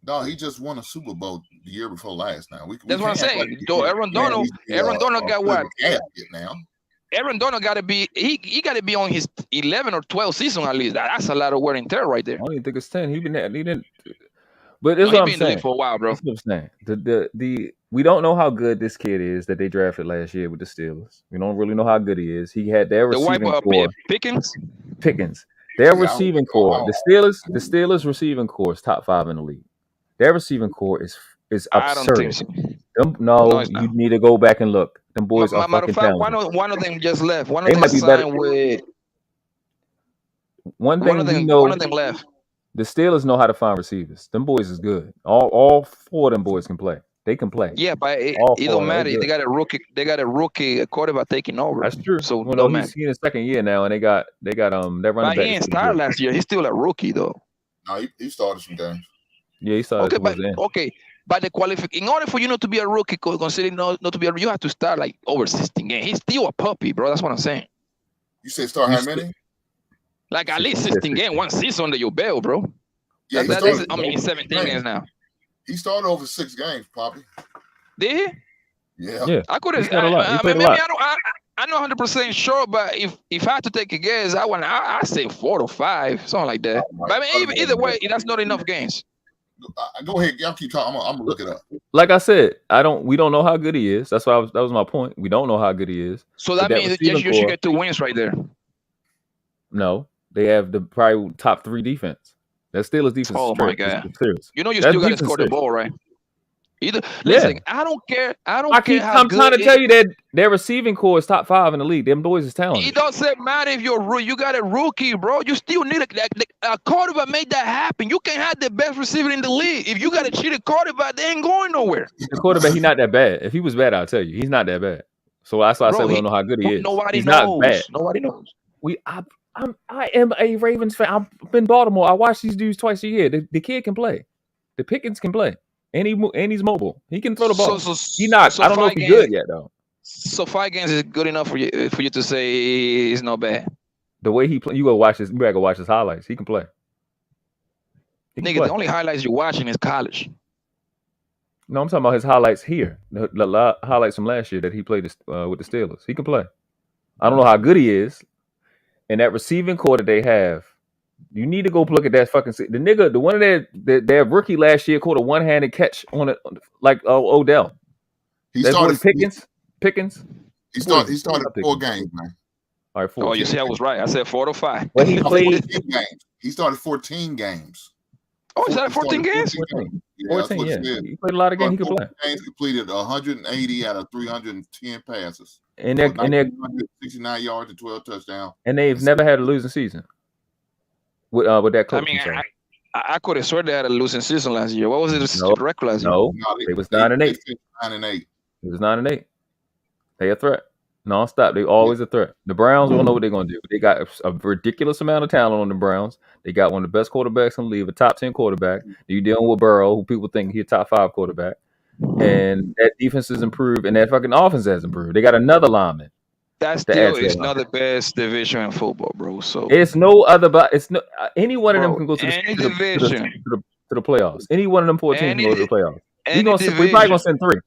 S11: No, he just won a Super Bowl the year before last. Now
S10: that's what I'm saying. Aaron Donald got what?
S11: Now
S10: Aaron Donald got to be he got to be on his 11 or 12 season at least. That's a lot of wear and tear right there.
S5: I don't even think it's 10. He didn't. But this is what I'm saying.
S10: For a while, bro.
S5: That's what I'm saying. We don't know how good this kid is that they drafted last year with the Steelers. We don't really know how good he is. He had their receiving core. Pickens. Their receiving core. The Steelers receiving core is top 5 in the league. Their receiving core is absurd.
S10: I don't think so.
S5: You need to go back and look. Them boys are fucking talented.
S10: One of them just left. One of them signed with.
S5: One of them
S10: left.
S5: The Steelers know how to find receivers. Them boys is good. All 4 of them boys can play. They can play.
S10: Yeah, but it don't matter. They got a rookie. They got a rookie quarterback taking over.
S5: That's true.
S10: So
S5: he's in his second year now, and they got their running back.
S10: He didn't start last year. He's still a rookie though.
S11: No, he started some games.
S5: Yeah, he started.
S10: But the qualification, in order for you not to be a rookie, considering not to be you have to start like over 16 games. He's still a puppy, bro. That's what I'm saying.
S11: You say start how many?
S10: Like at least 16 games, one season under your belt, bro.
S11: Yeah,
S10: he's 17 games now.
S11: He started over 6 games, Poppy.
S10: Did he?
S11: Yeah.
S10: I could have. I'm not 100% sure, but if I had to take a guess, I say 4 to 5, something like that. But I mean, either way, that's not enough games.
S11: Go ahead, y'all keep talking. I'm gonna look it up.
S5: Like I said, we don't know how good he is. That was my point. We don't know how good he is.
S10: So that means you should get 2 wins right there.
S5: No, they have the probably top 3 defense. That Steelers defense.
S10: Oh my god! You know you still got to score the ball, right? Listen, I don't care.
S5: I'm trying to tell you that their receiving core is top 5 in the league. Them boys is talented.
S10: It doesn't matter if you got a rookie, bro. You still need a quarterback. Made that happen. You can't have the best receiver in the league. If you got a cheated quarterback, they ain't going nowhere.
S5: The quarterback, he's not that bad. If he was bad, I'll tell you, he's not that bad. So that's why I said we don't know how good he is.
S10: He's not bad. Nobody knows.
S5: I am a Ravens fan. I'm in Baltimore. I watch these dudes twice a year. The kid can play. The Pickens can play. And he's mobile. He can throw the ball. He not. I don't know if he's good yet though.
S10: So 5 games is good enough for you to say he's not bad.
S5: The way he play, you better go watch his highlights. He can play.
S10: The only highlights you're watching is college.
S5: No, I'm talking about his highlights here. The highlights from last year that he played with the Steelers. He can play. I don't know how good he is. And that receiving core that they have, you need to go look at that fucking the one of their rookie last year caught a one-handed catch on it like Odell.
S11: He started
S5: Pickens.
S11: He started 4 games, man.
S5: All right, 4.
S10: Oh, you see, I was right. I said 4 to 5.
S5: Well, he played
S11: 14 games. He started 14 games.
S10: Oh, he started 14 games?
S5: 14, yeah. He played a lot of games. He could play.
S11: Games completed 180 out of 310 passes.
S5: And they're
S11: 169 yards and 12 touchdowns.
S5: And they've never had a losing season. With that coach.
S10: I mean, I could have sworn they had a losing season last year. What was it? Record last year?
S5: No, it was 9-8.
S11: 9-8.
S5: It was 9-8. They a threat. Non-stop. They always a threat. The Browns don't know what they're going to do. They got a ridiculous amount of talent on the Browns. They got one of the best quarterbacks in the league, a top 10 quarterback. You're dealing with Burrow, who people think he's a top 5 quarterback. And that defense has improved, and that fucking offense has improved. They got another lineman.
S10: That still is not the best division in football, bro. So
S5: it's no other, but it's no any one of them can go to the playoffs. Any one of them 4 teams can go to the playoffs. We're probably gonna send 3.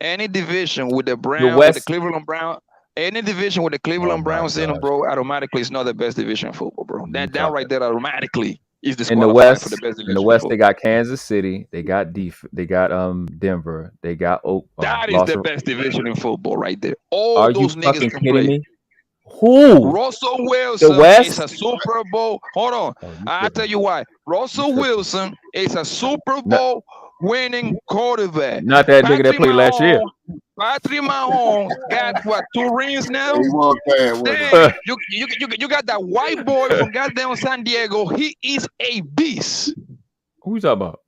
S10: Any division with the Browns, with the Cleveland Browns, any division with the Cleveland Browns in them, bro, automatically is not the best division in football, bro. That right there automatically is the
S5: West.
S10: For the best division
S5: in the West, they got Kansas City, they got Denver, they got
S10: that is the best division in football right there. All those niggas can play.
S5: Me? Who?
S10: Russell Wilson is a Super Bowl. Hold on. I'll tell you why. Russell Wilson is a Super Bowl winning quarterback.
S5: Not that nigga that played last year.
S10: Patrick Mahomes got what 2 rings now?
S11: He was bad,
S10: Then you got that white boy from goddamn San Diego. He is a beast.
S5: Who you talking about?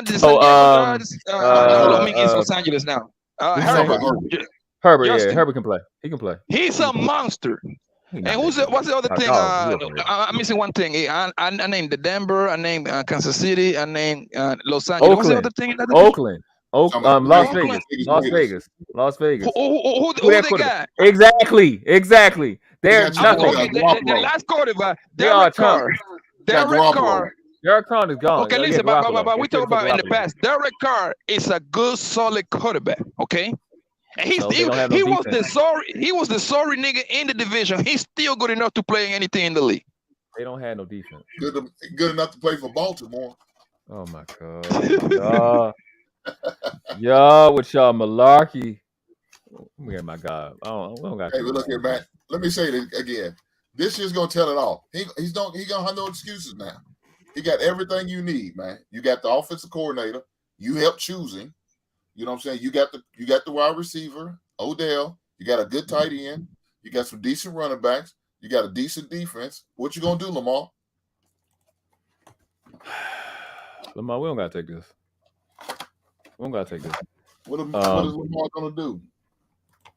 S10: The San Diego, is Los Angeles now. Herbert.
S5: Yeah, Herbert can play. He can play.
S10: He's a monster. And what's the other thing? I'm missing one thing. I named the Denver. I named Kansas City. I named Los Angeles. What's the other thing?
S5: Oakland. Las Vegas. Who they got? Exactly. They're nothing.
S10: The last quarterback. Derek Carr.
S5: Derek Carr is gone.
S10: Okay, listen, but we talk about in the past. Derek Carr is a good, solid quarterback. Okay. And he was the sorry nigga in the division. He's still good enough to play anything in the league.
S5: They don't have no defense.
S11: Good enough to play for Baltimore.
S5: Oh my God. Y'all with y'all malarkey. Oh my God. I don't got.
S11: Hey, but look here, man. Let me say this again. This is gonna tell it all. He gonna have no excuses now. He got everything you need, man. You got the offensive coordinator. You helped choose him. You know what I'm saying? You got the wide receiver, Odell. You got a good tight end. You got some decent running backs. You got a decent defense. What you gonna do, Lamar?
S5: Lamar, we don't gotta take this. What is
S11: Lamar gonna do?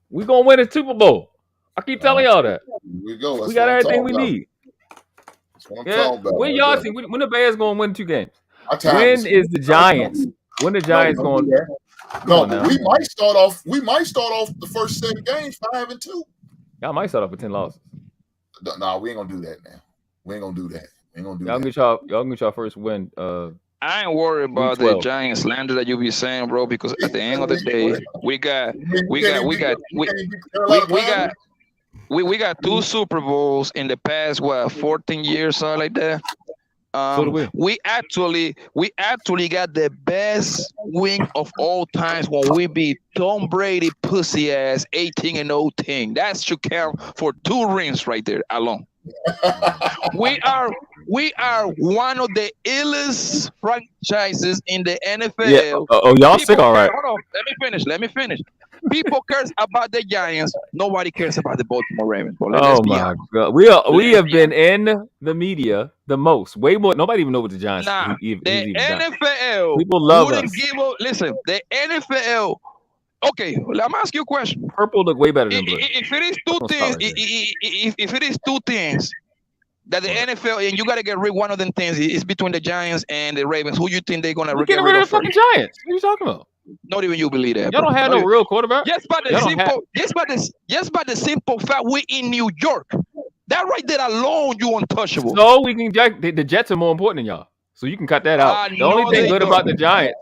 S5: We gonna win a Super Bowl. I keep telling y'all that.
S11: We go.
S5: We got everything we need.
S11: That's what I'm talking about.
S5: When y'all see when the Bears gonna win 2 games? When is the Giants? When the Giants going?
S11: No, we might start off the first 7 games 5-2.
S5: Y'all might start off with 10 losses.
S11: No, we ain't gonna do that now. We ain't gonna do that.
S5: Y'all gonna get y'all first win.
S10: I ain't worried about the Giants slander that you be saying, bro, because at the end of the day, we got 2 Super Bowls in the past 14 years, something like that. We actually got the best win of all times when we beat Tom Brady pussy ass 18-0 team. That should count for 2 rings right there alone. We are one of the illest franchises in the NFL.
S5: Yeah. Y'all sick, all right.
S10: Hold on. Let me finish. People cares about the Giants. Nobody cares about the Baltimore Ravens.
S5: Oh my God, we have been in the media the most, way more. Nobody even knows what the Giants.
S10: The NFL.
S5: People love us.
S10: Listen, the NFL. Okay, let me ask you a question.
S5: Purple look way better than blue.
S10: If it is 2 things, if it is 2 things that the NFL, and you got to get rid of one of them things, is between the Giants and the Ravens. Who you think they're gonna get rid of
S5: the fucking Giants? What are you talking about?
S10: Not even you believe that.
S5: Y'all don't have no real quarterback.
S10: Yes, but the simple fact we in New York. That right there alone, you untouchable.
S5: So we can the Jets are more important than y'all. So you can cut that out. The only thing good about the Giants.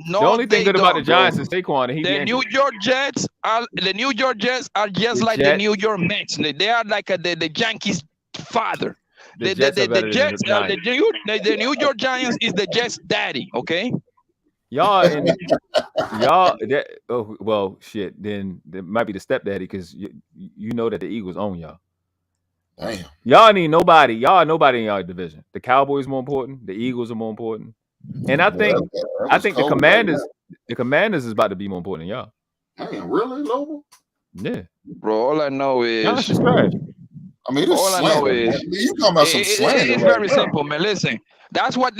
S10: No,
S5: the only thing good about the Giants is Saquon.
S10: The New York Jets are just like the New York Mets. They are like the Yankees' father. The New York Giants is the Jets' daddy. Okay.
S5: Y'all shit. Then it might be the stepdaddy because you know that the Eagles own y'all.
S11: Damn.
S5: Y'all need nobody. Y'all are nobody in y'all division. The Cowboys more important. The Eagles are more important. And I think the Commanders is about to be more important than y'all.
S11: Damn, really, Lobo?
S10: Yeah, bro. All I know is
S5: y'all just trash.
S11: I mean, all I know is you talking about some slander.
S10: It's very simple, man. Listen, that's what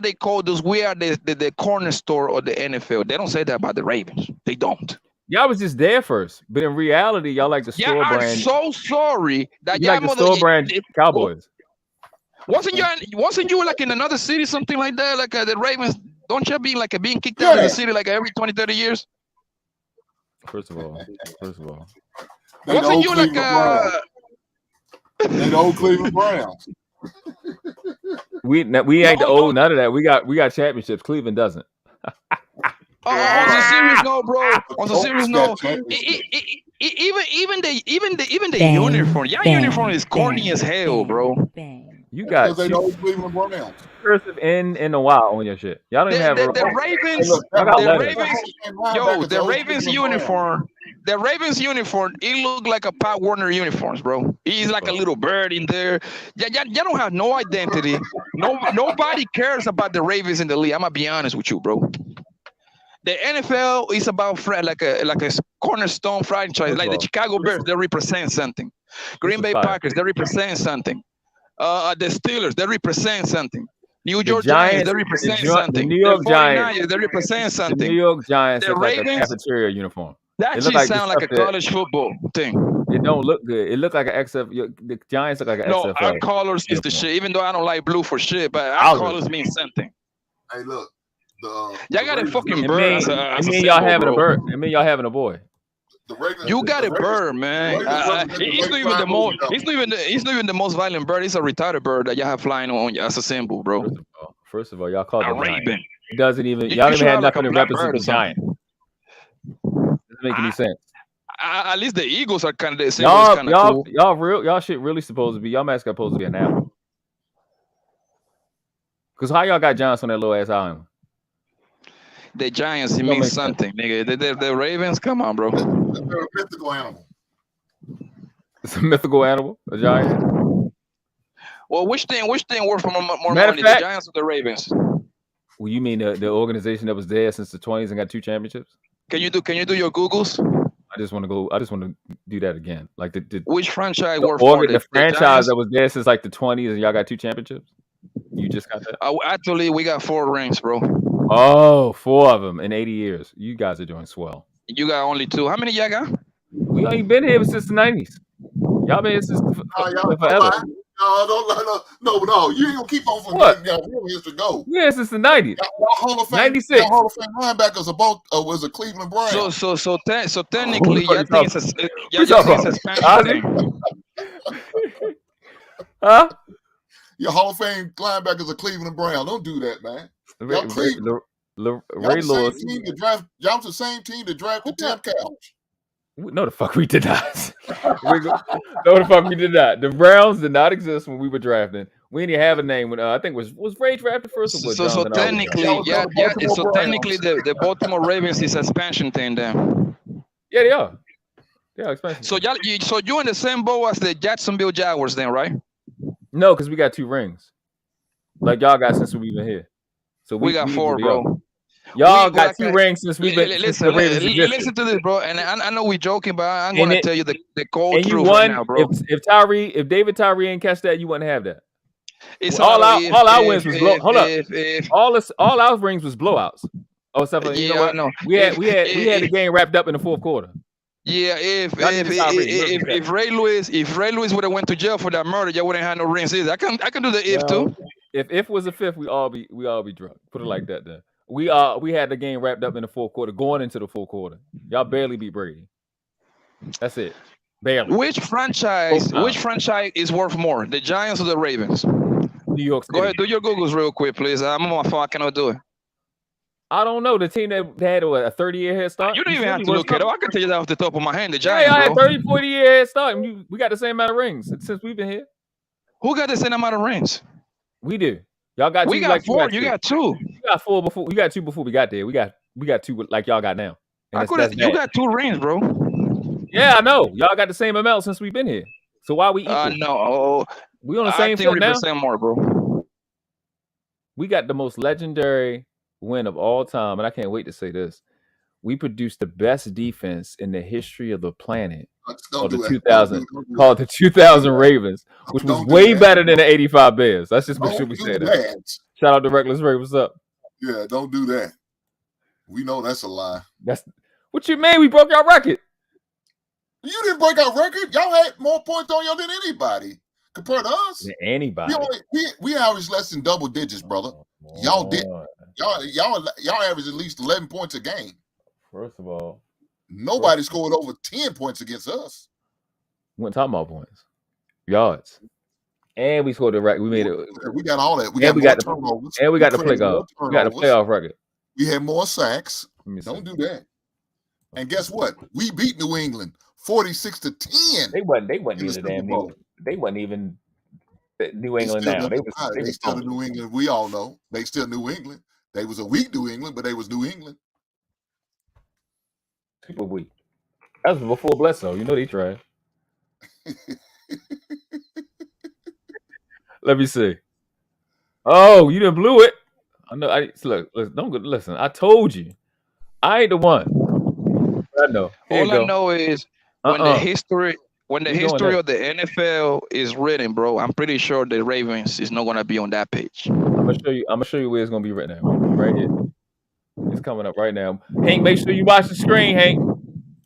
S10: they call those. We are the corner store of the NFL. They don't say that about the Ravens. They don't.
S5: Y'all was just there first, but in reality, y'all like the store brand.
S10: I'm so sorry that
S5: you like the store brand Cowboys.
S10: Wasn't you like in another city, something like that? Like the Ravens, don't you be like being kicked out of the city like every 20, 30 years?
S5: First of all.
S10: Wasn't you like
S11: the old Cleveland Browns?
S5: We ain't the old none of that. We got championships. Cleveland doesn't.
S10: On some serious note, bro. On some serious note, even the uniform. Your uniform is corny as hell, bro.
S5: You got
S11: Cleveland Browns.
S5: Cursive in a while on your shit. Y'all don't even have
S10: the Ravens uniform. The Ravens uniform, it look like a Pat Warner uniforms, bro. He's like a little bird in there. You don't have no identity. Nobody cares about the Ravens in the league. I'm gonna be honest with you, bro. The NFL is about like a cornerstone franchise, like the Chicago Bears. They represent something. Green Bay Packers, they represent something. The Steelers, they represent something. New York Giants, they represent something.
S5: The New York
S10: Giants, they represent something.
S5: The New York Giants
S10: the
S5: look
S10: Ravens,
S5: like a cafeteria uniform.
S10: That just like sound like a college football thing.
S5: It don't look good. It look like an XF. The Giants look like an XFL.
S10: No, our colors is the shit. Even though I don't like blue for shit, but our colors mean something.
S11: Hey, look.
S10: Y'all got a fucking bird.
S5: I mean, y'all having a bird. I mean, y'all having a boy.
S10: You got a bird, man. He's not even the most. He's not even the most violent bird. He's a retarded bird that y'all have flying on you as a symbol, bro.
S5: First of all, y'all call it
S10: a raven.
S5: It doesn't even. Y'all even had nothing to represent the giant. Doesn't make any sense.
S10: At least the Eagles are kind of the same. Cool.
S5: Y'all shit really supposed to be. Y'all mascot supposed to be an animal. Cause how y'all got Giants on that little ass island?
S10: The Giants, it means something, nigga. The Ravens, come on, bro.
S11: They're a mythical animal.
S5: It's a mythical animal, a giant.
S10: Well, which thing worth more money, the Giants or the Ravens?
S5: Well, you mean the organization that was there since the 20s and got 2 championships?
S10: Can you do your Googles?
S5: I just want to do that again. Like
S10: which franchise worth more?
S5: The franchise that was there since like the 20s and y'all got 2 championships? You just got that?
S10: Actually, we got 4 rings, bro.
S5: Oh, 4 of them in 80 years. You guys are doing swell.
S10: You got only 2. How many y'all got?
S5: We ain't been here since the 90s. Y'all been here since forever.
S11: No. You ain't gonna keep on forgetting real history go.
S5: Yeah, since the 90s.
S11: Hall of Fame,
S5: 96.
S11: Hall of Fame linebackers was a Cleveland Brown.
S10: So technically, y'all think it's a Spanish thing.
S5: Huh?
S11: Your Hall of Fame linebackers are Cleveland Brown. Don't do that, man. Y'all was the same team that drafted Tim Couch.
S5: No, the fuck we did not. No, the fuck we did not. The Browns did not exist when we were drafting. We didn't have a name when I think was Ray drafted first.
S10: So technically, So technically, the Baltimore Ravens is a expansion thing then.
S5: Yeah, they are. Yeah, expansion.
S10: So you're in the same boat as the Jacksonville Jaguars then, right?
S5: No, because we got 2 rings. Like y'all got since we've been here. So
S10: we got 4, bro.
S5: Y'all got 2 rings since we've been.
S10: Listen to this, bro. And I know we're joking, but I'm going to tell you the cold truth right now, bro.
S5: If David Tyree ain't catch that, you wouldn't have that.
S10: All
S5: our wins was blow. Hold up. All our rings was blowouts. Oh, except for, you know what? No. We had the game wrapped up in the 4th quarter.
S10: Yeah, if Ray Lewis would have went to jail for that murder, y'all wouldn't have no rings either. I can do the if too.
S5: If was a 5th, we all be drunk. Put it like that. Then we had the game wrapped up in the 4th quarter, going into the 4th quarter. Y'all barely beat Brady. That's it. Barely.
S10: Which franchise is worth more, the Giants or the Ravens?
S5: New York City.
S10: Go ahead, do your Googles real quick, please. I'm on my phone. I cannot do it.
S5: I don't know. The team that had a 30-year head start.
S10: You don't even have to look at it. I can tell you that off the top of my hand. The Giants,
S5: I had 30, 40-year head start. We got the same amount of rings since we've been here.
S10: Who got the same amount of rings?
S5: We do. Y'all got 2.
S10: We got 4. You got 2.
S5: You got 4 before. We got 2 before we got there. We got 2 like y'all got now.
S10: You got 2 rings, bro.
S5: Yeah, I know. Y'all got the same amount since we've been here. So why we equal?
S10: No.
S5: We on the same foot now.
S10: More, bro.
S5: We got the most legendary win of all time, and I can't wait to say this. We produced the best defense in the history of the planet called the 2000 Ravens, which was way better than the 85 Bears. That's just what should we say that. Shout out to Reckless Ray. What's up?
S11: Yeah, don't do that. We know that's a lie.
S5: That's what you mean. We broke our record.
S11: You didn't break our record. Y'all had more points on y'all than anybody compared to us.
S5: Than anybody.
S11: We averaged less than double digits, brother. Y'all did. Y'all averaged at least 11 points a game.
S5: First of all,
S11: nobody scored over 10 points against us.
S5: We weren't talking about points, yards, and we scored the record. We made it.
S11: We got all that. We got turnovers.
S5: And we got the playoff. We got the playoff record.
S11: We had more sacks. Don't do that. And guess what? We beat New England 46-10.
S5: They wasn't even damn New. They wasn't even New England now. They
S11: still New England. We all know they still New England. They was a weak New England, but they was New England.
S5: Super weak. That was before Bledsoe. You know they tried. Let me see. Oh, you done blew it. I know. Look. Don't go. Listen. I told you. I ain't the one. I know.
S10: All I know is when the history
S5: We doing
S10: history
S5: that.
S10: of the NFL is written, bro, I'm pretty sure the Ravens is not gonna be on that page.
S5: I'm gonna show you where it's gonna be written at. Right here. It's coming up right now. Hank, make sure you watch the screen, Hank.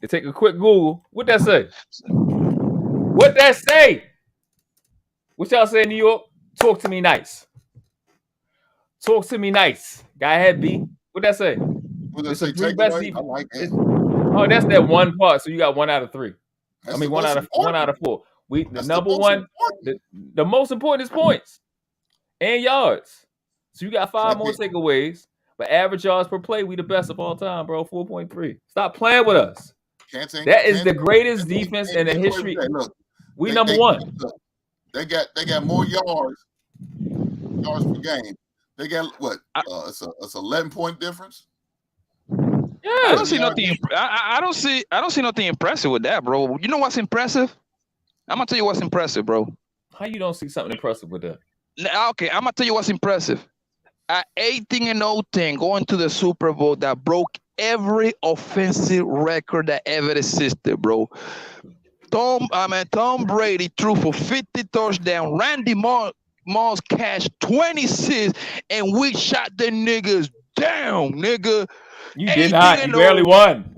S5: You take a quick Google. What that say? What that say? What y'all say in New York? Talk to me nice. Talk to me nice. Go ahead, B. What that say? It's the three best defense.
S11: Like
S5: Oh, that's that one part. So you got 1 out of 3.
S11: That's
S5: I mean,
S11: the
S5: 1
S11: most
S5: out of
S11: important.
S5: 1 out of 4. The
S11: That's
S5: number
S11: the most
S5: one,
S11: important.
S5: the most important is points and yards. So you got 5 more takeaways, but average yards per play, we the best of all time, bro. 4.3. Stop playing with us. That is the greatest defense in the history.
S11: Look,
S5: We number one.
S11: They got more yards per game. They got what? It's 11-point difference.
S5: Yeah,
S10: I don't see nothing. I don't see nothing impressive with that, bro. You know what's impressive? I'm gonna tell you what's impressive, bro.
S5: How you don't see something impressive with that?
S10: Okay, I'm gonna tell you what's impressive. At 18-0 team going to the Super Bowl that broke every offensive record that ever existed, bro. Tom Brady threw for 50 touchdowns. Randy Moss cashed 26, and we shot the niggas down, nigga.
S5: You did not. You barely won.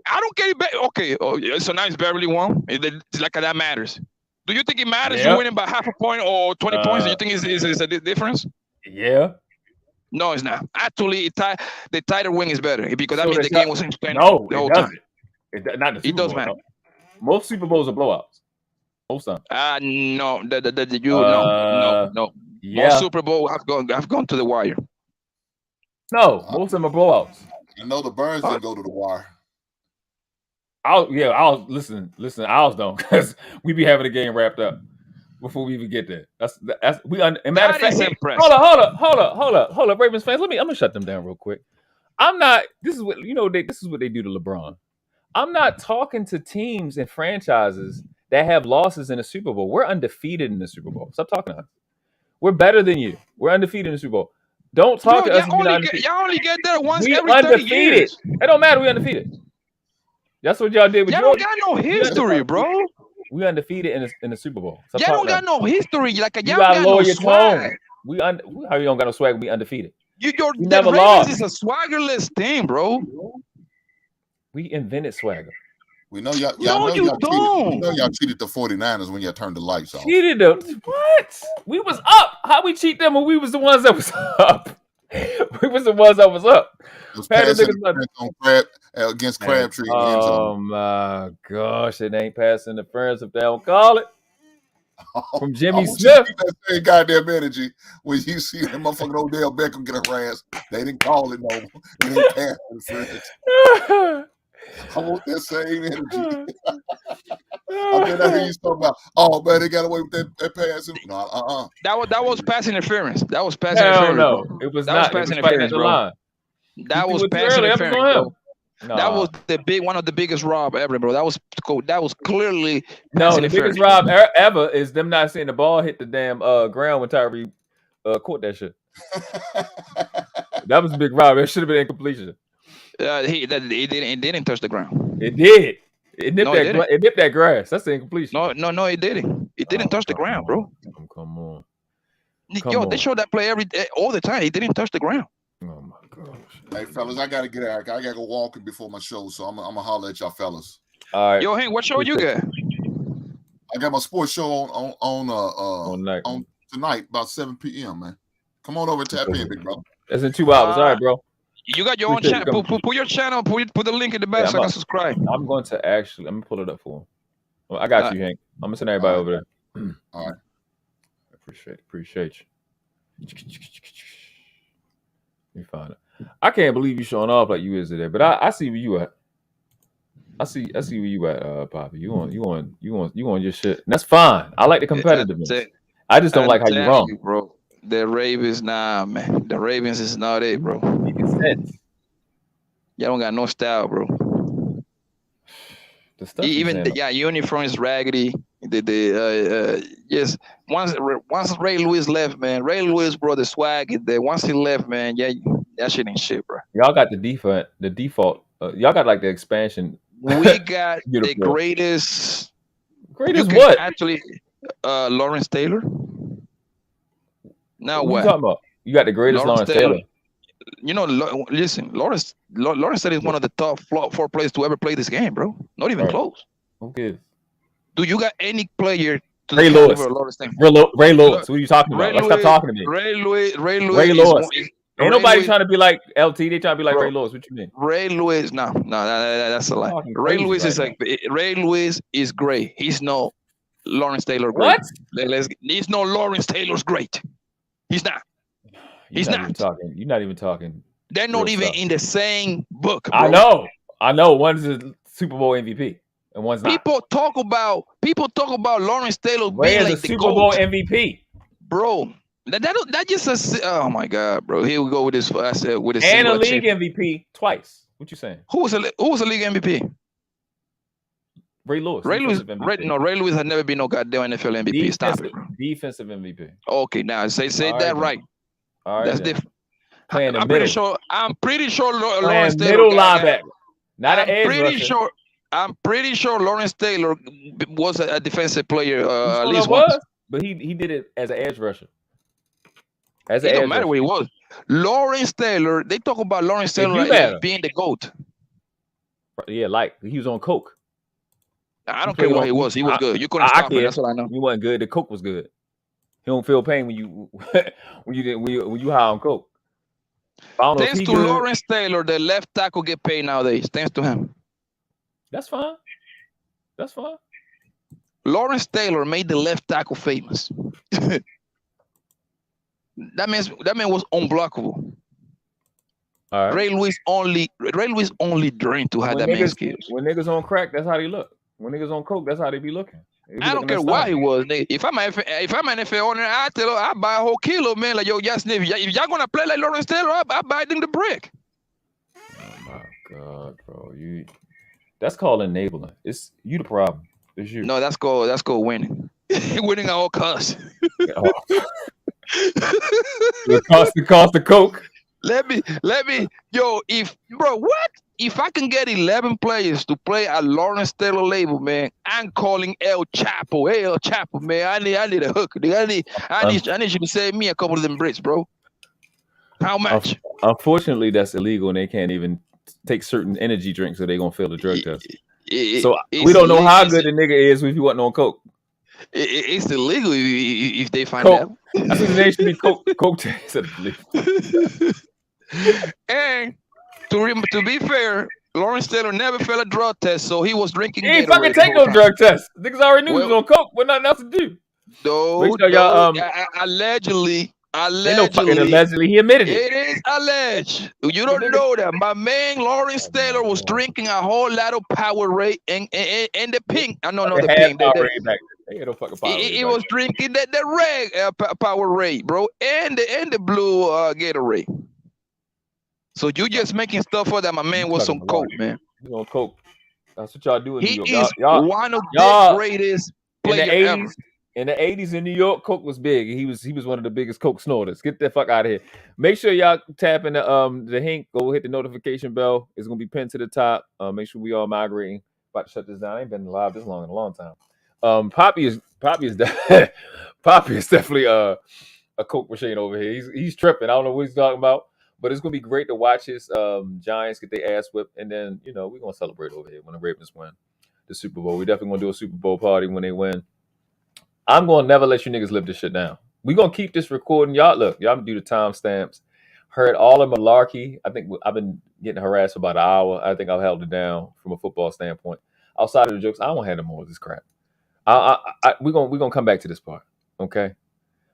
S10: I don't get it. Okay, so now it's barely won. It's like that matters. Do you think it matters?
S5: Yeah.
S10: You winning by half a point or 20 points? Do you think it's a difference?
S5: Yeah.
S10: No, it's not. Actually, the tighter wing is better because that
S5: So
S10: means the game was in the
S5: No,
S10: whole
S5: it
S10: time.
S5: doesn't. Not the Super
S10: It does
S5: Bowl,
S10: matter.
S5: no. Most Super Bowls are blowouts. Most times.
S10: No. No.
S5: Yeah.
S10: Most Super Bowl have gone to the wire.
S5: No, most of them are blowouts.
S11: I know the Burns didn't go to the wire.
S5: I'll listen. Ours don't, because we be having the game wrapped up before we even get there. That's matter of fact. Hold up, Ravens fans. I'm gonna shut them down real quick. I'm not. This is what This is what they do to LeBron. I'm not talking to teams and franchises that have losses in the Super Bowl. We're undefeated in the Super Bowl. Stop talking to us. We're better than you. We're undefeated in the Super Bowl. Don't talk to us.
S10: Y'all only get there once
S5: we
S10: every 30
S5: undefeated.
S10: years.
S5: It don't matter. We undefeated. That's what y'all did with
S10: Y'all don't got no history, bro.
S5: We undefeated in the Super Bowl.
S10: Y'all don't got no history. Like y'all
S5: you gotta
S10: got
S5: lower
S10: no
S5: your
S10: swag.
S5: tone. How you don't got no swag? We undefeated.
S10: The
S5: never
S10: Ravens
S5: lost.
S10: is a swaggerless team, bro.
S5: We invented swagger.
S11: We know y'all.
S10: No, you don't.
S11: We know y'all cheated the 49ers when y'all turned the lights off.
S5: Cheated them? What? We was up. How we cheat them when we was the ones that was up? We was the ones that was up.
S11: Against Crabtree.
S5: Oh my gosh, it ain't pass interference if they don't call it. From Jimmy Smith.
S11: That same goddamn energy when you see that motherfucking Odell Beckham get harassed. They didn't call it no. It ain't pass interference. I want that same energy. I hear you talking about, oh man, they got away with that pass. No,
S10: That was pass interference. That was pass interference.
S5: No,
S10: bro.
S5: it was
S10: that
S5: not.
S10: Was pass interference, bro. That was pass interference, bro.
S5: No.
S10: That was one of the biggest rob ever, bro. That was clearly
S5: the biggest rob ever is them not seeing the ball hit the damn ground when Tyree caught that shit. That was a big rob. It should have been incompletion.
S10: It didn't touch the ground.
S5: It did. It nipped that grass. That's the incompletion.
S10: No, it didn't. It didn't touch the ground, bro.
S5: Come on.
S10: They show that play all the time. It didn't touch the ground.
S5: Oh my gosh.
S11: Hey fellas, I gotta get out. I gotta go walking before my show, so I'm gonna holler at y'all fellas.
S5: All right.
S10: Yo, Hank, what show you got?
S11: I got my sports show on tonight about 7 p.m. Man, come on over and tap in, big bro.
S5: That's in 2 hours. All right, bro.
S10: You got your own channel. Put your channel. Put the link in the back so I can subscribe.
S5: I'm going to let me pull it up for him. Well, I got you, Hank. I'm gonna send everybody over there.
S11: All right.
S5: Appreciate you. Let me find it. I can't believe you showing off like you is today, but I see where you at. I see where you at, Poppy. You on your shit. And that's fine. I like the competitiveness. I just don't like how you're wrong,
S10: bro. The Ravens, nah, man. The Ravens is not it, bro. Y'all don't got no style, bro.
S5: The stuff
S10: even uniform is raggedy. Yes. Once Ray Lewis left, man. Ray Lewis brought the swag there. Once he left, man, That shit ain't shit, bro.
S5: Y'all got the default. Y'all got like the expansion.
S10: We got the
S5: Beautiful.
S10: greatest.
S5: Greatest
S10: You can
S5: what?
S10: actually, Lawrence Taylor. Now
S5: What you
S10: what?
S5: talking about? You got the greatest Lawrence Taylor.
S10: You know, listen, Lawrence Taylor is one of the top 4 players to ever play this game, bro. Not even close.
S5: Who cares?
S10: Do you got any player to
S5: Ray
S10: the
S5: Lewis?
S10: caliber of Lawrence Taylor?
S5: Ray Lewis. What are you talking about? Let's stop talking to me.
S10: Ray Lewis.
S5: Ray Lewis. Ain't nobody trying to be like LT. They trying to be like Ray Lewis. What you mean?
S10: Ray Lewis, no, that's a lie. Ray Lewis is like Ray Lewis is great. He's no Lawrence Taylor great.
S5: What?
S10: He's no Lawrence Taylor's great. He's not. He's not.
S5: You're not even talking.
S10: They're not even in the same book. Bro.
S5: I know. One's a Super Bowl MVP and one's not.
S10: People talk about Lawrence Taylor
S5: Ray
S10: being
S5: is
S10: like
S5: a
S10: the
S5: Super
S10: GOAT.
S5: Bowl MVP,
S10: bro. That just says, oh my god, bro. Here we go with this. I said with this
S5: and a league MVP twice. What you saying?
S10: Who was a league MVP?
S5: Ray Lewis.
S10: Ray Lewis had never been no goddamn NFL MVP. Stop it, bro.
S5: Defensive MVP.
S10: Okay, now say that right.
S5: All right,
S10: that's different.
S5: Playing
S10: I'm pretty sure Lawrence Taylor
S5: middle linebacker, not an edge rusher.
S10: I'm pretty sure Lawrence Taylor was a defensive player at least once.
S5: But he did it as an edge rusher.
S10: It don't matter where he was. Lawrence Taylor. They talk about Lawrence Taylor like being the GOAT.
S5: Yeah, like he was on coke.
S10: I don't care what he was. He was good. You couldn't stop him. That's what I know.
S5: He wasn't good. The coke was good. He don't feel pain when you when you high on coke.
S10: Thanks to Lawrence Taylor, the left tackle get paid nowadays. Thanks to him.
S5: That's fine.
S10: Lawrence Taylor made the left tackle famous. That man was unblockable.
S5: All right.
S10: Ray Lewis only dreamed to have that man's skills.
S5: When niggas on crack, that's how they look. When niggas on coke, that's how they be looking.
S10: I don't care why he was. If I'm an NFL owner, I buy a whole kilo, man. Like, yo, yes, if y'all gonna play like Lawrence Taylor, I buy them the brick.
S5: Oh my god, bro. That's called enabling. It's you the problem. It's you.
S10: No, that's called winning. Winning at all costs.
S5: The cost of coke.
S10: Let me, if I can get 11 players to play at Lawrence Taylor label, man, I'm calling El Chapo. Hey, El Chapo, man, I need a hook. I need you to save me a couple of them bricks, bro. How much?
S5: Unfortunately, that's illegal, and they can't even take certain energy drinks, so they're gonna fail the drug test. So we don't know how good the nigga is if he wasn't on coke.
S10: It's illegal if they find
S5: coke.
S10: out.
S5: I think the name should be coke test.
S10: And to be fair, Lawrence Taylor never failed a drug test, so he was drinking.
S5: He ain't fucking take no drug test. Niggas already knew he was on coke. What nothing else to do?
S10: Allegedly.
S5: Ain't no fucking allegedly. He admitted it.
S10: It is alleged. You don't know that. My man Lawrence Taylor was drinking a whole lot of Powerade and the pink. I don't know the pink.
S5: They had no fucking Powerade.
S10: He was drinking the red Powerade, bro, and the blue Gatorade. So you just making stuff up that my man was on coke, man.
S5: He's on coke. That's what y'all do in New York.
S10: He is one of the greatest players ever.
S5: In the 80s in New York, coke was big. He was one of the biggest coke snorters. Get the fuck out of here. Make sure y'all tap in the hink. Go hit the notification bell. It's gonna be pinned to the top. Make sure we all migrating. About to shut this down. I ain't been live this long in a long time. Poppy is definitely a coke machine over here. He's tripping. I don't know what he's talking about. But it's gonna be great to watch his Giants get their ass whipped, and then we're gonna celebrate over here when the Ravens win the Super Bowl. We definitely gonna do a Super Bowl party when they win. I'm gonna never let you niggas live this shit down. We're gonna keep this recording. Y'all do the timestamps. Heard all the malarkey. I think I've been getting harassed for about an hour. I think I've held it down from a football standpoint. Outside of the jokes, I don't have no more of this crap. We're gonna come back to this part. Okay,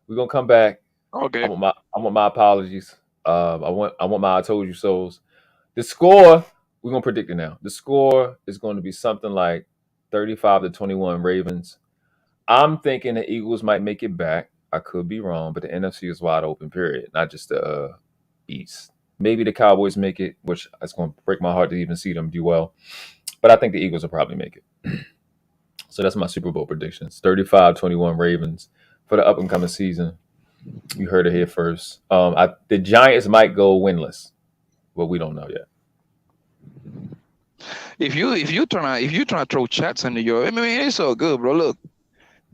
S5: we're gonna come back.
S10: Okay.
S5: I want my apologies. I want my I told you so's. The score, we're gonna predict it now. The score is going to be something like 35-21 Ravens. I'm thinking the Eagles might make it back. I could be wrong, but the NFC is wide open, period. Not just the East. Maybe the Cowboys make it, which it's going to break my heart to even see them do well. But I think the Eagles will probably make it. So that's my Super Bowl predictions. 35-21 Ravens for the up-and-coming season. You heard it here first. The Giants might go winless, but we don't know yet.
S10: If you trying to throw chats in New York, I mean it's all good, bro. Look,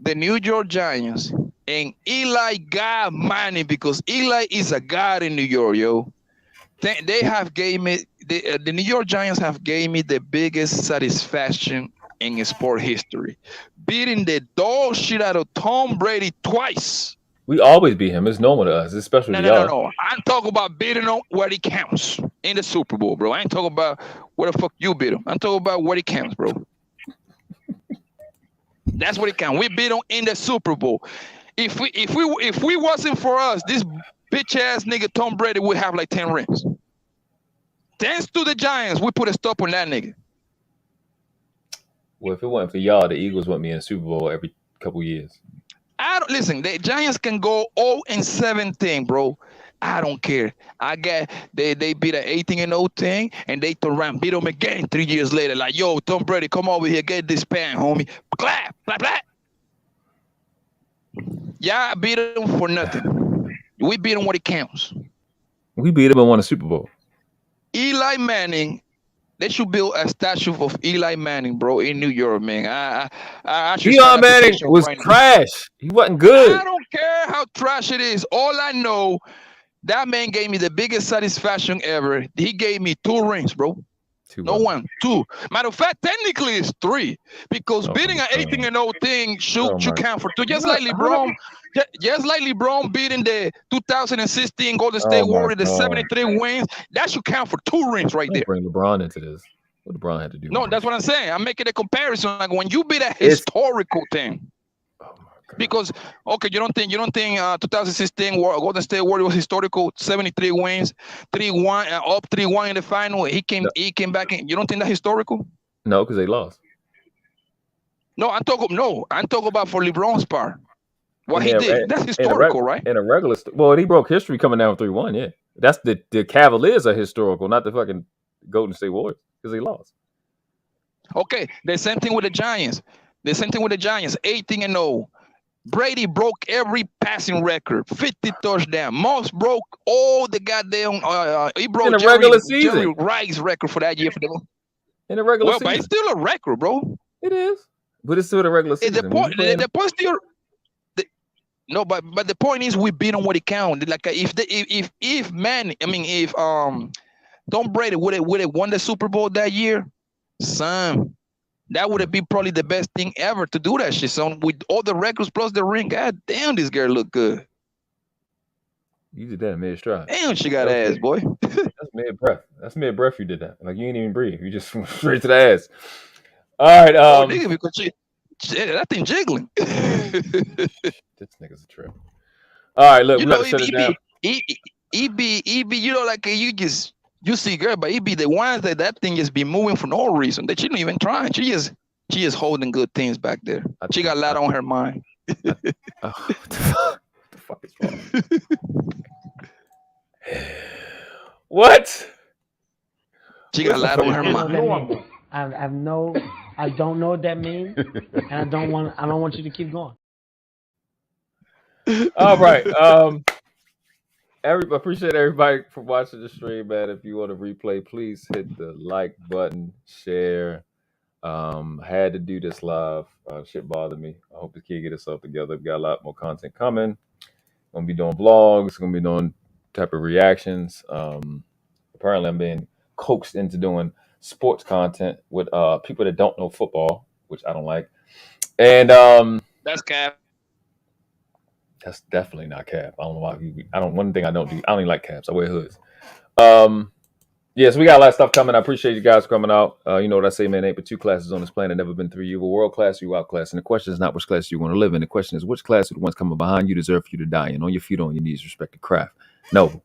S10: the New York Giants and Eli got money because Eli is a god in New York, yo. They have gave me the New York Giants have gave me the biggest satisfaction in sport history, beating the dog shit out of Tom Brady twice.
S5: We always beat him. It's normal to us, especially
S10: No. I'm talking about beating him where it counts in the Super Bowl, bro. I ain't talking about where the fuck you beat him. I'm talking about where it counts, bro. That's what it counts. We beat him in the Super Bowl. If we wasn't for us, this bitch ass nigga Tom Brady would have like 10 rings. Thanks to the Giants, we put a stop on that nigga.
S5: Well, if it wasn't for y'all, the Eagles wouldn't be in the Super Bowl every couple years.
S10: Listen. The Giants can go 0-17, bro. I don't care. They beat an 18-0 thing, and they turn around beat them again 3 years later. Like, yo, Tom Brady, come over here, get this pan, homie. Clap, clap, clap. Yeah, I beat them for nothing. We beat them when it counts.
S5: We beat them and won a Super Bowl.
S10: Eli Manning. They should build a statue of Eli Manning, bro, in New York, man.
S5: Eli Manning was trash. He wasn't good.
S10: I don't care how trash it is. All I know, that man gave me the biggest satisfaction ever. He gave me 2 rings, bro. 2 Matter of fact, technically it's 3 because beating an 18-0 thing should count for 2. Just like LeBron beating the 2016 Golden State Warriors, the 73 wins, that should count for 2 rings right there.
S5: Bring LeBron into this. What LeBron had to do?
S10: No, that's what I'm saying. I'm making a comparison. Like when you beat a historical thing. Because you don't think 2016 Golden State Warriors was historical? 73 wins, 3-1, up 3-1 in the final. He came back in. You don't think that's historical?
S5: No, because they lost.
S10: No, I'm talking about for LeBron's part. What he did, that's historical, right?
S5: In a regular, he broke history coming down 3-1. Yeah, that's the Cavaliers are historical, not the fucking Golden State Warriors because they lost.
S10: Okay, the same thing with the Giants. 18-0. Brady broke every passing record, 50 touchdowns. Moss broke all the goddamn. He broke
S5: in a regular season.
S10: Jerry Rice's record for that year for them.
S5: In a regular season,
S10: but it's still a record, bro.
S5: It is, but it's still the regular season.
S10: The point still. No, but the point is we beat them when it counted. Like if Tom Brady would have won the Super Bowl that year, son. That would have been probably the best thing ever to do that shit. So with all the records plus the ring, god damn, this girl look good.
S5: You did that mid-stride.
S10: Damn, she got ass, boy.
S5: That's mid-breath. That's mid-breath you did that. Like, you ain't even breathe. You just went straight to the ass. All right.
S10: Nigga, because that thing jiggling.
S5: This nigga's a trip. All right, look, we got to shut it down.
S10: EB, you know, like you see girl, but it be the ones that thing just be moving for no reason. That she don't even trying. She is holding good things back there. She got a lot on her mind.
S5: What the fuck is wrong? What?
S10: She got a lot on her mind.
S12: I don't know what that means, and I don't want you to keep going.
S5: All right. I appreciate everybody for watching the stream, man. If you want to replay, please hit the like button, share. Had to do this live. Shit bothered me. I hope the kid get himself together. We got a lot more content coming. Gonna be doing vlogs. Gonna be doing type of reactions. Apparently, I'm being coaxed into doing sports content with people that don't know football, which I don't like. And
S10: that's cap.
S5: That's definitely not cap. I don't know why. One thing I don't do. I don't even like caps. I wear hoods. So we got a lot of stuff coming. I appreciate you guys coming out. You know what I say, man? Ain't but 2 classes on this planet. Never been 3. You were world class, you outclass. And the question is not which class you want to live in. The question is which class are the ones coming behind you deserve for you to die in. On your feet, on your knees, respect the craft. No,